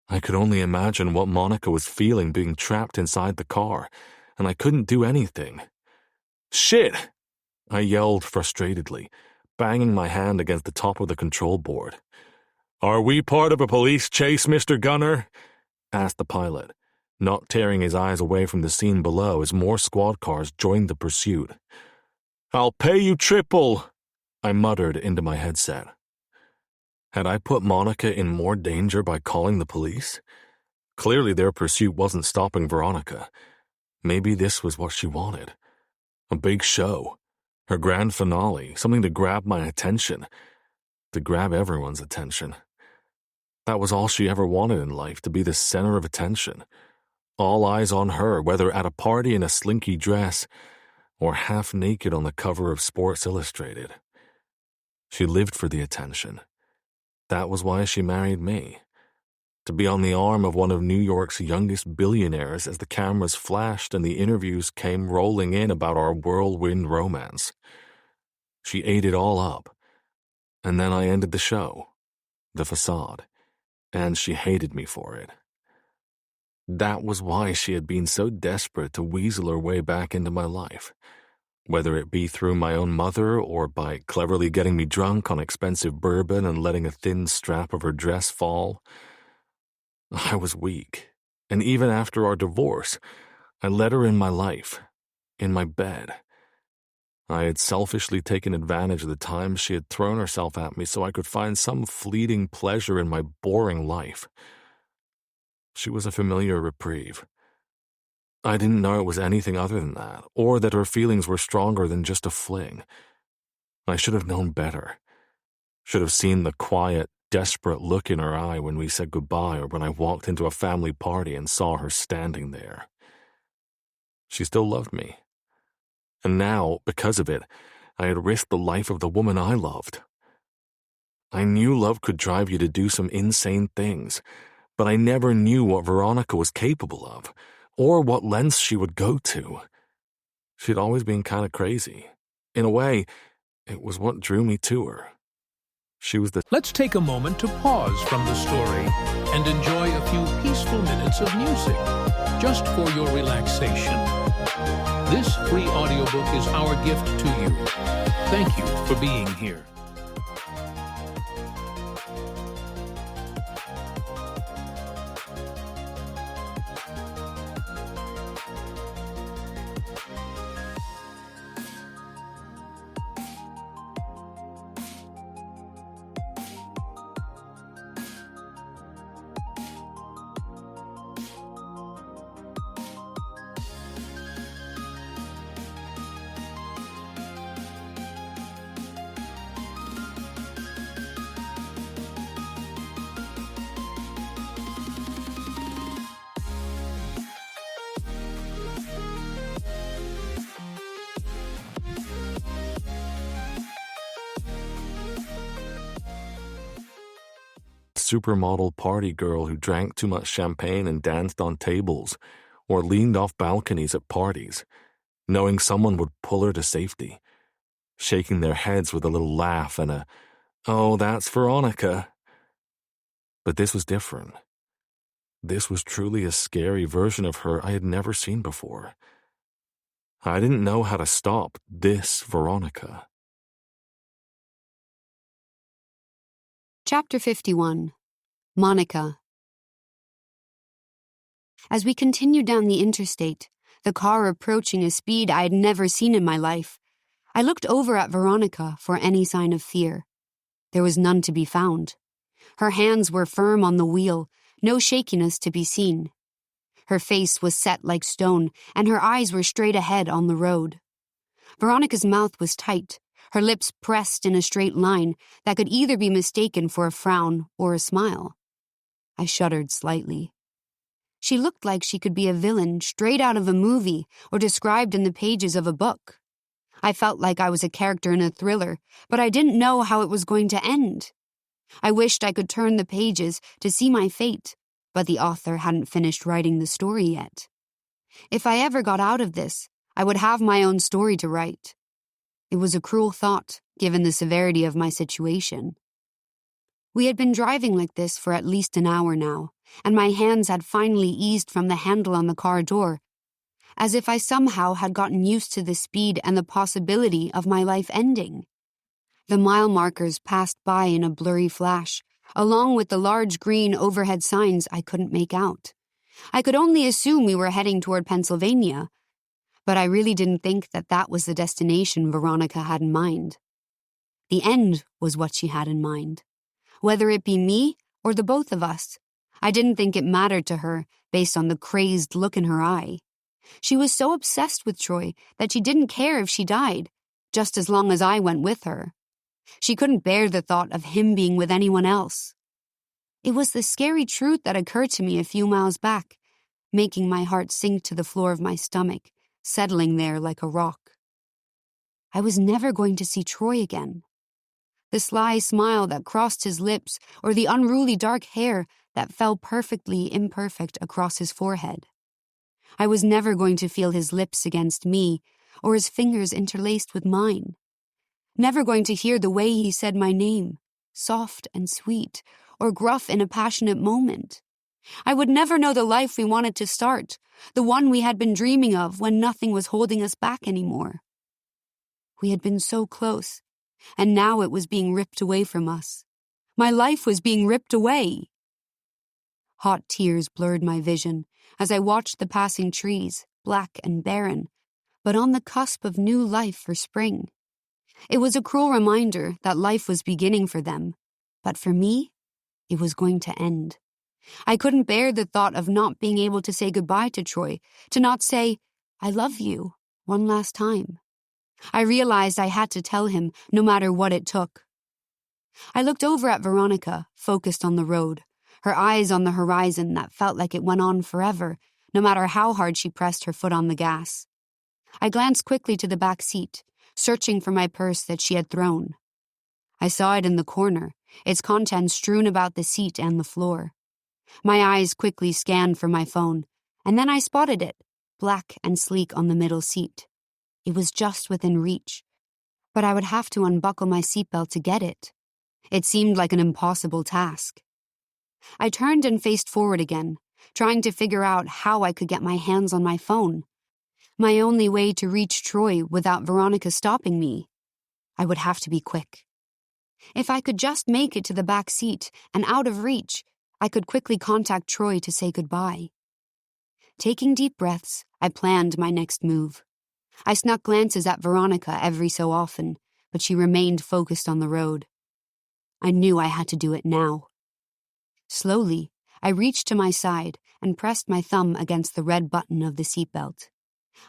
I could only imagine what Monica was feeling being trapped inside the car, and I couldn't do anything. "Shit!" I yelled frustratedly, banging my hand against the top of the control board. "Are we part of a police chase, Mr. Gunner?" asked the pilot, not tearing his eyes away from the scene below as more squad cars joined the pursuit. "I'll pay you triple," I muttered into my headset. Had I put Monica in more danger by calling the police? Clearly their pursuit wasn't stopping Veronica. Maybe this was what she wanted. A big show. Her grand finale, something to grab my attention. To grab everyone's attention. That was all she ever wanted in life, to be the center of attention. All eyes on her, whether at a party in a slinky dress or half naked on the cover of Sports Illustrated. She lived for the attention. That was why she married me. To be on the arm of one of New York's youngest billionaires as the cameras flashed and the interviews came rolling in about our whirlwind romance. She ate it all up. And then I ended the show, the facade, and she hated me for it. That was why she had been so desperate to weasel her way back into my life, whether it be through my own mother or by cleverly getting me drunk on expensive bourbon and letting a thin strap of her dress fall. I was weak, and even after our divorce, I let her in my life, in my bed. I had selfishly taken advantage of the times she had thrown herself at me so I could find some fleeting pleasure in my boring life. She was a familiar reprieve. I didn't know it was anything other than that, or that her feelings were stronger than just a fling. I should have known better. Should have seen the quiet, desperate look in her eye when we said goodbye or when I walked into a family party and saw her standing there. She still loved me. And now, because of it, I had risked the life of the woman I loved. I knew love could drive you to do some insane things, but I never knew what Veronica was capable of, or what lengths she would go to. She'd always been kind of crazy. In a way, it was what drew me to her. She was the... Let's take a moment to pause from the story and enjoy a few peaceful minutes of music, just for your relaxation. This free audiobook is our gift to you. Thank you for being here. supermodel party girl who drank too much champagne and danced on tables, or leaned off balconies at parties, knowing someone would pull her to safety, shaking their heads with a little laugh and a, "Oh, that's Veronica." But this was different. This was truly a scary version of her I had never seen before. I didn't know how to stop this Veronica. Chapter 51. Monica. As we continued down the interstate, the car approaching a speed I had never seen in my life, I looked over at Veronica for any sign of fear. There was none to be found. Her hands were firm on the wheel, no shakiness to be seen. Her face was set like stone, and her eyes were straight ahead on the road. Veronica's mouth was tight, her lips pressed in a straight line that could either be mistaken for a frown or a smile. I shuddered slightly. She looked like she could be a villain straight out of a movie or described in the pages of a book. I felt like I was a character in a thriller, but I didn't know how it was going to end. I wished I could turn the pages to see my fate, but the author hadn't finished writing the story yet. If I ever got out of this, I would have my own story to write. It was a cruel thought, given the severity of my situation. We had been driving like this for at least an hour now, and my hands had finally eased from the handle on the car door, as if I somehow had gotten used to the speed and the possibility of my life ending. The mile markers passed by in a blurry flash, along with the large green overhead signs I couldn't make out. I could only assume we were heading toward Pennsylvania, but I really didn't think that that was the destination Veronica had in mind. The end was what she had in mind. Whether it be me or the both of us, I didn't think it mattered to her based on the crazed look in her eye. She was so obsessed with Troy that she didn't care if she died, just as long as I went with her. She couldn't bear the thought of him being with anyone else. It was the scary truth that occurred to me a few miles back, making my heart sink to the floor of my stomach, settling there like a rock. I was never going to see Troy again. The sly smile that crossed his lips, or the unruly dark hair that fell perfectly imperfect across his forehead. I was never going to feel his lips against me, or his fingers interlaced with mine. Never going to hear the way he said my name, soft and sweet, or gruff in a passionate moment. I would never know the life we wanted to start, the one we had been dreaming of when nothing was holding us back anymore. We had been so close, and now it was being ripped away from us. My life was being ripped away. Hot tears blurred my vision as I watched the passing trees, black and barren, but on the cusp of new life for spring. It was a cruel reminder that life was beginning for them, but for me, it was going to end. I couldn't bear the thought of not being able to say goodbye to Troy, to not say, "I love you," one last time. I realized I had to tell him, no matter what it took. I looked over at Veronica, focused on the road, her eyes on the horizon that felt like it went on forever, no matter how hard she pressed her foot on the gas. I glanced quickly to the back seat, searching for my purse that she had thrown. I saw it in the corner, its contents strewn about the seat and the floor. My eyes quickly scanned for my phone, and then I spotted it, black and sleek on the middle seat. It was just within reach, but I would have to unbuckle my seatbelt to get it. It seemed like an impossible task. I turned and faced forward again, trying to figure out how I could get my hands on my phone. My only way to reach Troy without Veronica stopping me. I would have to be quick. If I could just make it to the back seat and out of reach, I could quickly contact Troy to say goodbye. Taking deep breaths, I planned my next move. I snuck glances at Veronica every so often, but she remained focused on the road. I knew I had to do it now. Slowly, I reached to my side and pressed my thumb against the red button of the seatbelt.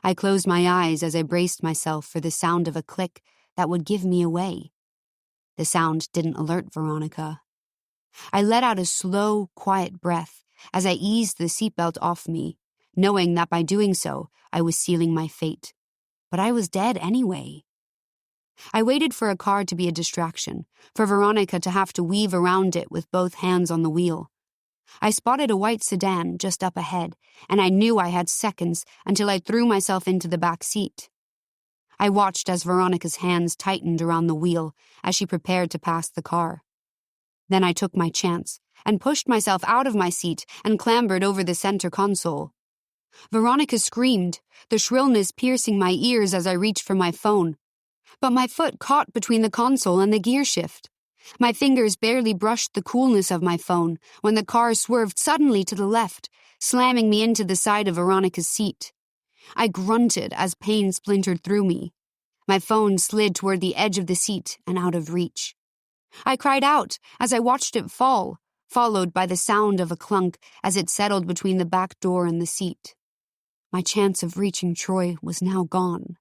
I closed my eyes as I braced myself for the sound of a click that would give me away. The sound didn't alert Veronica. I let out a slow, quiet breath as I eased the seatbelt off me, knowing that by doing so, I was sealing my fate. But I was dead anyway. I waited for a car to be a distraction, for Veronica to have to weave around it with both hands on the wheel. I spotted a white sedan just up ahead, and I knew I had seconds until I threw myself into the back seat. I watched as Veronica's hands tightened around the wheel as she prepared to pass the car. Then I took my chance and pushed myself out of my seat and clambered over the center console. Veronica screamed, the shrillness piercing my ears as I reached for my phone. But my foot caught between the console and the gear shift. My fingers barely brushed the coolness of my phone when the car swerved suddenly to the left, slamming me into the side of Veronica's seat. I grunted as pain splintered through me. My phone slid toward the edge of the seat and out of reach. I cried out as I watched it fall, followed by the sound of a clunk as it settled between the back door and the seat. My chance of reaching Troy was now gone.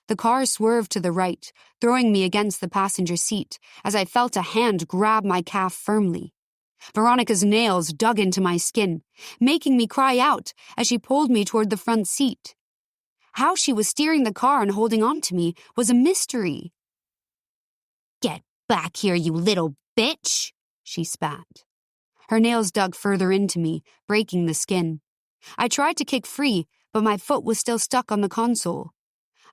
The car swerved to the right, throwing me against the passenger seat as I felt a hand grab my calf firmly. Veronica's nails dug into my skin, making me cry out as she pulled me toward the front seat. How she was steering the car and holding on to me was a mystery. "Get back here, you little bitch," she spat. Her nails dug further into me, breaking the skin. I tried to kick free, but my foot was still stuck on the console.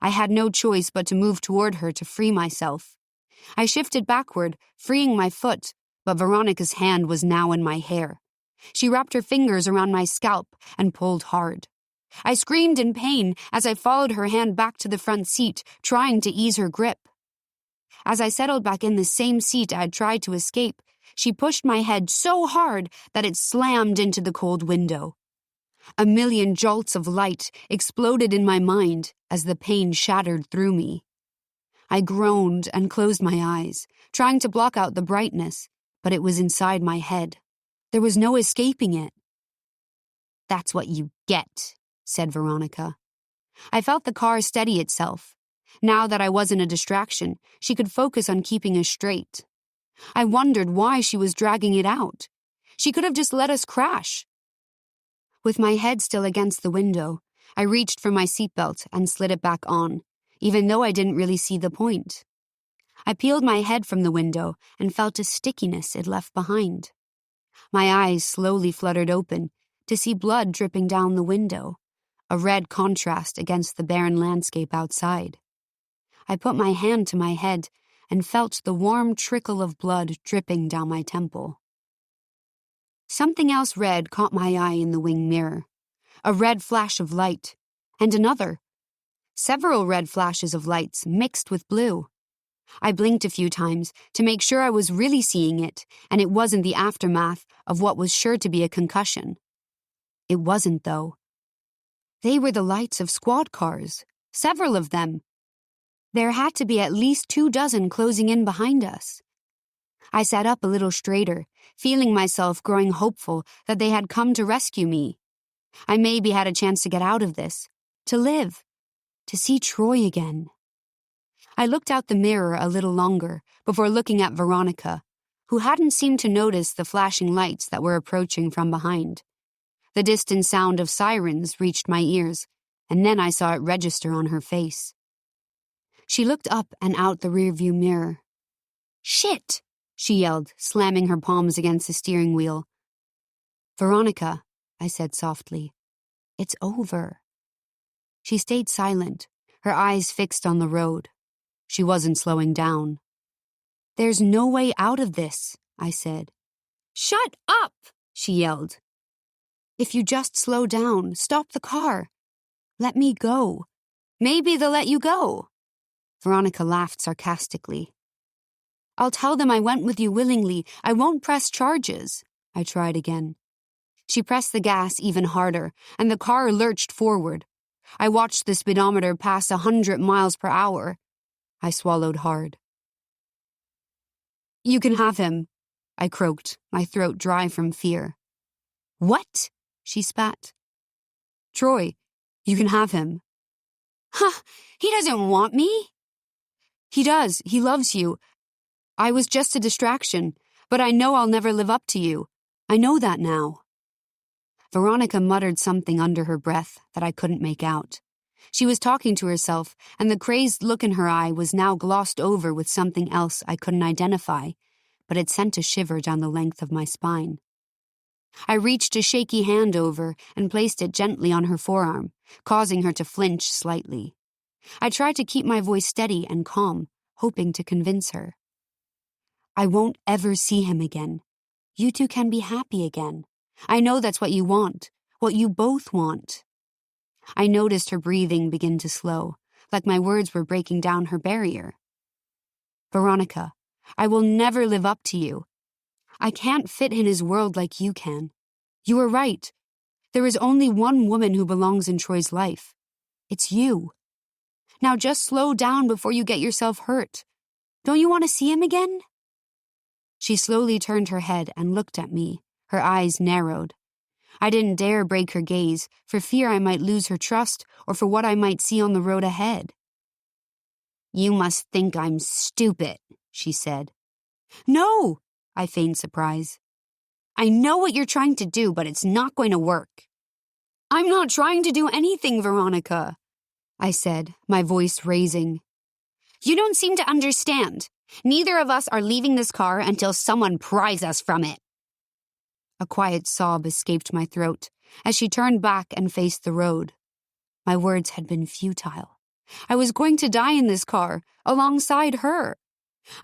I had no choice but to move toward her to free myself. I shifted backward, freeing my foot, but Veronica's hand was now in my hair. She wrapped her fingers around my scalp and pulled hard. I screamed in pain as I followed her hand back to the front seat, trying to ease her grip. As I settled back in the same seat I had tried to escape, she pushed my head so hard that it slammed into the cold window. A million jolts of light exploded in my mind as the pain shattered through me. I groaned and closed my eyes, trying to block out the brightness, but it was inside my head. There was no escaping it. "That's what you get," said Veronica. I felt the car steady itself. Now that I wasn't a distraction, she could focus on keeping us straight. I wondered why she was dragging it out. She could have just let us crash. With my head still against the window, I reached for my seatbelt and slid it back on, even though I didn't really see the point. I peeled my head from the window and felt a stickiness it left behind. My eyes slowly fluttered open to see blood dripping down the window, a red contrast against the barren landscape outside. I put my hand to my head and felt the warm trickle of blood dripping down my temple. Something else red caught my eye in the wing mirror, a red flash of light, and another. Several red flashes of lights mixed with blue. I blinked a few times to make sure I was really seeing it and it wasn't the aftermath of what was sure to be a concussion. It wasn't, though. They were the lights of squad cars, several of them. There had to be at least 24 closing in behind us. I sat up a little straighter, feeling myself growing hopeful that they had come to rescue me. I maybe had a chance to get out of this, to live, to see Troy again. I looked out the mirror a little longer before looking at Veronica, who hadn't seemed to notice the flashing lights that were approaching from behind. The distant sound of sirens reached my ears, and then I saw it register on her face. She looked up and out the rearview mirror. "Shit!" she yelled, slamming her palms against the steering wheel. "Veronica," I said softly, "it's over." She stayed silent, her eyes fixed on the road. She wasn't slowing down. "There's no way out of this," I said. "Shut up!" she yelled. "If you just slow down, stop the car. Let me go. Maybe they'll let you go." Veronica laughed sarcastically. "I'll tell them I went with you willingly. I won't press charges." I tried again. She pressed the gas even harder, and the car lurched forward. I watched the speedometer pass 100 miles per hour. I swallowed hard. "You can have him," I croaked, my throat dry from fear. "What?" she spat. "Troy, you can have him." "Huh, he doesn't want me." "He does, he loves you. I was just a distraction, but I know I'll never live up to you. I know that now." Veronica muttered something under her breath that I couldn't make out. She was talking to herself, and the crazed look in her eye was now glossed over with something else I couldn't identify, but it sent a shiver down the length of my spine. I reached a shaky hand over and placed it gently on her forearm, causing her to flinch slightly. I tried to keep my voice steady and calm, hoping to convince her. "I won't ever see him again. You two can be happy again. I know that's what you want, what you both want." I noticed her breathing begin to slow, like my words were breaking down her barrier. "Veronica, I will never live up to you. I can't fit in his world like you can. You are right. There is only one woman who belongs in Troy's life. It's you. Now just slow down before you get yourself hurt. Don't you want to see him again?" She slowly turned her head and looked at me, her eyes narrowed. I didn't dare break her gaze for fear I might lose her trust or for what I might see on the road ahead. "You must think I'm stupid," she said. "No," I feigned surprise. "I know what you're trying to do, but it's not going to work." "I'm not trying to do anything, Veronica," I said, my voice raising. "You don't seem to understand. Neither of us are leaving this car until someone pries us from it." A quiet sob escaped my throat as she turned back and faced the road. My words had been futile. I was going to die in this car, alongside her.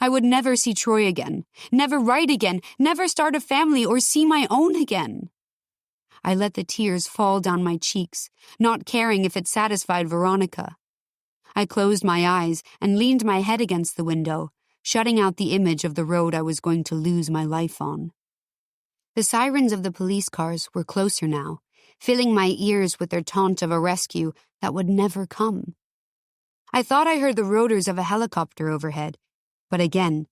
I would never see Troy again, never write again, never start a family or see my own again. I let the tears fall down my cheeks, not caring if it satisfied Veronica. I closed my eyes and leaned my head against the window, shutting out the image of the road I was going to lose my life on. The sirens of the police cars were closer now, filling my ears with their taunt of a rescue that would never come. I thought I heard the rotors of a helicopter overhead, but again,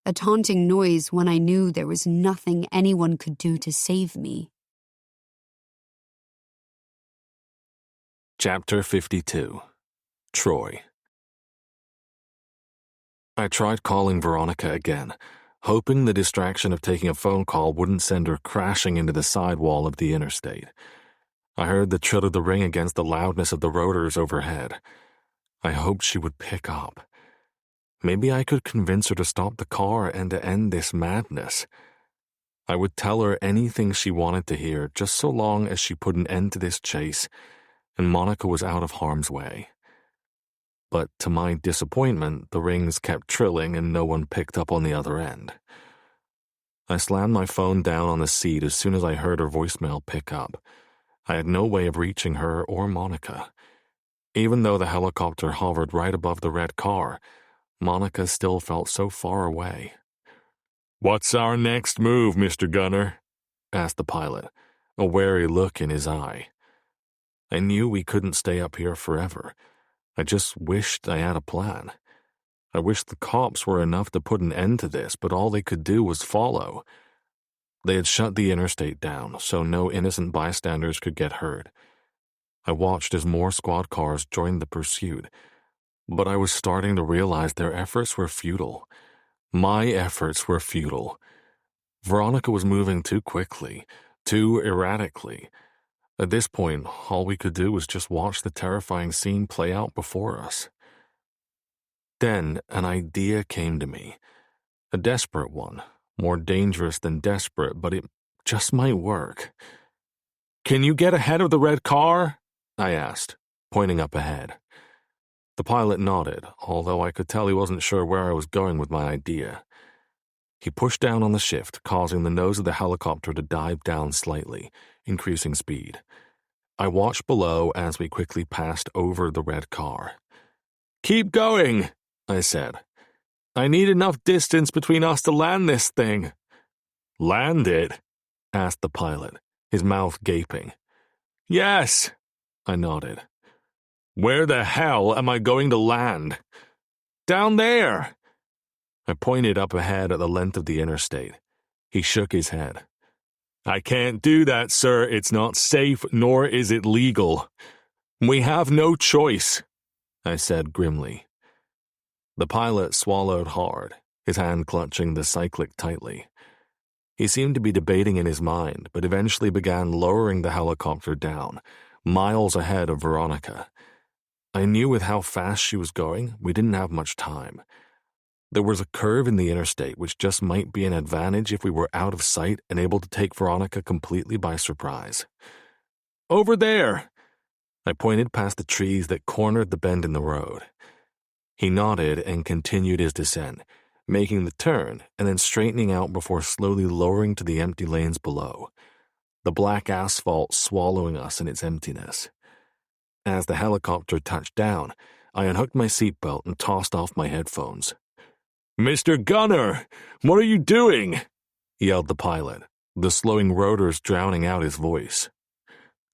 a taunting noise when I knew there was nothing anyone could do to save me. Chapter 52. Troy. I tried calling Veronica again, hoping the distraction of taking a phone call wouldn't send her crashing into the sidewall of the interstate. I heard the tread of the ring against the loudness of the rotors overhead. I hoped she would pick up. Maybe I could convince her to stop the car and to end this madness. I would tell her anything she wanted to hear, just so long as she put an end to this chase and Monica was out of harm's way. But to my disappointment, the rings kept trilling and no one picked up on the other end. I slammed my phone down on the seat as soon as I heard her voicemail pick up. I had no way of reaching her or Monica. Even though the helicopter hovered right above the red car, Monica still felt so far away. "What's our next move, Mr. Gunner?" asked the pilot, a wary look in his eye. I knew we couldn't stay up here forever. I just wished I had a plan. I wished the cops were enough to put an end to this, but all they could do was follow. They had shut the interstate down, so no innocent bystanders could get hurt. I watched as more squad cars joined the pursuit, but I was starting to realize their efforts were futile. My efforts were futile. Veronica was moving too quickly, too erratically. At this point, all we could do was just watch the terrifying scene play out before us. Then an idea came to me. A desperate one, more dangerous than desperate, but it just might work. "Can you get ahead of the red car?" I asked, pointing up ahead. The pilot nodded, although I could tell he wasn't sure where I was going with my idea. He pushed down on the shift, causing the nose of the helicopter to dive down slightly, increasing speed. I watched below as we quickly passed over the red car. "Keep going," I said. "I need enough distance between us to land this thing." "Land it?" asked the pilot, his mouth gaping. "Yes," I nodded. "Where the hell am I going to land?" "Down there." I pointed up ahead at the length of the interstate. He shook his head. "I can't do that, sir. It's not safe, nor is it legal. We have no choice," I said grimly. The pilot swallowed hard, his hand clutching the cyclic tightly. He seemed to be debating in his mind, but eventually began lowering the helicopter down, miles ahead of Veronica. I knew with how fast she was going, we didn't have much time. There was a curve in the interstate which just might be an advantage if we were out of sight and able to take Veronica completely by surprise. "Over there!" I pointed past the trees that cornered the bend in the road. He nodded and continued his descent, making the turn and then straightening out before slowly lowering to the empty lanes below, the black asphalt swallowing us in its emptiness. As the helicopter touched down, I unhooked my seatbelt and tossed off my headphones. "Mr. Gunner, what are you doing?" yelled the pilot, the slowing rotors drowning out his voice.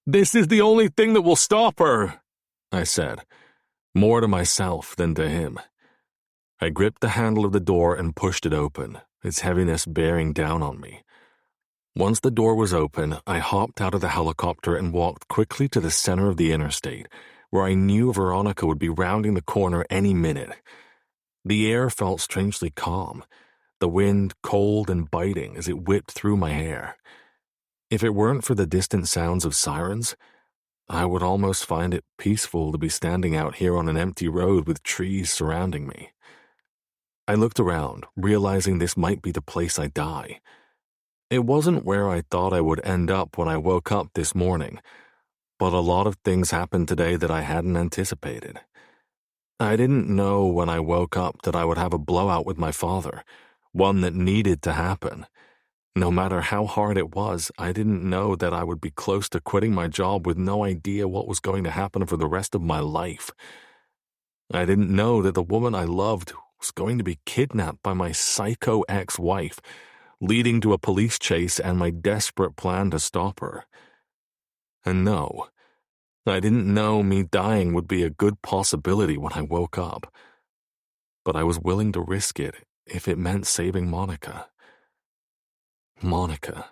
"This is the only thing that will stop her," I said, more to myself than to him. I gripped the handle of the door and pushed it open, its heaviness bearing down on me. Once the door was open, I hopped out of the helicopter and walked quickly to the center of the interstate, where I knew Veronica would be rounding the corner any minute. The air felt strangely calm, the wind cold and biting as it whipped through my hair. If it weren't for the distant sounds of sirens, I would almost find it peaceful to be standing out here on an empty road with trees surrounding me. I looked around, realizing this might be the place I die. It wasn't where I thought I would end up when I woke up this morning, but a lot of things happened today that I hadn't anticipated. I didn't know when I woke up that I would have a blowout with my father, one that needed to happen. No matter how hard it was, I didn't know that I would be close to quitting my job with no idea what was going to happen for the rest of my life. I didn't know that the woman I loved was going to be kidnapped by my psycho ex-wife, leading to a police chase and my desperate plan to stop her. And no, I didn't know me dying would be a good possibility when I woke up. But I was willing to risk it if it meant saving Monica. Monica.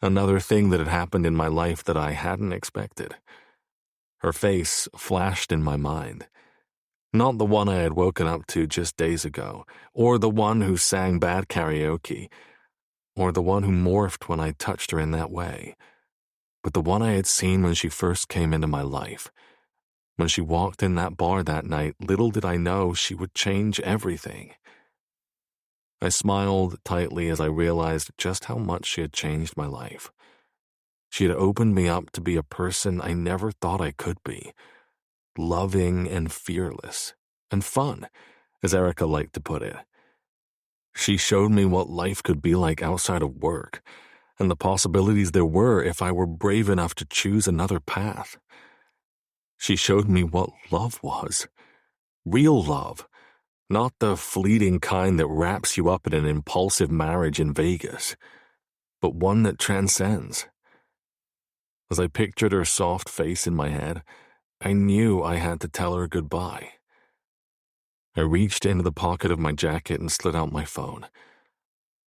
Another thing that had happened in my life that I hadn't expected. Her face flashed in my mind. Not the one I had woken up to just days ago, or the one who sang bad karaoke, or the one who morphed when I touched her in that way, but the one I had seen when she first came into my life. When she walked in that bar that night, little did I know she would change everything. I smiled tightly as I realized just how much she had changed my life. She had opened me up to be a person I never thought I could be. Loving and fearless, and fun, as Erica liked to put it. She showed me what life could be like outside of work, and the possibilities there were if I were brave enough to choose another path. She showed me what love was. Real love. Not the fleeting kind that wraps you up in an impulsive marriage in Vegas, but one that transcends. As I pictured her soft face in my head, I knew I had to tell her goodbye. I reached into the pocket of my jacket and slid out my phone.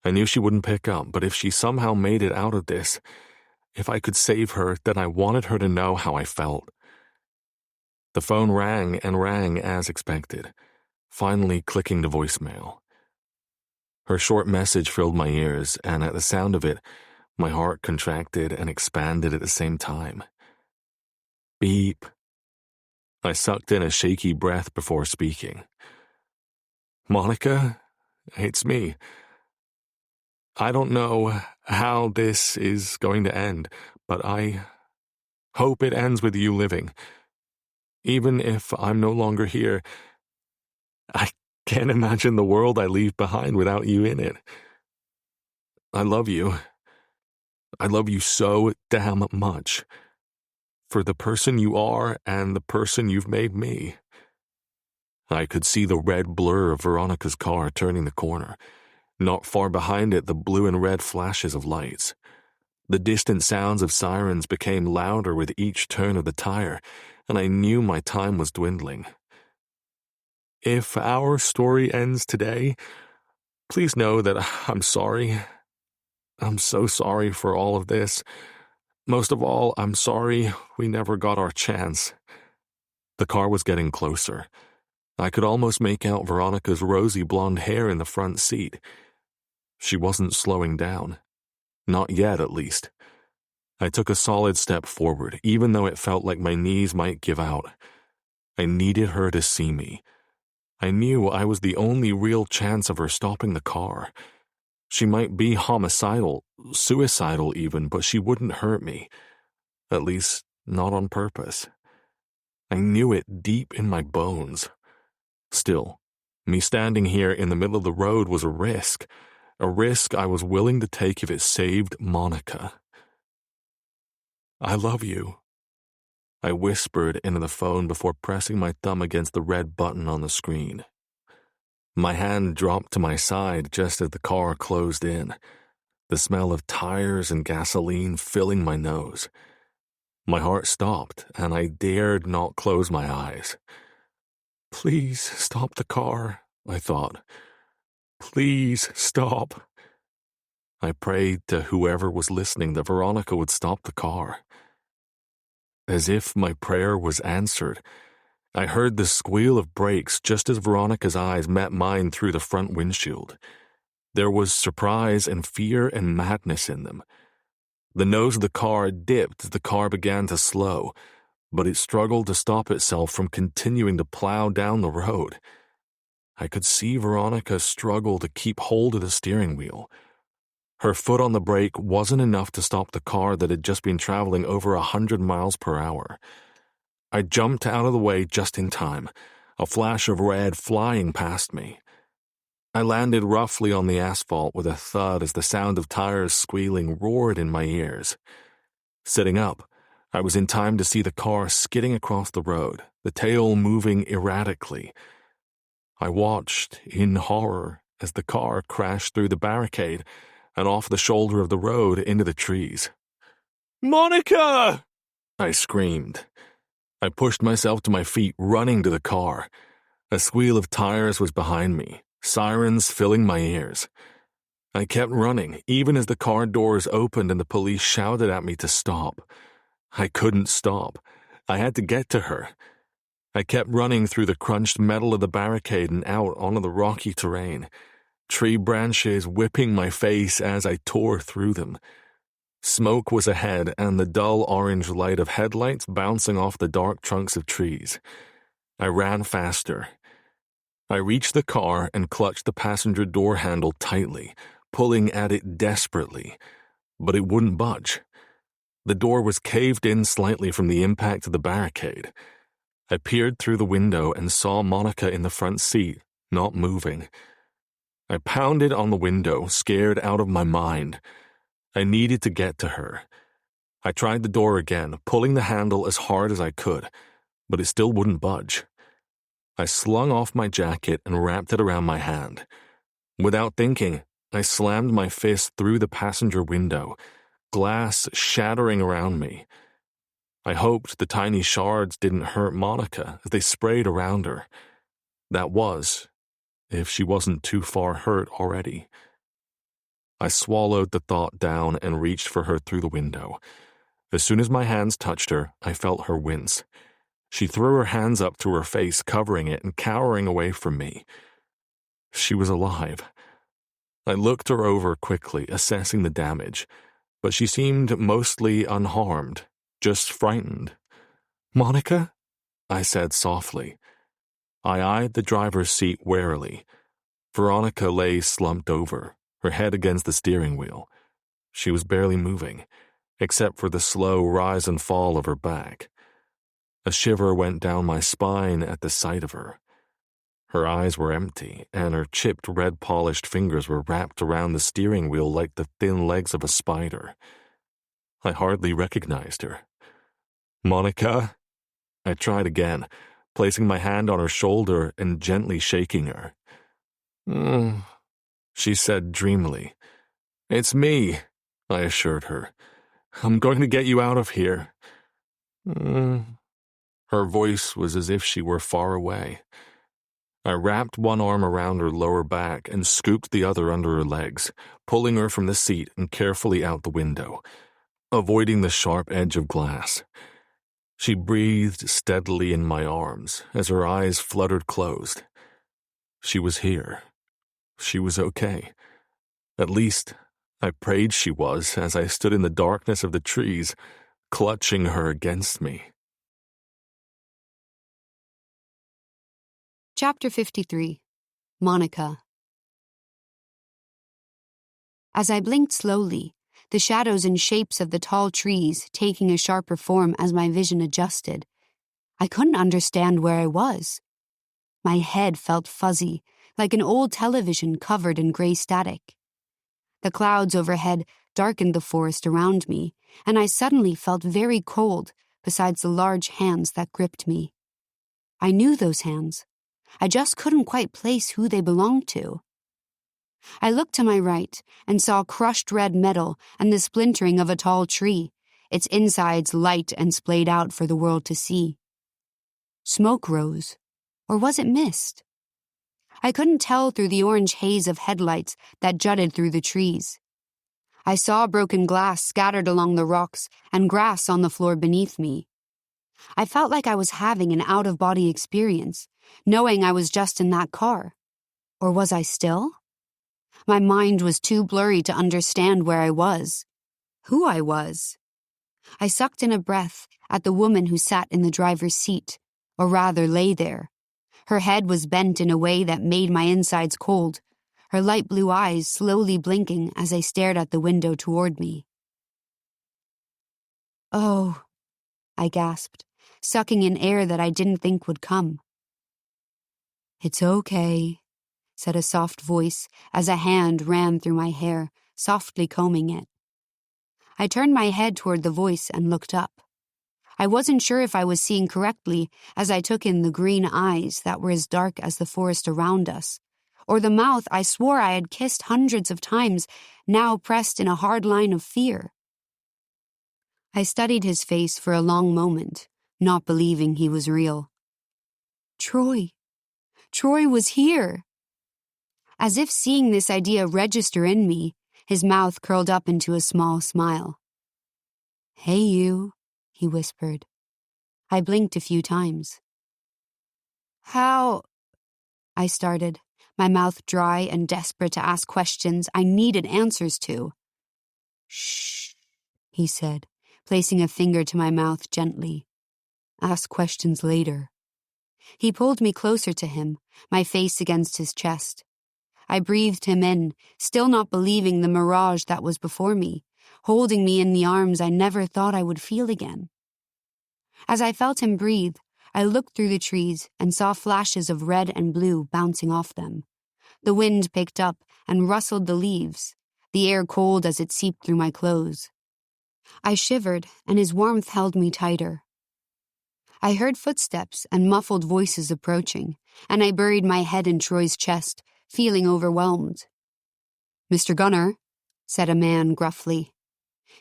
I knew she wouldn't pick up, but if she somehow made it out of this, if I could save her, then I wanted her to know how I felt. The phone rang and rang as expected, finally clicking to voicemail. Her short message filled my ears, and at the sound of it, my heart contracted and expanded at the same time. Beep. I sucked in a shaky breath before speaking. Monica, it's me. I don't know how this is going to end, but I hope it ends with you living. Even if I'm no longer here, I can't imagine the world I leave behind without you in it. I love you. I love you so damn much. For the person you are and the person you've made me. I could see the red blur of Veronica's car turning the corner. Not far behind it, the blue and red flashes of lights. The distant sounds of sirens became louder with each turn of the tire, and I knew my time was dwindling. If our story ends today, please know that I'm sorry. I'm so sorry for all of this. Most of all, I'm sorry we never got our chance. The car was getting closer. I could almost make out Veronica's rosy blonde hair in the front seat. She wasn't slowing down. Not yet, at least. I took a solid step forward, even though it felt like my knees might give out. I needed her to see me. I knew I was the only real chance of her stopping the car. She might be homicidal, suicidal even, but she wouldn't hurt me. At least, not on purpose. I knew it deep in my bones. Still, me standing here in the middle of the road was a risk I was willing to take if it saved Monica. I love you, I whispered into the phone before pressing my thumb against the red button on the screen. My hand dropped to my side just as the car closed in, the smell of tires and gasoline filling my nose. My heart stopped, and I dared not close my eyes. Please stop the car, I thought. Please stop. I prayed to whoever was listening that Veronica would stop the car. As if my prayer was answered, I heard the squeal of brakes just as Veronica's eyes met mine through the front windshield. There was surprise and fear and madness in them. The nose of the car dipped as the car began to slow, but it struggled to stop itself from continuing to plow down the road. I could see Veronica struggle to keep hold of the steering wheel. Her foot on the brake wasn't enough to stop the car that had just been traveling over 100 miles per hour. I jumped out of the way just in time, a flash of red flying past me. I landed roughly on the asphalt with a thud as the sound of tires squealing roared in my ears. Sitting up, I was in time to see the car skidding across the road, the tail moving erratically. I watched in horror as the car crashed through the barricade and off the shoulder of the road into the trees. "Monica!" I screamed. I pushed myself to my feet, running to the car. A squeal of tires was behind me, sirens filling my ears. I kept running, even as the car doors opened and the police shouted at me to stop. I couldn't stop. I had to get to her. I kept running through the crunched metal of the barricade and out onto the rocky terrain, tree branches whipping my face as I tore through them. Smoke was ahead and the dull orange light of headlights bouncing off the dark trunks of trees. I ran faster. I reached the car and clutched the passenger door handle tightly, pulling at it desperately, but it wouldn't budge. The door was caved in slightly from the impact of the barricade. I peered through the window and saw Monica in the front seat, not moving. I pounded on the window, scared out of my mind. I needed to get to her. I tried the door again, pulling the handle as hard as I could, but it still wouldn't budge. I slung off my jacket and wrapped it around my hand. Without thinking, I slammed my fist through the passenger window, glass shattering around me. I hoped the tiny shards didn't hurt Monica as they sprayed around her. That was, if she wasn't too far hurt already. I swallowed the thought down and reached for her through the window. As soon as my hands touched her, I felt her wince. She threw her hands up to her face, covering it and cowering away from me. She was alive. I looked her over quickly, assessing the damage, but she seemed mostly unharmed, just frightened. "Monica?" I said softly. I eyed the driver's seat warily. Veronica lay slumped over, her head against the steering wheel. She was barely moving, except for the slow rise and fall of her back. A shiver went down my spine at the sight of her. Her eyes were empty, and her chipped red-polished fingers were wrapped around the steering wheel like the thin legs of a spider. I hardly recognized her. "Monica?" I tried again, placing my hand on her shoulder and gently shaking her. She said dreamily. "It's me," I assured her. "I'm going to get you out of here." Her voice was as if she were far away. I wrapped one arm around her lower back and scooped the other under her legs, pulling her from the seat and carefully out the window, avoiding the sharp edge of glass. She breathed steadily in my arms as her eyes fluttered closed. She was here. She was okay. At least, I prayed she was as I stood in the darkness of the trees, clutching her against me. Chapter 53. Monica. As I blinked slowly, the shadows and shapes of the tall trees taking a sharper form as my vision adjusted, I couldn't understand where I was. My head felt fuzzy, like an old television covered in gray static. The clouds overhead darkened the forest around me, and I suddenly felt very cold beside the large hands that gripped me. I knew those hands. I just couldn't quite place who they belonged to. I looked to my right and saw crushed red metal and the splintering of a tall tree, its insides light and splayed out for the world to see. Smoke rose, or was it mist? I couldn't tell through the orange haze of headlights that jutted through the trees. I saw broken glass scattered along the rocks and grass on the floor beneath me. I felt like I was having an out-of-body experience, knowing I was just in that car. Or was I still? My mind was too blurry to understand where I was, who I was. I sucked in a breath at the woman who sat in the driver's seat, or rather lay there. Her head was bent in a way that made my insides cold, her light blue eyes slowly blinking as I stared at the window toward me. "Oh," I gasped, sucking in air that I didn't think would come. "It's okay," said a soft voice as a hand ran through my hair, softly combing it. I turned my head toward the voice and looked up. I wasn't sure if I was seeing correctly as I took in the green eyes that were as dark as the forest around us, or the mouth I swore I had kissed hundreds of times, now pressed in a hard line of fear. I studied his face for a long moment, not believing he was real. Troy was here. As if seeing this idea register in me, his mouth curled up into a small smile. "Hey, you," he whispered. I blinked a few times. "How?" I started, my mouth dry and desperate to ask questions I needed answers to. "Shh," he said, placing a finger to my mouth gently. Ask questions later. He pulled me closer to him, my face against his chest. I breathed him in, still not believing the mirage that was before me, holding me in the arms I never thought I would feel again. As I felt him breathe, I looked through the trees and saw flashes of red and blue bouncing off them. The wind picked up and rustled the leaves, the air cold as it seeped through my clothes. I shivered, and his warmth held me tighter. I heard footsteps and muffled voices approaching, and I buried my head in Troy's chest, feeling overwhelmed. "Mr. Gunner," said a man gruffly.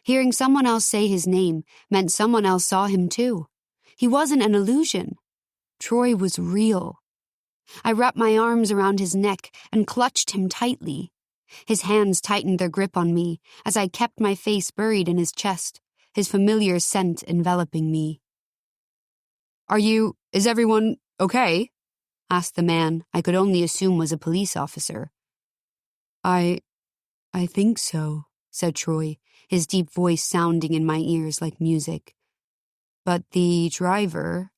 Hearing someone else say his name meant someone else saw him too. He wasn't an illusion. Troy was real. I wrapped my arms around his neck and clutched him tightly. His hands tightened their grip on me as I kept my face buried in his chest, his familiar scent enveloping me. Is everyone okay?" asked the man I could only assume was a police officer. I think so," said Troy, his deep voice sounding in my ears like music. "But the driver,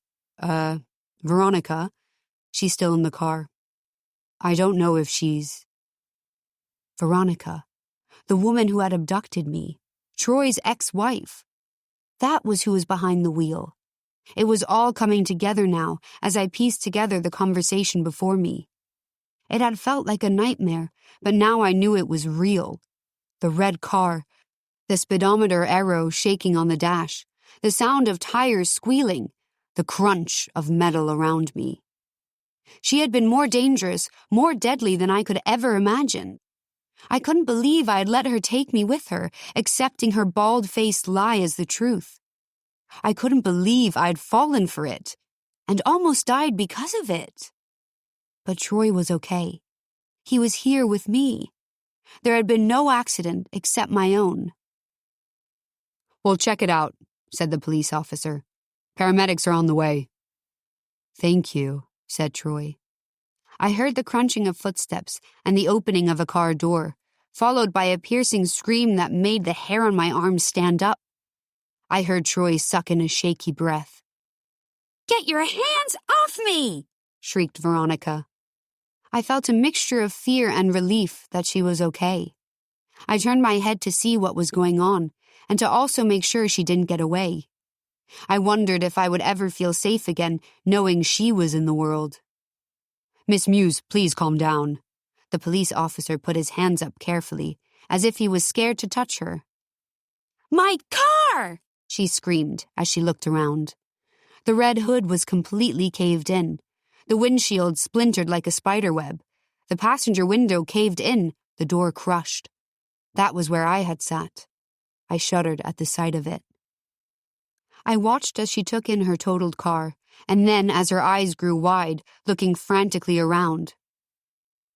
Veronica, she's still in the car. I don't know if she's..." Veronica, the woman who had abducted me, Troy's ex-wife. That was who was behind the wheel. It was all coming together now as I pieced together the conversation before me. It had felt like a nightmare, but now I knew it was real. The red car, the speedometer arrow shaking on the dash, the sound of tires squealing, the crunch of metal around me. She had been more dangerous, more deadly than I could ever imagine. I couldn't believe I had let her take me with her, accepting her bald-faced lie as the truth. I couldn't believe I'd fallen for it, and almost died because of it. But Troy was okay. He was here with me. There had been no accident except my own. "Well, check it out," said the police officer. "Paramedics are on the way." "Thank you," said Troy. I heard the crunching of footsteps and the opening of a car door, followed by a piercing scream that made the hair on my arms stand up. I heard Troy suck in a shaky breath. "Get your hands off me!" shrieked Veronica. I felt a mixture of fear and relief that she was okay. I turned my head to see what was going on, and to also make sure she didn't get away. I wondered if I would ever feel safe again, knowing she was in the world. "Miss Muse, please calm down." The police officer put his hands up carefully, as if he was scared to touch her. "My car!" she screamed as she looked around. The red hood was completely caved in. The windshield splintered like a spiderweb. The passenger window caved in, the door crushed. That was where I had sat. I shuddered at the sight of it. I watched as she took in her totaled car, and then as her eyes grew wide, looking frantically around.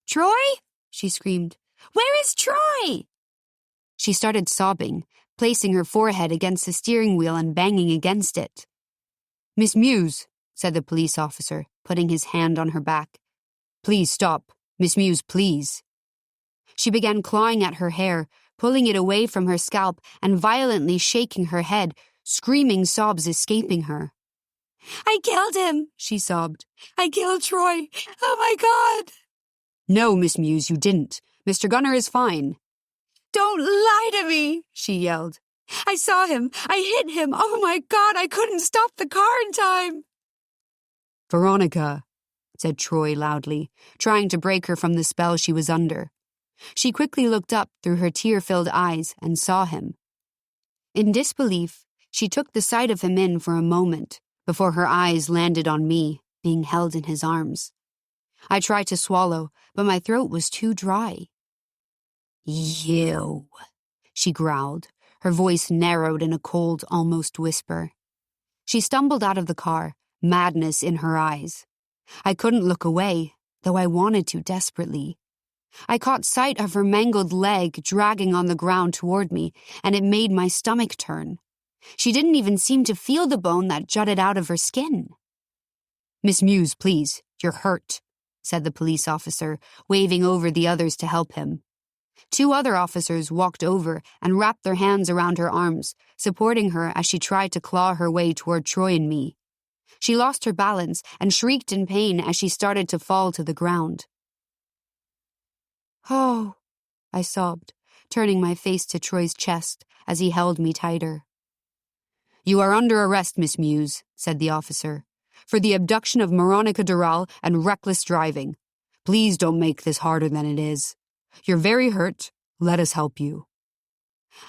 "Troy?" she screamed. "Where is Troy?" She started sobbing, placing her forehead against the steering wheel and banging against it. "Miss Muse," said the police officer, putting his hand on her back. "Please stop. Miss Muse, please." She began clawing at her hair, pulling it away from her scalp and violently shaking her head, screaming sobs escaping her. "I killed him," she sobbed. "I killed Troy. Oh my God." "No, Miss Muse, you didn't. Mr. Gunner is fine." "Don't lie to me," she yelled. "I saw him. I hit him. Oh my God, I couldn't stop the car in time." "Veronica," said Troy loudly, trying to break her from the spell she was under. She quickly looked up through her tear-filled eyes and saw him. In disbelief, she took the sight of him in for a moment, before her eyes landed on me, being held in his arms. I tried to swallow, but my throat was too dry. "You," she growled, her voice narrowed in a cold, almost whisper. She stumbled out of the car, madness in her eyes. I couldn't look away, though I wanted to desperately. I caught sight of her mangled leg dragging on the ground toward me, and it made my stomach turn. She didn't even seem to feel the bone that jutted out of her skin. "Miss Muse, please, you're hurt," said the police officer, waving over the others to help him. 2 other officers walked over and wrapped their hands around her arms, supporting her as she tried to claw her way toward Troy and me. She lost her balance and shrieked in pain as she started to fall to the ground. "Oh," I sobbed, turning my face to Troy's chest as he held me tighter. "You are under arrest, Miss Muse," said the officer, "for the abduction of Veronica Dural and reckless driving. Please don't make this harder than it is. You're very hurt. Let us help you."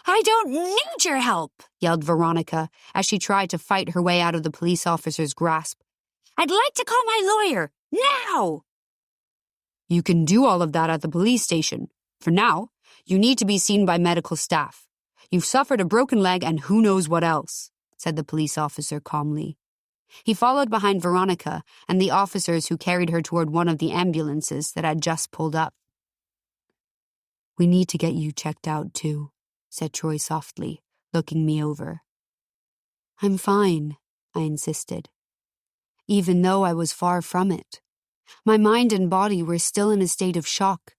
"I don't need your help," yelled Veronica as she tried to fight her way out of the police officer's grasp. "I'd like to call my lawyer, now!" "You can do all of that at the police station. For now, you need to be seen by medical staff. You've suffered a broken leg and who knows what else," said the police officer calmly. He followed behind Veronica and the officers who carried her toward one of the ambulances that had just pulled up. "We need to get you checked out, too," said Troy softly, looking me over. "I'm fine," I insisted, even though I was far from it. My mind and body were still in a state of shock.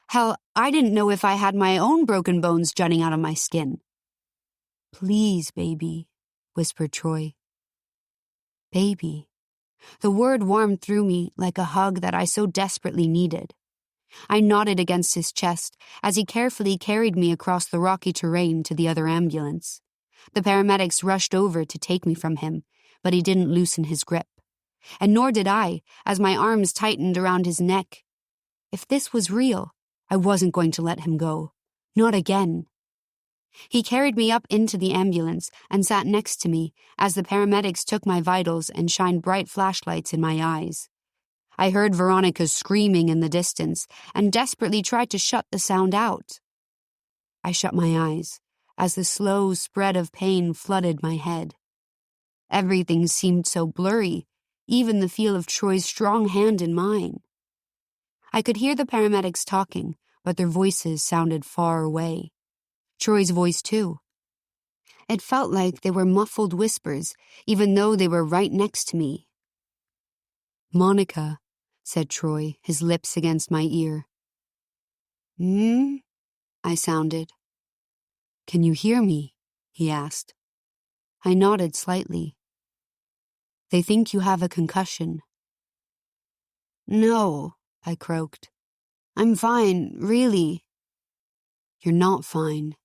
Hell, I didn't know if I had my own broken bones jutting out of my skin. "Please, baby," whispered Troy. Baby. The word warmed through me like a hug that I so desperately needed. I nodded against his chest as he carefully carried me across the rocky terrain to the other ambulance. The paramedics rushed over to take me from him, but he didn't loosen his grip. And nor did I, as my arms tightened around his neck. If this was real, I wasn't going to let him go. Not again. He carried me up into the ambulance and sat next to me as the paramedics took my vitals and shined bright flashlights in my eyes. I heard Veronica screaming in the distance and desperately tried to shut the sound out. I shut my eyes as the slow spread of pain flooded my head. Everything seemed so blurry, even the feel of Troy's strong hand in mine. I could hear the paramedics talking, but their voices sounded far away. Troy's voice, too. It felt like they were muffled whispers, even though they were right next to me. "Monica," said Troy, his lips against my ear. "Hmm?" I sounded. "Can you hear me?" he asked. I nodded slightly. "They think you have a concussion." "No," I croaked. "I'm fine, really." "You're not fine."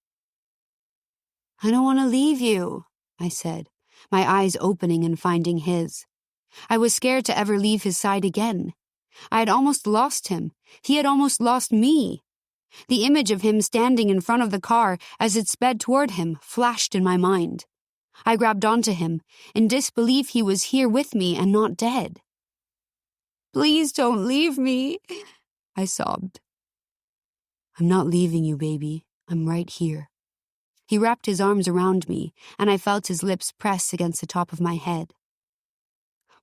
"I don't want to leave you," I said, my eyes opening and finding his. I was scared to ever leave his side again. I had almost lost him. He had almost lost me. The image of him standing in front of the car as it sped toward him flashed in my mind. I grabbed onto him, in disbelief he was here with me and not dead. "Please don't leave me," I sobbed. "I'm not leaving you, baby. I'm right here." He wrapped his arms around me, and I felt his lips press against the top of my head.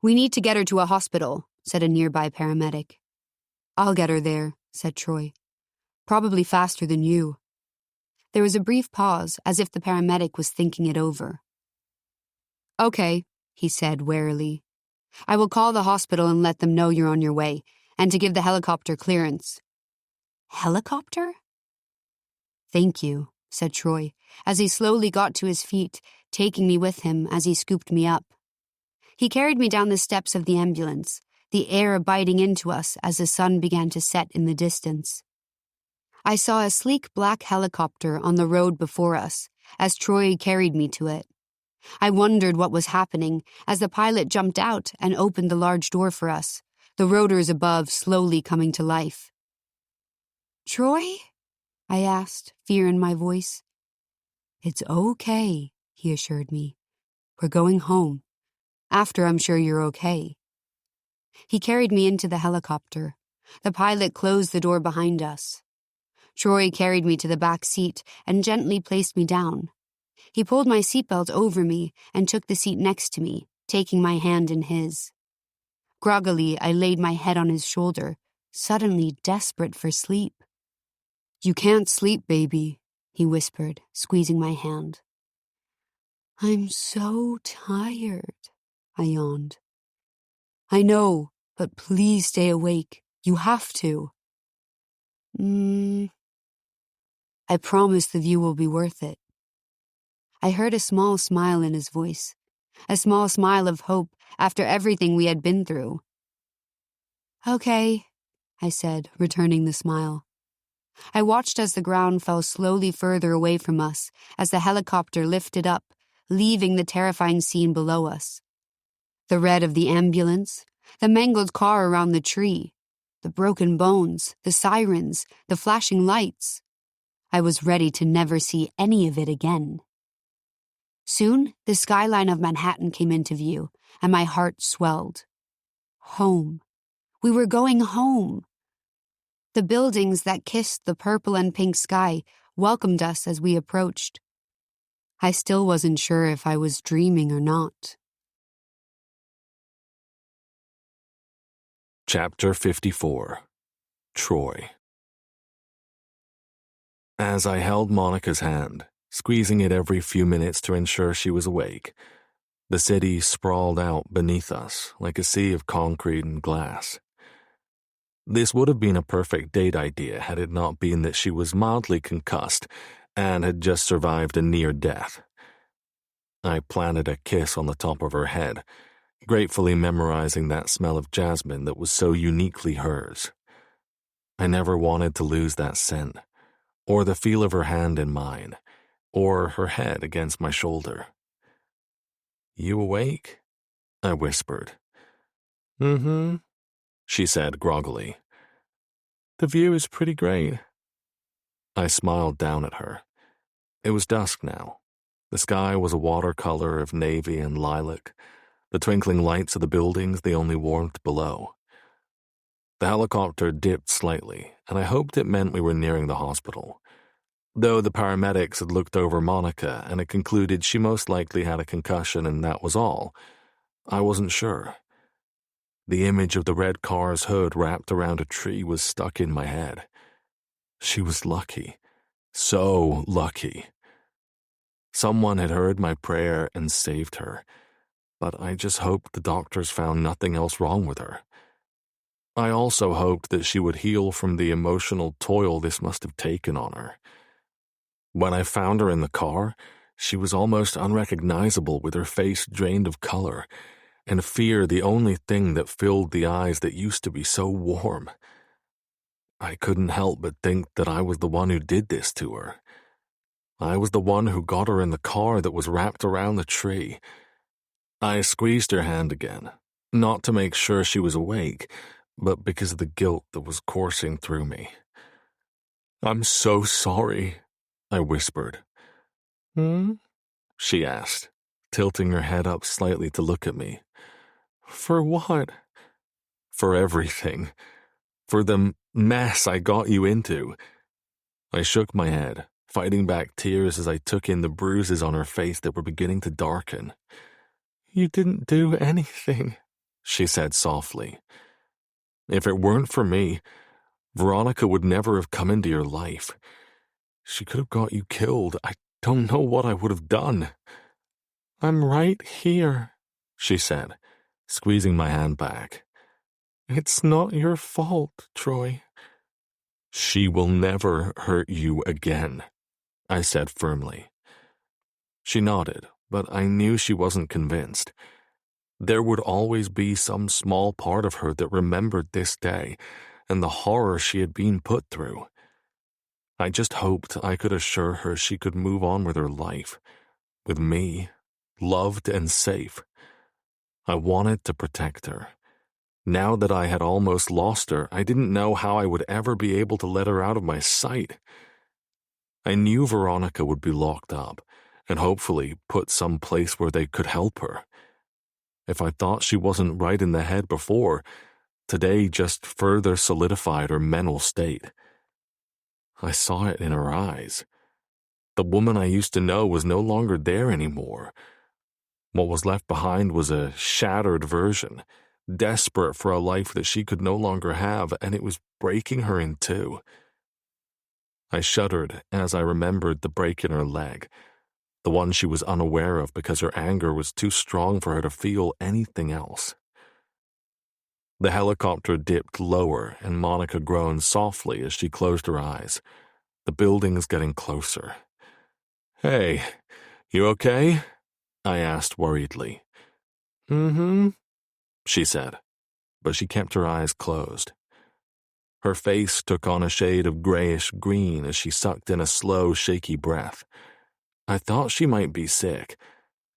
"We need to get her to a hospital," said a nearby paramedic. "I'll get her there," said Troy. "Probably faster than you." There was a brief pause, as if the paramedic was thinking it over. "Okay," he said warily. "I will call the hospital and let them know you're on your way, and to give the helicopter clearance." "Helicopter?" "Thank you," said Troy, as he slowly got to his feet, taking me with him as he scooped me up. He carried me down the steps of the ambulance, the air biting into us as the sun began to set in the distance. I saw a sleek black helicopter on the road before us as Troy carried me to it. I wondered what was happening as the pilot jumped out and opened the large door for us, the rotors above slowly coming to life. "Troy?" I asked, fear in my voice. "It's okay," he assured me. "We're going home. After I'm sure you're okay." He carried me into the helicopter. The pilot closed the door behind us. Troy carried me to the back seat and gently placed me down. He pulled my seatbelt over me and took the seat next to me, taking my hand in his. Groggily, I laid my head on his shoulder, suddenly desperate for sleep. "You can't sleep, baby," he whispered, squeezing my hand. "I'm so tired," I yawned. "I know, but please stay awake. You have to." I promise the view will be worth it." I heard a small smile in his voice, a small smile of hope after everything we had been through. "Okay," I said, returning the smile. I watched as the ground fell slowly further away from us as the helicopter lifted up, leaving the terrifying scene below us. The red of the ambulance, the mangled car around the tree, the broken bones, the sirens, the flashing lights. I was ready to never see any of it again. Soon, the skyline of Manhattan came into view, and my heart swelled. Home. We were going home. The buildings that kissed the purple and pink sky welcomed us as we approached. I still wasn't sure if I was dreaming or not. Chapter 54. Troy. As I held Monica's hand, squeezing it every few minutes to ensure she was awake, the city sprawled out beneath us like a sea of concrete and glass. This would have been a perfect date idea had it not been that she was mildly concussed and had just survived a near death. I planted a kiss on the top of her head, gratefully memorizing that smell of jasmine that was so uniquely hers. I never wanted to lose that scent, or the feel of her hand in mine, or her head against my shoulder. "You awake?" I whispered. "Mm-hmm," she said groggily. "The view is pretty great." I smiled down at her. It was dusk now. The sky was a watercolor of navy and lilac, the twinkling lights of the buildings the only warmth below. The helicopter dipped slightly, and I hoped it meant we were nearing the hospital. Though the paramedics had looked over Monica and had concluded she most likely had a concussion and that was all, I wasn't sure. The image of the red car's hood wrapped around a tree was stuck in my head. She was lucky. So lucky. Someone had heard my prayer and saved her, but I just hoped the doctors found nothing else wrong with her. I also hoped that she would heal from the emotional toil this must have taken on her. When I found her in the car, she was almost unrecognizable with her face drained of color, and fear the only thing that filled the eyes that used to be so warm. I couldn't help but think that I was the one who did this to her. I was the one who got her in the car that was wrapped around the tree. I squeezed her hand again, not to make sure she was awake, but because of the guilt that was coursing through me. "I'm so sorry," I whispered. "Hmm?" she asked, tilting her head up slightly to look at me. "For what?" "For everything. For the mess I got you into." I shook my head, fighting back tears as I took in the bruises on her face that were beginning to darken. "You didn't do anything," she said softly. "If it weren't for me, Veronica would never have come into your life. She could have got you killed. I don't know what I would have done." "I'm right here," she said, squeezing my hand back. "It's not your fault, Troy." "She will never hurt you again," I said firmly. She nodded, but I knew she wasn't convinced. There would always be some small part of her that remembered this day and the horror she had been put through. I just hoped I could assure her she could move on with her life, with me, loved and safe. I wanted to protect her. Now that I had almost lost her, I didn't know how I would ever be able to let her out of my sight. I knew Veronica would be locked up, and hopefully put someplace where they could help her. If I thought she wasn't right in the head before, today just further solidified her mental state. I saw it in her eyes. The woman I used to know was no longer there anymore. What was left behind was a shattered version, desperate for a life that she could no longer have, and it was breaking her in two. I shuddered as I remembered the break in her leg, the one she was unaware of because her anger was too strong for her to feel anything else. The helicopter dipped lower, and Monica groaned softly as she closed her eyes. The building's getting closer. "Hey, you okay?" I asked worriedly. "Mm-hmm," she said, but she kept her eyes closed. Her face took on a shade of grayish-green as she sucked in a slow, shaky breath. I thought she might be sick.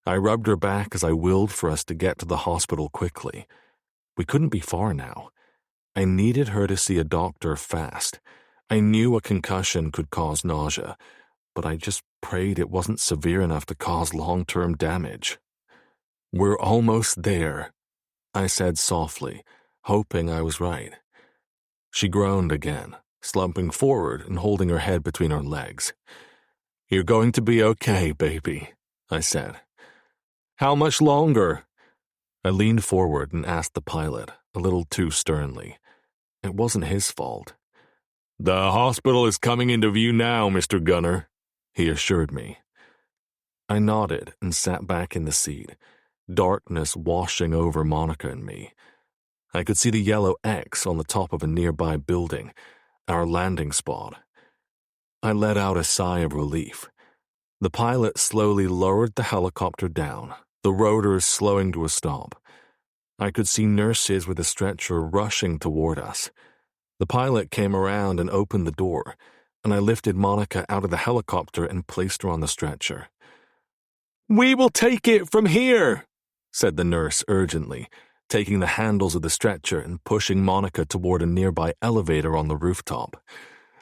I rubbed her back as I willed for us to get to the hospital quickly. We couldn't be far now. I needed her to see a doctor fast. I knew a concussion could cause nausea, but I just prayed it wasn't severe enough to cause long-term damage. "We're almost there," I said softly, hoping I was right. She groaned again, slumping forward and holding her head between her legs. "You're going to be okay, baby," I said. "How much longer?" I leaned forward and asked the pilot, a little too sternly. It wasn't his fault. "The hospital is coming into view now, Mr. Gunner," he assured me. I nodded and sat back in the seat, darkness washing over Monica and me. I could see the yellow X on the top of a nearby building, our landing spot. I let out a sigh of relief. The pilot slowly lowered the helicopter down, the rotors slowing to a stop. I could see nurses with a stretcher rushing toward us. The pilot came around and opened the door, and I lifted Monica out of the helicopter and placed her on the stretcher. "We will take it from here," said the nurse urgently, taking the handles of the stretcher and pushing Monica toward a nearby elevator on the rooftop.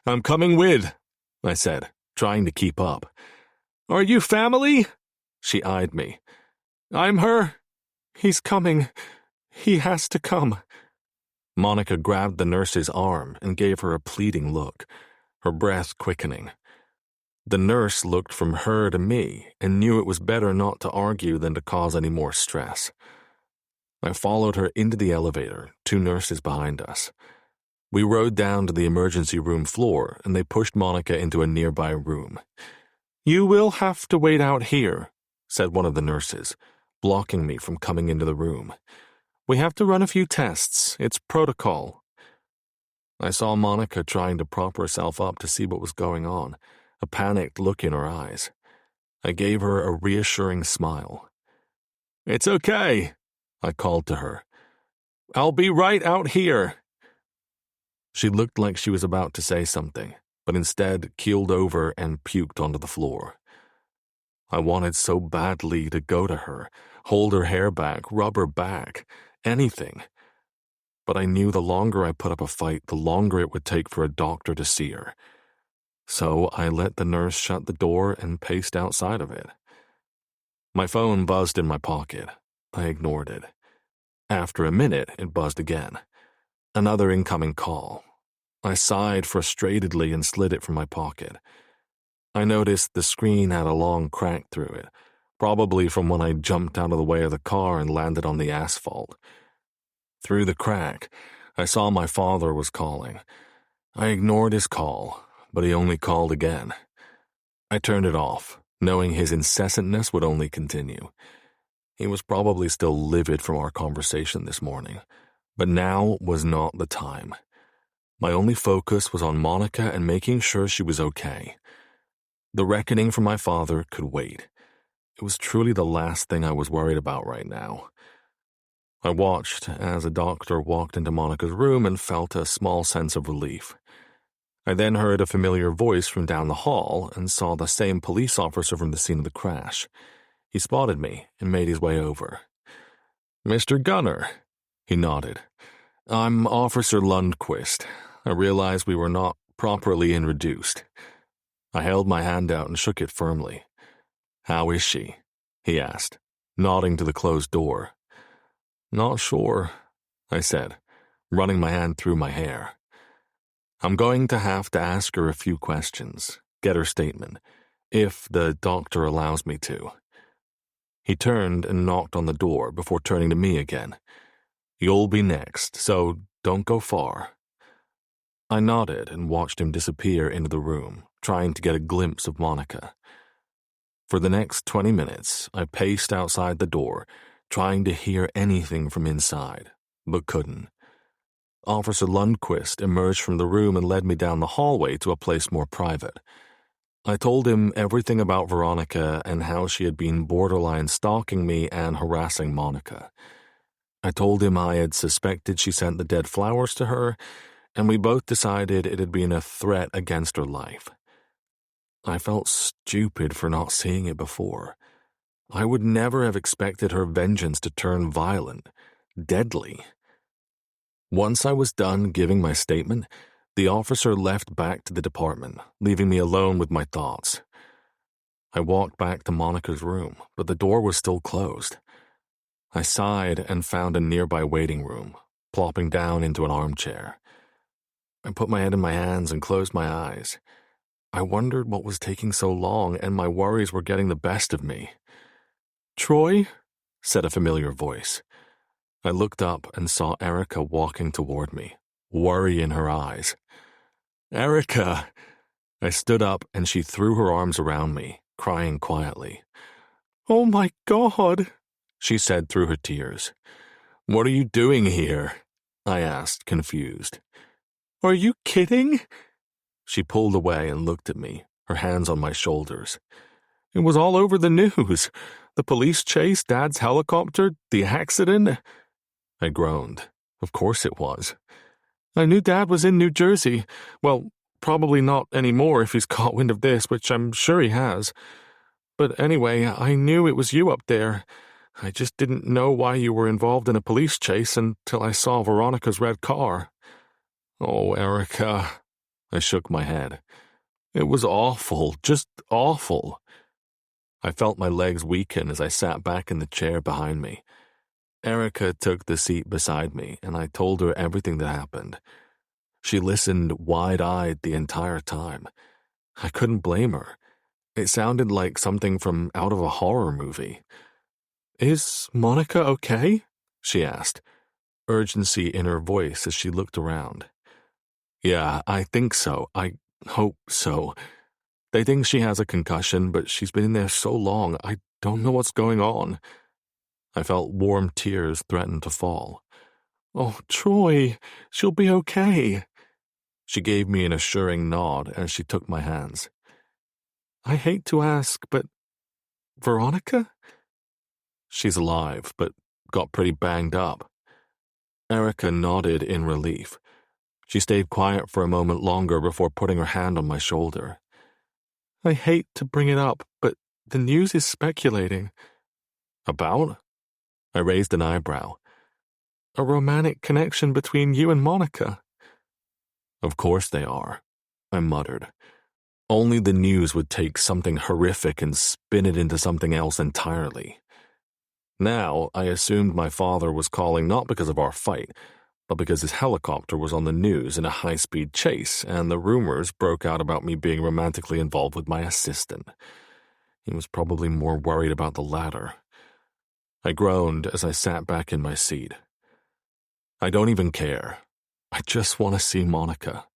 "I'm coming with," I said, trying to keep up. "Are you family?" She eyed me. "I'm her." "He's coming. He has to come." Monica grabbed the nurse's arm and gave her a pleading look, her breath quickening. The nurse looked from her to me and knew it was better not to argue than to cause any more stress. I followed her into the elevator, two nurses behind us. We rode down to the emergency room floor, and they pushed Monica into a nearby room. "You will have to wait out here," said one of the nurses, blocking me from coming into the room. "We have to run a few tests. It's protocol." I saw Monica trying to prop herself up to see what was going on, a panicked look in her eyes. I gave her a reassuring smile. "It's okay," I called to her. "I'll be right out here." She looked like she was about to say something, but instead keeled over and puked onto the floor. I wanted so badly to go to her, hold her hair back, rub her back, anything. But I knew the longer I put up a fight, the longer it would take for a doctor to see her. So I let the nurse shut the door and paced outside of it. My phone buzzed in my pocket. I ignored it. After a minute, it buzzed again. Another incoming call. I sighed frustratedly and slid it from my pocket. I noticed the screen had a long crack through it, probably from when I jumped out of the way of the car and landed on the asphalt. Through the crack, I saw my father was calling. I ignored his call, but he only called again. I turned it off, knowing his incessantness would only continue. He was probably still livid from our conversation this morning, but now was not the time. My only focus was on Monica and making sure she was okay. The reckoning from my father could wait. It was truly the last thing I was worried about right now. I watched as a doctor walked into Monica's room and felt a small sense of relief. I then heard a familiar voice from down the hall and saw the same police officer from the scene of the crash. He spotted me and made his way over. "Mr. Gunner," he nodded. "I'm Officer Lundquist. I realized we were not properly introduced." I held my hand out and shook it firmly. "How is she?" he asked, nodding to the closed door. "Not sure," I said, running my hand through my hair. "I'm going to have to ask her a few questions, get her statement, if the doctor allows me to." He turned and knocked on the door before turning to me again. "You'll be next, so don't go far." I nodded and watched him disappear into the room, trying to get a glimpse of Monica. For the next 20 minutes, I paced outside the door, trying to hear anything from inside, but couldn't. Officer Lundquist emerged from the room and led me down the hallway to a place more private. I told him everything about Veronica and how she had been borderline stalking me and harassing Monica. I told him I had suspected she sent the dead flowers to her, and we both decided it had been a threat against her life. I felt stupid for not seeing it before. I would never have expected her vengeance to turn violent, deadly. Once I was done giving my statement, the officer left back to the department, leaving me alone with my thoughts. I walked back to Monica's room, but the door was still closed. I sighed and found a nearby waiting room, plopping down into an armchair. I put my head in my hands and closed my eyes. I wondered what was taking so long, and my worries were getting the best of me. "Troy?" said a familiar voice. I looked up and saw Erica walking toward me, worry in her eyes. "Erica!" I stood up and she threw her arms around me, crying quietly. "Oh my God," she said through her tears. "What are you doing here?" I asked, confused. "Are you kidding?" She pulled away and looked at me, her hands on my shoulders. "It was all over the news. The police chase, Dad's helicopter, the accident." I groaned. Of course it was. "I knew Dad was in New Jersey. Well, probably not anymore if he's caught wind of this, which I'm sure he has. But anyway, I knew it was you up there. I just didn't know why you were involved in a police chase until I saw Veronica's red car." "Oh, Erica." I shook my head. "It was awful, just awful." I felt my legs weaken as I sat back in the chair behind me. Erica took the seat beside me, and I told her everything that happened. She listened wide-eyed the entire time. I couldn't blame her. It sounded like something from out of a horror movie. "Is Monica okay?" she asked, urgency in her voice as she looked around. "Yeah, I think so. I hope so. They think she has a concussion, but she's been in there so long, I don't know what's going on." I felt warm tears threaten to fall. "Oh, Troy, she'll be okay." She gave me an assuring nod as she took my hands. "I hate to ask, but Veronica?" "She's alive, but got pretty banged up." Erica nodded in relief. She stayed quiet for a moment longer before putting her hand on my shoulder. "I hate to bring it up, but the news is speculating." "About?" I raised an eyebrow. "A romantic connection between you and Monica." "Of course they are," I muttered. Only the news would take something horrific and spin it into something else entirely. Now, I assumed my father was calling not because of our fight, but because his helicopter was on the news in a high-speed chase, and the rumors broke out about me being romantically involved with my assistant. He was probably more worried about the latter. I groaned as I sat back in my seat. "I don't even care. I just want to see Monica."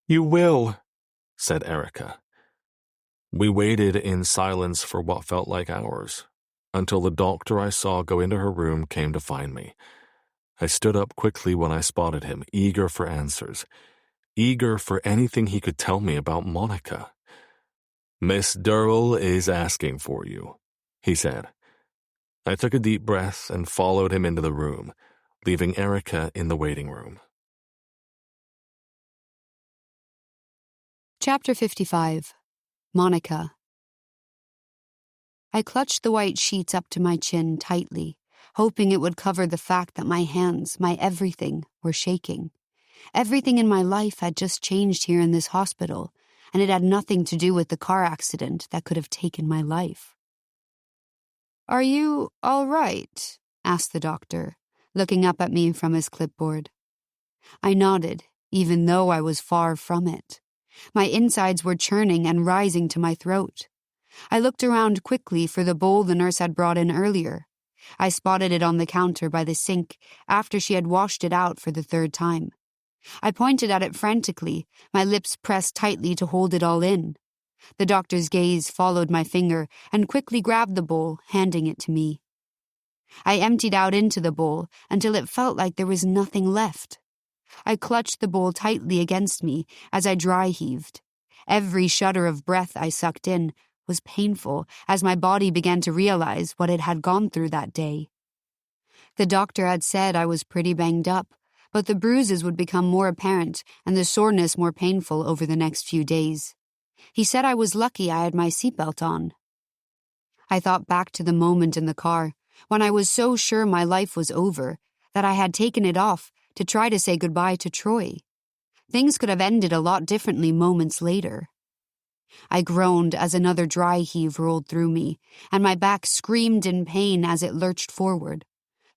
"You will," said Erica. We waited in silence for what felt like hours, until the doctor I saw go into her room came to find me. I stood up quickly when I spotted him, eager for answers, eager for anything he could tell me about Monica. "Miss Durrell is asking for you," he said. I took a deep breath and followed him into the room, leaving Erica in the waiting room. Chapter 55. Monica. I clutched the white sheets up to my chin tightly, hoping it would cover the fact that my hands, my everything, were shaking. Everything in my life had just changed here in this hospital, and it had nothing to do with the car accident that could have taken my life. "Are you all right?" asked the doctor, looking up at me from his clipboard. I nodded, even though I was far from it. My insides were churning and rising to my throat. I looked around quickly for the bowl the nurse had brought in earlier. I spotted it on the counter by the sink after she had washed it out for the third time. I pointed at it frantically, my lips pressed tightly to hold it all in. The doctor's gaze followed my finger and quickly grabbed the bowl, handing it to me. I emptied out into the bowl until it felt like there was nothing left. I clutched the bowl tightly against me as I dry heaved. Every shudder of breath I sucked in was painful as my body began to realize what it had gone through that day. The doctor had said I was pretty banged up, but the bruises would become more apparent and the soreness more painful over the next few days. He said I was lucky I had my seatbelt on. I thought back to the moment in the car when I was so sure my life was over that I had taken it off to try to say goodbye to Troy. Things could have ended a lot differently moments later. I groaned as another dry heave rolled through me, and my back screamed in pain as it lurched forward.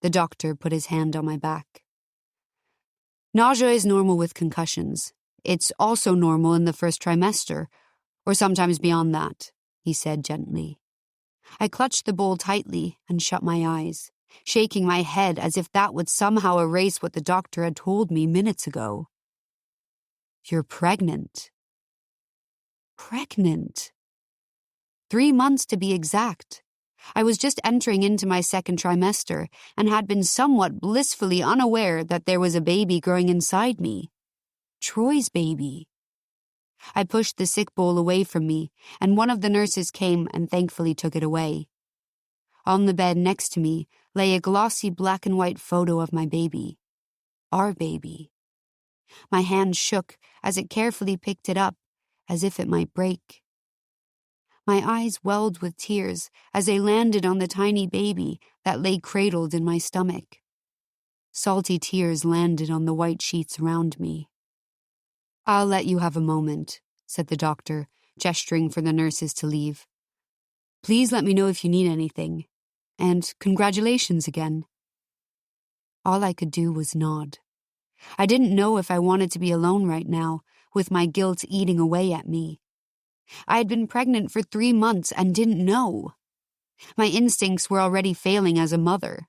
The doctor put his hand on my back. Nausea is normal with concussions. It's also normal in the first trimester, or sometimes beyond that, he said gently. I clutched the bowl tightly and shut my eyes, shaking my head as if that would somehow erase what the doctor had told me minutes ago. You're pregnant. Pregnant. 3 months to be exact. I was just entering into my second trimester and had been somewhat blissfully unaware that there was a baby growing inside me. Troy's baby. I pushed the sick bowl away from me, and one of the nurses came and thankfully took it away. On the bed next to me lay a glossy black and white photo of my baby. Our baby. My hand shook as it carefully picked it up, as if it might break. My eyes welled with tears as they landed on the tiny baby that lay cradled in my stomach. Salty tears landed on the white sheets around me. I'll let you have a moment, said the doctor, gesturing for the nurses to leave. Please let me know if you need anything. And congratulations again. All I could do was nod. I didn't know if I wanted to be alone right now, with my guilt eating away at me. I had been pregnant for 3 months and didn't know. My instincts were already failing as a mother.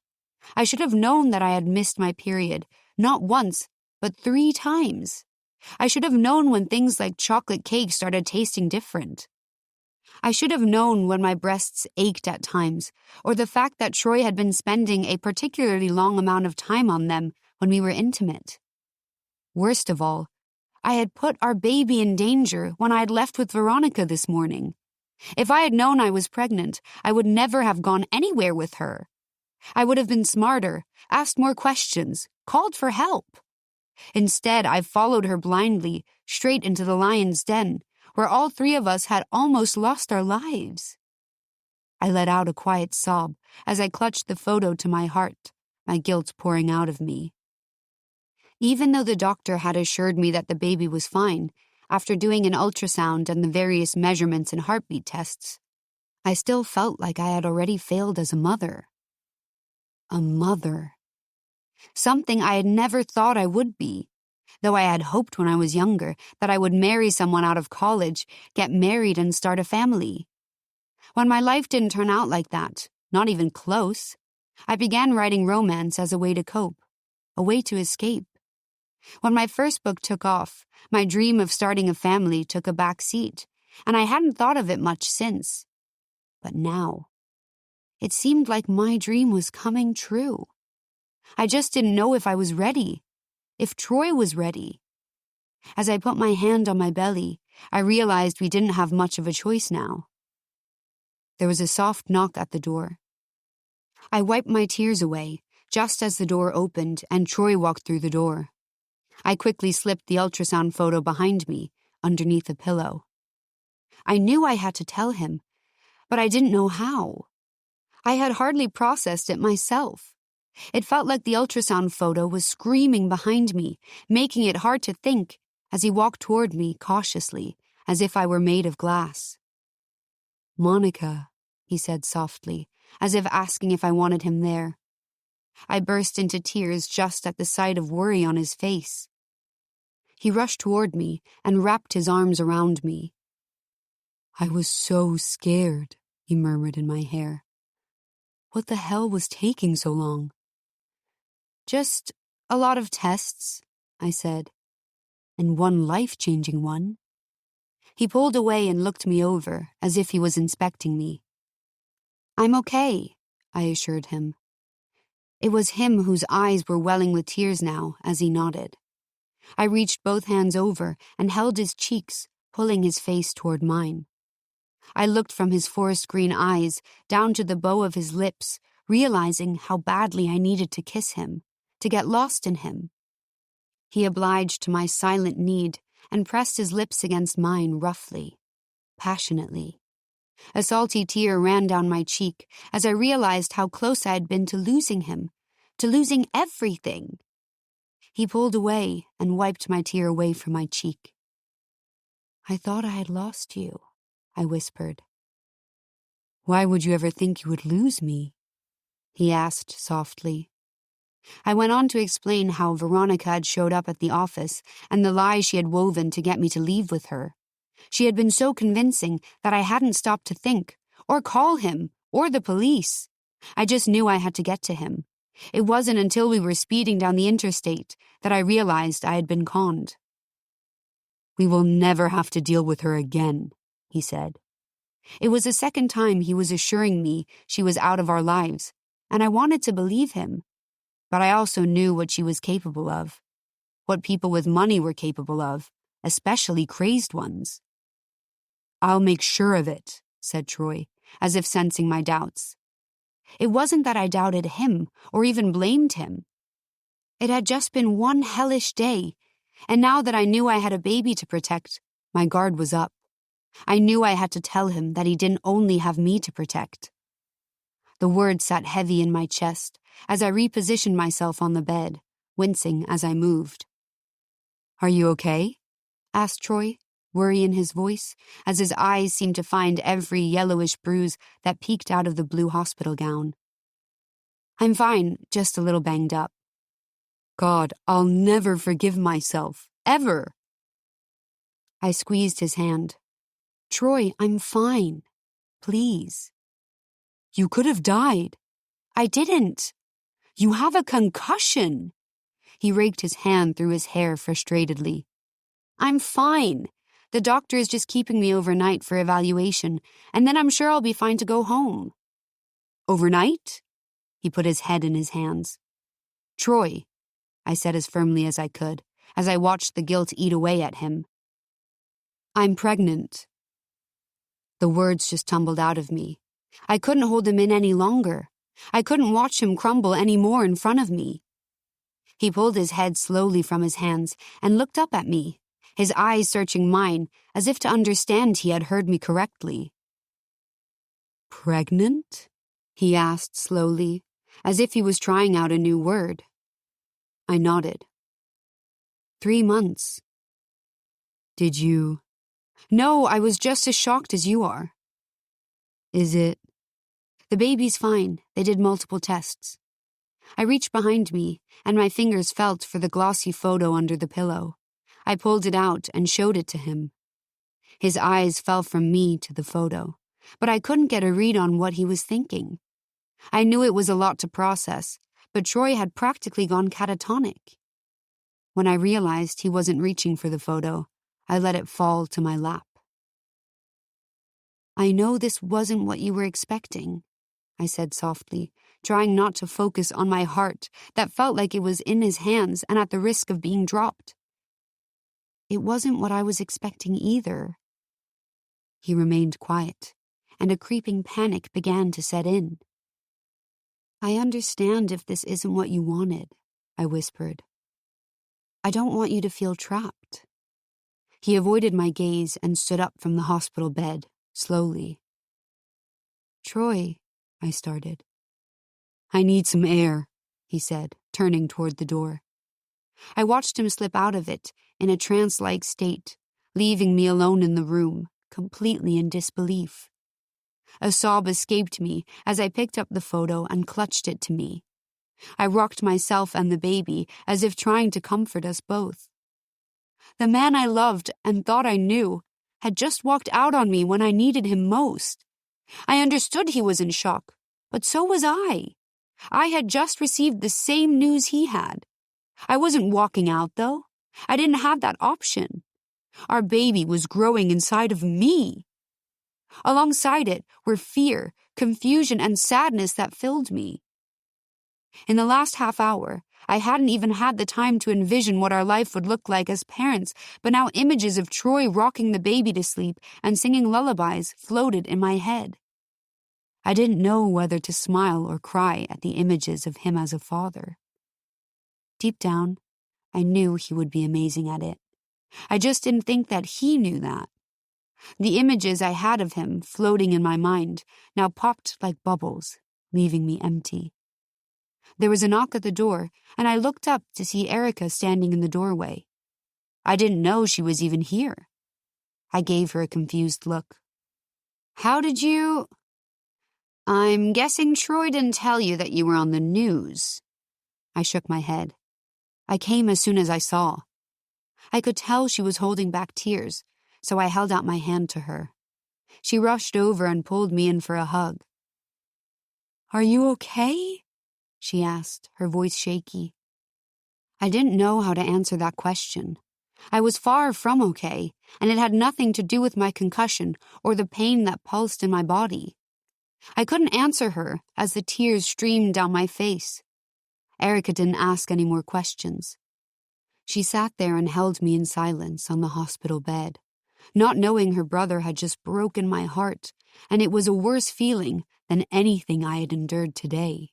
I should have known that I had missed my period, not once, but 3 times. I should have known when things like chocolate cake started tasting different. I should have known when my breasts ached at times, or the fact that Troy had been spending a particularly long amount of time on them when we were intimate. Worst of all, I had put our baby in danger when I had left with Veronica this morning. If I had known I was pregnant, I would never have gone anywhere with her. I would have been smarter, asked more questions, called for help. Instead, I followed her blindly, straight into the lion's den, where all 3 of us had almost lost our lives. I let out a quiet sob as I clutched the photo to my heart, my guilt pouring out of me. Even though the doctor had assured me that the baby was fine, after doing an ultrasound and the various measurements and heartbeat tests, I still felt like I had already failed as a mother. A mother. Something I had never thought I would be, though I had hoped when I was younger that I would marry someone out of college, get married and start a family. When my life didn't turn out like that, not even close, I began writing romance as a way to cope, a way to escape. When my first book took off, my dream of starting a family took a back seat, and I hadn't thought of it much since. But now, it seemed like my dream was coming true. I just didn't know if I was ready, if Troy was ready. As I put my hand on my belly, I realized we didn't have much of a choice now. There was a soft knock at the door. I wiped my tears away, just as the door opened and Troy walked through the door. I quickly slipped the ultrasound photo behind me, underneath a pillow. I knew I had to tell him, but I didn't know how. I had hardly processed it myself. It felt like the ultrasound photo was screaming behind me, making it hard to think as he walked toward me cautiously, as if I were made of glass. "Monica," he said softly, as if asking if I wanted him there. I burst into tears just at the sight of worry on his face. He rushed toward me and wrapped his arms around me. "I was so scared," he murmured in my hair. "What the hell was taking so long?" "Just a lot of tests," I said. "And one life-changing one." He pulled away and looked me over, as if he was inspecting me. "I'm okay," I assured him. It was him whose eyes were welling with tears now as he nodded. I reached both hands over and held his cheeks, pulling his face toward mine. I looked from his forest green eyes down to the bow of his lips, realizing how badly I needed to kiss him, to get lost in him. He obliged to my silent need and pressed his lips against mine roughly, passionately. A salty tear ran down my cheek as I realized how close I had been to losing him, to losing everything. He pulled away and wiped my tear away from my cheek. "I thought I had lost you," I whispered. "Why would you ever think you would lose me?" he asked softly. I went on to explain how Veronica had showed up at the office and the lie she had woven to get me to leave with her. She had been so convincing that I hadn't stopped to think, or call him, or the police. I just knew I had to get to him. It wasn't until we were speeding down the interstate that I realized I had been conned. "We will never have to deal with her again," he said. It was the second time he was assuring me she was out of our lives, and I wanted to believe him. But I also knew what she was capable of, what people with money were capable of, especially crazed ones. "I'll make sure of it," said Troy, as if sensing my doubts. It wasn't that I doubted him or even blamed him. It had just been one hellish day, and now that I knew I had a baby to protect, my guard was up. I knew I had to tell him that he didn't only have me to protect. The words sat heavy in my chest as I repositioned myself on the bed, wincing as I moved. "Are you okay?" asked Troy, worry in his voice, as his eyes seemed to find every yellowish bruise that peeked out of the blue hospital gown. "I'm fine, just a little banged up." "God, I'll never forgive myself, ever." I squeezed his hand. "Troy, I'm fine. Please." "You could have died." "I didn't." "You have a concussion." He raked his hand through his hair frustratedly. "I'm fine. The doctor is just keeping me overnight for evaluation, and then I'm sure I'll be fine to go home." "Overnight?" He put his head in his hands. "Troy," I said as firmly as I could, as I watched the guilt eat away at him. "I'm pregnant." The words just tumbled out of me. I couldn't hold him in any longer. I couldn't watch him crumble any more in front of me. He pulled his head slowly from his hands and looked up at me, his eyes searching mine as if to understand he had heard me correctly. "Pregnant?" he asked slowly, as if he was trying out a new word. I nodded. 3 months. "Did you—" "No, I was just as shocked as you are." "Is it—" "The baby's fine. They did multiple tests." I reached behind me, and my fingers felt for the glossy photo under the pillow. I pulled it out and showed it to him. His eyes fell from me to the photo, but I couldn't get a read on what he was thinking. I knew it was a lot to process, but Troy had practically gone catatonic. When I realized he wasn't reaching for the photo, I let it fall to my lap. "I know this wasn't what you were expecting," I said softly, trying not to focus on my heart that felt like it was in his hands and at the risk of being dropped. "It wasn't what I was expecting either." He remained quiet, and a creeping panic began to set in. "I understand if this isn't what you wanted," I whispered. "I don't want you to feel trapped." He avoided my gaze and stood up from the hospital bed, slowly. "Troy," I started. "I need some air," he said, turning toward the door. I watched him slip out of it in a trance-like state, leaving me alone in the room, completely in disbelief. A sob escaped me as I picked up the photo and clutched it to me. I rocked myself and the baby as if trying to comfort us both. The man I loved and thought I knew had just walked out on me when I needed him most. I understood he was in shock, but so was I. I had just received the same news he had. I wasn't walking out, though. I didn't have that option. Our baby was growing inside of me. Alongside it were fear, confusion, and sadness that filled me. In the last half hour, I hadn't even had the time to envision what our life would look like as parents, but now images of Troy rocking the baby to sleep and singing lullabies floated in my head. I didn't know whether to smile or cry at the images of him as a father. Deep down, I knew he would be amazing at it. I just didn't think that he knew that. The images I had of him floating in my mind now popped like bubbles, leaving me empty. There was a knock at the door, and I looked up to see Erica standing in the doorway. I didn't know she was even here. I gave her a confused look. "How did you—" "I'm guessing Troy didn't tell you that you were on the news." I shook my head. I came as soon as I saw. I could tell she was holding back tears, so I held out my hand to her. She rushed over and pulled me in for a hug. "Are you okay?" she asked, her voice shaky. I didn't know how to answer that question. I was far from okay, and it had nothing to do with my concussion or the pain that pulsed in my body. I couldn't answer her as the tears streamed down my face. Erica didn't ask any more questions. She sat there and held me in silence on the hospital bed, not knowing her brother had just broken my heart, and it was a worse feeling than anything I had endured today.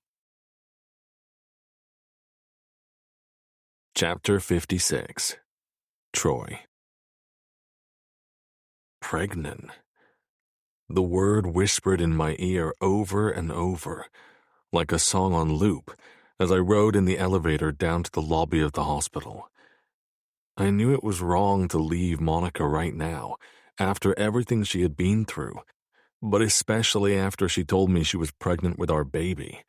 Chapter 56. Troy. Pregnant. The word whispered in my ear over and over, like a song on loop, as I rode in the elevator down to the lobby of the hospital. I knew it was wrong to leave Monica right now, after everything she had been through, but especially after she told me she was pregnant with our baby.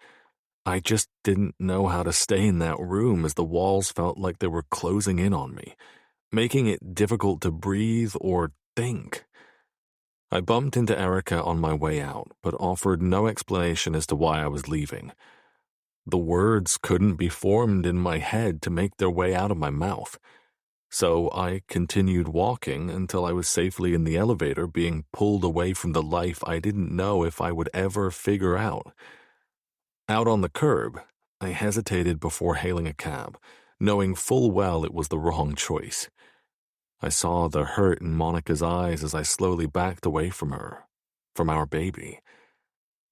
I just didn't know how to stay in that room as the walls felt like they were closing in on me, making it difficult to breathe or think. I bumped into Erica on my way out, but offered no explanation as to why I was leaving. The words couldn't be formed in my head to make their way out of my mouth, so I continued walking until I was safely in the elevator being pulled away from the life I didn't know if I would ever figure out. Out on the curb, I hesitated before hailing a cab, knowing full well it was the wrong choice. I saw the hurt in Monica's eyes as I slowly backed away from her, from our baby.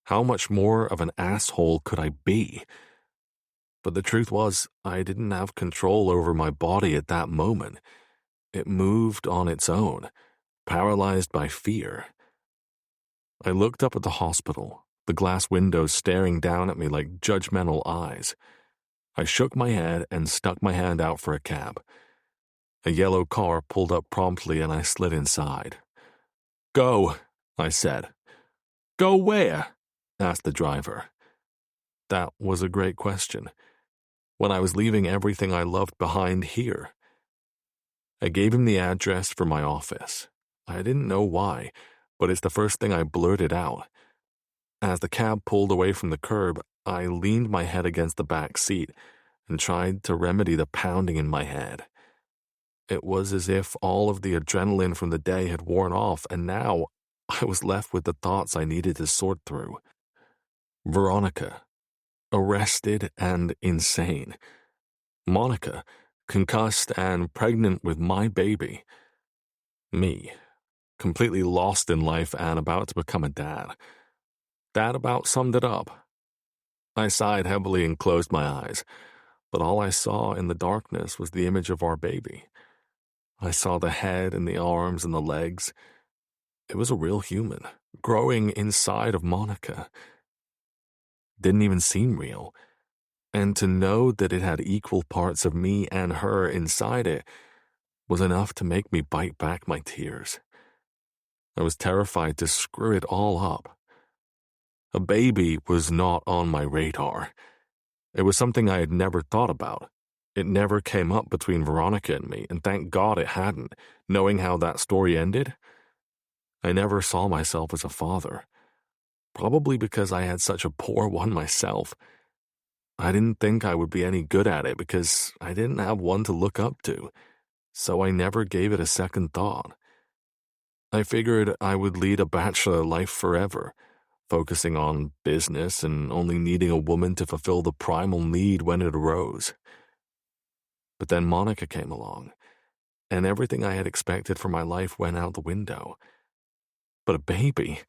How much more of an asshole could I be? But the truth was, I didn't have control over my body at that moment. It moved on its own, paralyzed by fear. I looked up at the hospital, the glass windows staring down at me like judgmental eyes. I shook my head and stuck my hand out for a cab. A yellow car pulled up promptly and I slid inside. "Go," I said. "Go where?" asked the driver. That was a great question, when I was leaving everything I loved behind here. I gave him the address for my office. I didn't know why, but it's the first thing I blurted out. As the cab pulled away from the curb, I leaned my head against the back seat and tried to remedy the pounding in my head. It was as if all of the adrenaline from the day had worn off, and now I was left with the thoughts I needed to sort through. Veronica, arrested and insane. Monica, concussed and pregnant with my baby. Me, completely lost in life and about to become a dad. That about summed it up. I sighed heavily and closed my eyes, but all I saw in the darkness was the image of our baby. I saw the head and the arms and the legs. It was a real human, growing inside of Monica. Didn't even seem real. And to know that it had equal parts of me and her inside it was enough to make me bite back my tears. I was terrified to screw it all up. A baby was not on my radar. It was something I had never thought about. It never came up between Veronica and me, and thank God it hadn't, knowing how that story ended. I never saw myself as a father, probably because I had such a poor one myself. I didn't think I would be any good at it because I didn't have one to look up to, so I never gave it a second thought. I figured I would lead a bachelor life forever, focusing on business and only needing a woman to fulfill the primal need when it arose. But then Monica came along, and everything I had expected for my life went out the window. But a baby,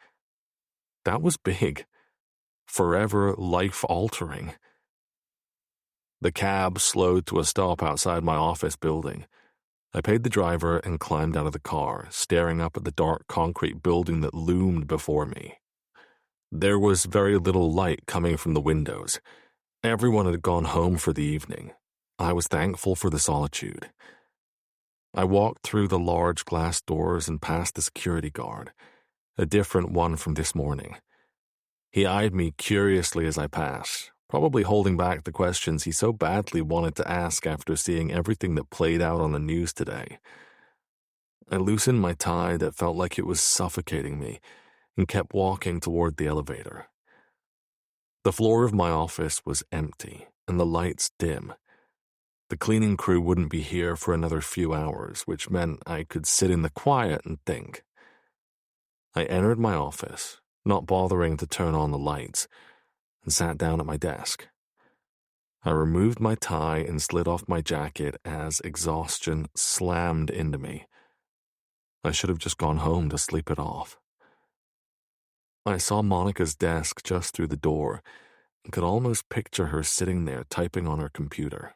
that was big. Forever life-altering. The cab slowed to a stop outside my office building. I paid the driver and climbed out of the car, staring up at the dark concrete building that loomed before me. There was very little light coming from the windows. Everyone had gone home for the evening. I was thankful for the solitude. I walked through the large glass doors and past the security guard, a different one from this morning. He eyed me curiously as I passed, probably holding back the questions he so badly wanted to ask after seeing everything that played out on the news today. I loosened my tie that felt like it was suffocating me and kept walking toward the elevator. The floor of my office was empty and the lights dim. The cleaning crew wouldn't be here for another few hours, which meant I could sit in the quiet and think. I entered my office, not bothering to turn on the lights, and sat down at my desk. I removed my tie and slid off my jacket as exhaustion slammed into me. I should have just gone home to sleep it off. I saw Monica's desk just through the door and could almost picture her sitting there typing on her computer.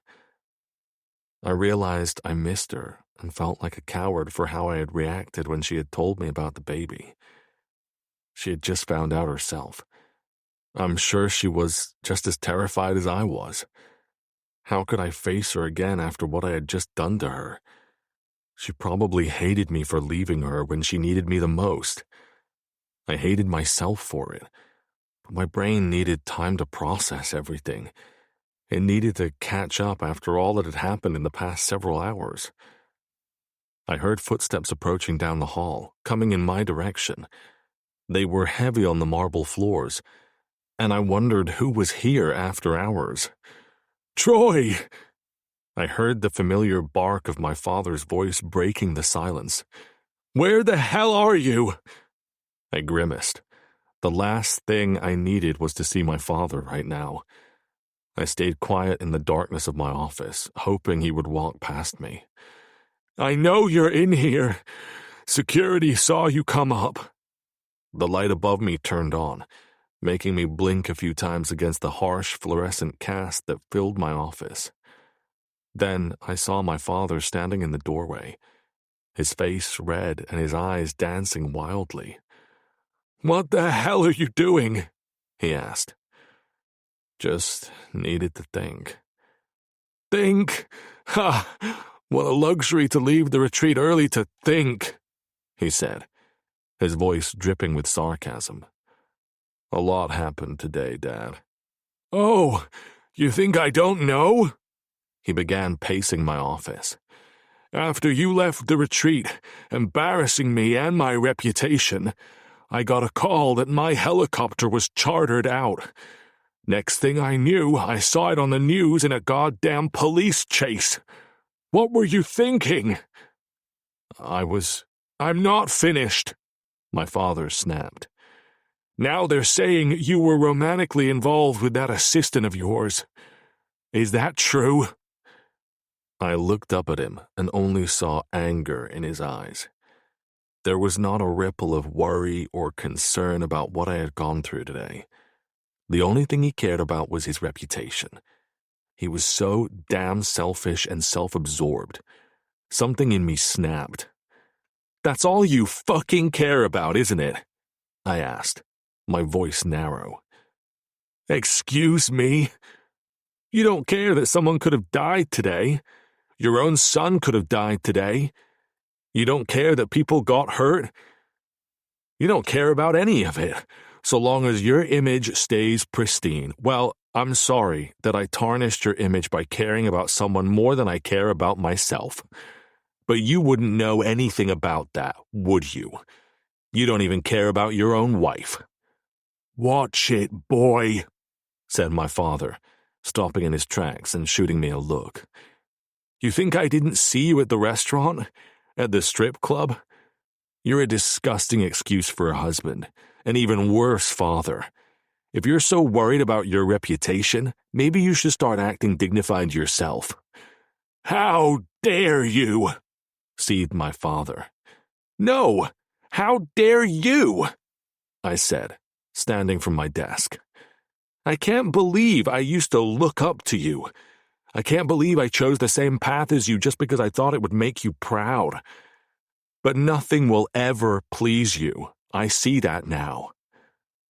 I realized I missed her and felt like a coward for how I had reacted when she had told me about the baby. She had just found out herself. I'm sure she was just as terrified as I was. How could I face her again after what I had just done to her? She probably hated me for leaving her when she needed me the most. I hated myself for it, but my brain needed time to process everything. It needed to catch up after all that had happened in the past several hours. I heard footsteps approaching down the hall, coming in my direction. They were heavy on the marble floors, and I wondered who was here after hours. "Troy!" I heard the familiar bark of my father's voice breaking the silence. "Where the hell are you?" I grimaced. The last thing I needed was to see my father right now. I stayed quiet in the darkness of my office, hoping he would walk past me. "I know you're in here. Security saw you come up." The light above me turned on, making me blink a few times against the harsh fluorescent cast that filled my office. Then I saw my father standing in the doorway, his face red and his eyes dancing wildly. "What the hell are you doing?" he asked. Just needed to think. "Think? Ha! What a luxury to leave the retreat early to think," he said, his voice dripping with sarcasm. "A lot happened today, Dad." "Oh, you think I don't know?" He began pacing my office. "After you left the retreat, embarrassing me and my reputation, I got a call that my helicopter was chartered out. Next thing I knew, I saw it on the news in a goddamn police chase. What were you thinking?" "I'm not finished," my father snapped. "Now they're saying you were romantically involved with that assistant of yours. Is that true?" I looked up at him and only saw anger in his eyes. There was not a ripple of worry or concern about what I had gone through today. The only thing he cared about was his reputation. He was so damn selfish and self-absorbed. Something in me snapped. "That's all you fucking care about, isn't it?" I asked, my voice narrow. "Excuse me? You don't care that someone could have died today? Your own son could have died today? You don't care that people got hurt? You don't care about any of it, so long as your image stays pristine. Well, I'm sorry that I tarnished your image by caring about someone more than I care about myself. But you wouldn't know anything about that, would you? You don't even care about your own wife." "Watch it, boy," said my father, stopping in his tracks and shooting me a look. "You think I didn't see you at the restaurant? At the strip club? You're a disgusting excuse for a husband, an even worse father. If you're so worried about your reputation, maybe you should start acting dignified yourself." How dare you? Seethed my father. No, how dare you? I said, standing from my desk. I can't believe I used to look up to you. I can't believe I chose the same path as you just because I thought it would make you proud. But nothing will ever please you. I see that now.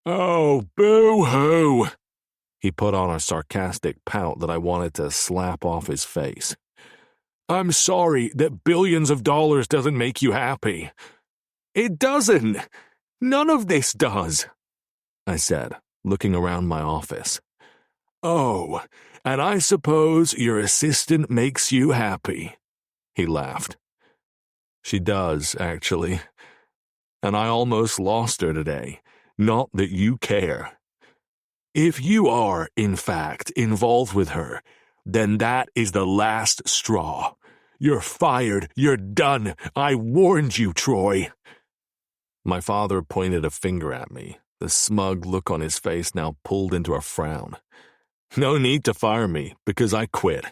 Oh, boo-hoo! He put on a sarcastic pout that I wanted to slap off his face. I'm sorry that billions of dollars doesn't make you happy. It doesn't. None of this does, I said, looking around my office. Oh, and I suppose your assistant makes you happy, he laughed. She does, actually. And I almost lost her today. Not that you care. If you are, in fact, involved with her, then that is the last straw. You're fired. You're done. I warned you, Troy. My father pointed a finger at me, the smug look on his face now pulled into a frown. No need to fire me, because I quit.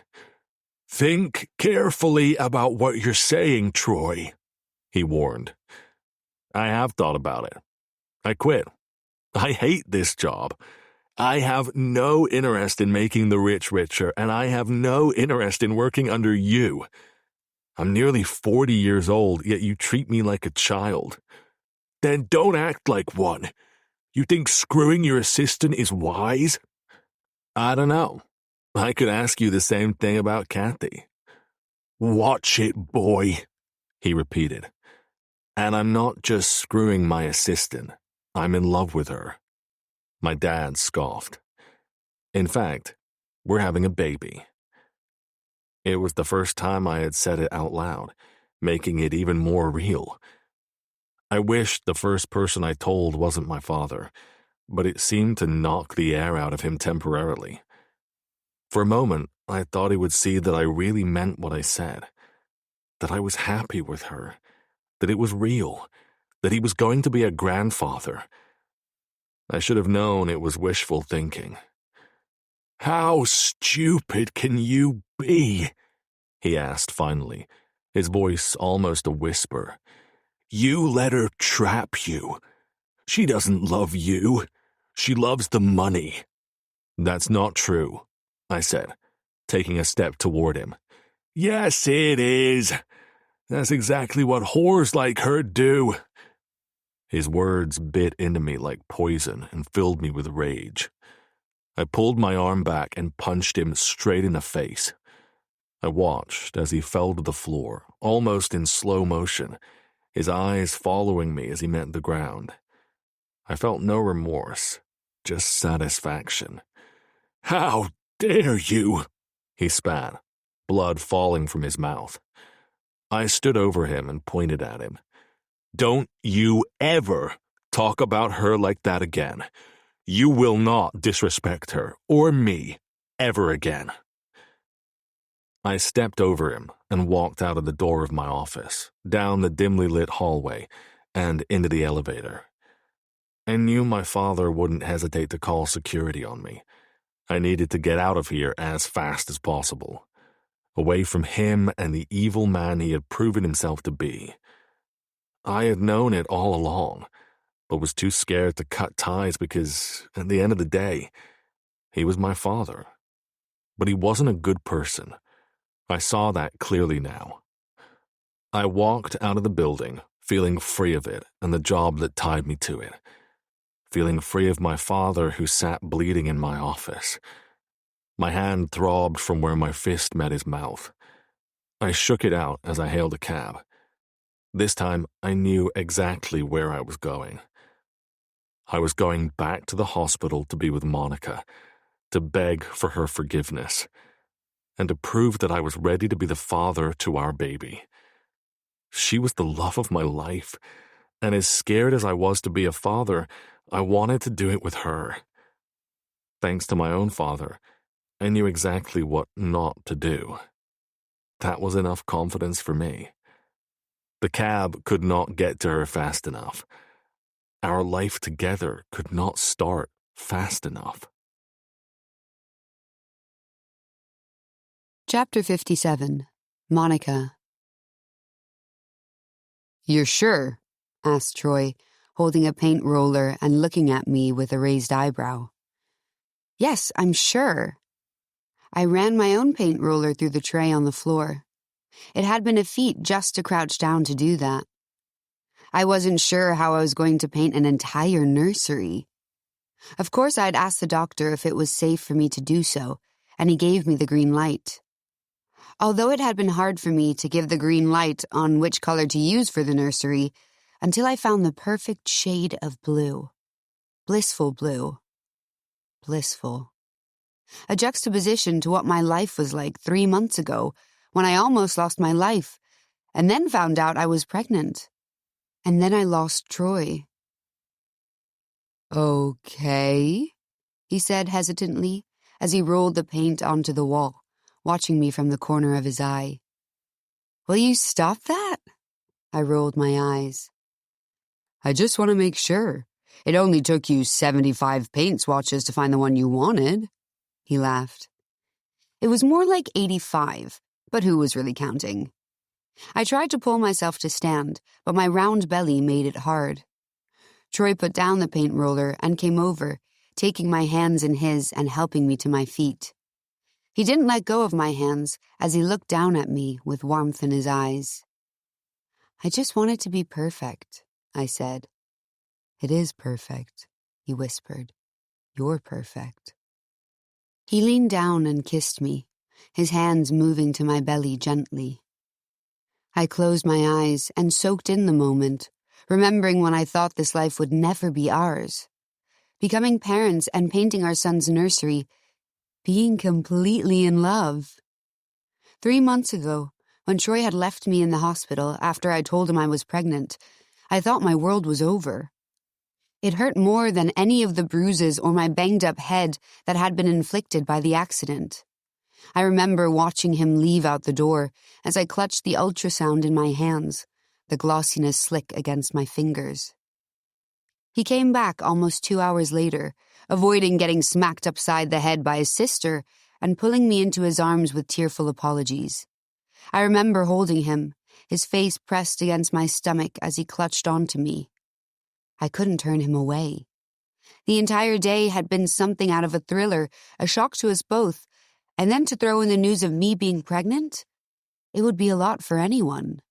Think carefully about what you're saying, Troy, he warned. I have thought about it. I quit. I hate this job. I have no interest in making the rich richer, and I have no interest in working under you. I'm nearly 40 years old, yet you treat me like a child. Then don't act like one. You think screwing your assistant is wise? I don't know. I could ask you the same thing about Kathy. Watch it, boy, he repeated. And I'm not just screwing my assistant. I'm in love with her. My dad scoffed. In fact, we're having a baby. It was the first time I had said it out loud, making it even more real. I wished the first person I told wasn't my father, but it seemed to knock the air out of him temporarily. For a moment, I thought he would see that I really meant what I said, that I was happy with her, that it was real, that he was going to be a grandfather. I should have known it was wishful thinking. How stupid can you be? He asked finally, his voice almost a whisper. You let her trap you. She doesn't love you. She loves the money. That's not true, I said, taking a step toward him. Yes, it is. That's exactly what whores like her do. His words bit into me like poison and filled me with rage. I pulled my arm back and punched him straight in the face. I watched as he fell to the floor, almost in slow motion, his eyes following me as he met the ground. I felt no remorse, just satisfaction. How dare you? He spat, blood falling from his mouth. I stood over him and pointed at him. Don't you ever talk about her like that again. You will not disrespect her or me ever again. I stepped over him and walked out of the door of my office, down the dimly lit hallway, and into the elevator. I knew my father wouldn't hesitate to call security on me. I needed to get out of here as fast as possible, away from him and the evil man he had proven himself to be. I had known it all along, but was too scared to cut ties because, at the end of the day, he was my father. But he wasn't a good person. I saw that clearly now. I walked out of the building, feeling free of it and the job that tied me to it. Feeling free of my father who sat bleeding in my office. My hand throbbed from where my fist met his mouth. I shook it out as I hailed a cab. This time, I knew exactly where I was going. I was going back to the hospital to be with Monica, to beg for her forgiveness, and to prove that I was ready to be the father to our baby. She was the love of my life, and as scared as I was to be a father, I wanted to do it with her. Thanks to my own father, I knew exactly what not to do. That was enough confidence for me. The cab could not get to her fast enough. Our life together could not start fast enough. Chapter 57. Monica. "You're sure?" asked Troy, holding a paint roller and looking at me with a raised eyebrow. "Yes, I'm sure." I ran my own paint roller through the tray on the floor. It had been a feat just to crouch down to do that. I wasn't sure how I was going to paint an entire nursery. Of course, I'd asked the doctor if it was safe for me to do so, and he gave me the green light. Although it had been hard for me to give the green light on which color to use for the nursery, until I found the perfect shade of blue. Blissful blue. Blissful. A juxtaposition to what my life was like 3 months ago, when I almost lost my life, and then found out I was pregnant. And then I lost Troy. "Okay," he said hesitantly, as he rolled the paint onto the wall, watching me from the corner of his eye. "Will you stop that?" I rolled my eyes. "I just want to make sure. It only took you 75 paint swatches to find the one you wanted." He laughed. It was more like 85, but who was really counting? I tried to pull myself to stand, but my round belly made it hard. Troy put down the paint roller and came over, taking my hands in his and helping me to my feet. He didn't let go of my hands as he looked down at me with warmth in his eyes. "I just want it to be perfect," I said. "It is perfect," he whispered. "You're perfect." He leaned down and kissed me, his hands moving to my belly gently. I closed my eyes and soaked in the moment, remembering when I thought this life would never be ours. Becoming parents and painting our son's nursery, being completely in love. 3 months ago, when Troy had left me in the hospital after I told him I was pregnant, I thought my world was over. It hurt more than any of the bruises or my banged-up head that had been inflicted by the accident. I remember watching him leave out the door as I clutched the ultrasound in my hands, the glossiness slick against my fingers. He came back almost 2 hours later, avoiding getting smacked upside the head by his sister and pulling me into his arms with tearful apologies. I remember holding him, his face pressed against my stomach as he clutched onto me. I couldn't turn him away. The entire day had been something out of a thriller, a shock to us both, and then to throw in the news of me being pregnant? It would be a lot for anyone.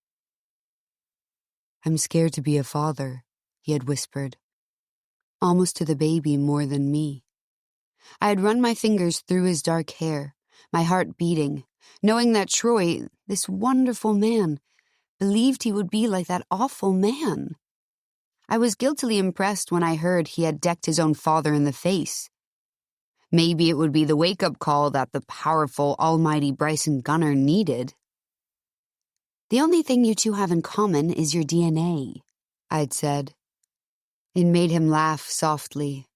"I'm scared to be a father," he had whispered, almost to the baby more than me. I had run my fingers through his dark hair, my heart beating, knowing that Troy, this wonderful man, believed he would be like that awful man. I was guiltily impressed when I heard he had decked his own father in the face. Maybe it would be the wake-up call that the powerful, almighty Bryson Gunner needed. "The only thing you two have in common is your DNA," I'd said. It made him laugh softly.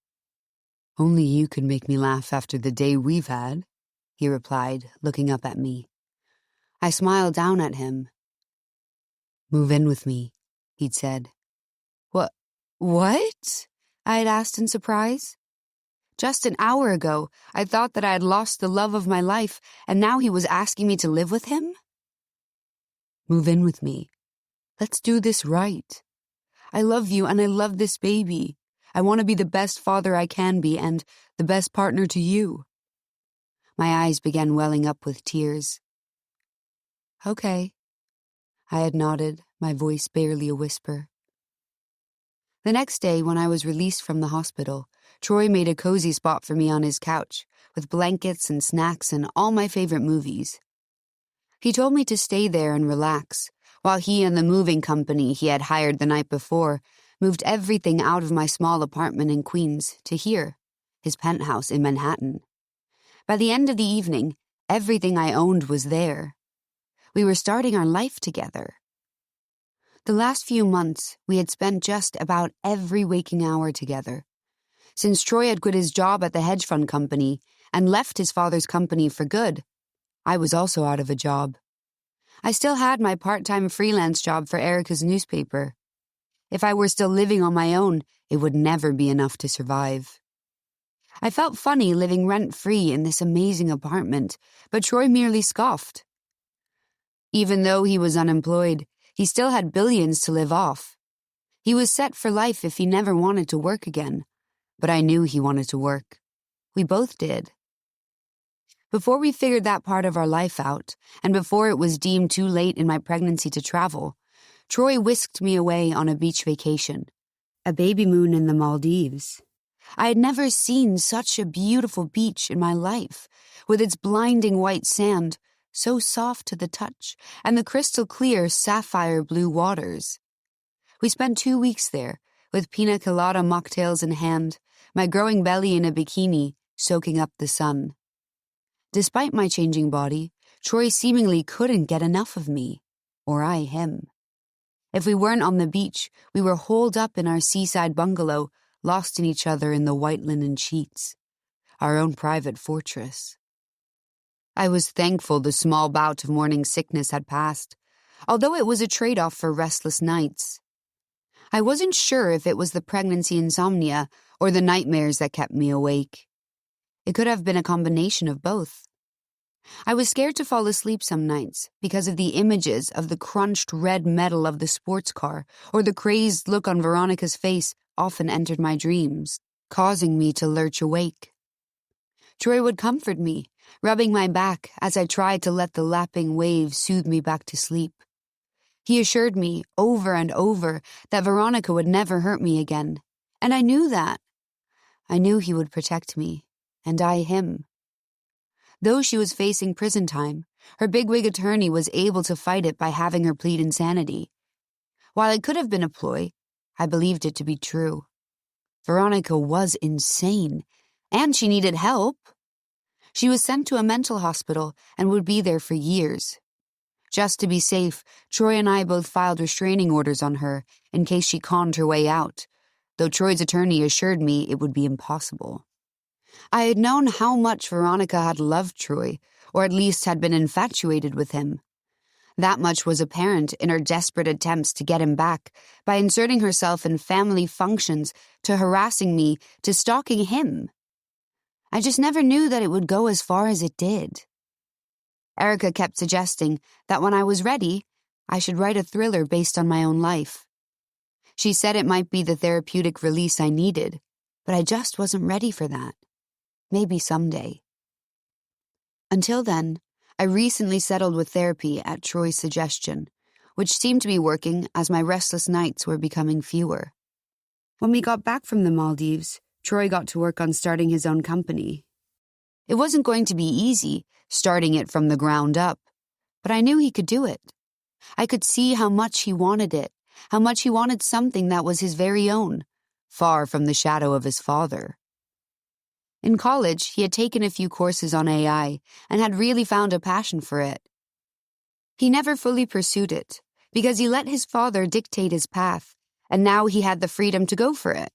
"Only you could make me laugh after the day we've had," he replied, looking up at me. I smiled down at him. "Move in with me," he'd said. What? I had asked in surprise. Just an hour ago, I thought that I had lost the love of my life, and now he was asking me to live with him? "Move in with me. Let's do this right. I love you and I love this baby. I want to be the best father I can be and the best partner to you." My eyes began welling up with tears. "Okay." I had nodded, my voice barely a whisper. The next day, when I was released from the hospital, Troy made a cozy spot for me on his couch, with blankets and snacks and all my favorite movies. He told me to stay there and relax, while he and the moving company he had hired the night before moved everything out of my small apartment in Queens to here, his penthouse in Manhattan. By the end of the evening, everything I owned was there. We were starting our life together. The last few months, we had spent just about every waking hour together. Since Troy had quit his job at the hedge fund company and left his father's company for good, I was also out of a job. I still had my part-time freelance job for Erica's newspaper. If I were still living on my own, it would never be enough to survive. I felt funny living rent-free in this amazing apartment, but Troy merely scoffed. Even though he was unemployed, he still had billions to live off. He was set for life if he never wanted to work again, but I knew he wanted to work. We both did. Before we figured that part of our life out, and before it was deemed too late in my pregnancy to travel, Troy whisked me away on a beach vacation. A baby moon in the Maldives. I had never seen such a beautiful beach in my life, with its blinding white sand, so soft to the touch, and the crystal clear sapphire blue waters. We spent 2 weeks there, with pina colada mocktails in hand, my growing belly in a bikini, soaking up the sun. Despite my changing body, Troy seemingly couldn't get enough of me, or I him. If we weren't on the beach, we were holed up in our seaside bungalow, lost in each other in the white linen sheets, our own private fortress. I was thankful the small bout of morning sickness had passed, although it was a trade-off for restless nights. I wasn't sure if it was the pregnancy insomnia or the nightmares that kept me awake. It could have been a combination of both. I was scared to fall asleep some nights because of the images of the crunched red metal of the sports car or the crazed look on Veronica's face often entered my dreams, causing me to lurch awake. Troy would comfort me, rubbing my back as I tried to let the lapping waves soothe me back to sleep. He assured me over and over that Veronica would never hurt me again, and I knew that. I knew he would protect me, and I him. Though she was facing prison time, her bigwig attorney was able to fight it by having her plead insanity. While it could have been a ploy, I believed it to be true. Veronica was insane, and she needed help. She was sent to a mental hospital and would be there for years. Just to be safe, Troy and I both filed restraining orders on her in case she conned her way out, though Troy's attorney assured me it would be impossible. I had known how much Veronica had loved Troy, or at least had been infatuated with him. That much was apparent in her desperate attempts to get him back by inserting herself in family functions, to harassing me, to stalking him. I just never knew that it would go as far as it did. Erica kept suggesting that when I was ready, I should write a thriller based on my own life. She said it might be the therapeutic release I needed, but I just wasn't ready for that. Maybe someday. Until then, I recently settled with therapy at Troy's suggestion, which seemed to be working as my restless nights were becoming fewer. When we got back from the Maldives, Troy got to work on starting his own company. It wasn't going to be easy, starting it from the ground up, but I knew he could do it. I could see how much he wanted it, how much he wanted something that was his very own, far from the shadow of his father. In college, he had taken a few courses on AI and had really found a passion for it. He never fully pursued it because he let his father dictate his path, and now he had the freedom to go for it.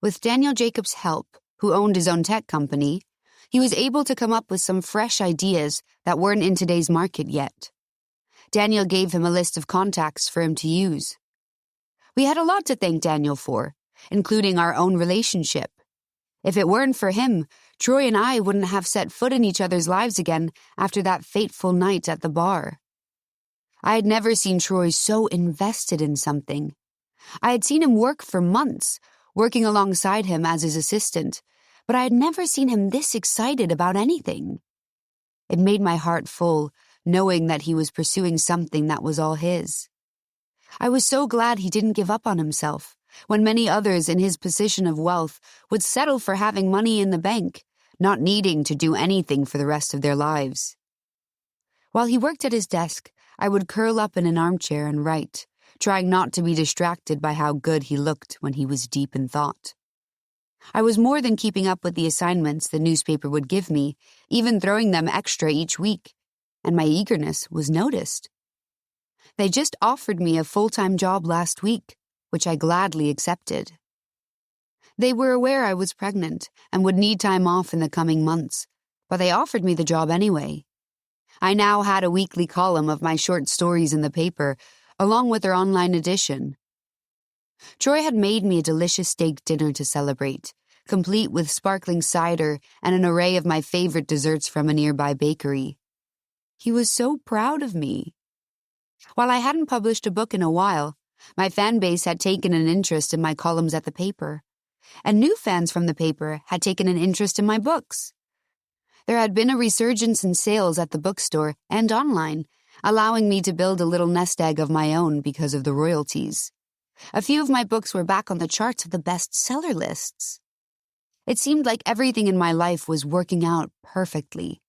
With Daniel Jacobs' help, who owned his own tech company, he was able to come up with some fresh ideas that weren't in today's market yet. Daniel gave him a list of contacts for him to use. We had a lot to thank Daniel for, including our own relationship. If it weren't for him, Troy and I wouldn't have set foot in each other's lives again after that fateful night at the bar. I had never seen Troy so invested in something. I had seen him work for months, working alongside him as his assistant, but I had never seen him this excited about anything. It made my heart full, knowing that he was pursuing something that was all his. I was so glad he didn't give up on himself, when many others in his position of wealth would settle for having money in the bank, not needing to do anything for the rest of their lives. While he worked at his desk, I would curl up in an armchair and write, trying not to be distracted by how good he looked when he was deep in thought. I was more than keeping up with the assignments the newspaper would give me, even throwing them extra each week, and my eagerness was noticed. They just offered me a full-time job last week, which I gladly accepted. They were aware I was pregnant and would need time off in the coming months, but they offered me the job anyway. I now had a weekly column of my short stories in the paper, along with their online edition. Troy had made me a delicious steak dinner to celebrate, complete with sparkling cider and an array of my favorite desserts from a nearby bakery. He was so proud of me. While I hadn't published a book in a while, my fan base had taken an interest in my columns at the paper, and new fans from the paper had taken an interest in my books. There had been a resurgence in sales at the bookstore and online, allowing me to build a little nest egg of my own because of the royalties. A few of my books were back on the charts of the bestseller lists. It seemed like everything in my life was working out perfectly.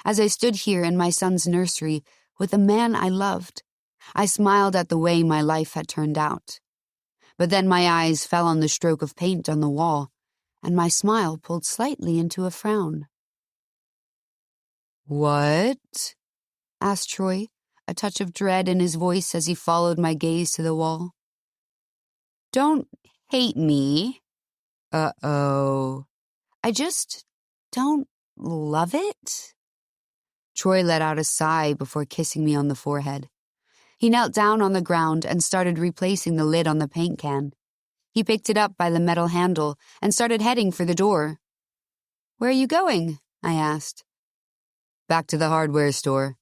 As I stood here in my son's nursery with the man I loved, I smiled at the way my life had turned out. But then my eyes fell on the stroke of paint on the wall, and my smile pulled slightly into a frown. "What?" asked Troy, a touch of dread in his voice as he followed my gaze to the wall. "Don't hate me." Uh-oh. "I just don't love it." Troy let out a sigh before kissing me on the forehead. He knelt down on the ground and started replacing the lid on the paint can. He picked it up by the metal handle and started heading for the door. "Where are you going?" I asked. "Back to the hardware store.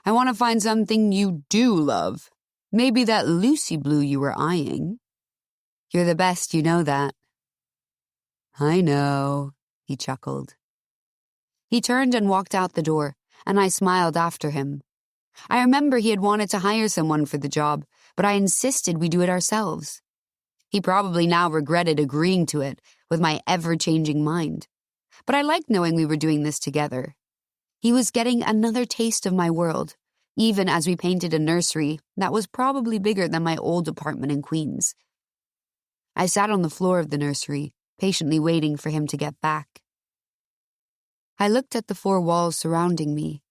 I want to find something you do love. Maybe that Lucy Blue you were eyeing. You're the best, you know that." "I know," he chuckled. He turned and walked out the door, and I smiled after him. I remember he had wanted to hire someone for the job, but I insisted we do it ourselves. He probably now regretted agreeing to it with my ever-changing mind. But I liked knowing we were doing this together. He was getting another taste of my world, even as we painted a nursery that was probably bigger than my old apartment in Queens. I sat on the floor of the nursery, patiently waiting for him to get back. I looked at the four walls surrounding me,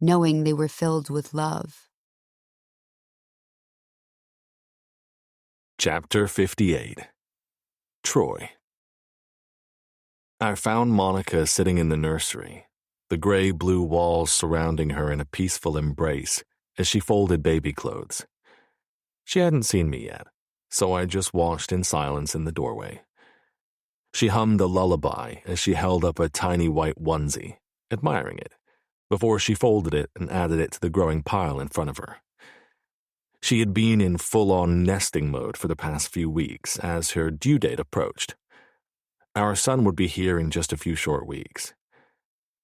knowing they were filled with love. Chapter 58. Troy. I found Monica sitting in the nursery, the gray-blue walls surrounding her in a peaceful embrace as she folded baby clothes. She hadn't seen me yet, so I just watched in silence in the doorway. She hummed a lullaby as she held up a tiny white onesie, admiring it, before she folded it and added it to the growing pile in front of her. She had been in full-on nesting mode for the past few weeks as her due date approached. Our son would be here in just a few short weeks.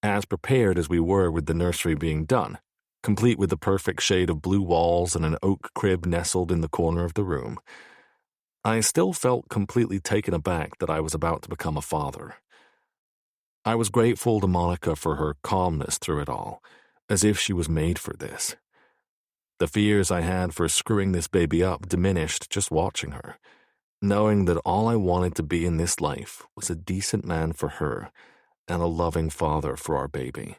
As prepared as we were with the nursery being done, complete with the perfect shade of blue walls and an oak crib nestled in the corner of the room, I still felt completely taken aback that I was about to become a father. I was grateful to Monica for her calmness through it all, as if she was made for this. The fears I had for screwing this baby up diminished just watching her, knowing that all I wanted to be in this life was a decent man for her and a loving father for our baby.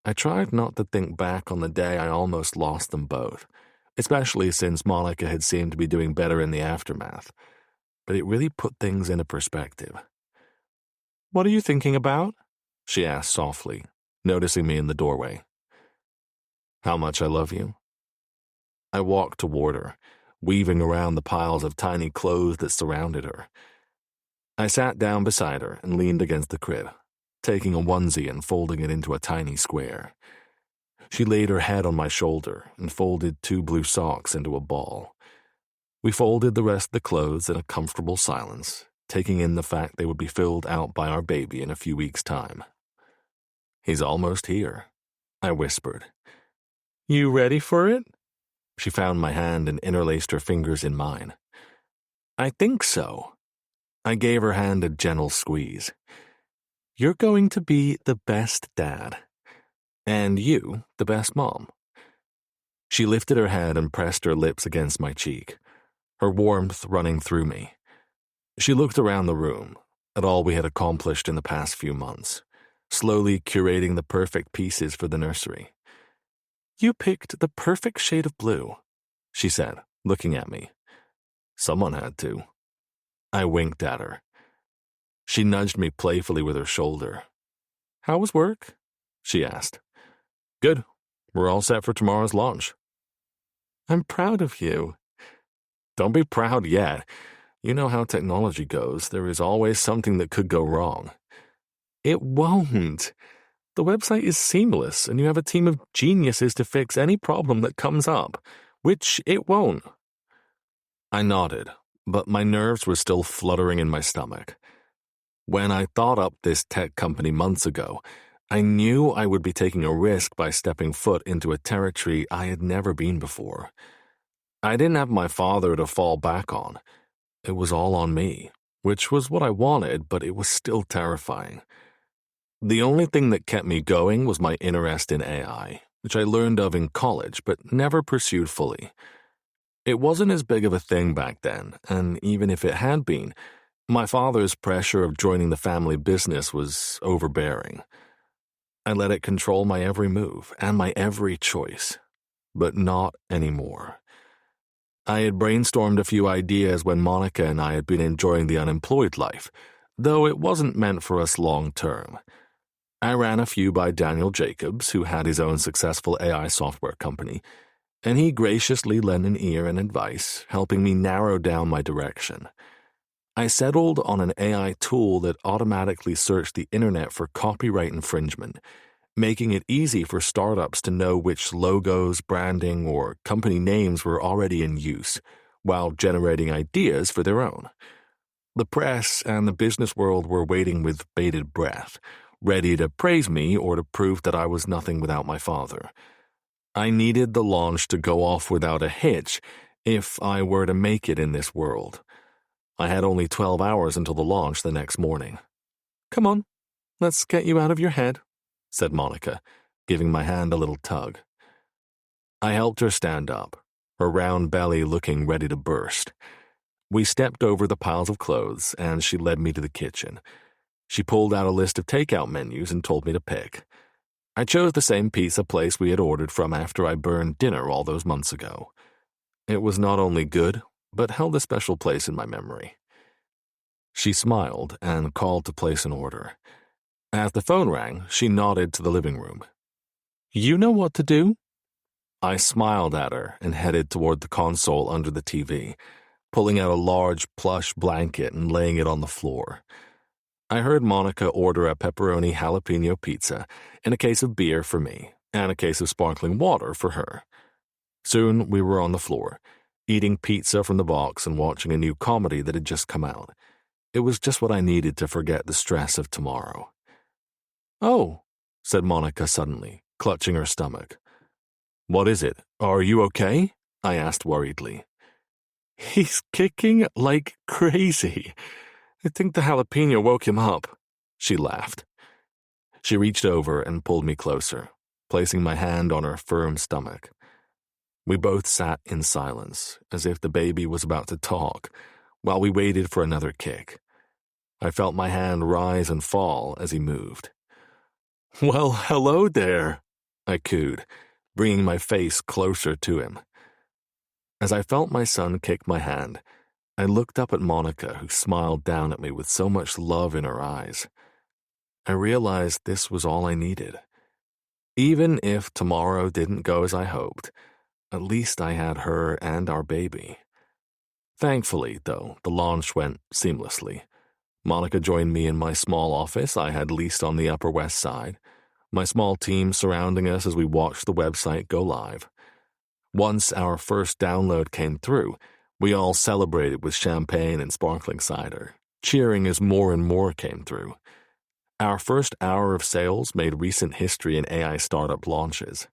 I tried not to think back on the day I almost lost them both, especially since Monica had seemed to be doing better in the aftermath, but it really put things into perspective. "What are you thinking about?" she asked softly, noticing me in the doorway. "How much I love you." I walked toward her, weaving around the piles of tiny clothes that surrounded her. I sat down beside her and leaned against the crib, taking a onesie and folding it into a tiny square. She laid her head on my shoulder and folded 2 blue socks into a ball. We folded the rest of the clothes in a comfortable silence, taking in the fact they would be filled out by our baby in a few weeks' time. "He's almost here," I whispered. "You ready for it?" She found my hand and interlaced her fingers in mine. "I think so." I gave her hand a gentle squeeze. "You're going to be the best dad. And you, the best mom." She lifted her head and pressed her lips against my cheek, her warmth running through me. She looked around the room, at all we had accomplished in the past few months, slowly curating the perfect pieces for the nursery. "You picked the perfect shade of blue," she said, looking at me. "Someone had to." I winked at her. She nudged me playfully with her shoulder. "How was work?" she asked. "Good. We're all set for tomorrow's launch." "I'm proud of you." "Don't be proud yet. You know how technology goes. There is always something that could go wrong." "It won't." The website is seamless, and you have a team of geniuses to fix any problem that comes up, which it won't. I nodded, but my nerves were still fluttering in my stomach. When I thought up this tech company months ago, I knew I would be taking a risk by stepping foot into a territory I had never been before. I didn't have my father to fall back on. It was all on me, which was what I wanted, but it was still terrifying. The only thing that kept me going was my interest in AI, which I learned of in college but never pursued fully. It wasn't as big of a thing back then, and even if it had been, my father's pressure of joining the family business was overbearing. I let it control my every move and my every choice, but not anymore. I had brainstormed a few ideas when Monica and I had been enjoying the unemployed life, though it wasn't meant for us long term. I ran a few by Daniel Jacobs, who had his own successful AI software company, and he graciously lent an ear and advice, helping me narrow down my direction. I settled on an AI tool that automatically searched the internet for copyright infringement, making it easy for startups to know which logos, branding, or company names were already in use, while generating ideas for their own. The press and the business world were waiting with bated breath, ready to praise me or to prove that I was nothing without my father. I needed the launch to go off without a hitch if I were to make it in this world. I had only 12 hours until the launch the next morning. "Come on, let's get you out of your head," said Monica, giving my hand a little tug. I helped her stand up, her round belly looking ready to burst. We stepped over the piles of clothes, and she led me to the kitchen. She pulled out a list of takeout menus and told me to pick. I chose the same pizza place we had ordered from after I burned dinner all those months ago. It was not only good, but held a special place in my memory. She smiled and called to place an order. As the phone rang, she nodded to the living room. "You know what to do?" I smiled at her and headed toward the console under the TV, pulling out a large plush blanket and laying it on the floor. I heard Monica order a pepperoni jalapeno pizza and a case of beer for me, and a case of sparkling water for her. Soon we were on the floor, eating pizza from the box and watching a new comedy that had just come out. It was just what I needed to forget the stress of tomorrow. "Oh," said Monica suddenly, clutching her stomach. "What is it? Are you okay?" I asked worriedly. "He's kicking like crazy. I think the jalapeno woke him up," she laughed. She reached over and pulled me closer, placing my hand on her firm stomach. We both sat in silence, as if the baby was about to talk, while we waited for another kick. I felt my hand rise and fall as he moved. "Well, hello there," I cooed, bringing my face closer to him. As I felt my son kick my hand, I looked up at Monica, who smiled down at me with so much love in her eyes. I realized this was all I needed. Even if tomorrow didn't go as I hoped, at least I had her and our baby. Thankfully, though, the launch went seamlessly. Monica joined me in my small office I had leased on the Upper West Side, my small team surrounding us as we watched the website go live. Once our first download came through, we all celebrated with champagne and sparkling cider, cheering as more and more came through. Our first hour of sales made recent history in AI startup launches.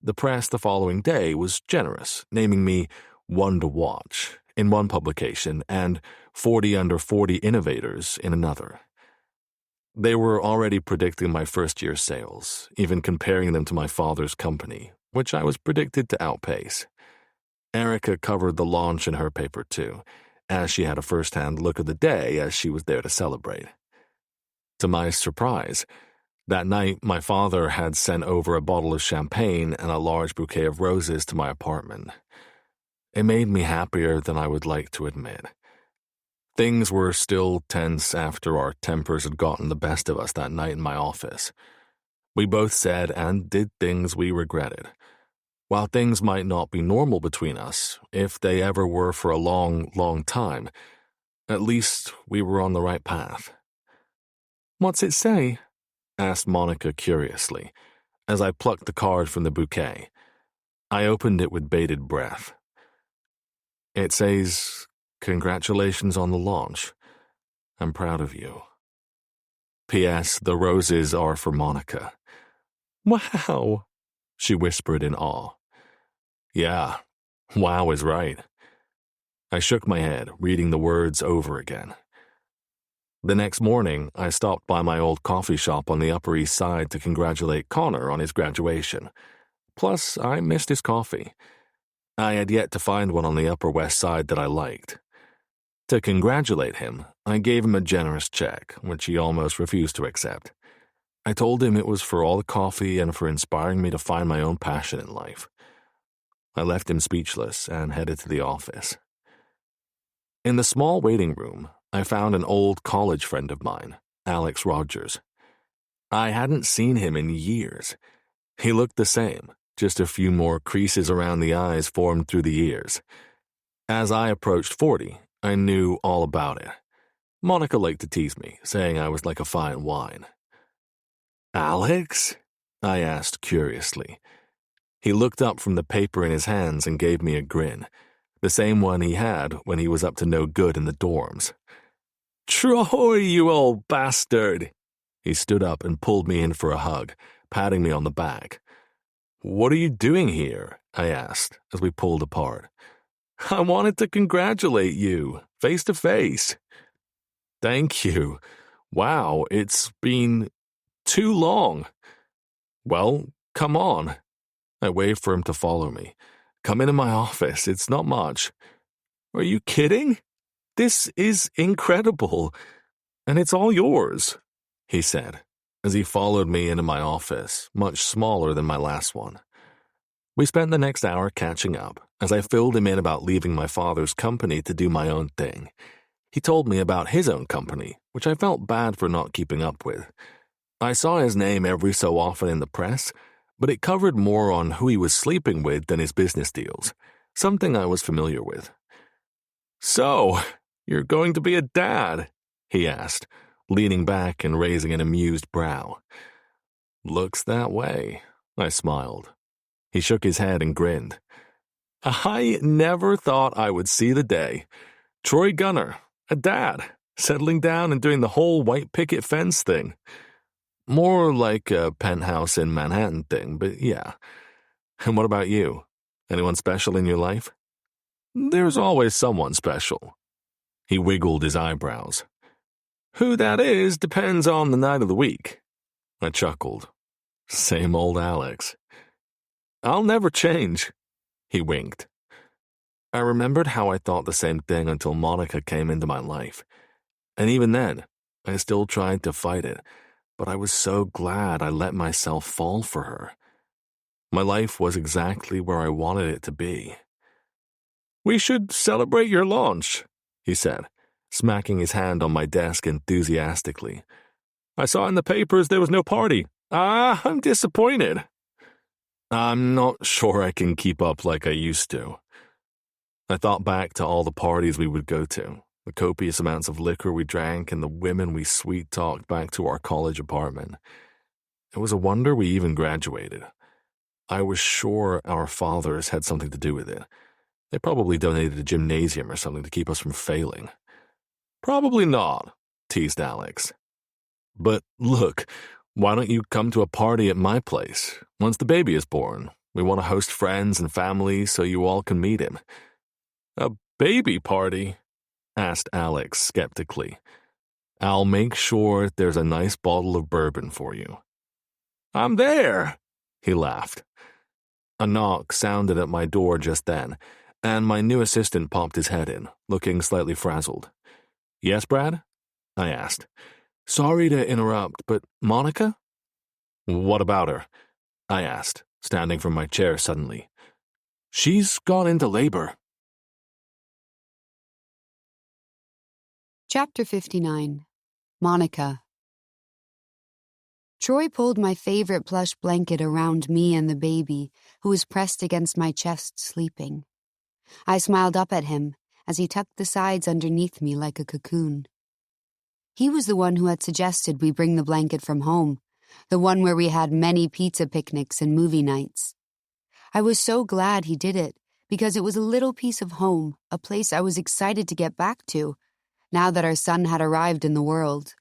The press the following day was generous, naming me one to watch in one publication and 40 under 40 innovators in another. They were already predicting my first-year sales, even comparing them to my father's company, which I was predicted to outpace. Erica covered the launch in her paper too, as she had a first-hand look of the day as she was there to celebrate. To my surprise, that night my father had sent over a bottle of champagne and a large bouquet of roses to my apartment. It made me happier than I would like to admit. Things were still tense after our tempers had gotten the best of us that night in my office. We both said and did things we regretted. While things might not be normal between us, if they ever were for a long, long time, at least we were on the right path. "What's it say?" asked Monica curiously, as I plucked the card from the bouquet. I opened it with bated breath. It says, "Congratulations on the launch. I'm proud of you. P.S. The roses are for Monica." "Wow," she whispered in awe. "Yeah, wow is right." I shook my head, reading the words over again. The next morning, I stopped by my old coffee shop on the Upper East Side to congratulate Connor on his graduation. Plus, I missed his coffee. I had yet to find one on the Upper West Side that I liked. To congratulate him, I gave him a generous check, which he almost refused to accept. I told him it was for all the coffee and for inspiring me to find my own passion in life. I left him speechless and headed to the office. In the small waiting room, I found an old college friend of mine, Alex Rogers. I hadn't seen him in years. He looked the same, just a few more creases around the eyes formed through the ears. As I approached 40, I knew all about it. Monica liked to tease me, saying I was like a fine wine. "Alex?" I asked curiously. He looked up from the paper in his hands and gave me a grin, the same one he had when he was up to no good in the dorms. "Troy, you old bastard!" He stood up and pulled me in for a hug, patting me on the back. "What are you doing here?" I asked as we pulled apart. "I wanted to congratulate you, face to face." "Thank you. Wow, it's been too long." "Well, come on." I waved for him to follow me. "Come into my office, it's not much." "Are you kidding? This is incredible, and it's all yours," he said, as he followed me into my office, much smaller than my last one. We spent the next hour catching up, as I filled him in about leaving my father's company to do my own thing. He told me about his own company, which I felt bad for not keeping up with. I saw his name every so often in the press, but it covered more on who he was sleeping with than his business deals, something I was familiar with. "So, you're going to be a dad?" he asked, leaning back and raising an amused brow. "Looks that way," I smiled. He shook his head and grinned. "I never thought I would see the day. Troy Gunner, a dad, settling down and doing the whole white picket fence thing. More like a penthouse in Manhattan thing, but yeah. And what about you? Anyone special in your life?" "There's always someone special." He wiggled his eyebrows. "Who that is depends on the night of the week." I chuckled. Same old Alex. "I'll never change." He winked. I remembered how I thought the same thing until Monica came into my life. And even then, I still tried to fight it, but I was so glad I let myself fall for her. My life was exactly where I wanted it to be. "We should celebrate your launch," he said, smacking his hand on my desk enthusiastically. "I saw in the papers there was no party. I'm disappointed." "I'm not sure I can keep up like I used to." I thought back to all the parties we would go to, the copious amounts of liquor we drank, and the women we sweet-talked back to our college apartment. It was a wonder we even graduated. I was sure our fathers had something to do with it. They probably donated a gymnasium or something to keep us from failing. "Probably not," teased Alex. "But look, why don't you come to a party at my place? Once the baby is born, we want to host friends and family so you all can meet him." "A baby party?" asked Alex skeptically. "I'll make sure there's a nice bottle of bourbon for you." "I'm there," he laughed. A knock sounded at my door just then, and my new assistant popped his head in, looking slightly frazzled. "Yes, Brad?" I asked. "Sorry to interrupt, but Monica?" "What about her?" I asked, standing from my chair suddenly. "She's gone into labor." Chapter 59. Monica. Troy pulled my favorite plush blanket around me and the baby, who was pressed against my chest sleeping. I smiled up at him as he tucked the sides underneath me like a cocoon. He was the one who had suggested we bring the blanket from home, the one where we had many pizza picnics and movie nights. I was so glad he did it, because it was a little piece of home, a place I was excited to get back to, now that our son had arrived in the world.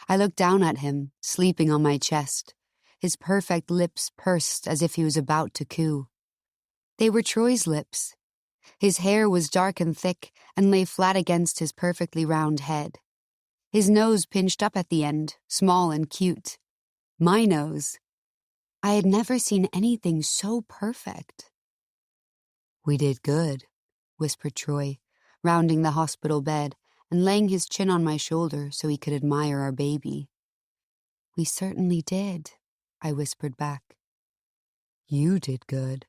I looked down at him, sleeping on my chest, his perfect lips pursed as if he was about to coo. They were Troy's lips. His hair was dark and thick and lay flat against his perfectly round head. His nose pinched up at the end, small and cute. My nose. I had never seen anything so perfect. "We did good," whispered Troy, rounding the hospital bed and laying his chin on my shoulder so he could admire our baby. "We certainly did," I whispered back. "You did good."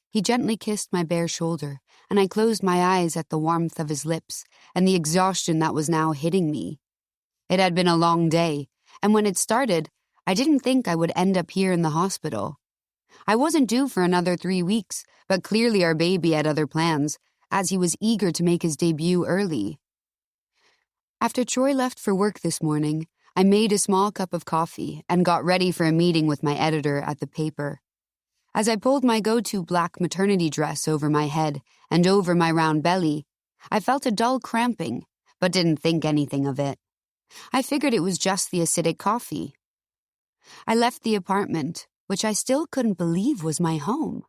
He gently kissed my bare shoulder, and I closed my eyes at the warmth of his lips and the exhaustion that was now hitting me. It had been a long day, and when it started, I didn't think I would end up here in the hospital. I wasn't due for another 3 weeks, but clearly our baby had other plans, as he was eager to make his debut early. After Troy left for work this morning, I made a small cup of coffee and got ready for a meeting with my editor at the paper. As I pulled my go-to black maternity dress over my head and over my round belly, I felt a dull cramping, but didn't think anything of it. I figured it was just the acidic coffee. I left the apartment, which I still couldn't believe was my home.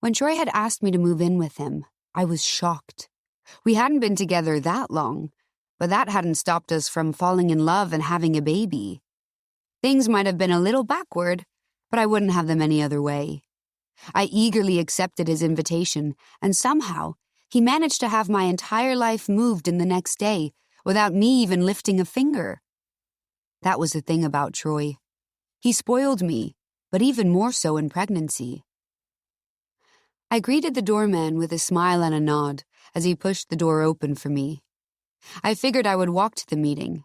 When Troy had asked me to move in with him, I was shocked. We hadn't been together that long, but that hadn't stopped us from falling in love and having a baby. Things might have been a little backward, but I wouldn't have them any other way. I eagerly accepted his invitation, and somehow, he managed to have my entire life moved in the next day without me even lifting a finger. That was the thing about Troy. He spoiled me, but even more so in pregnancy. I greeted the doorman with a smile and a nod as he pushed the door open for me. I figured I would walk to the meeting.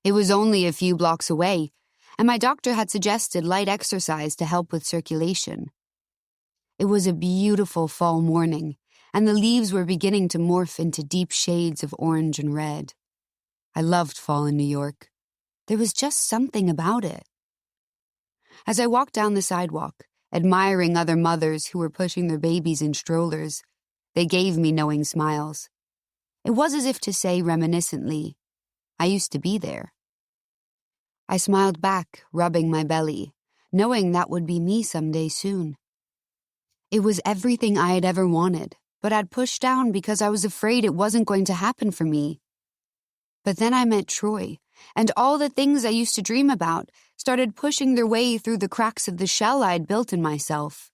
It was only a few blocks away, and my doctor had suggested light exercise to help with circulation. It was a beautiful fall morning, and the leaves were beginning to morph into deep shades of orange and red. I loved fall in New York. There was just something about it. As I walked down the sidewalk, admiring other mothers who were pushing their babies in strollers, they gave me knowing smiles. It was as if to say reminiscently, I used to be there. I smiled back, rubbing my belly, knowing that would be me someday soon. It was everything I had ever wanted, but I'd pushed down because I was afraid it wasn't going to happen for me. But then I met Troy, and all the things I used to dream about started pushing their way through the cracks of the shell I'd built in myself.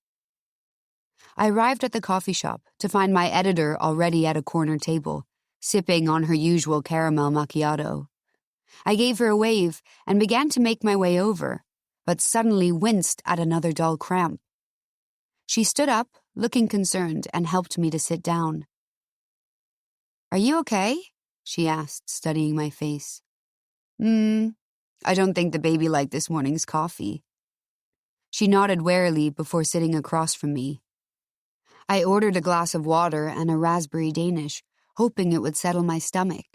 I arrived at the coffee shop to find my editor already at a corner table, sipping on her usual caramel macchiato. I gave her a wave and began to make my way over, but suddenly winced at another dull cramp. She stood up, looking concerned, and helped me to sit down. "Are you okay?" she asked, studying my face. I don't think the baby liked this morning's coffee." She nodded warily before sitting across from me. I ordered a glass of water and a raspberry Danish, hoping it would settle my stomach.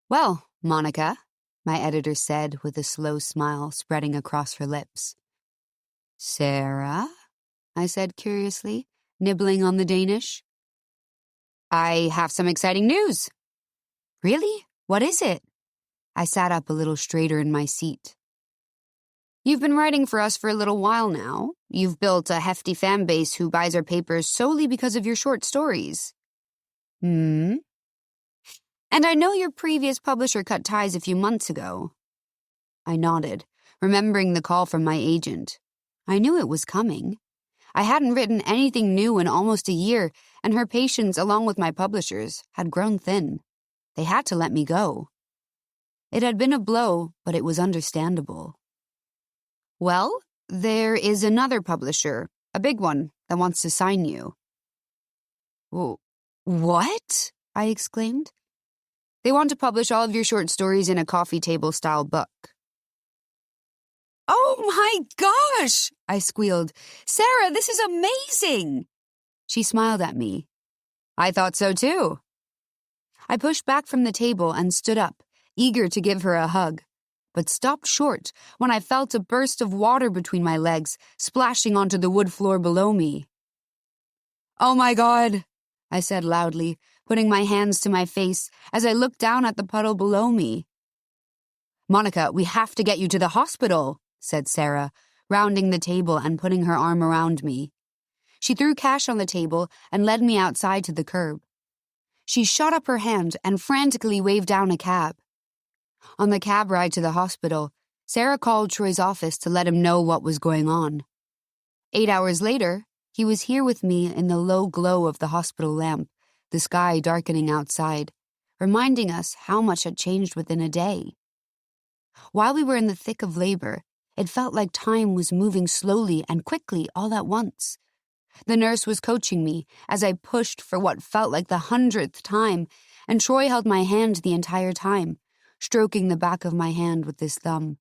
"Well, Monica," my editor said with a slow smile spreading across her lips. "Sarah?" I said curiously, nibbling on the Danish. "I have some exciting news." "Really? What is it?" I sat up a little straighter in my seat. "You've been writing for us for a little while now. You've built a hefty fan base who buys our papers solely because of your short stories." And I know your previous publisher cut ties a few months ago." I nodded, remembering the call from my agent. I knew it was coming. I hadn't written anything new in almost a year, and her patience, along with my publishers, had grown thin. They had to let me go. It had been a blow, but it was understandable. "Well, there is another publisher, a big one, that wants to sign you." "What?" I exclaimed. "They want to publish all of your short stories in a coffee table-style book." "Oh my gosh!" I squealed. "Sarah, this is amazing!" She smiled at me. "I thought so too." I pushed back from the table and stood up, eager to give her a hug, but stopped short when I felt a burst of water between my legs, splashing onto the wood floor below me. "Oh my God," I said loudly, putting my hands to my face as I looked down at the puddle below me. "Monica, we have to get you to the hospital," said Sarah, rounding the table and putting her arm around me. She threw cash on the table and led me outside to the curb. She shot up her hand and frantically waved down a cab. On the cab ride to the hospital, Sarah called Troy's office to let him know what was going on. 8 hours later, he was here with me in the low glow of the hospital lamp, the sky darkening outside, reminding us how much had changed within a day. While we were in the thick of labor, it felt like time was moving slowly and quickly all at once. The nurse was coaching me as I pushed for what felt like the 100th time, and Troy held my hand the entire time, stroking the back of my hand with his thumb.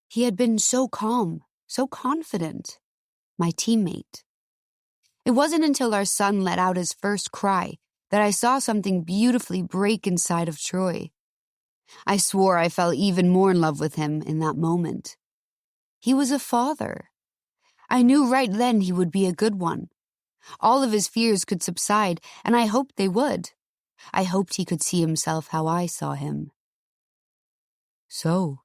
He had been so calm, so confident. My teammate. It wasn't until our son let out his first cry that I saw something beautifully break inside of Troy. I swore I fell even more in love with him in that moment. He was a father. I knew right then he would be a good one. All of his fears could subside, and I hoped they would. I hoped he could see himself how I saw him. "So,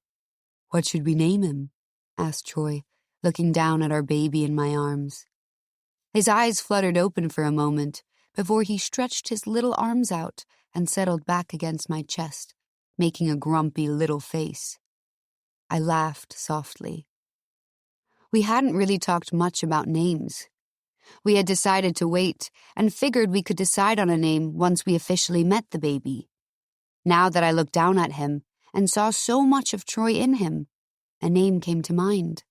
what should we name him?" asked Troy, looking down at our baby in my arms. His eyes fluttered open for a moment before he stretched his little arms out and settled back against my chest, making a grumpy little face. I laughed softly. We hadn't really talked much about names. We had decided to wait and figured we could decide on a name once we officially met the baby. Now that I looked down at him and saw so much of Troy in him, a name came to mind.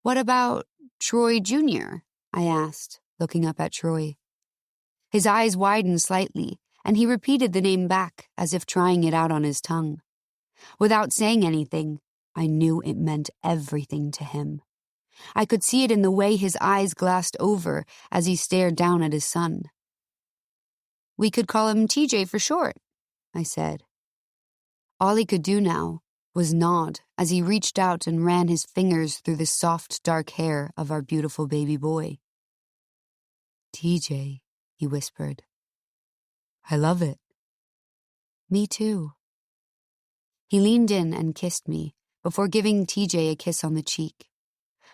"What about Troy Jr.?" I asked, looking up at Troy. His eyes widened slightly, and he repeated the name back as if trying it out on his tongue. Without saying anything, I knew it meant everything to him. I could see it in the way his eyes glassed over as he stared down at his son. "We could call him TJ for short," I said. All he could do now was nod as he reached out and ran his fingers through the soft, dark hair of our beautiful baby boy. "TJ," he whispered. "I love it." "Me too." He leaned in and kissed me before giving TJ a kiss on the cheek.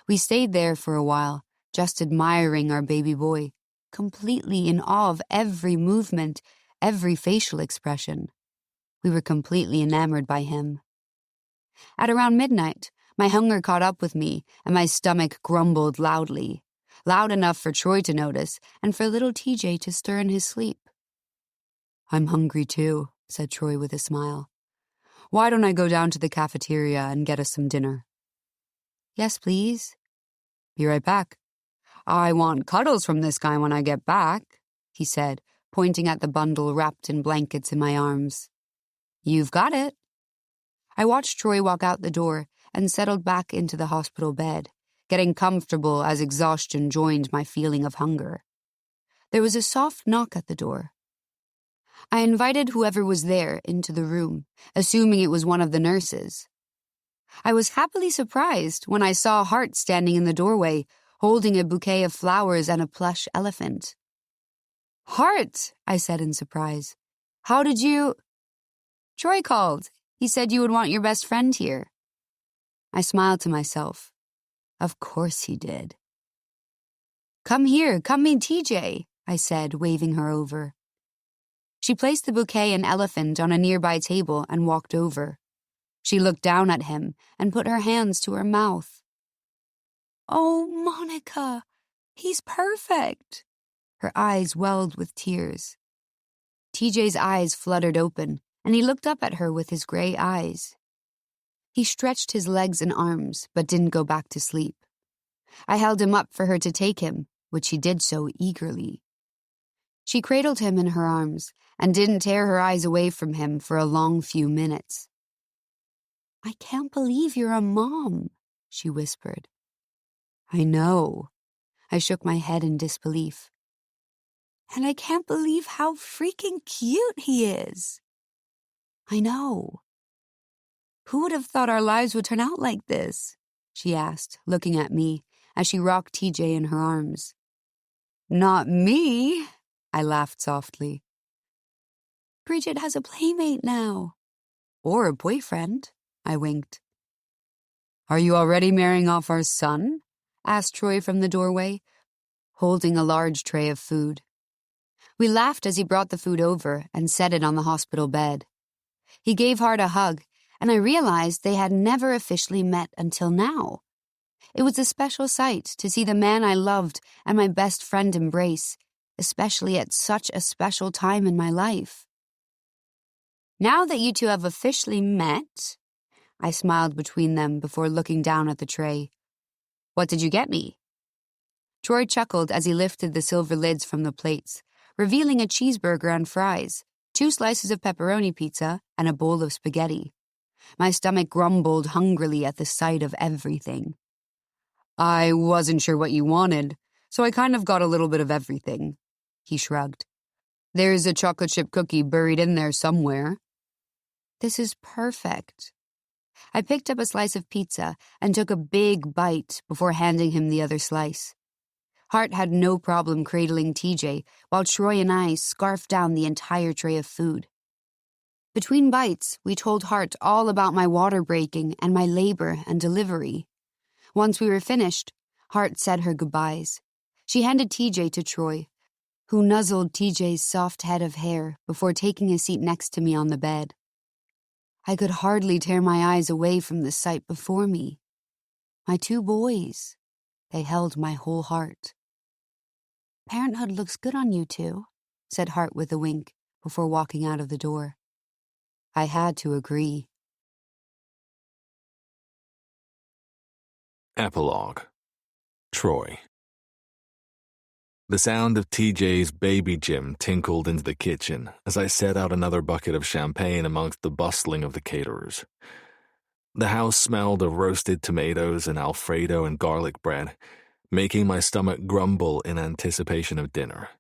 We stayed there for a while, just admiring our baby boy, completely in awe of every movement, every facial expression. We were completely enamored by him. At around midnight, my hunger caught up with me and my stomach grumbled loudly, loud enough for Troy to notice and for little TJ to stir in his sleep. "I'm hungry too," said Troy with a smile. "Why don't I go down to the cafeteria and get us some dinner?" "Yes, please." "Be right back." "I want cuddles from this guy when I get back," he said, pointing at the bundle wrapped in blankets in my arms. "You've got it." I watched Troy walk out the door and settled back into the hospital bed, getting comfortable as exhaustion joined my feeling of hunger. There was a soft knock at the door. I invited whoever was there into the room, assuming it was one of the nurses. I was happily surprised when I saw Hart standing in the doorway, holding a bouquet of flowers and a plush elephant. "Hart," I said in surprise. "How did you—" "Troy called. He said you would want your best friend here." I smiled to myself. Of course he did. "Come here, come meet TJ," I said, waving her over. She placed the bouquet and elephant on a nearby table and walked over. She looked down at him and put her hands to her mouth. "Oh, Monica, he's perfect." Her eyes welled with tears. TJ's eyes fluttered open, and he looked up at her with his gray eyes. He stretched his legs and arms, but didn't go back to sleep. I held him up for her to take him, which she did so eagerly. She cradled him in her arms and didn't tear her eyes away from him for a long few minutes. "I can't believe you're a mom," she whispered. "I know." I shook my head in disbelief. "And I can't believe how freaking cute he is." "I know." Who would have thought our lives would turn out like this? She asked, looking at me as she rocked TJ in her arms. Not me, I laughed softly. Bridget has a playmate now. Or a boyfriend, I winked. Are you already marrying off our son? Asked Troy from the doorway, holding a large tray of food. We laughed as he brought the food over and set it on the hospital bed. He gave Hart a hug, and I realized they had never officially met until now. It was a special sight to see the man I loved and my best friend embrace, especially at such a special time in my life. Now that you two have officially met, I smiled between them before looking down at the tray. What did you get me? Troy chuckled as he lifted the silver lids from the plates, revealing a cheeseburger and fries, 2 slices of pepperoni pizza, and a bowl of spaghetti. My stomach grumbled hungrily at the sight of everything. I wasn't sure what you wanted, so I kind of got a little bit of everything, he shrugged. There's a chocolate chip cookie buried in there somewhere. This is perfect. I picked up a slice of pizza and took a big bite before handing him the other slice. Hart had no problem cradling TJ, while Troy and I scarfed down the entire tray of food. Between bites, we told Hart all about my water breaking and my labor and delivery. Once we were finished, Hart said her goodbyes. She handed TJ to Troy, who nuzzled TJ's soft head of hair before taking a seat next to me on the bed. I could hardly tear my eyes away from the sight before me. My 2 boys. They held my whole heart. Parenthood looks good on you two, said Hart with a wink before walking out of the door. I had to agree. Epilogue. Troy. The sound of TJ's baby gym tinkled into the kitchen as I set out another bucket of champagne amongst the bustling of the caterers. The house smelled of roasted tomatoes and Alfredo and garlic bread, making my stomach grumble in anticipation of dinner.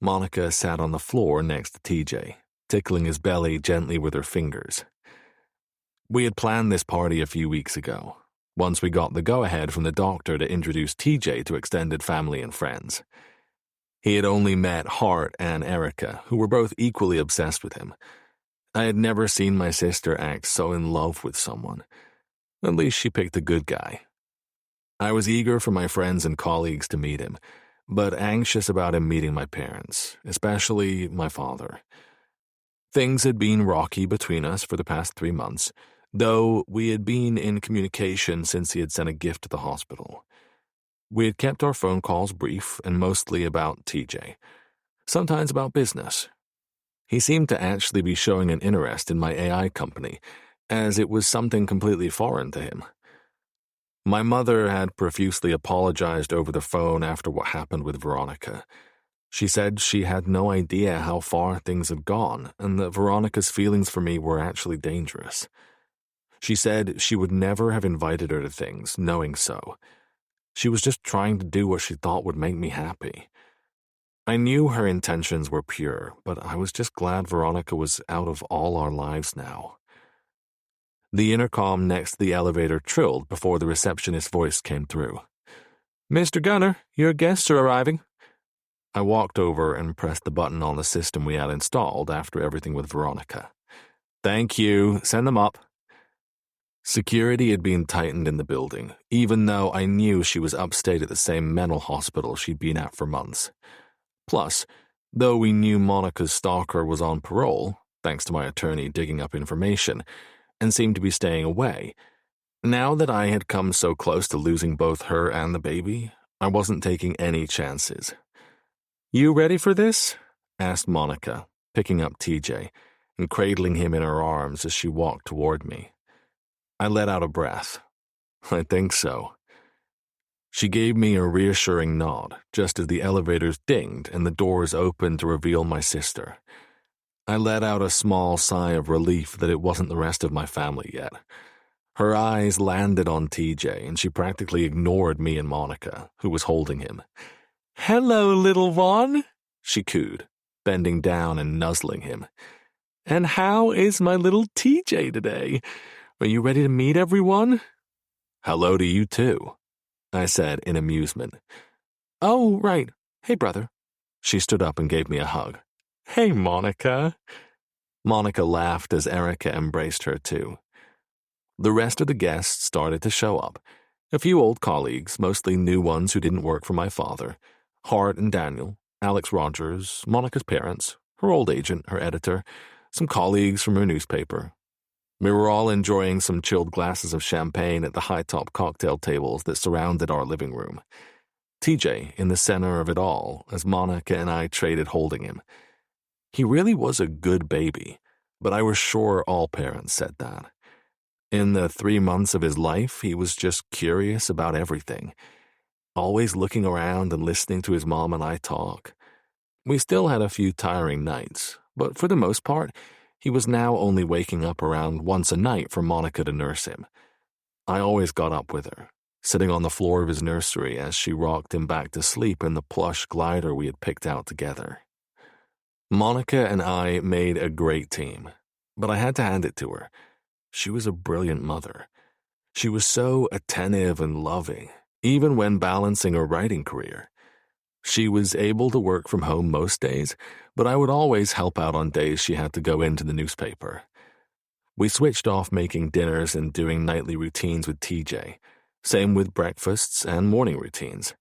Monica sat on the floor next to TJ, tickling his belly gently with her fingers. We had planned this party a few weeks ago, once we got the go-ahead from the doctor to introduce TJ to extended family and friends. He had only met Hart and Erica, who were both equally obsessed with him. I had never seen my sister act so in love with someone. At least she picked a good guy. I was eager for my friends and colleagues to meet him, but anxious about him meeting my parents, especially my father. Things had been rocky between us for the past 3 months, though we had been in communication since he had sent a gift to the hospital. We had kept our phone calls brief and mostly about TJ, sometimes about business. He seemed to actually be showing an interest in my AI company, as it was something completely foreign to him. My mother had profusely apologized over the phone after what happened with Veronica. She said she had no idea how far things had gone and that Veronica's feelings for me were actually dangerous. She said she would never have invited her to things, knowing so. She was just trying to do what she thought would make me happy. I knew her intentions were pure, but I was just glad Veronica was out of all our lives now. The intercom next to the elevator trilled before the receptionist's voice came through. "Mr. Gunner, your guests are arriving." I walked over and pressed the button on the system we had installed after everything with Veronica. "Thank you. Send them up." Security had been tightened in the building, even though I knew she was upstate at the same mental hospital she'd been at for months. Plus, though we knew Monica's stalker was on parole, thanks to my attorney digging up information, and seemed to be staying away, now that I had come so close to losing both her and the baby, I wasn't taking any chances. "You ready for this?" asked Monica, picking up TJ and cradling him in her arms as she walked toward me. I let out a breath. "I think so." She gave me a reassuring nod just as the elevators dinged and the doors opened to reveal my sister. I let out a small sigh of relief that it wasn't the rest of my family yet. Her eyes landed on TJ and she practically ignored me and Monica, who was holding him. "Hello, little one," she cooed, bending down and nuzzling him. "And how is my little TJ today? Are you ready to meet everyone? Hello to you too, I said in amusement. Oh, right. Hey, brother. She stood up and gave me a hug. Hey, Monica. Monica laughed as Erica embraced her too. The rest of the guests started to show up. A few old colleagues, mostly new ones who didn't work for my father. Hart and Daniel, Alex Rogers, Monica's parents, her old agent, her editor, some colleagues from her newspaper. We were all enjoying some chilled glasses of champagne at the high-top cocktail tables that surrounded our living room. TJ in the center of it all as Monica and I traded holding him. He really was a good baby, but I was sure all parents said that. In the 3 months of his life, he was just curious about everything, always looking around and listening to his mom and I talk. We still had a few tiring nights, but for the most part, he was now only waking up around once a night for Monica to nurse him. I always got up with her, sitting on the floor of his nursery as she rocked him back to sleep in the plush glider we had picked out together. Monica and I made a great team, but I had to hand it to her. She was a brilliant mother. She was so attentive and loving, even when balancing her writing career. She was able to work from home most days, but I would always help out on days she had to go into the newspaper. We switched off making dinners and doing nightly routines with TJ, same with breakfasts and morning routines.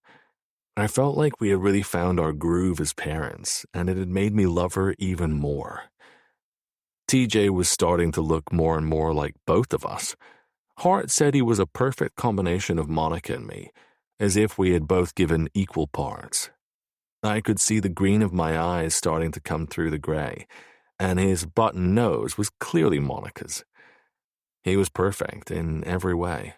I felt like we had really found our groove as parents, and it had made me love her even more. TJ was starting to look more and more like both of us. Hart said he was a perfect combination of Monica and me, as if we had both given equal parts. I could see the green of my eyes starting to come through the gray, and his button nose was clearly Monica's. He was perfect in every way.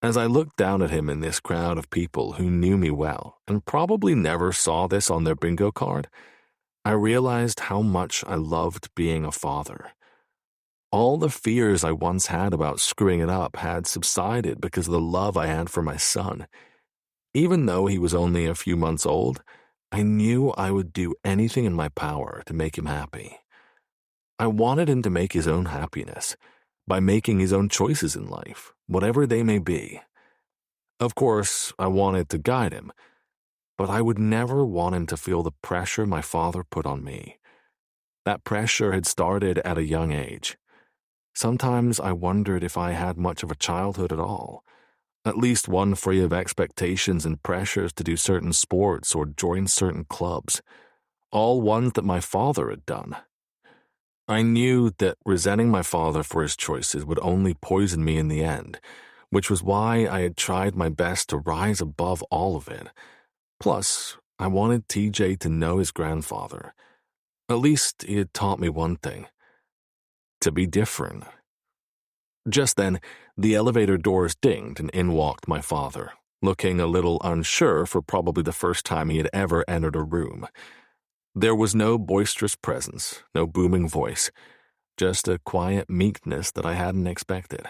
As I looked down at him in this crowd of people who knew me well and probably never saw this on their bingo card, I realized how much I loved being a father. All the fears I once had about screwing it up had subsided because of the love I had for my son. Even though he was only a few months old, I knew I would do anything in my power to make him happy. I wanted him to make his own happiness by making his own choices in life, whatever they may be. Of course, I wanted to guide him, but I would never want him to feel the pressure my father put on me. That pressure had started at a young age. Sometimes I wondered if I had much of a childhood at all, at least one free of expectations and pressures to do certain sports or join certain clubs, all ones that my father had done. I knew that resenting my father for his choices would only poison me in the end, which was why I had tried my best to rise above all of it. Plus, I wanted TJ to know his grandfather. At least he had taught me one thing: to be different. Just then, the elevator doors dinged and in walked my father, looking a little unsure for probably the first time he had ever entered a room. There was no boisterous presence, no booming voice, just a quiet meekness that I hadn't expected.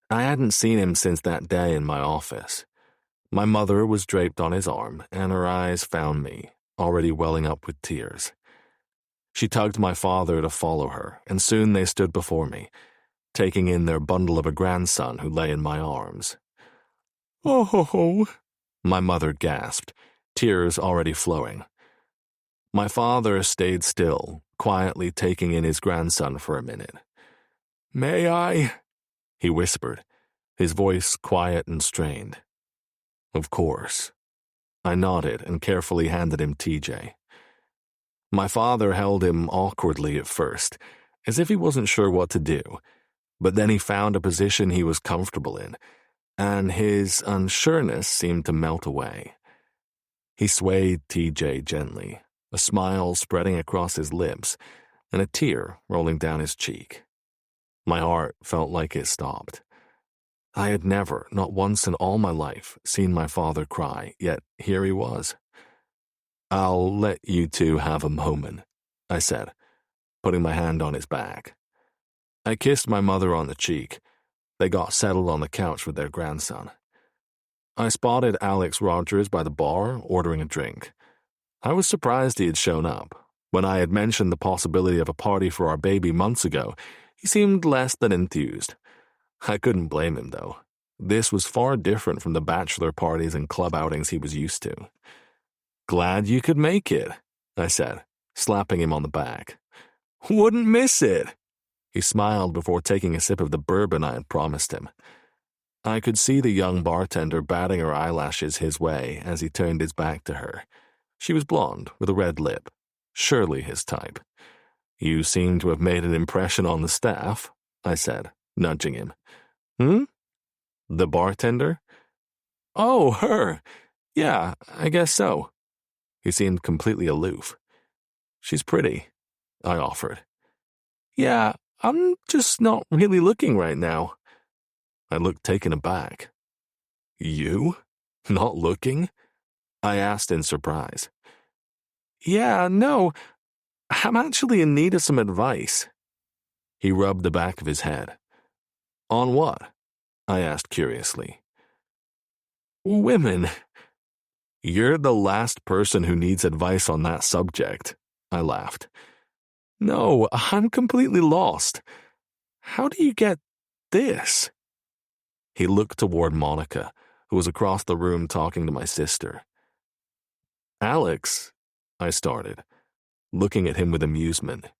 I hadn't seen him since that day in my office. My mother was draped on his arm, and her eyes found me, already welling up with tears. She tugged my father to follow her, and soon they stood before me, taking in their bundle of a grandson who lay in my arms. "Oh," my mother gasped, tears already flowing. My father stayed still, quietly taking in his grandson for a minute. "May I?" he whispered, his voice quiet and strained. "Of course." I nodded and carefully handed him TJ. My father held him awkwardly at first, as if he wasn't sure what to do, but then he found a position he was comfortable in, and his unsureness seemed to melt away. He swayed TJ gently, a smile spreading across his lips, and a tear rolling down his cheek. My heart felt like it stopped. I had never, not once in all my life, seen my father cry, yet here he was. "I'll let you two have a moment," I said, putting my hand on his back. I kissed my mother on the cheek. They got settled on the couch with their grandson. I spotted Alex Rogers by the bar, ordering a drink. I was surprised he had shown up. When I had mentioned the possibility of a party for our baby months ago, He seemed less than enthused. I couldn't blame him, though. This was far different from the bachelor parties and club outings he was used to. "Glad you could make it," I said, slapping him on the back. "Wouldn't miss it." He smiled before taking a sip of the bourbon I had promised him. I could see the young bartender batting her eyelashes his way as he turned his back to her. She was blonde, with a red lip. Surely his type. "You seem to have made an impression on the staff," I said, nudging him. The bartender? "Oh, her. Yeah, I guess so." He seemed completely aloof. "She's pretty," I offered. "Yeah, I'm just not really looking right now." I looked taken aback. "You? Not looking?" I asked in surprise. "Yeah, no, I'm actually in need of some advice." He rubbed the back of his head. "On what?" I asked curiously. "Women." "You're the last person who needs advice on that subject," I laughed. "No, I'm completely lost. How do you get this?" He looked toward Monica, who was across the room talking to my sister. "Alex," I started, looking at him with amusement.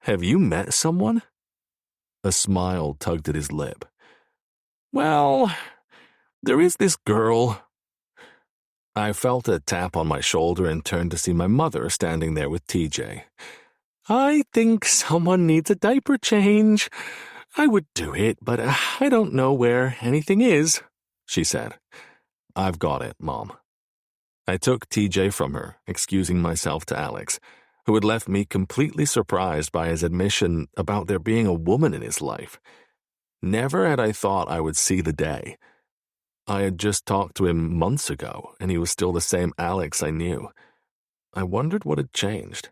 "Have you met someone?" A smile tugged at his lip. "Well, there is this girl." I felt a tap on my shoulder and turned to see my mother standing there with TJ. "I think someone needs a diaper change. I would do it, but I don't know where anything is," she said. "I've got it, Mom." I took TJ from her, excusing myself to Alex, who had left me completely surprised by his admission about there being a woman in his life. Never had I thought I would see the day. I had just talked to him months ago, and he was still the same Alex I knew. I wondered what had changed.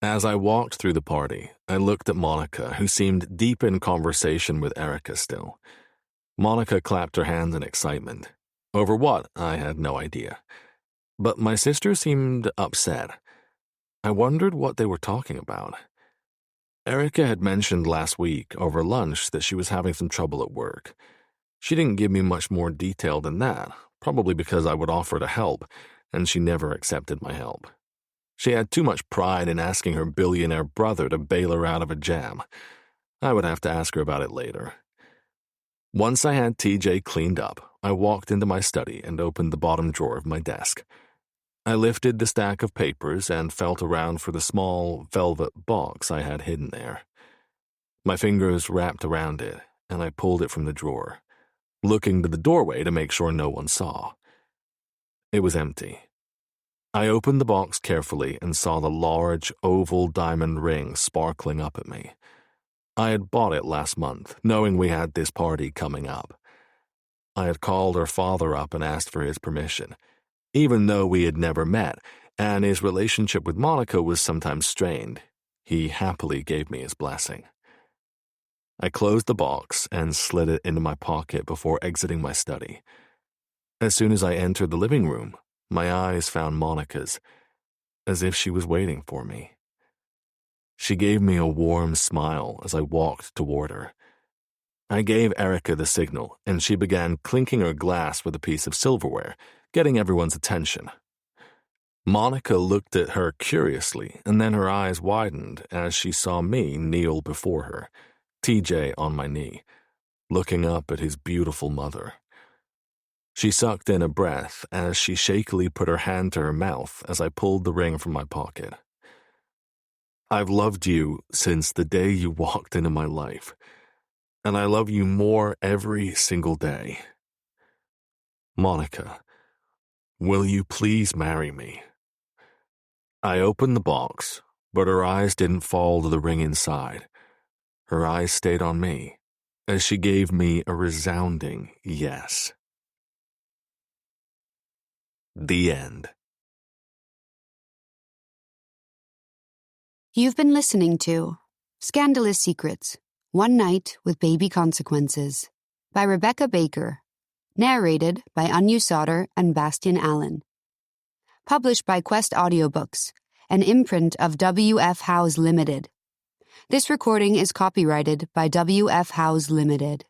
As I walked through the party, I looked at Monica, who seemed deep in conversation with Erica still. Monica clapped her hands in excitement. Over what, I had no idea. But my sister seemed upset. I wondered what they were talking about. Erica had mentioned last week over lunch that she was having some trouble at work. She didn't give me much more detail than that, probably because I would offer to help, and she never accepted my help. She had too much pride in asking her billionaire brother to bail her out of a jam. I would have to ask her about it later. Once I had TJ cleaned up, I walked into my study and opened the bottom drawer of my desk. I lifted the stack of papers and felt around for the small velvet box I had hidden there. My fingers wrapped around it, and I pulled it from the drawer, looking to the doorway to make sure no one saw. It was empty. I opened the box carefully and saw the large, oval diamond ring sparkling up at me. I had bought it last month, knowing we had this party coming up. I had called her father up and asked for his permission, even though we had never met, and his relationship with Monica was sometimes strained. He happily gave me his blessing. I closed the box and slid it into my pocket before exiting my study. As soon as I entered the living room, my eyes found Monica's, as if she was waiting for me. She gave me a warm smile as I walked toward her. I gave Erica the signal, and she began clinking her glass with a piece of silverware, getting everyone's attention. Monica looked at her curiously, and then her eyes widened as she saw me kneel before her, TJ on my knee, looking up at his beautiful mother. She sucked in a breath as she shakily put her hand to her mouth as I pulled the ring from my pocket. "I've loved you since the day you walked into my life, and I love you more every single day. Monica, will you please marry me?" I opened the box, but her eyes didn't fall to the ring inside. Her eyes stayed on me, as she gave me a resounding yes. The end. You've been listening to Scandalous Secrets, One Night with Baby Consequences by Rebecca Baker, narrated by Anya Sauter and Bastian Allen. Published by Quest Audiobooks, an imprint of W.F. House Limited. This recording is copyrighted by W.F. House Limited.